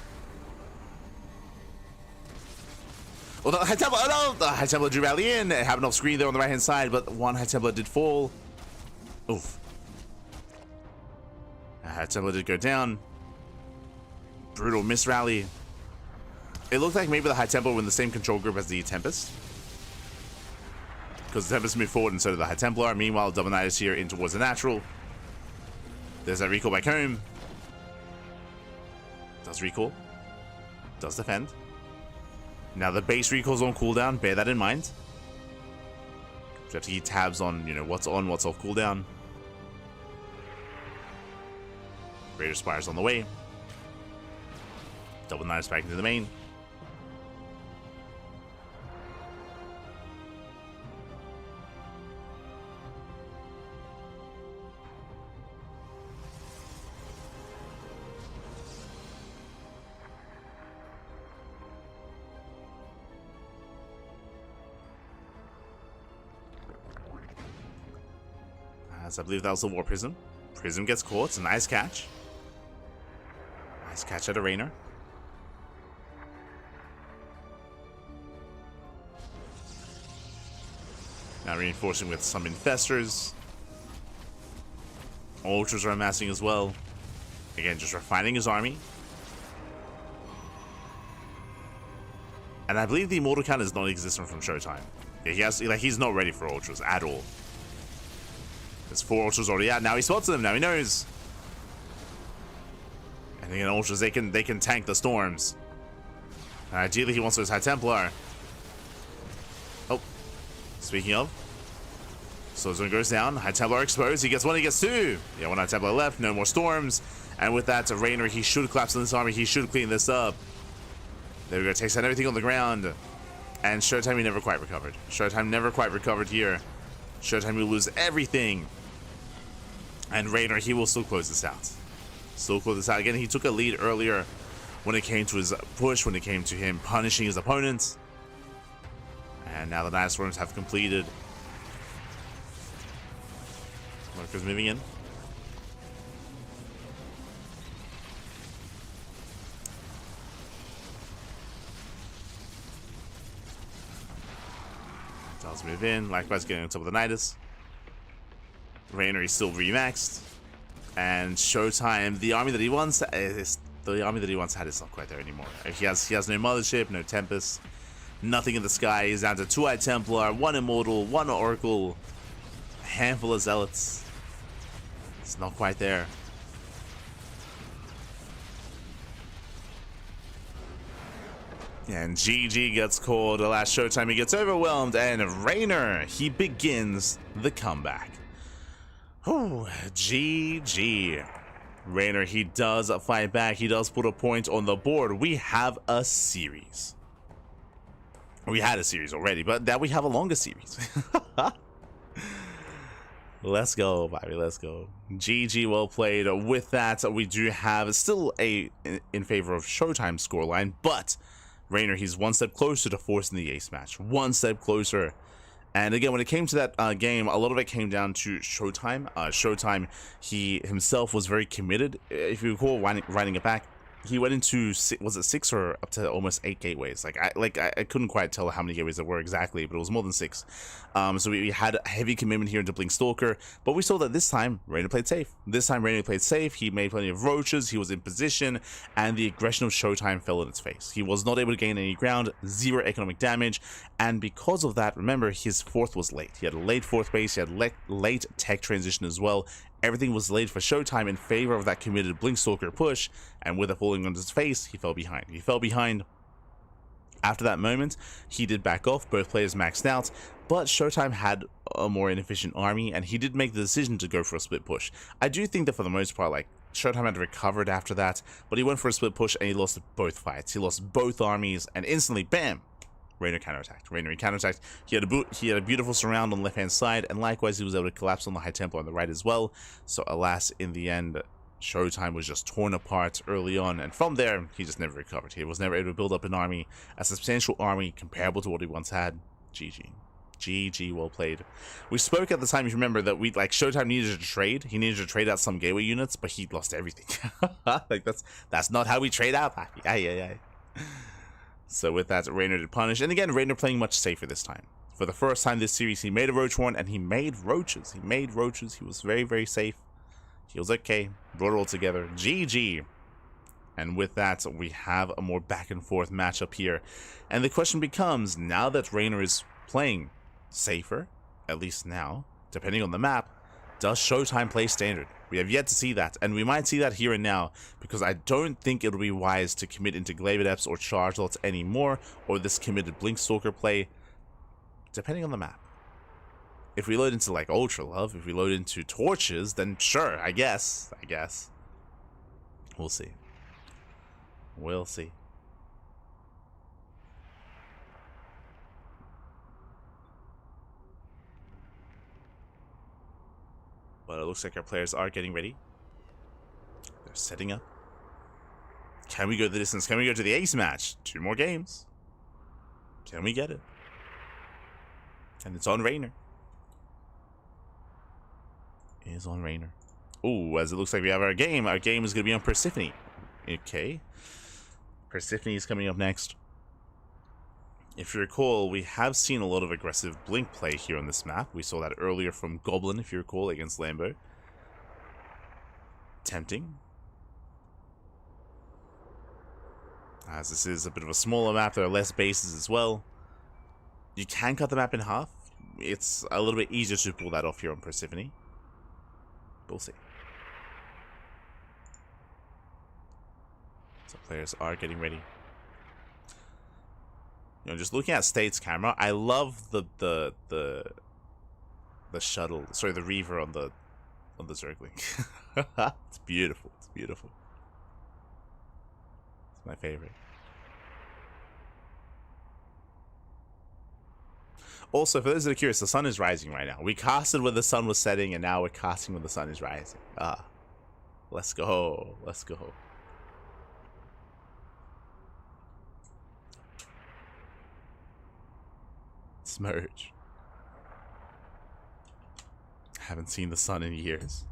Well, the High Templar, oh no! The High Templar drew rally in. It happened off screen there on the right hand side, but one High Templar did fall. Oof. The High Templar did go down. Brutal miss rally. It looked like maybe the High Templar were in the same control group as the Tempest, because the Tempest moved forward and so did the High Templar. Meanwhile, Double Knight is here in towards the natural. There's that recall back home. Does recall. Does defend. Now the base recall's on cooldown. Bear that in mind. You have to keep tabs on, you know, what's on, what's off cooldown. Raider Spire's on the way. Double Knight is back into the main. As I believe that was the War Prism. Prism gets caught. It's a nice catch. Nice catch at a Reynor. Now reinforcing with some Infestors. Ultras are amassing as well. Again, just refining his army. And I believe the Immortal count is non-existent from Showtime. Yeah, he's not ready for Ultras at all. There's 4 Ultras already out. Now he spots them. Now he knows. And again, Ultras, they can tank the storms. Ideally, he wants those High Templar. Oh, speaking of. Soul Zone goes down. High Templar exposed. He gets one, he gets two. Yeah, one High Templar left. No more storms. And with that, Reynor, he should collapse on this army. He should clean this up. There we go. Takes out everything on the ground. And Showtime, he never quite recovered. Showtime never quite recovered here. Showtime will lose everything. And Reynor, he will still close this out. Still close this out. Again, he took a lead earlier when it came to his push, when it came to him punishing his opponents. And now the Night Swarms have completed. Lurkers moving in. Does move in. Likewise, getting on top of the Nidus. Reynor is still remaxed. And Showtime, the army that he once had is not quite there anymore. He has no Mothership, no Tempest, nothing in the sky. He's down to 2 High Templar, 1 Immortal, 1 Oracle, a handful of Zealots. It's not quite there. And GG gets called. The last Showtime, he gets overwhelmed, and Reynor, he begins the comeback. Oh, GG. Reynor, he does fight back. He does put a point on the board. We have a series. We had a series already, but now we have a longer series. Let's go, baby. Let's go. GG, well played. With that, we do have still a in favor of Showtime scoreline, but Reynor, he's one step closer to forcing the ace match. One step closer. And again, when it came to that game, a lot of it came down to Showtime. Showtime, he himself was very committed. If you recall, writing it back, he went into, was it 6 or up to almost 8 gateways? I couldn't quite tell how many gateways there were exactly, but it was more than 6. So we had a heavy commitment here into Blink Stalker, but we saw that this time Reynor played safe. This time Reynor played safe. He made plenty of roaches. He was in position, and the aggression of Showtime fell in its face. He was not able to gain any ground, 0 economic damage, and because of that, remember, his 4th was late. He had a late 4th base. He had late tech transition as well. Everything was laid for Showtime in favor of that committed Blink Stalker push, and with it falling on his face, he fell behind. He fell behind. After that moment, he did back off. Both players maxed out, but Showtime had a more inefficient army, and he did make the decision to go for a split push. I do think that for the most part, like, Showtime had recovered after that, but he went for a split push, and he lost both fights. He lost both armies, and instantly, bam! Reynor counterattacked. Reynor counterattacked. He had a beautiful surround on the left-hand side, and likewise he was able to collapse on the High Templar on the right as well. So alas, in the end, Showtime was just torn apart early on, and from there, he just never recovered. He was never able to build up an army, a substantial army comparable to what he once had. GG. GG, well played. We spoke at the time, if you remember, that Showtime needed to trade. He needed to trade out some gateway units, but he lost everything. Like, that's not how we trade out. Yeah. So with that, Reynor did punish. And again, Reynor playing much safer this time. For the first time this series, he made a Roach Horn, and he made roaches. He made roaches. He was very, very safe. He was okay. Brought it all together. GG. And with that, we have a more back and forth matchup here. And the question becomes, now that Reynor is playing safer, at least now, depending on the map, does Showtime play standard? We have yet to see that, and we might see that here and now, because I don't think it'll be wise to commit into Glaive Adepts or Charge Lots anymore, or this committed Blink Stalker play, depending on the map. If we load into, like, Ultra Love, if we load into Torches, then sure, I guess. We'll see. We'll see. But it looks like our players are getting ready. They're setting up. Can we go the distance? Can we go to the ace match? 2 more games. Can we get it? And it's on Reynor. It is on Reynor. Oh, as it looks like we have our game. Our game is going to be on Persephone. Okay. Persephone is coming up next. If you recall, we have seen a lot of aggressive Blink play here on this map. We saw that earlier from Goblin, if you recall, against Lambo. Tempting. As this is a bit of a smaller map, there are less bases as well. You can cut the map in half. It's a little bit easier to pull that off here on Persephone. We'll see. So players are getting ready. You know, just looking at State's camera, I love the shuttle, sorry, the Reaver on the Zergling. It's beautiful. It's beautiful. It's my favorite. Also, for those that are curious, the sun is rising right now. We casted when the sun was setting, and now we're casting when the sun is rising. Ah, let's go. Let's go. Smurge. Haven't seen the sun in years.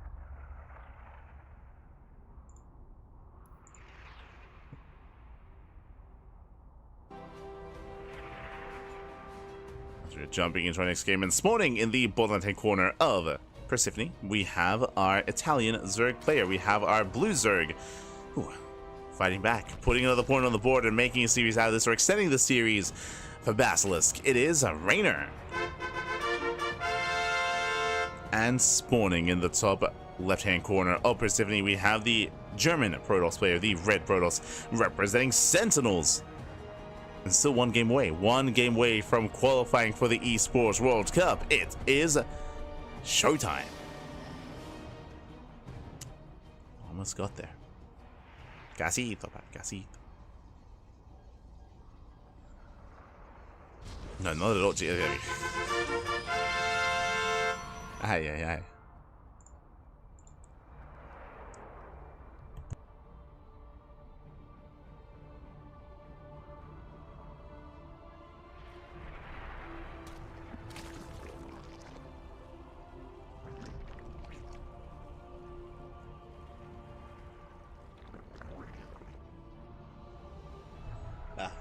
We're jumping into our next game and spawning in the bottom left-hand corner of Persephone. We have our Italian Zerg player. We have our blue Zerg. Ooh, fighting back, putting another point on the board and making a series out of this, or extending the series for Basilisk. It is Reynor. And spawning in the top left-hand corner of Persephone, we have the German Protoss player, the red Protoss, representing Sentinels. And still one game away from qualifying for the Esports World Cup. It is showtime. Almost got there. Casito. No, not at all. Ay.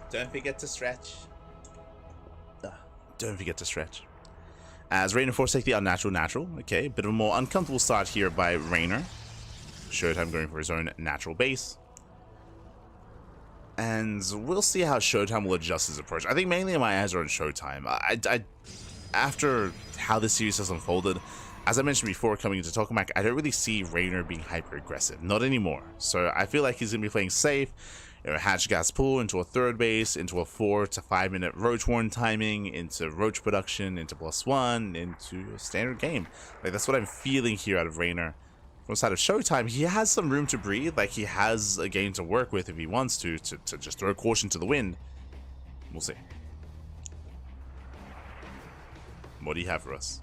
Don't forget to stretch. Don't forget to stretch. As Reynor forsake the unnatural. Okay, a bit of a more uncomfortable start here by Reynor. Showtime going for his own natural base. And we'll see how Showtime will adjust his approach. I think mainly my eyes are on Showtime. After how this series has unfolded, as I mentioned before coming into Tokamak, I don't really see Reynor being hyper aggressive. Not anymore. So I feel like he's going to be playing safe. You know, hatch gas pool into a third base, into a 4 to 5 minute roach warn timing, into roach production, into +1, into a standard game. Like, that's what I'm feeling here out of Reynor. From the side of Showtime, he has some room to breathe. Like, he has a game to work with if he wants to just throw caution to the wind. We'll see. What do you have for us?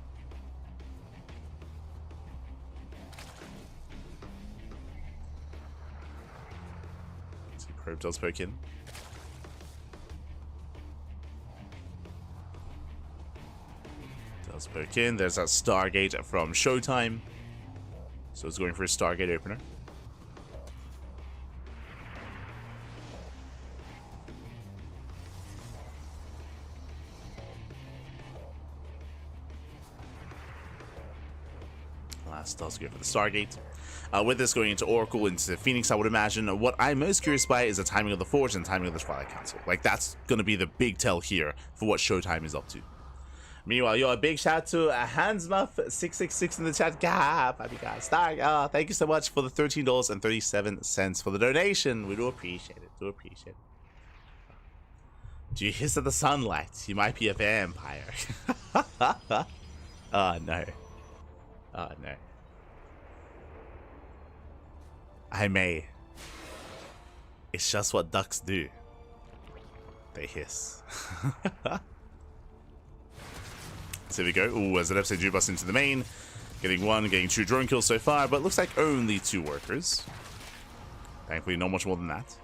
Probe does poke in. Does poke in. There's that Stargate from Showtime. So it's going for a Stargate opener. Last does go for the Stargate. With this going into Oracle, into Phoenix, I would imagine what I'm most curious by is the timing of the Forge and the timing of the Twilight Council. Like, that's going to be the big tell here for what Showtime is up to. Meanwhile, a big shout out to Handsmuff666 in the chat. Thank you so much for the $13.37 for the donation. We do appreciate it. Do you hiss at the sunlight? You might be a vampire. Oh, no. I may. It's just what ducks do. They hiss. So here we go. Ooh, as an FC do bust into the main. Getting 1, getting 2 drone kills so far, but looks like only 2 workers. Thankfully, not much more than that.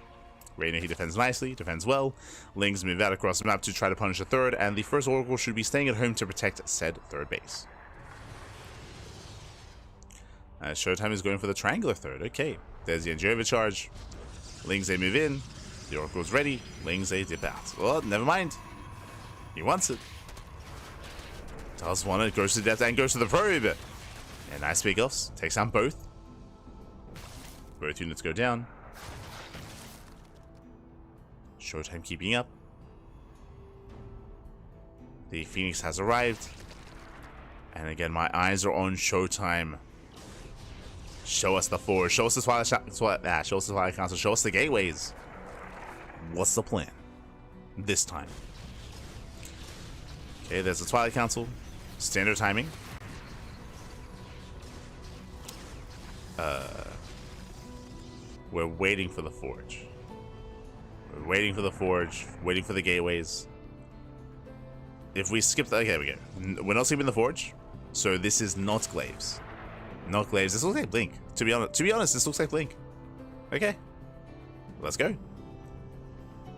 Reynor, he defends nicely, defends well. Lings move out across the map to try to punish the third, and the first Oracle should be staying at home to protect said third base. Showtime is going for the triangular third. Okay, there's the NG overcharge. Lings, they move in. The Oracle's ready. Lings, they dip out. Well, never mind. He wants it. Does want it. Goes to the depth and goes to the probe. And nice big offs. Takes down both. Both units go down. Showtime keeping up. The Phoenix has arrived. And again, my eyes are on Showtime. Show us the Forge. Show us the Twilight show us the Twilight Council. Show us the gateways. What's the plan this time? Okay, there's the Twilight Council. Standard timing. We're waiting for the Forge. We're waiting for the Forge, waiting for the gateways. If we skip the... Okay, we go. We're not skipping the Forge, so this is not Glaives. Not Glaives. This looks like Blink. To be honest, this looks like Blink. Okay. Let's go.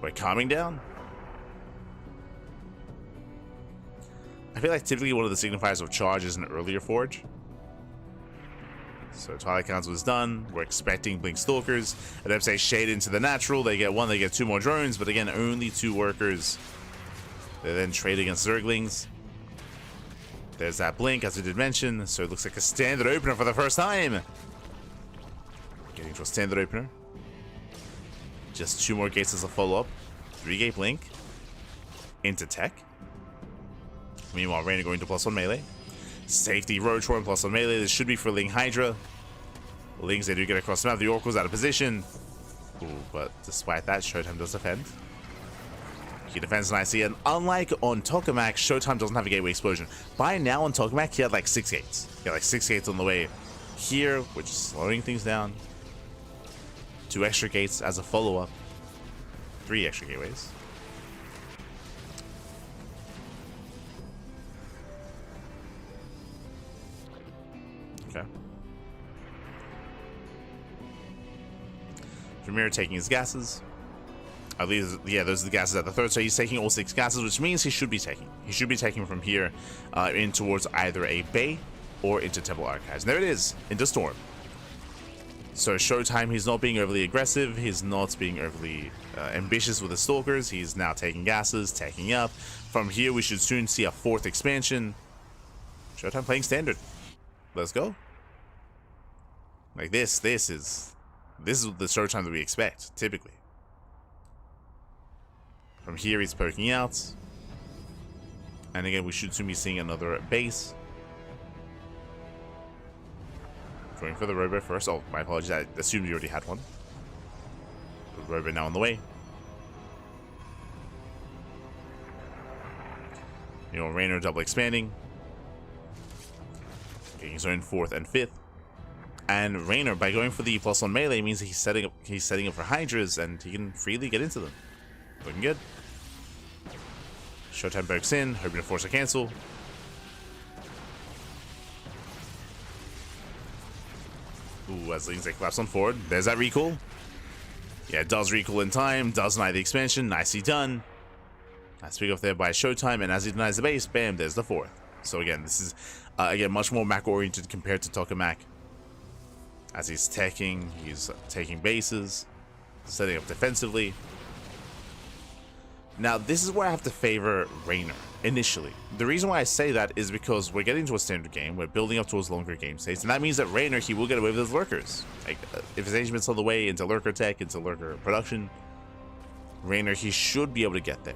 We're calming down. I feel like typically one of the signifiers of charge is an earlier Forge. So Twilight Council is done. We're expecting Blink Stalkers. And if they shade into the natural, they get one, they get 2 more drones, but again, only 2 workers. They then trade against Zerglings. There's that Blink, as I did mention, so it looks like a standard opener for the first time. Getting to a standard opener. Just 2 more gates as a follow-up. 3-gate Blink. Into tech. Meanwhile, Reynor going to +1 melee. Safety Roach Horn +1 melee. This should be for Ling Hydra. Lings, they do get across the map. The Oracle's out of position. Ooh, but despite that, Showtime does defend. He defends nicely, and unlike on Tokamak, Showtime doesn't have a gateway explosion. By now on Tokamak, he had like 6 gates. He had like 6 gates on the way. Here, we're just slowing things down. 2 extra gates as a follow-up. 3 extra gateways. Okay. Premier taking his gases. At least, yeah, those are the gases at the third. So he's taking all 6 gases, which means he should be taking. He should be taking from here in towards either a bay or into Temple Archives. And there it is, into Storm. So Showtime, he's not being overly aggressive. He's not being overly ambitious with the Stalkers. He's now taking gases, taking up. From here, we should soon see a 4th expansion. Showtime playing standard. Let's go. Like this is the Showtime that we expect, typically. From here, he's poking out. And again, we should soon be seeing another base. Going for the Robo first. Oh, my apologies. I assumed you already had one. The Robo now on the way. You know, Reynor double expanding. Getting his own 4th and 5th. And Reynor, by going for the +1 melee, means he's setting up for Hydras, and he can freely get into them. Looking good. Showtime pokes in, hoping to force a cancel. Ooh, as Lings, they collapse on forward. There's that recall. Yeah, it does recall in time, does deny the expansion. Nicely done. Nice pick off there by Showtime, and as he denies the base, bam, there's the 4th. So again, this is again much more Mac-oriented compared to Tokamak. As he's taking bases, setting up defensively. Now, this is where I have to favor Reynor, initially. The reason why I say that is because we're getting to a standard game, we're building up towards longer game states, and that means that Reynor, he will get away with his lurkers. Like, if his engagement's on the way into lurker tech, into lurker production, Reynor, he should be able to get there.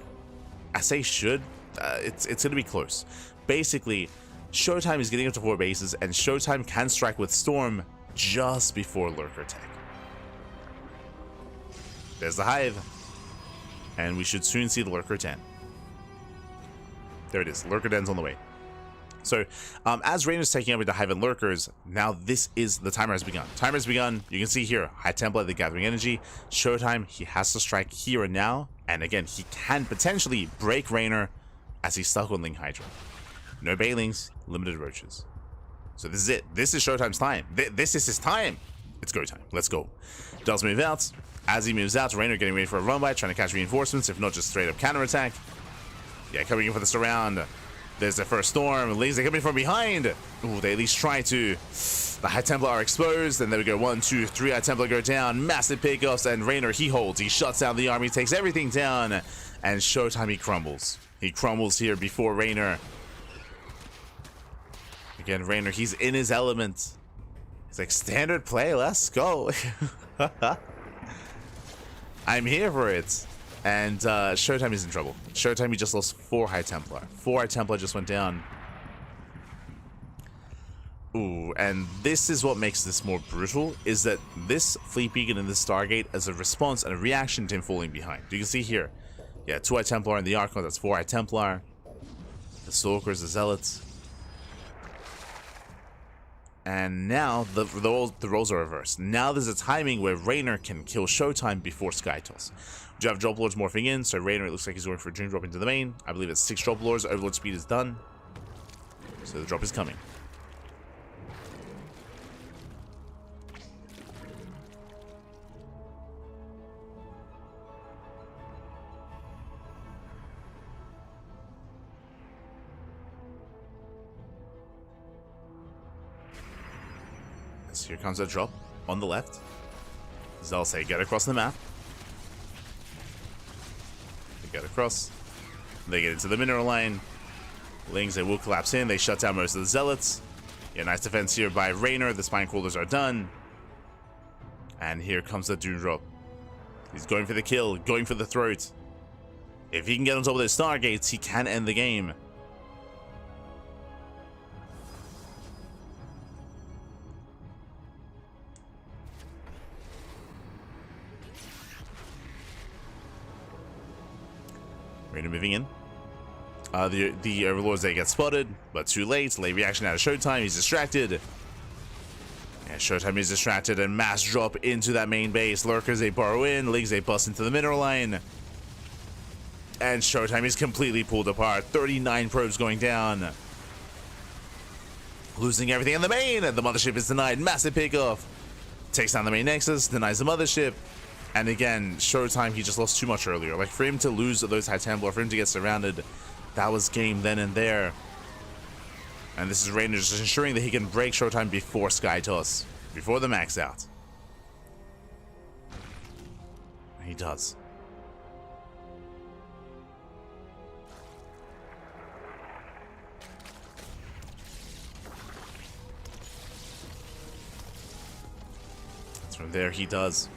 I say should, it's going to be close. Basically, Showtime is getting up to 4 bases, and Showtime can strike with Storm just before lurker tech. There's the Hive. And we should soon see the Lurker 10. There it is. Lurker 10's on the way. So, as Reynor's taking up with the Hive and Lurkers, now this is the timer has begun. Timer has begun. You can see here, High Templar, the Gathering Energy. Showtime, he has to strike here and now. And again, he can potentially break Reynor as he's stuck on Ling Hydra. No Bailings, limited Roaches. So this is it. This is Showtime's time. This is his time. It's go time. Let's go. Does move out. As he moves out, Reynor getting ready for a run by, trying to catch reinforcements, if not just straight up counterattack. Yeah, coming in for the surround. There's the first Storm. Lings, they're coming from behind. Ooh, they at least try to. The High Templar are exposed, and there we go. 1, 2, 3 High Templar go down. Massive pickoffs, and Reynor, he holds. He shuts down the army, takes everything down, and Showtime, he crumbles. He crumbles here before Reynor. Again, Reynor, he's in his element. He's like, standard play, let's go. I'm here for it. And Showtime is in trouble. Showtime, he just lost 4 High Templar. 4 High Templar just went down. Ooh, and this is what makes this more brutal, is that this Fleet Beacon and this Stargate as a response and a reaction to him falling behind. You can see here, yeah, 2 High Templar in the Archon, that's 4 High Templar. The Stalkers, the Zealots. And now the roles are reversed. Now there's a timing where Reynor can kill Showtime before Skytoss. We do have Drop Lords morphing in, so Reynor, it looks like he's going for a Dream Drop into the main. I believe it's 6 Drop Lords. Overlord speed is done. So the drop is coming. So here comes a drop on the left. Zell say get across the map. They get across. They get into the mineral line. Lings, they will collapse in. They shut down most of the Zealots. Yeah, nice defense here by Reynor. The Spine Crawlers are done. And here comes the Doom Drop. He's going for the kill, going for the throat. If he can get on top of those Stargates, he can end the game. Reynor moving in. The Overlords, they get spotted, but too late. Late reaction out of Showtime. He's distracted. And Showtime is distracted and mass drop into that main base. Lurkers, they burrow in. Lings, they bust into the mineral line. And Showtime is completely pulled apart. 39 probes going down. Losing everything in the main. And the mothership is denied. Massive pickoff. Takes down the main nexus. Denies the mothership. And again, Showtime, he just lost too much earlier. Like, for him to lose those High Templar, for him to get surrounded, that was game then and there. And this is Reynor just ensuring that he can break Showtime before Skytoss, before the max out. He does. So from there, he does.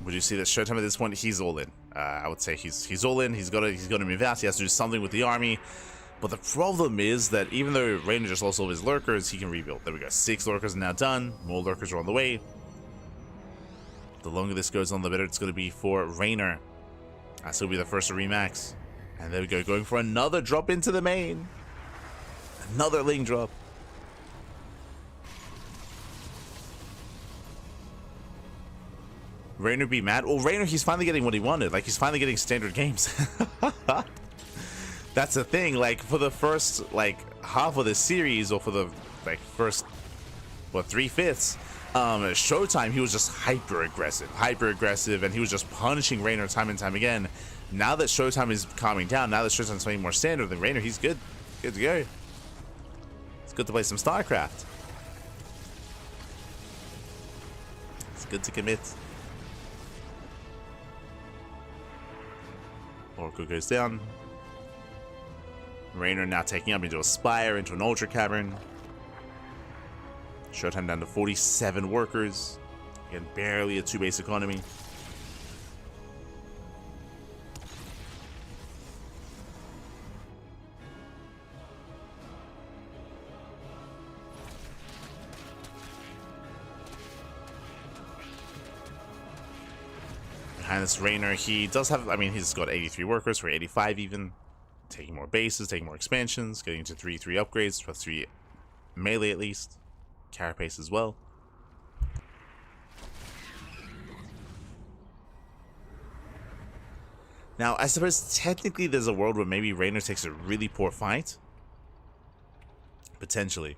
Would you see that Showtime at this point, he's all in. I would say he's all in. He's got to move out. He has to do something with the army. But the problem is that even though Reynor just lost all of his lurkers, he can rebuild. There we go. 6 lurkers are now done. More lurkers are on the way. The longer this goes on, the better it's going to be for Reynor. That's will be the first to remax. And there we go, going for another drop into the main. Another Ling drop. Reynor be mad? Well, Reynor, he's finally getting what he wanted. Like, he's finally getting standard games. That's the thing. Like, for the first, like, half of this series, or for the, like, first, what, 3/5, Showtime, he was just hyper aggressive, and he was just punishing Reynor time and time again. Now that Showtime is calming down, now that Showtime's playing more standard than Reynor, he's good. Good to go. It's good to play some StarCraft. It's good to commit. Oracle goes down. Reynor now taking up into a Spire, into an Ultra Cavern. Showtime down to 47 workers. Again, barely a 2-base economy. Behind this Reynor, he does have, I mean, he's got 83 workers for 85 even. Taking more bases, taking more expansions, getting to 3/3 upgrades, plus 3 melee at least. Carapace as well. Now, I suppose technically there's a world where maybe Reynor takes a really poor fight. Potentially.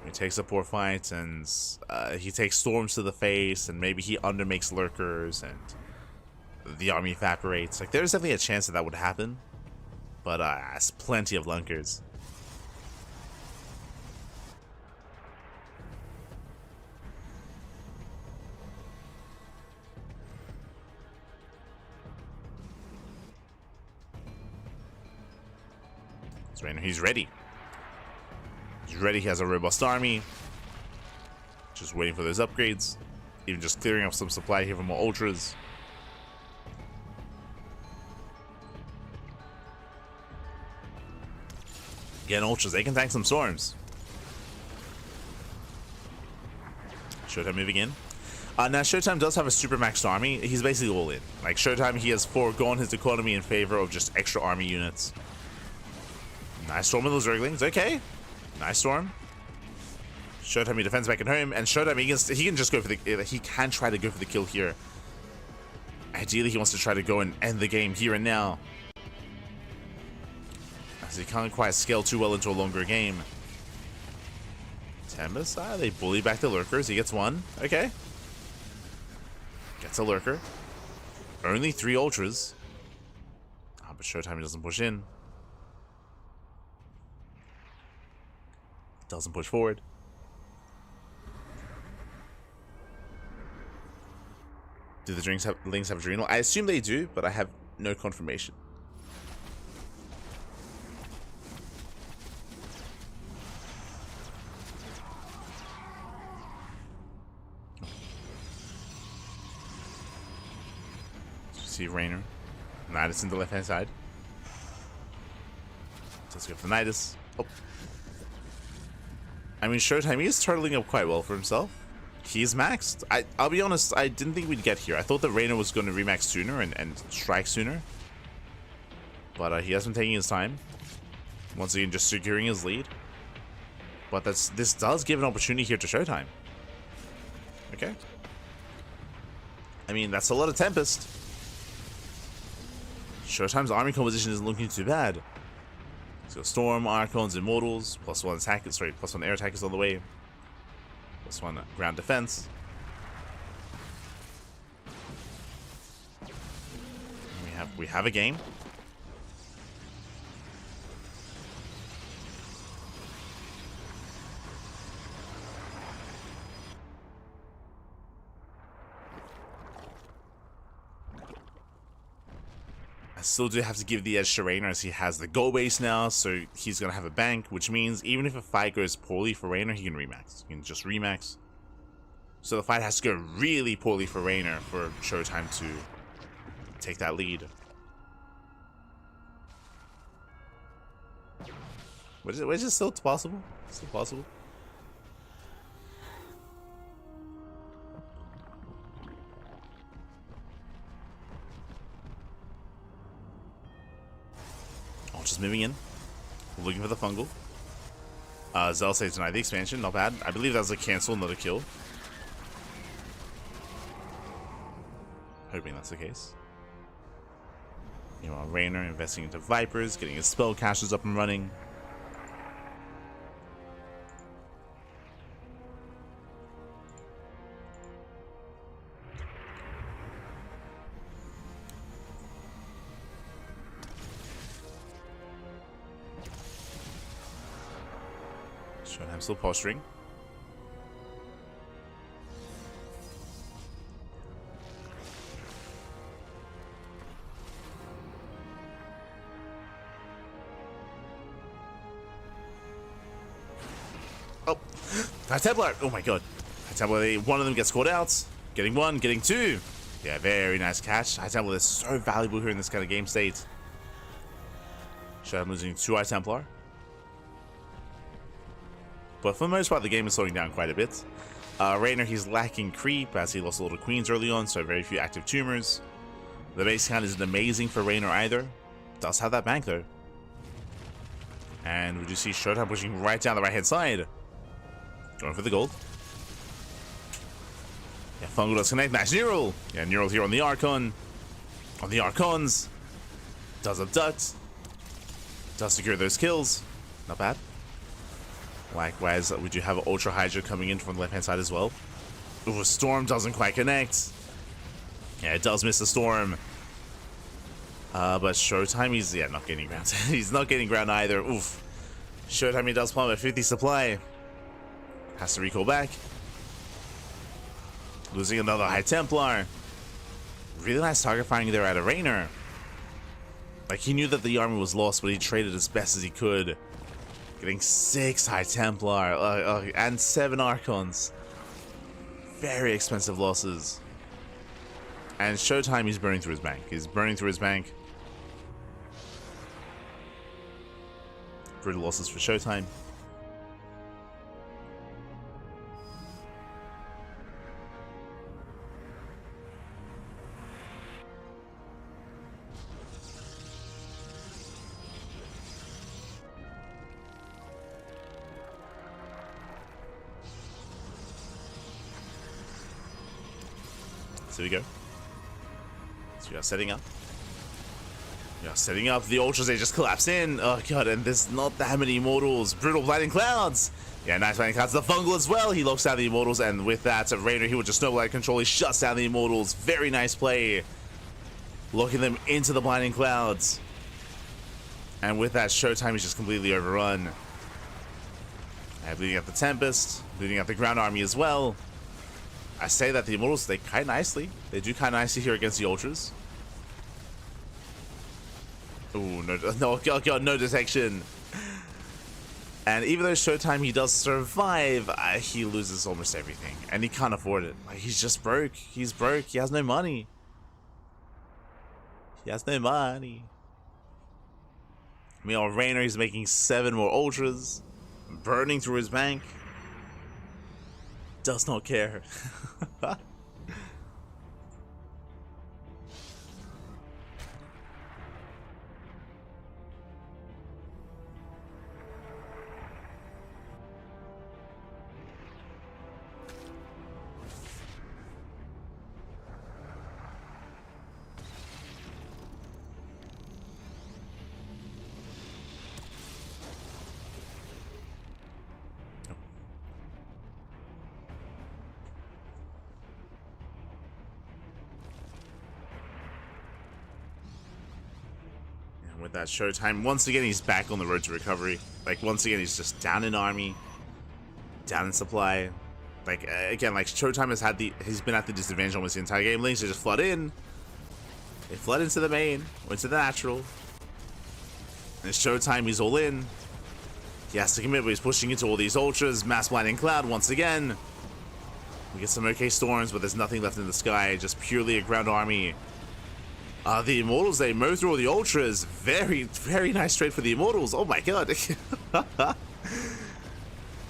He takes a poor fight and he takes storms to the face, and maybe he undermakes lurkers and the army evaporates. Like, there's definitely a chance that that would happen, but it's plenty of lunkers. So Reynor, he's ready. He's ready. He has a robust army. Just waiting for those upgrades. Even just clearing up some supply here for more ultras. Again, ultras, they can tank some storms. Showtime moving in. Now Showtime does have a super maxed army. He's basically all in. Like Showtime, he has foregone his economy in favor of just extra army units. Nice storm with those Zerglings. Okay, nice storm. Showtime he defends back at home, and Showtime he can just go for the he can try to go for the kill here. Ideally, he wants to try to go and end the game here and now, as he can't quite scale too well into a longer game. Tempest, they bully back the lurkers. He gets one. Okay. Gets a lurker. Only 3 ultras. But Showtime doesn't push in. Doesn't push forward. Do the Lings have adrenal? I assume they do, but I have no confirmation. See Reynor. Nidus in the left hand side. Let's go for Nidus. Oh. I mean, Showtime, he is turtling up quite well for himself. He's maxed. I'll be honest, I didn't think we'd get here. I thought that Reynor was going to remax sooner and strike sooner. But he has been taking his time. Once again, just securing his lead. But this does give an opportunity here to Showtime. Okay. I mean, that's a lot of Tempest. Showtime's army composition isn't looking too bad. So Storm, Archons, Immortals, +1 attack, sorry, +1 air attack is on the way. +1 ground defense. We have a game. I still do have to give the edge to Reynor, as he has the go base now, so he's going to have a bank, which means even if a fight goes poorly for Reynor, he can remax. He can just remax. So the fight has to go really poorly for Reynor for Showtime to take that lead. Which is still possible. Still possible. Just moving in, looking for the fungal. Zell says deny the expansion, not bad. I believe that was a cancel, not a kill. Hoping that's the case. Meanwhile, Reynor investing into Vipers, getting his spell caches up and running. I'm still posturing. Oh, High Templar! Oh my god. High Templar, one of them gets caught out. Getting one, getting two. Yeah, very nice catch. High Templar is so valuable here in this kind of game state. I'm losing 2 High Templar. But for the most part, the game is slowing down quite a bit. Reynor, he's lacking creep, as he lost a lot of queens early on, so very few active tumors. The base count isn't amazing for Reynor either. Does have that bank, though. And we do see Showtime pushing right down the right-hand side. Going for the gold. Yeah, Fungal does connect. Nice Neural. Yeah, Neural here on the Archon. On the Archons. Does abduct. Does secure those kills. Not bad. Likewise, we do have Ultra Hydra coming in from the left-hand side as well. Ooh, Storm doesn't quite connect. Yeah, it does miss the Storm. But Showtime, he's not getting ground. He's not getting ground either. Oof. Showtime, he does plummet 50 supply. Has to recall back. Losing another High Templar. Really nice target finding there out of Reynor. Like, he knew that the army was lost, but he traded as best as he could. Getting 6 High Templar and 7 Archons. Very expensive losses. And Showtime, he's burning through his bank. He's burning through his bank. Brutal losses for Showtime. Here we go. So we are setting up. We are setting up. The Ultras, they just collapse in. Oh god, and there's not that many Immortals. Brutal Blinding Clouds. Yeah, nice Blinding Clouds. The Fungal as well. He locks down the Immortals, and with that, Reynor, he will just snowball out of control. He shuts down the Immortals. Very nice play. Locking them into the Blinding Clouds. And with that, Showtime is just completely overrun. Bleeding up the Tempest. Bleeding up the Ground Army as well. I say that the Immortals, they kite nicely. They do kite nicely here against the Ultras. Ooh, no, God, no detection. And even though Showtime, he does survive, he loses almost everything. And he can't afford it. Like, he's just broke. He's broke. He has no money. He has no money. Meanwhile, Reynor, he's making 7 more Ultras. Burning through his bank. Does not care. With that Showtime, once again, he's back on the road to recovery. Like, once again, he's just down in army, down in supply. Like, again, like, Showtime has had he's been at the disadvantage almost the entire game. Lings just flood in. They flood into the main, or into the natural. And it's Showtime, he's all in. He has to commit, but he's pushing into all these Ultras. Mass Blinding Cloud once again. We get some okay storms, but there's nothing left in the sky. Just purely a ground army. The Immortals, they mow through all the Ultras. Very, very nice trade for the Immortals. Oh my god.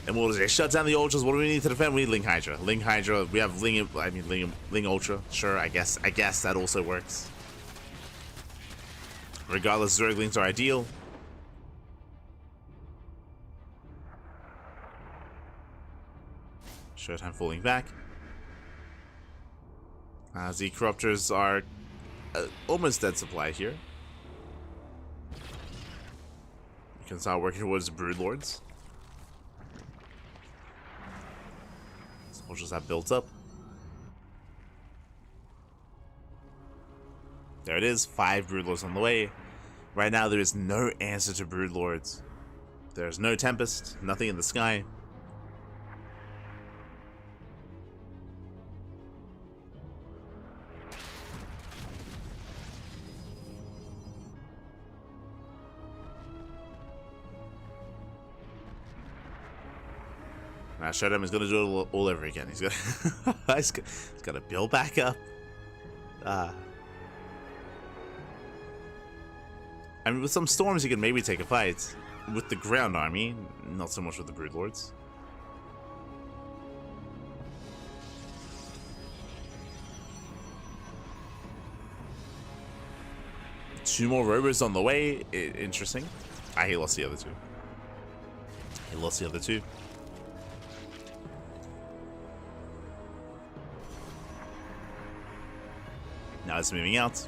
Immortals, they shut down the Ultras. What do we need to defend? We need Ling Hydra. Ling Hydra. We have Ling Ultra. Sure, I guess that also works. Regardless, Zerglings are ideal. Showtime falling back. The Corruptors are almost dead supply here. You can start working towards Broodlords. Soldiers have built up. There it is, 5 Broodlords on the way. Right now there is no answer to Broodlords. There's no Tempest, nothing in the sky. Now Showtime is going to do it all over again. He's got to build back up. I mean, with some storms, you can maybe take a fight. With the ground army, not so much with the Broodlords. Two more Robos on the way. Interesting. He lost the other two. He lost the other two. Now it's moving out.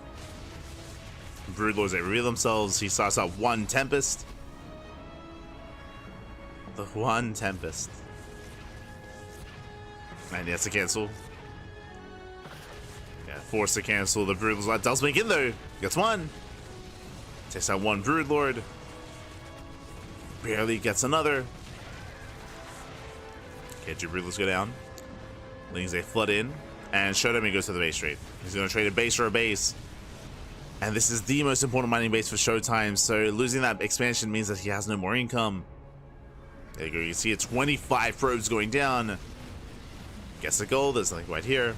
Broodlords, they reveal themselves. He starts out 1 Tempest. The 1 Tempest. And he has to cancel. Yeah, forced to cancel. The Broodlord does make in though. Gets 1. Takes out 1 Broodlord. Barely gets another. Okay, 2 Broodlords go down. Lings, they flood in. And Showtime, he goes to the base trade. He's going to trade a base for a base. And this is the most important mining base for Showtime. So losing that expansion means that he has no more income. There you go. You see it, 25 probes going down. Gets the gold. There's nothing right here.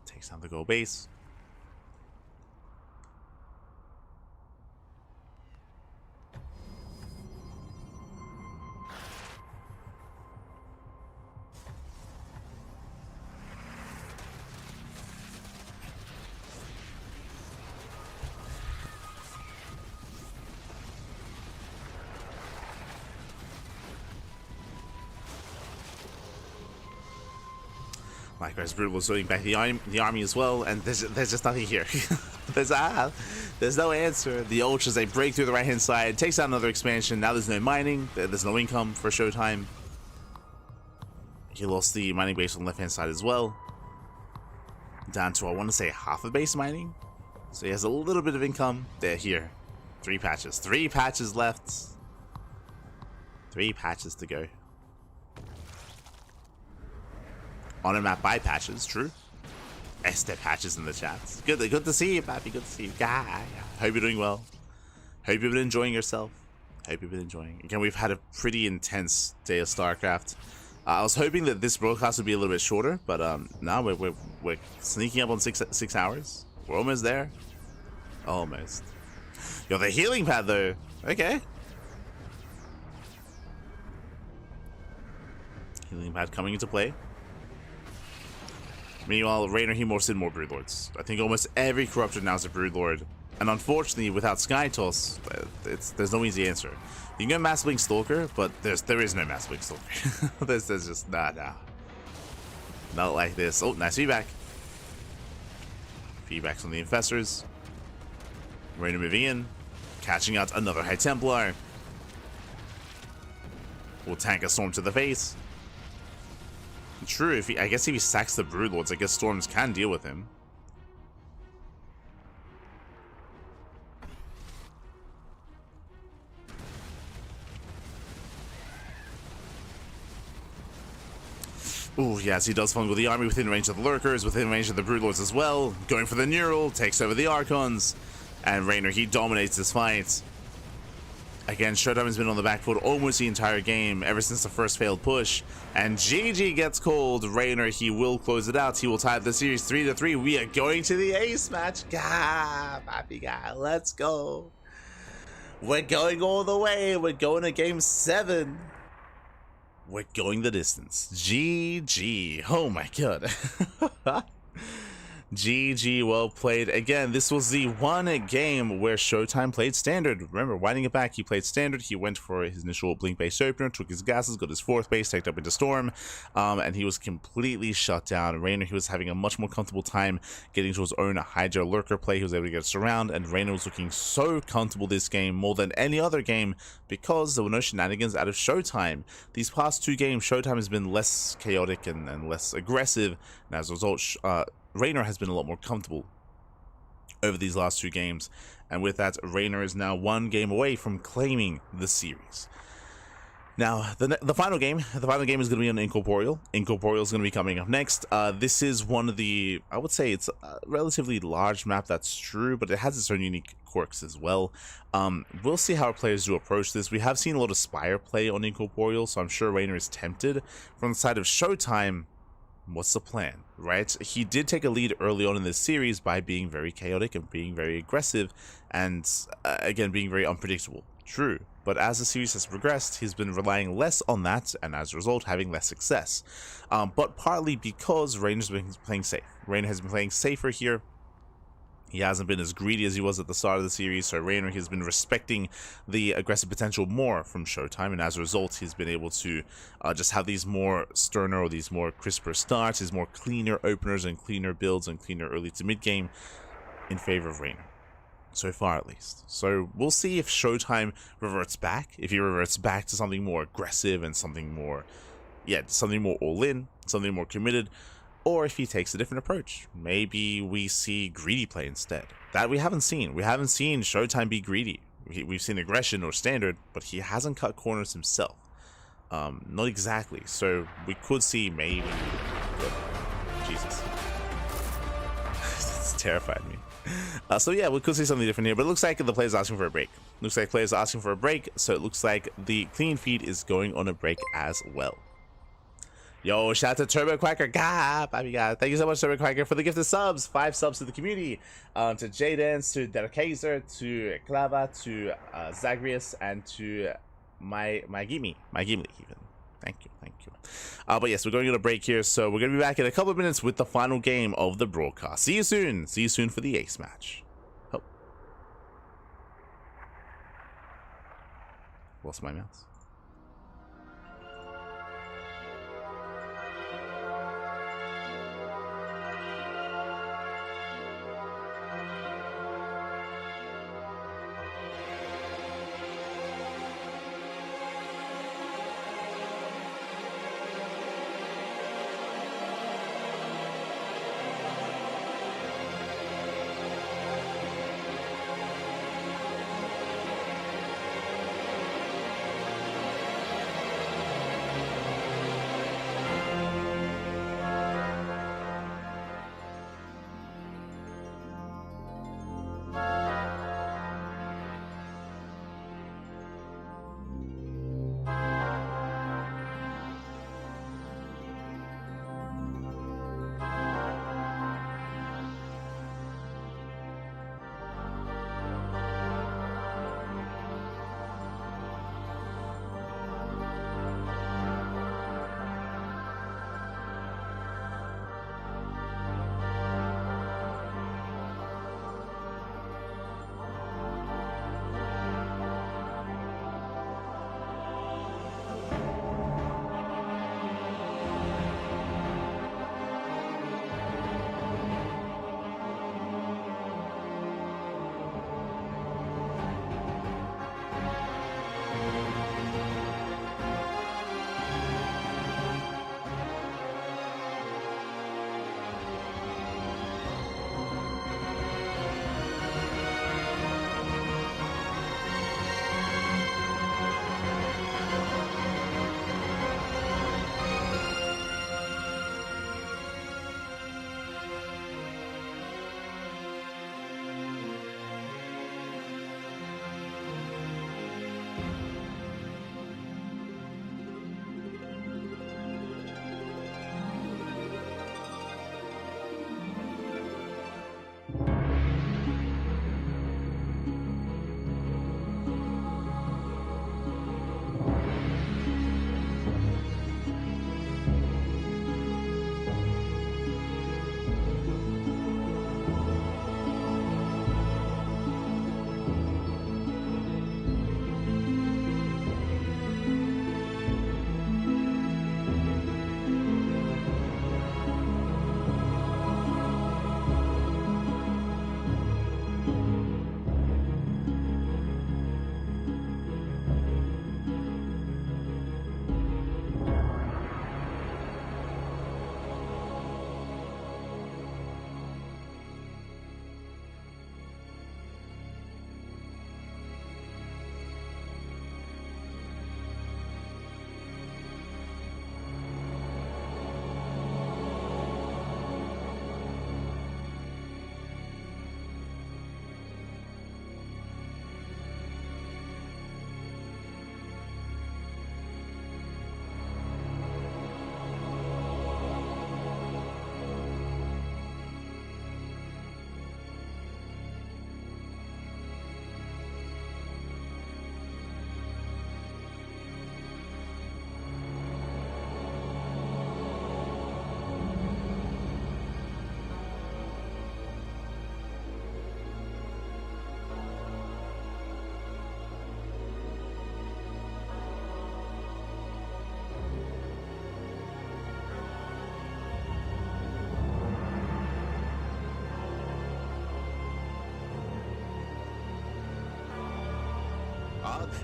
Takes down the gold base. Likewise, Brood was holding back the army as well, and there's just nothing here. There's no answer. The Ultras, they break through the right-hand side, takes out another expansion. Now there's no mining, there's no income for Showtime. He lost the mining base on the left-hand side as well. Down to, I want to say, half a base mining. So he has a little bit of income. There, here. 3 patches. 3 patches left. 3 patches to go. On a map by patches, true. Patches in the chat. Good to see you, Pappy. Good to see you. Hope you're doing well. Hope you've been enjoying yourself. Hope you've been enjoying. Again, we've had a pretty intense day of StarCraft. I was hoping that this broadcast would be a little bit shorter, but now we're sneaking up on 6 hours. We're almost there. Almost. Yo, the healing pad though. Okay. Healing pad coming into play. Meanwhile, Reynor, he morphs in more Broodlords. I think almost every Corruptor now is a Broodlord. And unfortunately, without Skytoss, there's no easy answer. You can go Mass Blink Stalker, but there is no Mass Blink Stalker. there's just, nah. Not like this. Oh, nice feedback. Feedbacks on the Infestors. Reynor moving in. Catching out another High Templar. Will tank a Storm to the face. True, I guess if he sacks the Broodlords, I guess Storms can deal with him. Ooh, yes, he does fungal the army within range of the Lurkers, within range of the Broodlords as well. Going for the Neural, takes over the Archons. And Reynor, he dominates this fight. Again, Showtime has been on the back foot almost the entire game, ever since the first failed push. And GG gets called. Reynor, he will close it out. He will tie up the series 3-3. We are going to the ace match. Papi guy, let's go. We're going all the way. We're going to game 7. We're going the distance. GG. Oh my god. GG, well played. Again, this was the one game where Showtime played standard. Remember, winding it back, he played standard. He went for his initial blink-based opener, took his gases, got his 4th base, taked up into Storm, and he was completely shut down. Reynor, he was having a much more comfortable time getting to his own Hydra Lurker play. He was able to get us around, and Reynor was looking so comfortable this game, more than any other game, because there were no shenanigans out of Showtime. These past 2 games, Showtime has been less chaotic and less aggressive, and as a result, Reynor has been a lot more comfortable over these last 2 games, and with that, Reynor is now 1 game away from claiming the series. Now, the final game is going to be on Incorporeal. Incorporeal is going to be coming up next. This is one of the, I would say it's a relatively large map, that's true, but it has its own unique quirks as well. We'll see how our players do approach this. We have seen a lot of Spire play on Incorporeal, so I'm sure Reynor is tempted. From the side of Showtime, what's the plan, right? He did take a lead early on in this series by being very chaotic and being very aggressive and, again, being very unpredictable. True. But as the series has progressed, he's been relying less on that and, as a result, having less success. But partly because Reynor's been playing safe. Reynor has been playing safer here. He hasn't been as greedy as he was at the start of the series, so Reynor has been respecting the aggressive potential more from Showtime, and as a result, he's been able to just have these more sterner or these more crisper starts, these more cleaner openers and cleaner builds and cleaner early to mid game in favor of Reynor. So far, at least. So we'll see if Showtime reverts back, if he reverts back to something more aggressive and something more, something more all-in, something more committed, or if he takes a different approach. Maybe we see greedy play instead. That we haven't seen. We haven't seen Showtime be greedy. We've seen aggression or standard, but he hasn't cut corners himself. Not exactly. So we could see maybe... Jesus. It's terrified me. So yeah, we could see something different here, but it looks like the player's asking for a break. Looks like players are asking for a break, so it looks like the clean feed is going on a break as well. Yo, shout out to Turbo Quacker. Thank you so much, Turbo Quacker, for the gifted subs. 5 subs to the community. To Jadens, to Derkazer, to Clava, to Zagreus, and to my Gimli even. Thank you. But yes, we're going on a break here, so we're going to be back in a couple of minutes with the final game of the broadcast. See you soon. See you soon for the ace match. Oh. Lost my mouse.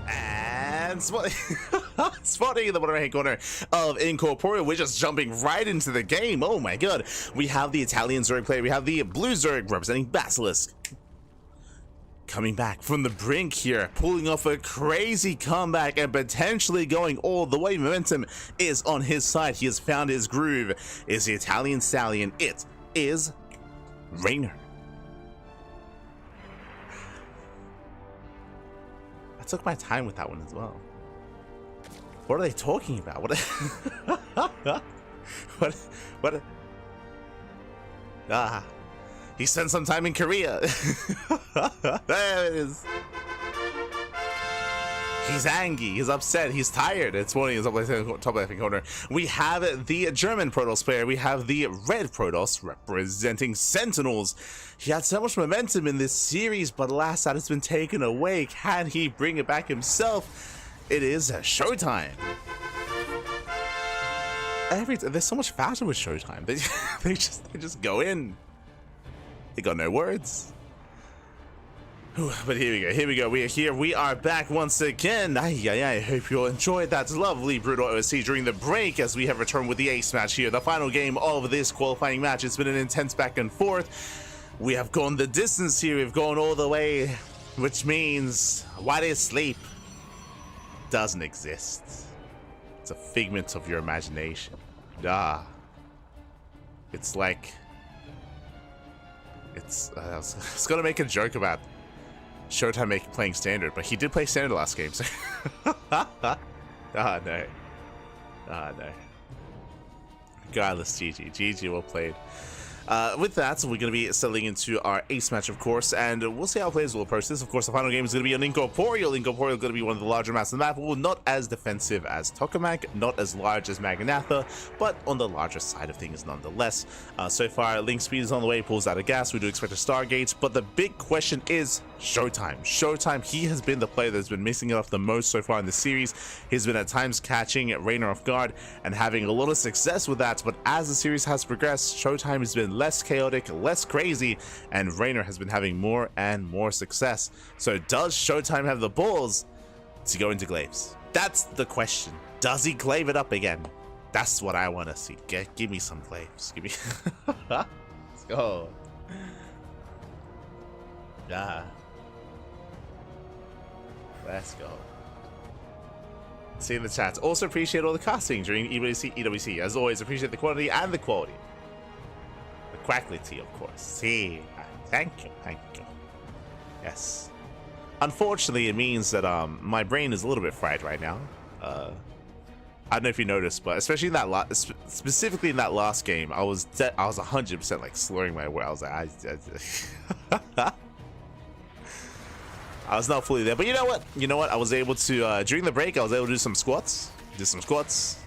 And spotting in the bottom right hand corner of Incorporeal, we're just jumping right into the game. Oh my god. We have the Italian Zerg player, we have the blue Zerg representing Basilisk. Coming back from the brink here, pulling off a crazy comeback and potentially going all the way. Momentum is on his side. He has found his groove. Is the Italian Stallion. It is Reynor. I took my time with that one as well. What are they talking about? What? He spent some time in Korea. There it is. He's angry, he's upset, he's tired. It's morning, it's top left corner. We have the German Protoss player, we have the red Protoss representing Sentinels. He had so much momentum in this series, but alas, that has been taken away. Can he bring it back himself? It is showtime. There's so much faster with showtime. They just go in. They got no words. But here we go. We are here. We are back once again. I hope you all enjoyed that lovely brutal OSC during the break as we have returned with the ace match here. The final game of this qualifying match. It's been an intense back and forth. We have gone the distance here. We've gone all the way, which means what is sleep doesn't exist. It's a figment of your imagination. It's like... I was gonna make a joke about Showtime playing standard, but he did play standard last game, so... no. No. Regardless, GG, well played. With that, we're going to be settling into our ace match, of course, and we'll see how players will approach this. Of course, the final game is going to be on Incorporeal. Incorporeal is going to be one of the larger maps on the map. Well, not as defensive as Tokamak, not as large as Magnatha, but on the larger side of things nonetheless. So far, Link Speed is on the way, pulls out of gas. We do expect a Stargate, but the big question is Showtime. Showtime, he has been the player that's been missing it off the most so far in the series. He's been at times catching Reynor off guard and having a lot of success with that, but as the series has progressed, Showtime has been less chaotic, less crazy, and Reynor has been having more and more success. So does Showtime have the balls to go into Glaives? That's the question. Does he glaive it up again? That's what I want to see. Give me some Glaives. Give me... Let's go. Let's go. See in the chat. Also appreciate all the casting during EWC. As always, appreciate the quantity and the quality. The quality, of course. See. Thank you. Yes. Unfortunately, it means that my brain is a little bit fried right now. I don't know if you noticed, but especially in that specifically in that last game, I was 100% like slurring my words. I was like, I was not fully there, but you know what? I was able to, during the break, I was able to do some squats. Did some squats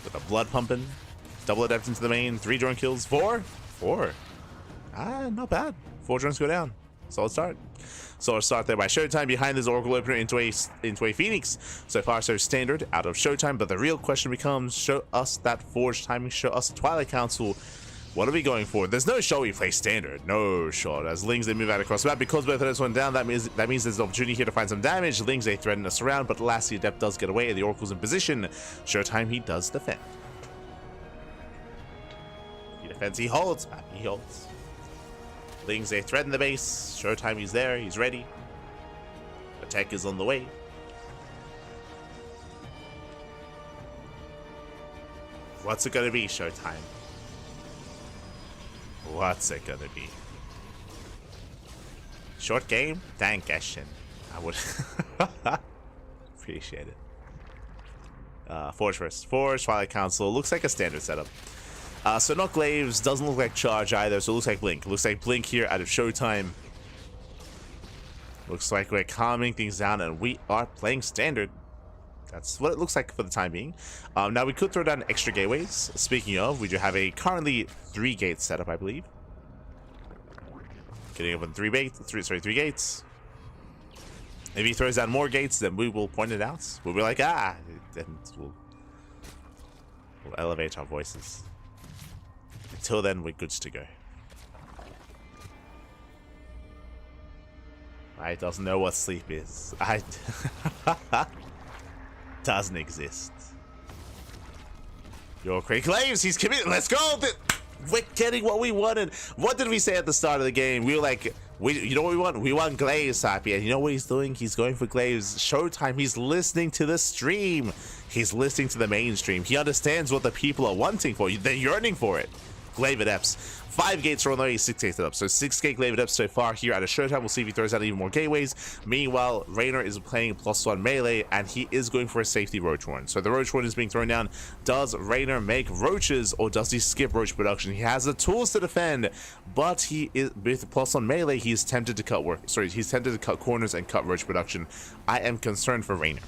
with a blood pumping, double adept into the main, 3 drone kills, 4. Not bad. 4 drones go down. Solid start. Solid start there by Showtime. Behind this Oracle opener into a Phoenix. So far, so standard out of Showtime, but the real question becomes, show us that Forge timing, show us the Twilight Council. What are we going for? There's no shot we play standard. No shot. As Lings, they move out across the map. Because both of those went down, that means there's an opportunity here to find some damage. Lings, they threaten us around, but last the Adept does get away, and the Oracle's in position. Showtime, he does defend. He defends, he holds. He holds. Lings, they threaten the base. Showtime, he's there, he's ready. Attack is on the way. What's it gonna be, Showtime? What's it gonna be? Short game? Thank Ashen. I would appreciate it. Forge first. Forge, Twilight Council. Looks like a standard setup. So not Glaives, doesn't look like Charge either, so it looks like Blink. Looks like Blink here out of Showtime. Looks like we're calming things down and we are playing standard. That's what it looks like for the time being. Now we could throw down extra gateways. Speaking of, we do have a currently 3 gates set up, I believe. Getting up on 3 gates. If he throws down more gates, then we will point it out. We'll be like, then we'll elevate our voices. Until then, we're good to go. I doesn't know what sleep is. I doesn't exist. Your Claves, he's committed. Let's go. We're getting what we wanted. What did we say at the start of the game? We were like, you know what we want? We want Glaives, Happy. And you know what he's doing? He's going for Glaives. Showtime. He's listening to the stream. He's listening to the mainstream. He understands what the people are wanting for. They're yearning for it. Glaive Adepts. 5 gates are on the way, 6 gates up. So 6 gate Glaive Adepts so far here at a Showtime. We'll see if he throws out even more gateways. Meanwhile, Reynor is playing +1 melee, and he is going for a safety Roach Horn. So the Roach Horn is being thrown down. Does Reynor make roaches, or does he skip roach production? He has the tools to defend, but he is with +1 melee. He's tempted to cut he's tempted to cut corners and cut roach production. I am concerned for Reynor.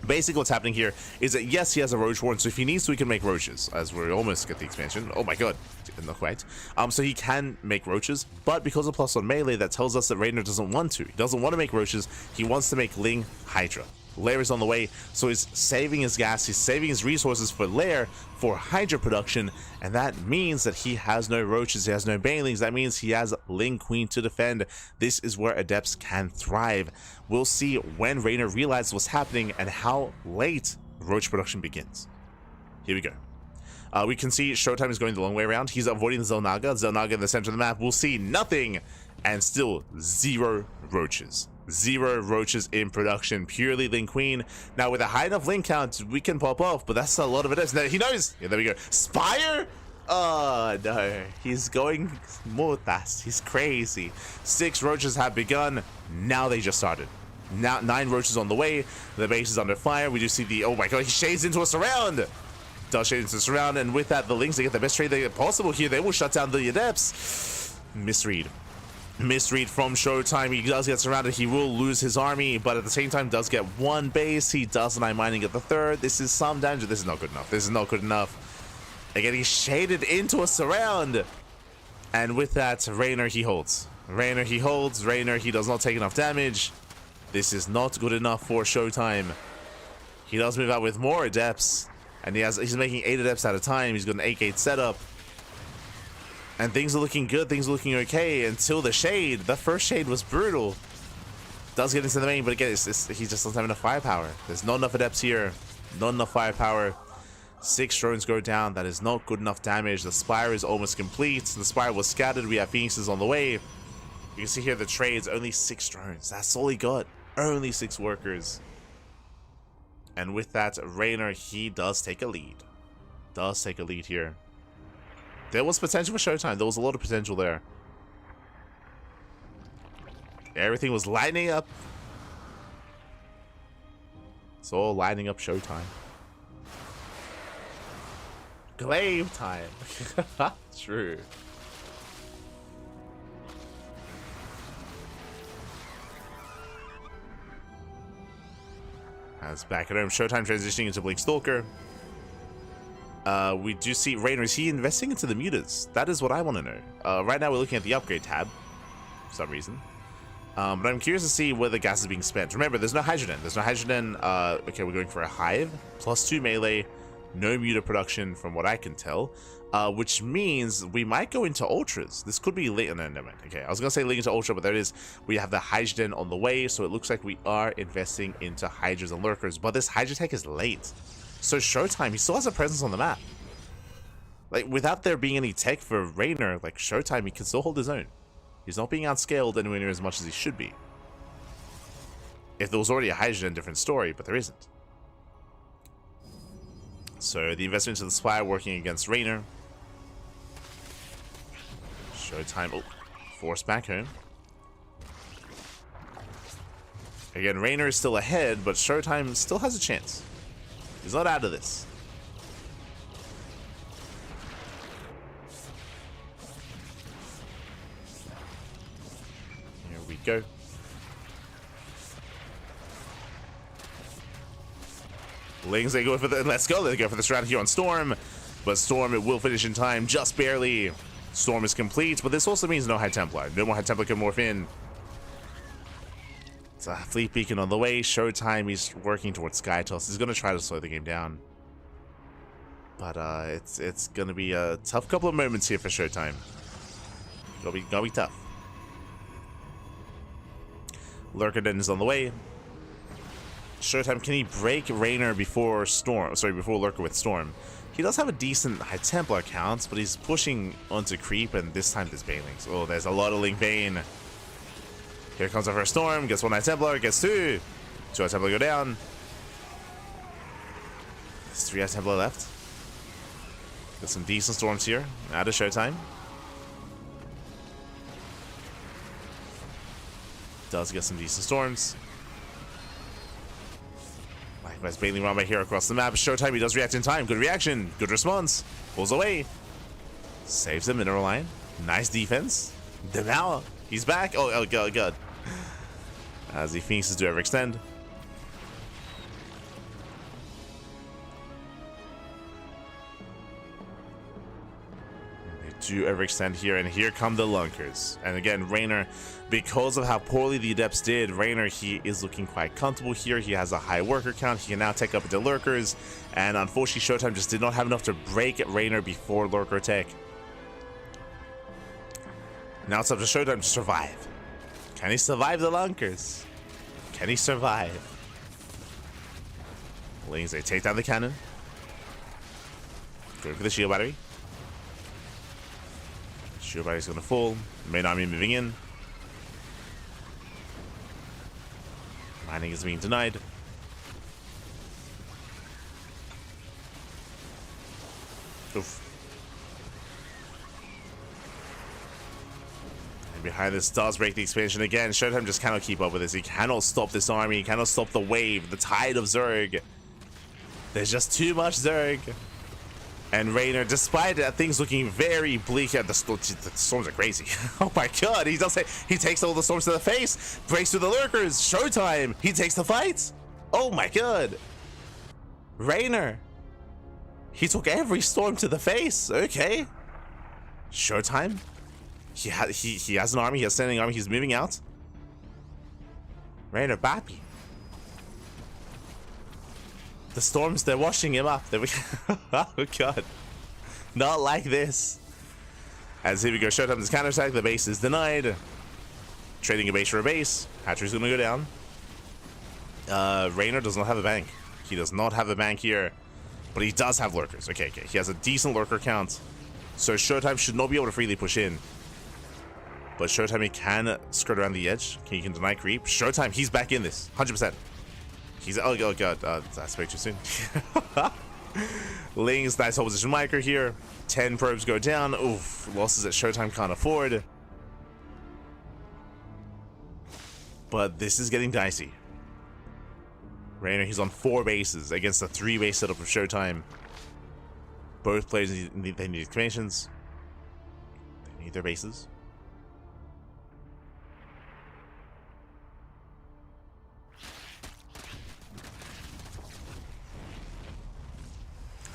Basically, what's happening here is that yes, he has a roach horn, so if he needs to, he can make roaches. As we almost get the expansion. Oh my god, not quite. So he can make roaches, but because of +1 melee, that tells us that Reynor doesn't want to. He doesn't want to make roaches. He wants to make Ling Hydra. Lair is on the way, so he's saving his gas, he's saving his resources for Lair, for Hydra production, and that means that he has no roaches, he has no banelings. That means he has Ling Queen to defend. This is where Adepts can thrive. We'll see when Reynor realizes what's happening and how late roach production begins. Here we go. We can see Showtime is going the long way around. He's avoiding the Zelnaga. Zelnaga in the center of the map. We'll see nothing, and still 0 roaches. 0 roaches in production, purely Ling Queen. Now with a high enough Ling count, we can pop off, but that's a lot of it. Now, he knows. Yeah, there we go. Spire? Oh no, he's going mutas. He's crazy. 6 roaches have begun. Now they just started. Now 9 roaches on the way. The base is under fire. We do see the, oh my god, he shades into a surround. Does shade into a surround, and with that, the Lings, they get the best trade they get possible here. They will shut down the Adepts. Misread from Showtime. He does get surrounded. He will lose his army, but at the same time does get 1 base. He does 9 mining at the 3rd. This is some danger. This is not good enough. This is not good enough. Again, he's shaded into a surround, and with that, Reynor, he holds. Reynor, he holds. Reynor, he does not take enough damage. This is not good enough for Showtime. He does move out with more Adepts, and he's making 8 Adepts at a time. He's got an 8-gate setup. And things are looking good, things are looking okay until the shade. The first shade was brutal. Does get into the main, but again, he just doesn't have enough firepower. There's not enough Adepts here, not enough firepower. 6 drones go down, that is not good enough damage. The Spire is almost complete. The Spire was scattered, we have Phoenixes on the way. You can see here the trades, only 6 drones. That's all he got, only 6 workers. And with that, Reynor, he does take a lead. Does take a lead here. There was potential for Showtime. There was a lot of potential there. Everything was lining up. It's all lining up Showtime. Glaive time. True. As back at home, Showtime transitioning into Blink Stalker. We do see Reynor. Is he investing into the mutas? That is what I want to know. Right now we're looking at the upgrade tab for some reason. But I'm curious to see where the gas is being spent. Remember, there's no hydrogen. There's no hydrogen. Okay, we're going for a hive. +2 melee. No muta production from what I can tell. Which means we might go into ultras. This could be late. No, never mind. Okay, I was going to say late into ultra, but there it is. We have the hydrogen on the way. So it looks like we are investing into hydras and lurkers. But this hydra tech is late. So Showtime, he still has a presence on the map. Like, without there being any tech for Reynor, like, Showtime, he can still hold his own. He's not being outscaled anywhere near as much as he should be. If there was already a hydrogen, different story, but there isn't. So, the investment into the Spire working against Reynor. Showtime, oh, forced back home. Again, Reynor is still ahead, but Showtime still has a chance. He's not out of this. Here we go. Lings, they go for the, let's go, they go for the surround here on Storm. But Storm, it will finish in time, just barely. Storm is complete, but this also means no High Templar. No more High Templar can morph in. It's a Fleet Beacon on the way. Showtime, he's working towards Sky Toss. He's going to try to slow the game down. But it's going to be a tough couple of moments here for Showtime. Gonna be tough. Lurker then is on the way. Showtime, can he break Reynor before Storm? Sorry, before Lurker with Storm. He does have a decent High Templar count, but he's pushing onto Creep, and this time there's Banelings. Oh, there's a lot of Link Bane. Here comes our first Storm. Gets 1 High Templar, gets 2. 2 High Templar go down. There's 3 High Templar left. Got some decent Storms here. Out of Showtime. Does get some decent Storms. Likewise, Baneling run by here across the map. Showtime, he does react in time. Good reaction. Good response. Pulls away. Saves the mineral line. Nice defense. Devour. He's back. Oh, God. As the Phoenixes do overextend. They do overextend here, and here come the Lunkers. And again, Reynor, because of how poorly the Adepts did, Reynor, he is looking quite comfortable here. He has a high worker count. He can now take up the Lurkers. And unfortunately, Showtime just did not have enough to break Reynor before Lurker attack. Now it's up to Showtime to survive. Can he survive the Lunkers? Can he survive? Lings, they take down the cannon. Going for the shield battery. Shield battery's gonna fall. Main army moving in. Mining is being denied. Oof. And behind this does break the expansion again. Showtime just cannot keep up with this. He cannot stop this army. He cannot stop the wave, the tide of Zerg. There's just too much Zerg. And Reynor, despite things looking very bleak, the storms are crazy. Oh my God, he takes all the storms to the face, breaks through the Lurkers. Showtime, he takes the fight. Oh my God. Reynor, he took every storm to the face. Okay. Showtime, he has an army, he has a standing army, he's moving out. Reynor, Bappy. The storms, they're washing him up. Oh God. Not like this. As here we go, Showtime's counterattack. The base is denied. Trading a base for a base. Hatchery's gonna go down. Reynor does not have a bank. He does not have a bank here. But he does have Lurkers. Okay. He has a decent Lurker count. So Showtime should not be able to freely push in. But Showtime, he can skirt around the edge. He can deny creep. Showtime, he's back in this. 100%. He's, oh God, I spoke too soon. Lings, nice hold position micro here. 10 probes go down. Oof, losses that Showtime can't afford. But this is getting dicey. Reynor, he's on 4 bases against a 3 base setup of Showtime. Both players they need expansions. They need their bases.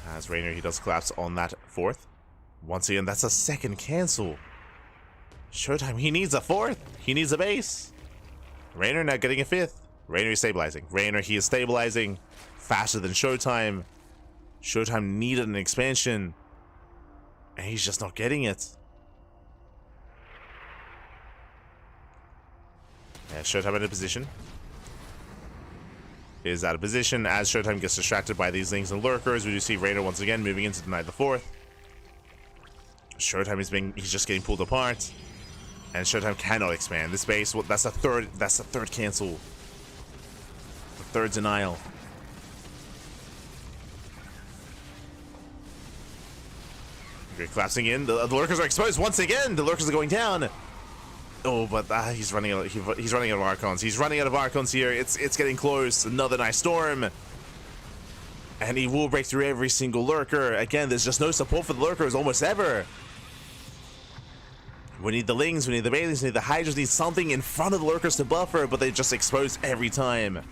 As Reynor, he does collapse on that 4th. Once again, that's a 2nd cancel. Showtime, he needs a 4th. He needs a base. Reynor now getting a 5th. Reynor is stabilizing. Reynor, he is stabilizing faster than Showtime. Showtime needed an expansion. And he's just not getting it. Yeah, Showtime in a position. Is out of position as Showtime gets distracted by these Lings and Lurkers. We do see Reynor once again moving in to deny the 4th. Showtime he's just getting pulled apart. And Showtime cannot expand. This base, well, that's the third cancel. The 3rd denial. Okay, collapsing in. The Lurkers are exposed once again. The Lurkers are going down. Oh, but he's running out. He's running out of Archons. He's running out of Archons here. It's getting close. Another nice storm, and he will break through every single Lurker. Again, there's just no support for the Lurkers almost ever. We need the Lings. We need the Baileys. We need the Hydras. We need something in front of the Lurkers to buffer, but they just expose every time.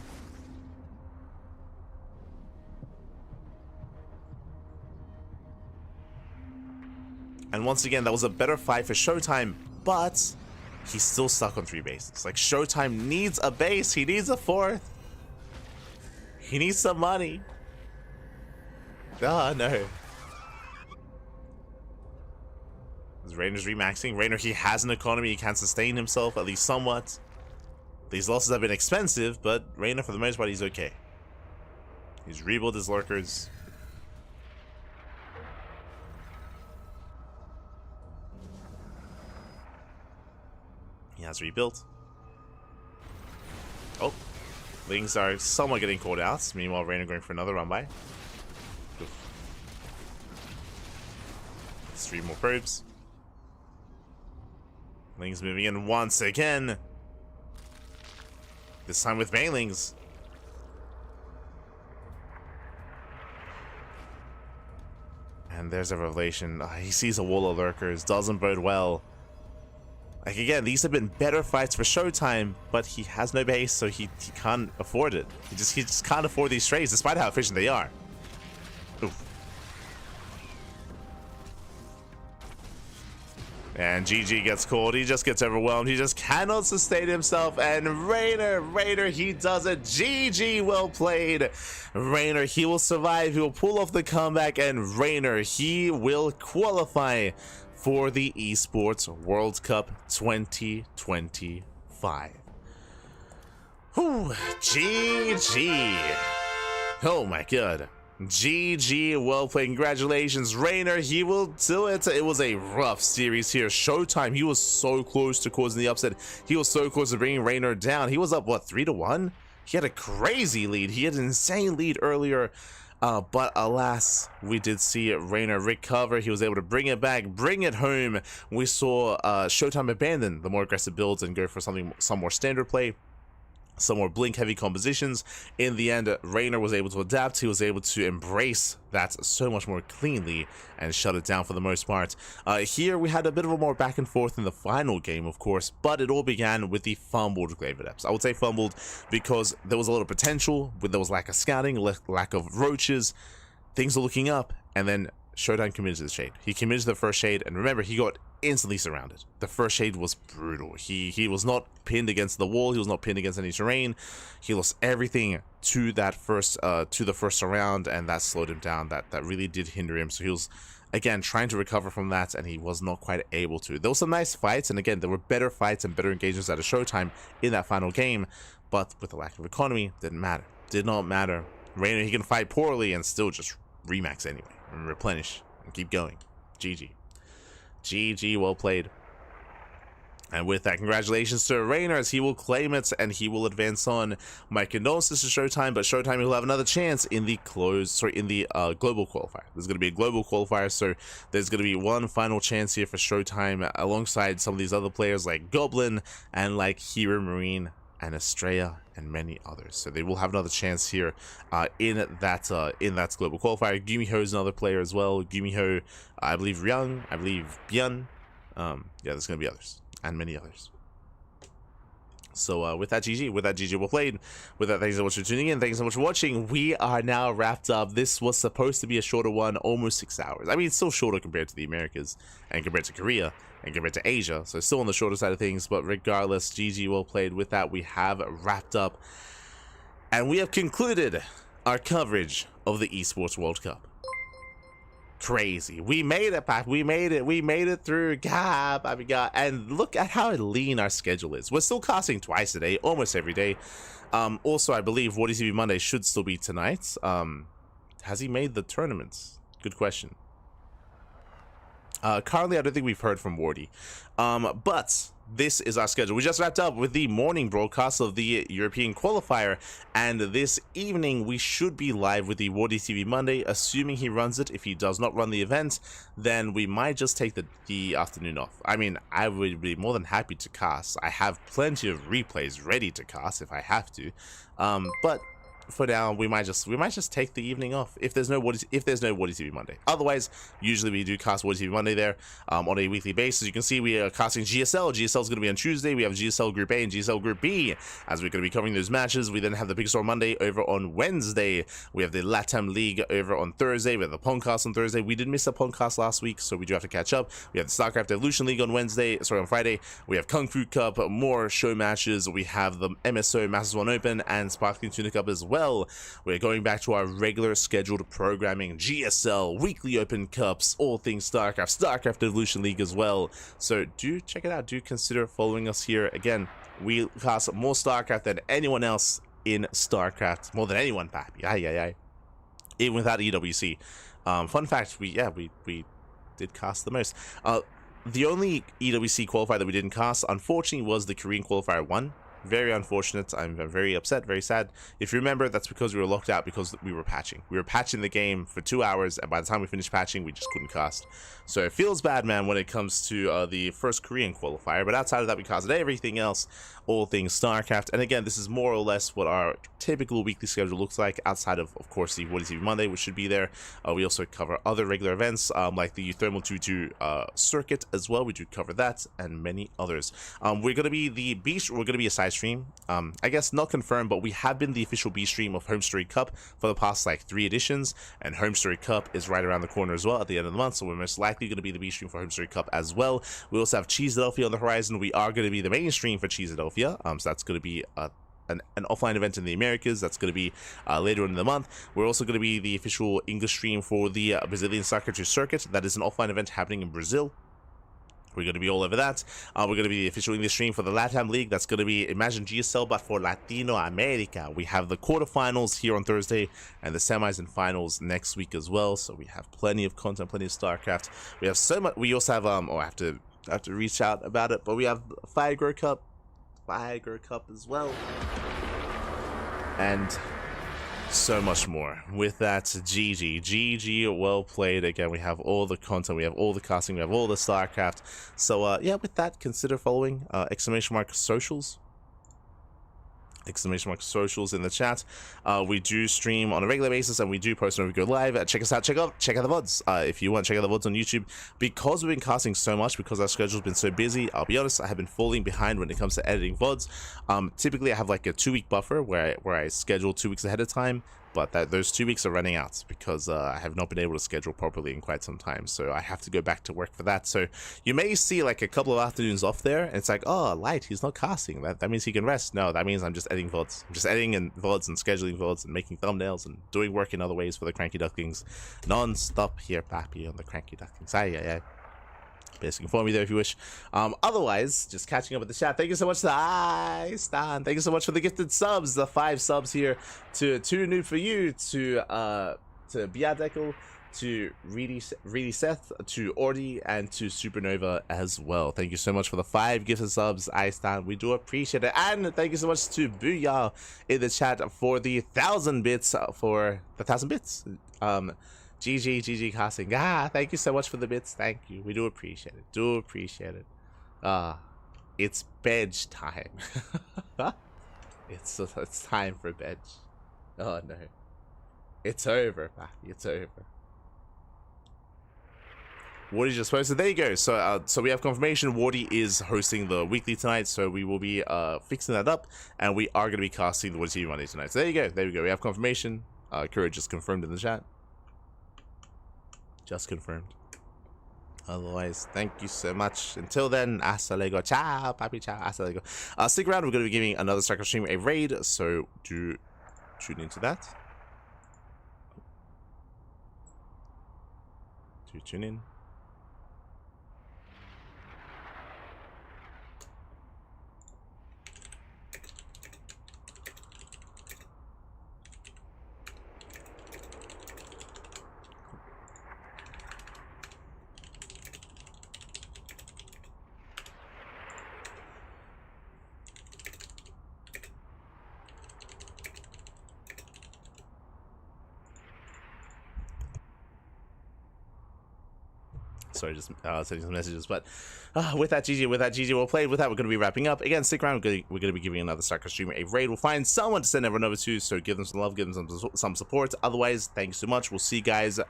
And once again, that was a better fight for Showtime, but he's still stuck on 3 bases. Like, Showtime needs a base. He needs a 4th. He needs some money. Oh, no. Reynor's remaxing. Reynor, he has an economy. He can sustain himself, at least somewhat. These losses have been expensive, but Reynor, for the most part, he's okay. He's rebuilt his lurkers. He has rebuilt. Oh, Lings are somewhat getting called out. Meanwhile, Reynor going for another run by. 3 more probes. Lings moving in once again. This time with Banelings. And there's a revelation. He sees a wall of lurkers. Doesn't bode well. Like, again, these have been better fights for Showtime, but he has no base, so he can't afford it. He just can't afford these trades, despite how efficient they are. Oof. And GG gets called. He just gets overwhelmed. He just cannot sustain himself. And Reynor, he does it. GG, well played. Reynor, he will survive. He will pull off the comeback. And Reynor, he will qualify for the Esports World Cup 2025. Whew, GG. Oh my god. GG, well played. Congratulations, Reynor. He will do it. It was a rough series here. Showtime, he was so close to causing the upset. He was so close to bringing Reynor down. He was up, what, 3-1? He had a crazy lead. He had an insane lead earlier. But alas, we did see Reynor recover. He was able to bring it back, bring it home. We saw Showtime abandon the more aggressive builds and go for some more standard play, some more blink heavy compositions. In the end, Reynor was able to adapt. He was able to embrace that so much more cleanly and shut it down for the most part. Here we had a bit of a more back and forth in the final game, of course, but it all began with the fumbled Glaive Adepts. I would say fumbled because there was a lot of potential, but there was lack of scouting, lack of roaches. Things are looking up, and then Showtime committed to the shade. He committed to the first shade, and remember, he got instantly surrounded. The first shade was brutal. He was not pinned against the wall. He was not pinned against any terrain. He lost everything to that first to the first round, and that slowed him down. That really did hinder him. So he was again trying to recover from that, and he was not quite able to. There were some nice fights, and again, there were better fights and better engagements at a Showtime in that final game, but with the lack of economy, didn't matter. Did not matter. Reynor, he can fight poorly and still just remax anyway and replenish and keep going. GG. GG, well played. And with that, congratulations to Reynor as he will claim it and he will advance on. My condolences to Showtime, but Showtime will have another chance in the global qualifier. There's going to be a global qualifier, so there's going to be one final chance here for Showtime alongside some of these other players like Goblin and like HeRoMaRinE and Estrella and many others. So they will have another chance here in that global qualifier. Gumiho is another player as well. Gumiho, I believe Ryung, I believe Byun. Yeah, there's gonna be others and many others. So with that, GG well played. With that, thanks so much for tuning in. Thanks so much for watching. We are now wrapped up. This was supposed to be a shorter one, almost 6 hours. I mean, it's still shorter compared to the Americas and compared to Korea and compared to Asia, so still on the shorter side of things, but regardless, GG well played. With that, we have wrapped up and we have concluded our coverage of the Esports World Cup. Crazy. We made it back. We made it through. God, and look at how lean our schedule is. We're still casting twice a day, almost every day. Also, I believe What TV Monday should still be tonight. Has he made the tournaments? Good question. Currently, I don't think we've heard from Wardy. But this is our schedule. We just wrapped up with the morning broadcast of the European Qualifier, and this evening we should be live with the Wardy TV Monday, assuming he runs it. If he does not run the event, then we might just take the afternoon off. I mean, I would be more than happy to cast. I have plenty of replays ready to cast if I have to, but for now, we might just take the evening off if there's no Wardy TV Monday. Otherwise, usually we do cast Wardy TV Monday there on a weekly basis. You can see we are casting GSL. GSL is going to be on Tuesday. We have GSL Group A and GSL Group B as we're going to be covering those matches. We then have the Big Store Monday over on Wednesday. We have the LATAM League over on Thursday. We have the Podcast on Thursday. We did miss a podcast last week, so we do have to catch up. We have the StarCraft Evolution League on Friday. We have Kung Fu Cup, more show matches. We have the MSO Masters 1 Open and Sparkling Tuna Cup as well. well. We're going back to our regular scheduled programming, GSL, weekly open cups, all things StarCraft, StarCraft Evolution League as well. So do check it out. Do consider following us here. Again, we cast more StarCraft than anyone else in StarCraft, more than anyone, papi. Aye. Even without EWC. Fun fact, we did cast the most. The only EWC qualifier that we didn't cast, unfortunately, was the Korean Qualifier 1. Very unfortunate. I'm very upset, very sad. If you remember, that's because we were locked out because we were patching. We were patching the game for 2 hours, and by the time we finished patching, we just couldn't cast. So it feels bad, man, when it comes to the first Korean qualifier. But outside of that, we casted everything else, all things StarCraft. And again, this is more or less what our typical weekly schedule looks like, outside of course, the What Is TV Monday, which should be there. We also cover other regular events, like the Thermal 2-2 circuit as well. We do cover that, and many others. We're going to be the beach. We're going to be a side stream. I guess not confirmed, but we have been the official B stream of Home Story Cup for the past like 3 editions, and Home Story Cup is right around the corner as well at the end of the month, so we're most likely going to be the B stream for Home Story Cup as well. We also have Cheeseadelphia on the horizon. We are going to be the main stream for Cheeseadelphia, so that's going to be an offline event in the Americas. That's going to be later in the month. We're also going to be the official English stream for the Brazilian Soccer Circuit. That is an offline event happening in Brazil. We're going to be all over that. We're going to be the official English stream for the LATAM League. That's going to be Imagine GSL, but for Latino America. We have the quarterfinals here on Thursday, and the semis and finals next week as well. So we have plenty of content, plenty of StarCraft. We have so much. We also have I have to reach out about it, but we have Fire Cup as well, and so much more. With that, GG, well played. Again, we have all the content, we have all the casting, we have all the StarCraft. So yeah, with that, consider following !socials. !socials in the chat. We do stream on a regular basis, and we do post whenever we go live. Check us out, check out the VODs. If you want, check out the VODs on YouTube. Because we've been casting so much, because our schedule's been so busy, I'll be honest, I have been falling behind when it comes to editing VODs. Typically I have like a 2-week buffer where I schedule 2 weeks ahead of time, but those 2 weeks are running out because I have not been able to schedule properly in quite some time, so I have to go back to work for that. So you may see like a couple of afternoons off there, and it's like, oh, Light, he's not casting. That means he can rest. No, that means I'm just editing VODs. I'm just editing and VODs and scheduling VODs and making thumbnails and doing work in other ways for the CranKy Ducklings. Non-stop here, papi, on the CranKy Ducklings. Aye. Basically, follow me there if you wish. Otherwise, just catching up with the chat. Thank you so much to Stan. Thank you so much for the gifted subs, the 5 subs here. To New for you, to Biadekel, to Really Seth, to Ordi, and to Supernova as well. Thank you so much for the 5 gifted subs, Stan. We do appreciate it. And thank you so much to Booyah in the chat for the 1,000 bits. GG casting. Thank you so much for the bits. Thank you. We do appreciate it. It's bed time. It's time for bed. Oh no. It's over, papi. It's over. Wardy just posted. There you go. So we have confirmation. Wardy is hosting the weekly tonight, so we will be fixing that up, and we are going to be casting the What Is TV Monday tonight. So there you go. There we go. We have confirmation. Kuro just confirmed in the chat. Just confirmed. Otherwise, thank you so much. Until then, hasta luego. Ciao, papi, ciao, hasta luego. Stick around. We're going to be giving another StarCraft stream a raid, so do tune into that. Do tune in. Sorry, just sending some messages. But with that, GG, well played. With that, we're going to be wrapping up. Again, stick around. We're going to be giving another StarCraft streamer a raid. We'll find someone to send everyone over to, so give them some love, give them some support. Otherwise, thank you so much. We'll see you guys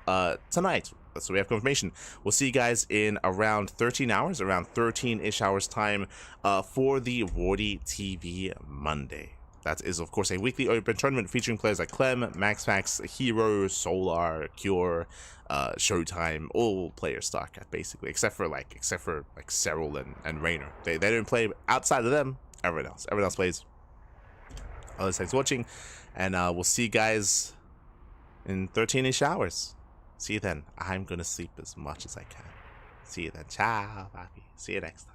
tonight. So we have confirmation. We'll see you guys in around 13 hours, around 13-ish hours time for the Wardy TV Monday. That is, of course, a weekly open tournament featuring players like Clem, MaxFax, Hero, Solar, Cure, Showtime, all players StarCraft basically, except for Serral and Reynor. They don't play outside of them. Everyone else plays. Others, thanks for watching, And we'll see you guys in 13-ish hours. See you then. I'm gonna sleep as much as I can. See you then. Ciao, papi. See you next time.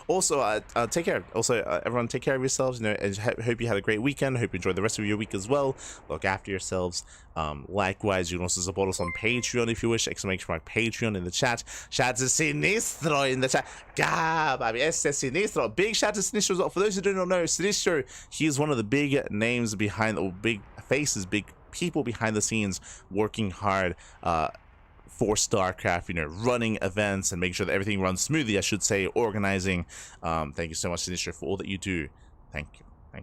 Also, take care. Also, everyone, take care of yourselves. You know, and hope you had a great weekend. Hope you enjoyed the rest of your week as well. Look after yourselves. Likewise, you can also support us on Patreon if you wish. Exclamation mark Patreon in the chat. Shout to Sinistro in the chat. Gah, baby. Este Sinistro. Big shout to Sinistro. For those who do not know, Sinistro, he is one of the big names behind, or big faces, big people behind the scenes, working hard. For StarCraft, you know, running events and making sure that everything runs smoothly, I should say, organizing. Thank you so much, Sinistro, for all that you do. Thank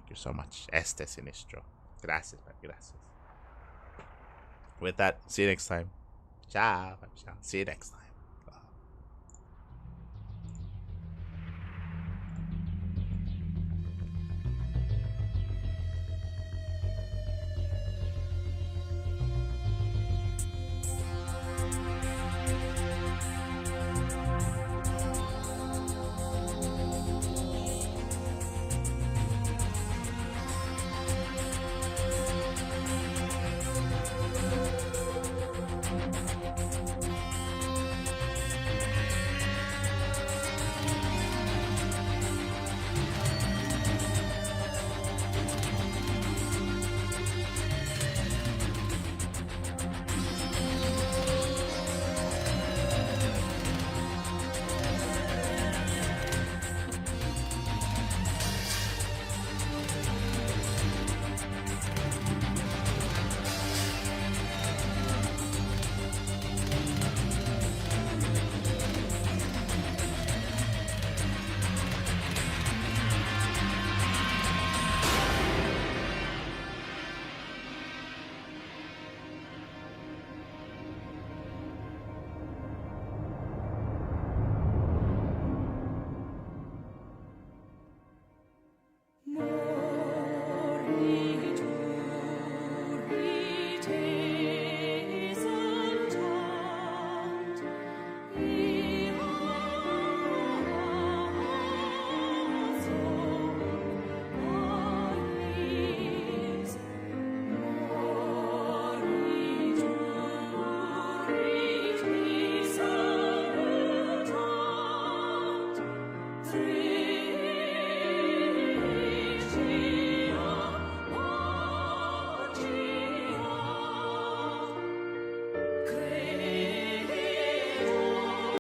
you so much. Este Sinistro. Gracias, gracias. With that, see you next time. Ciao. See you next time.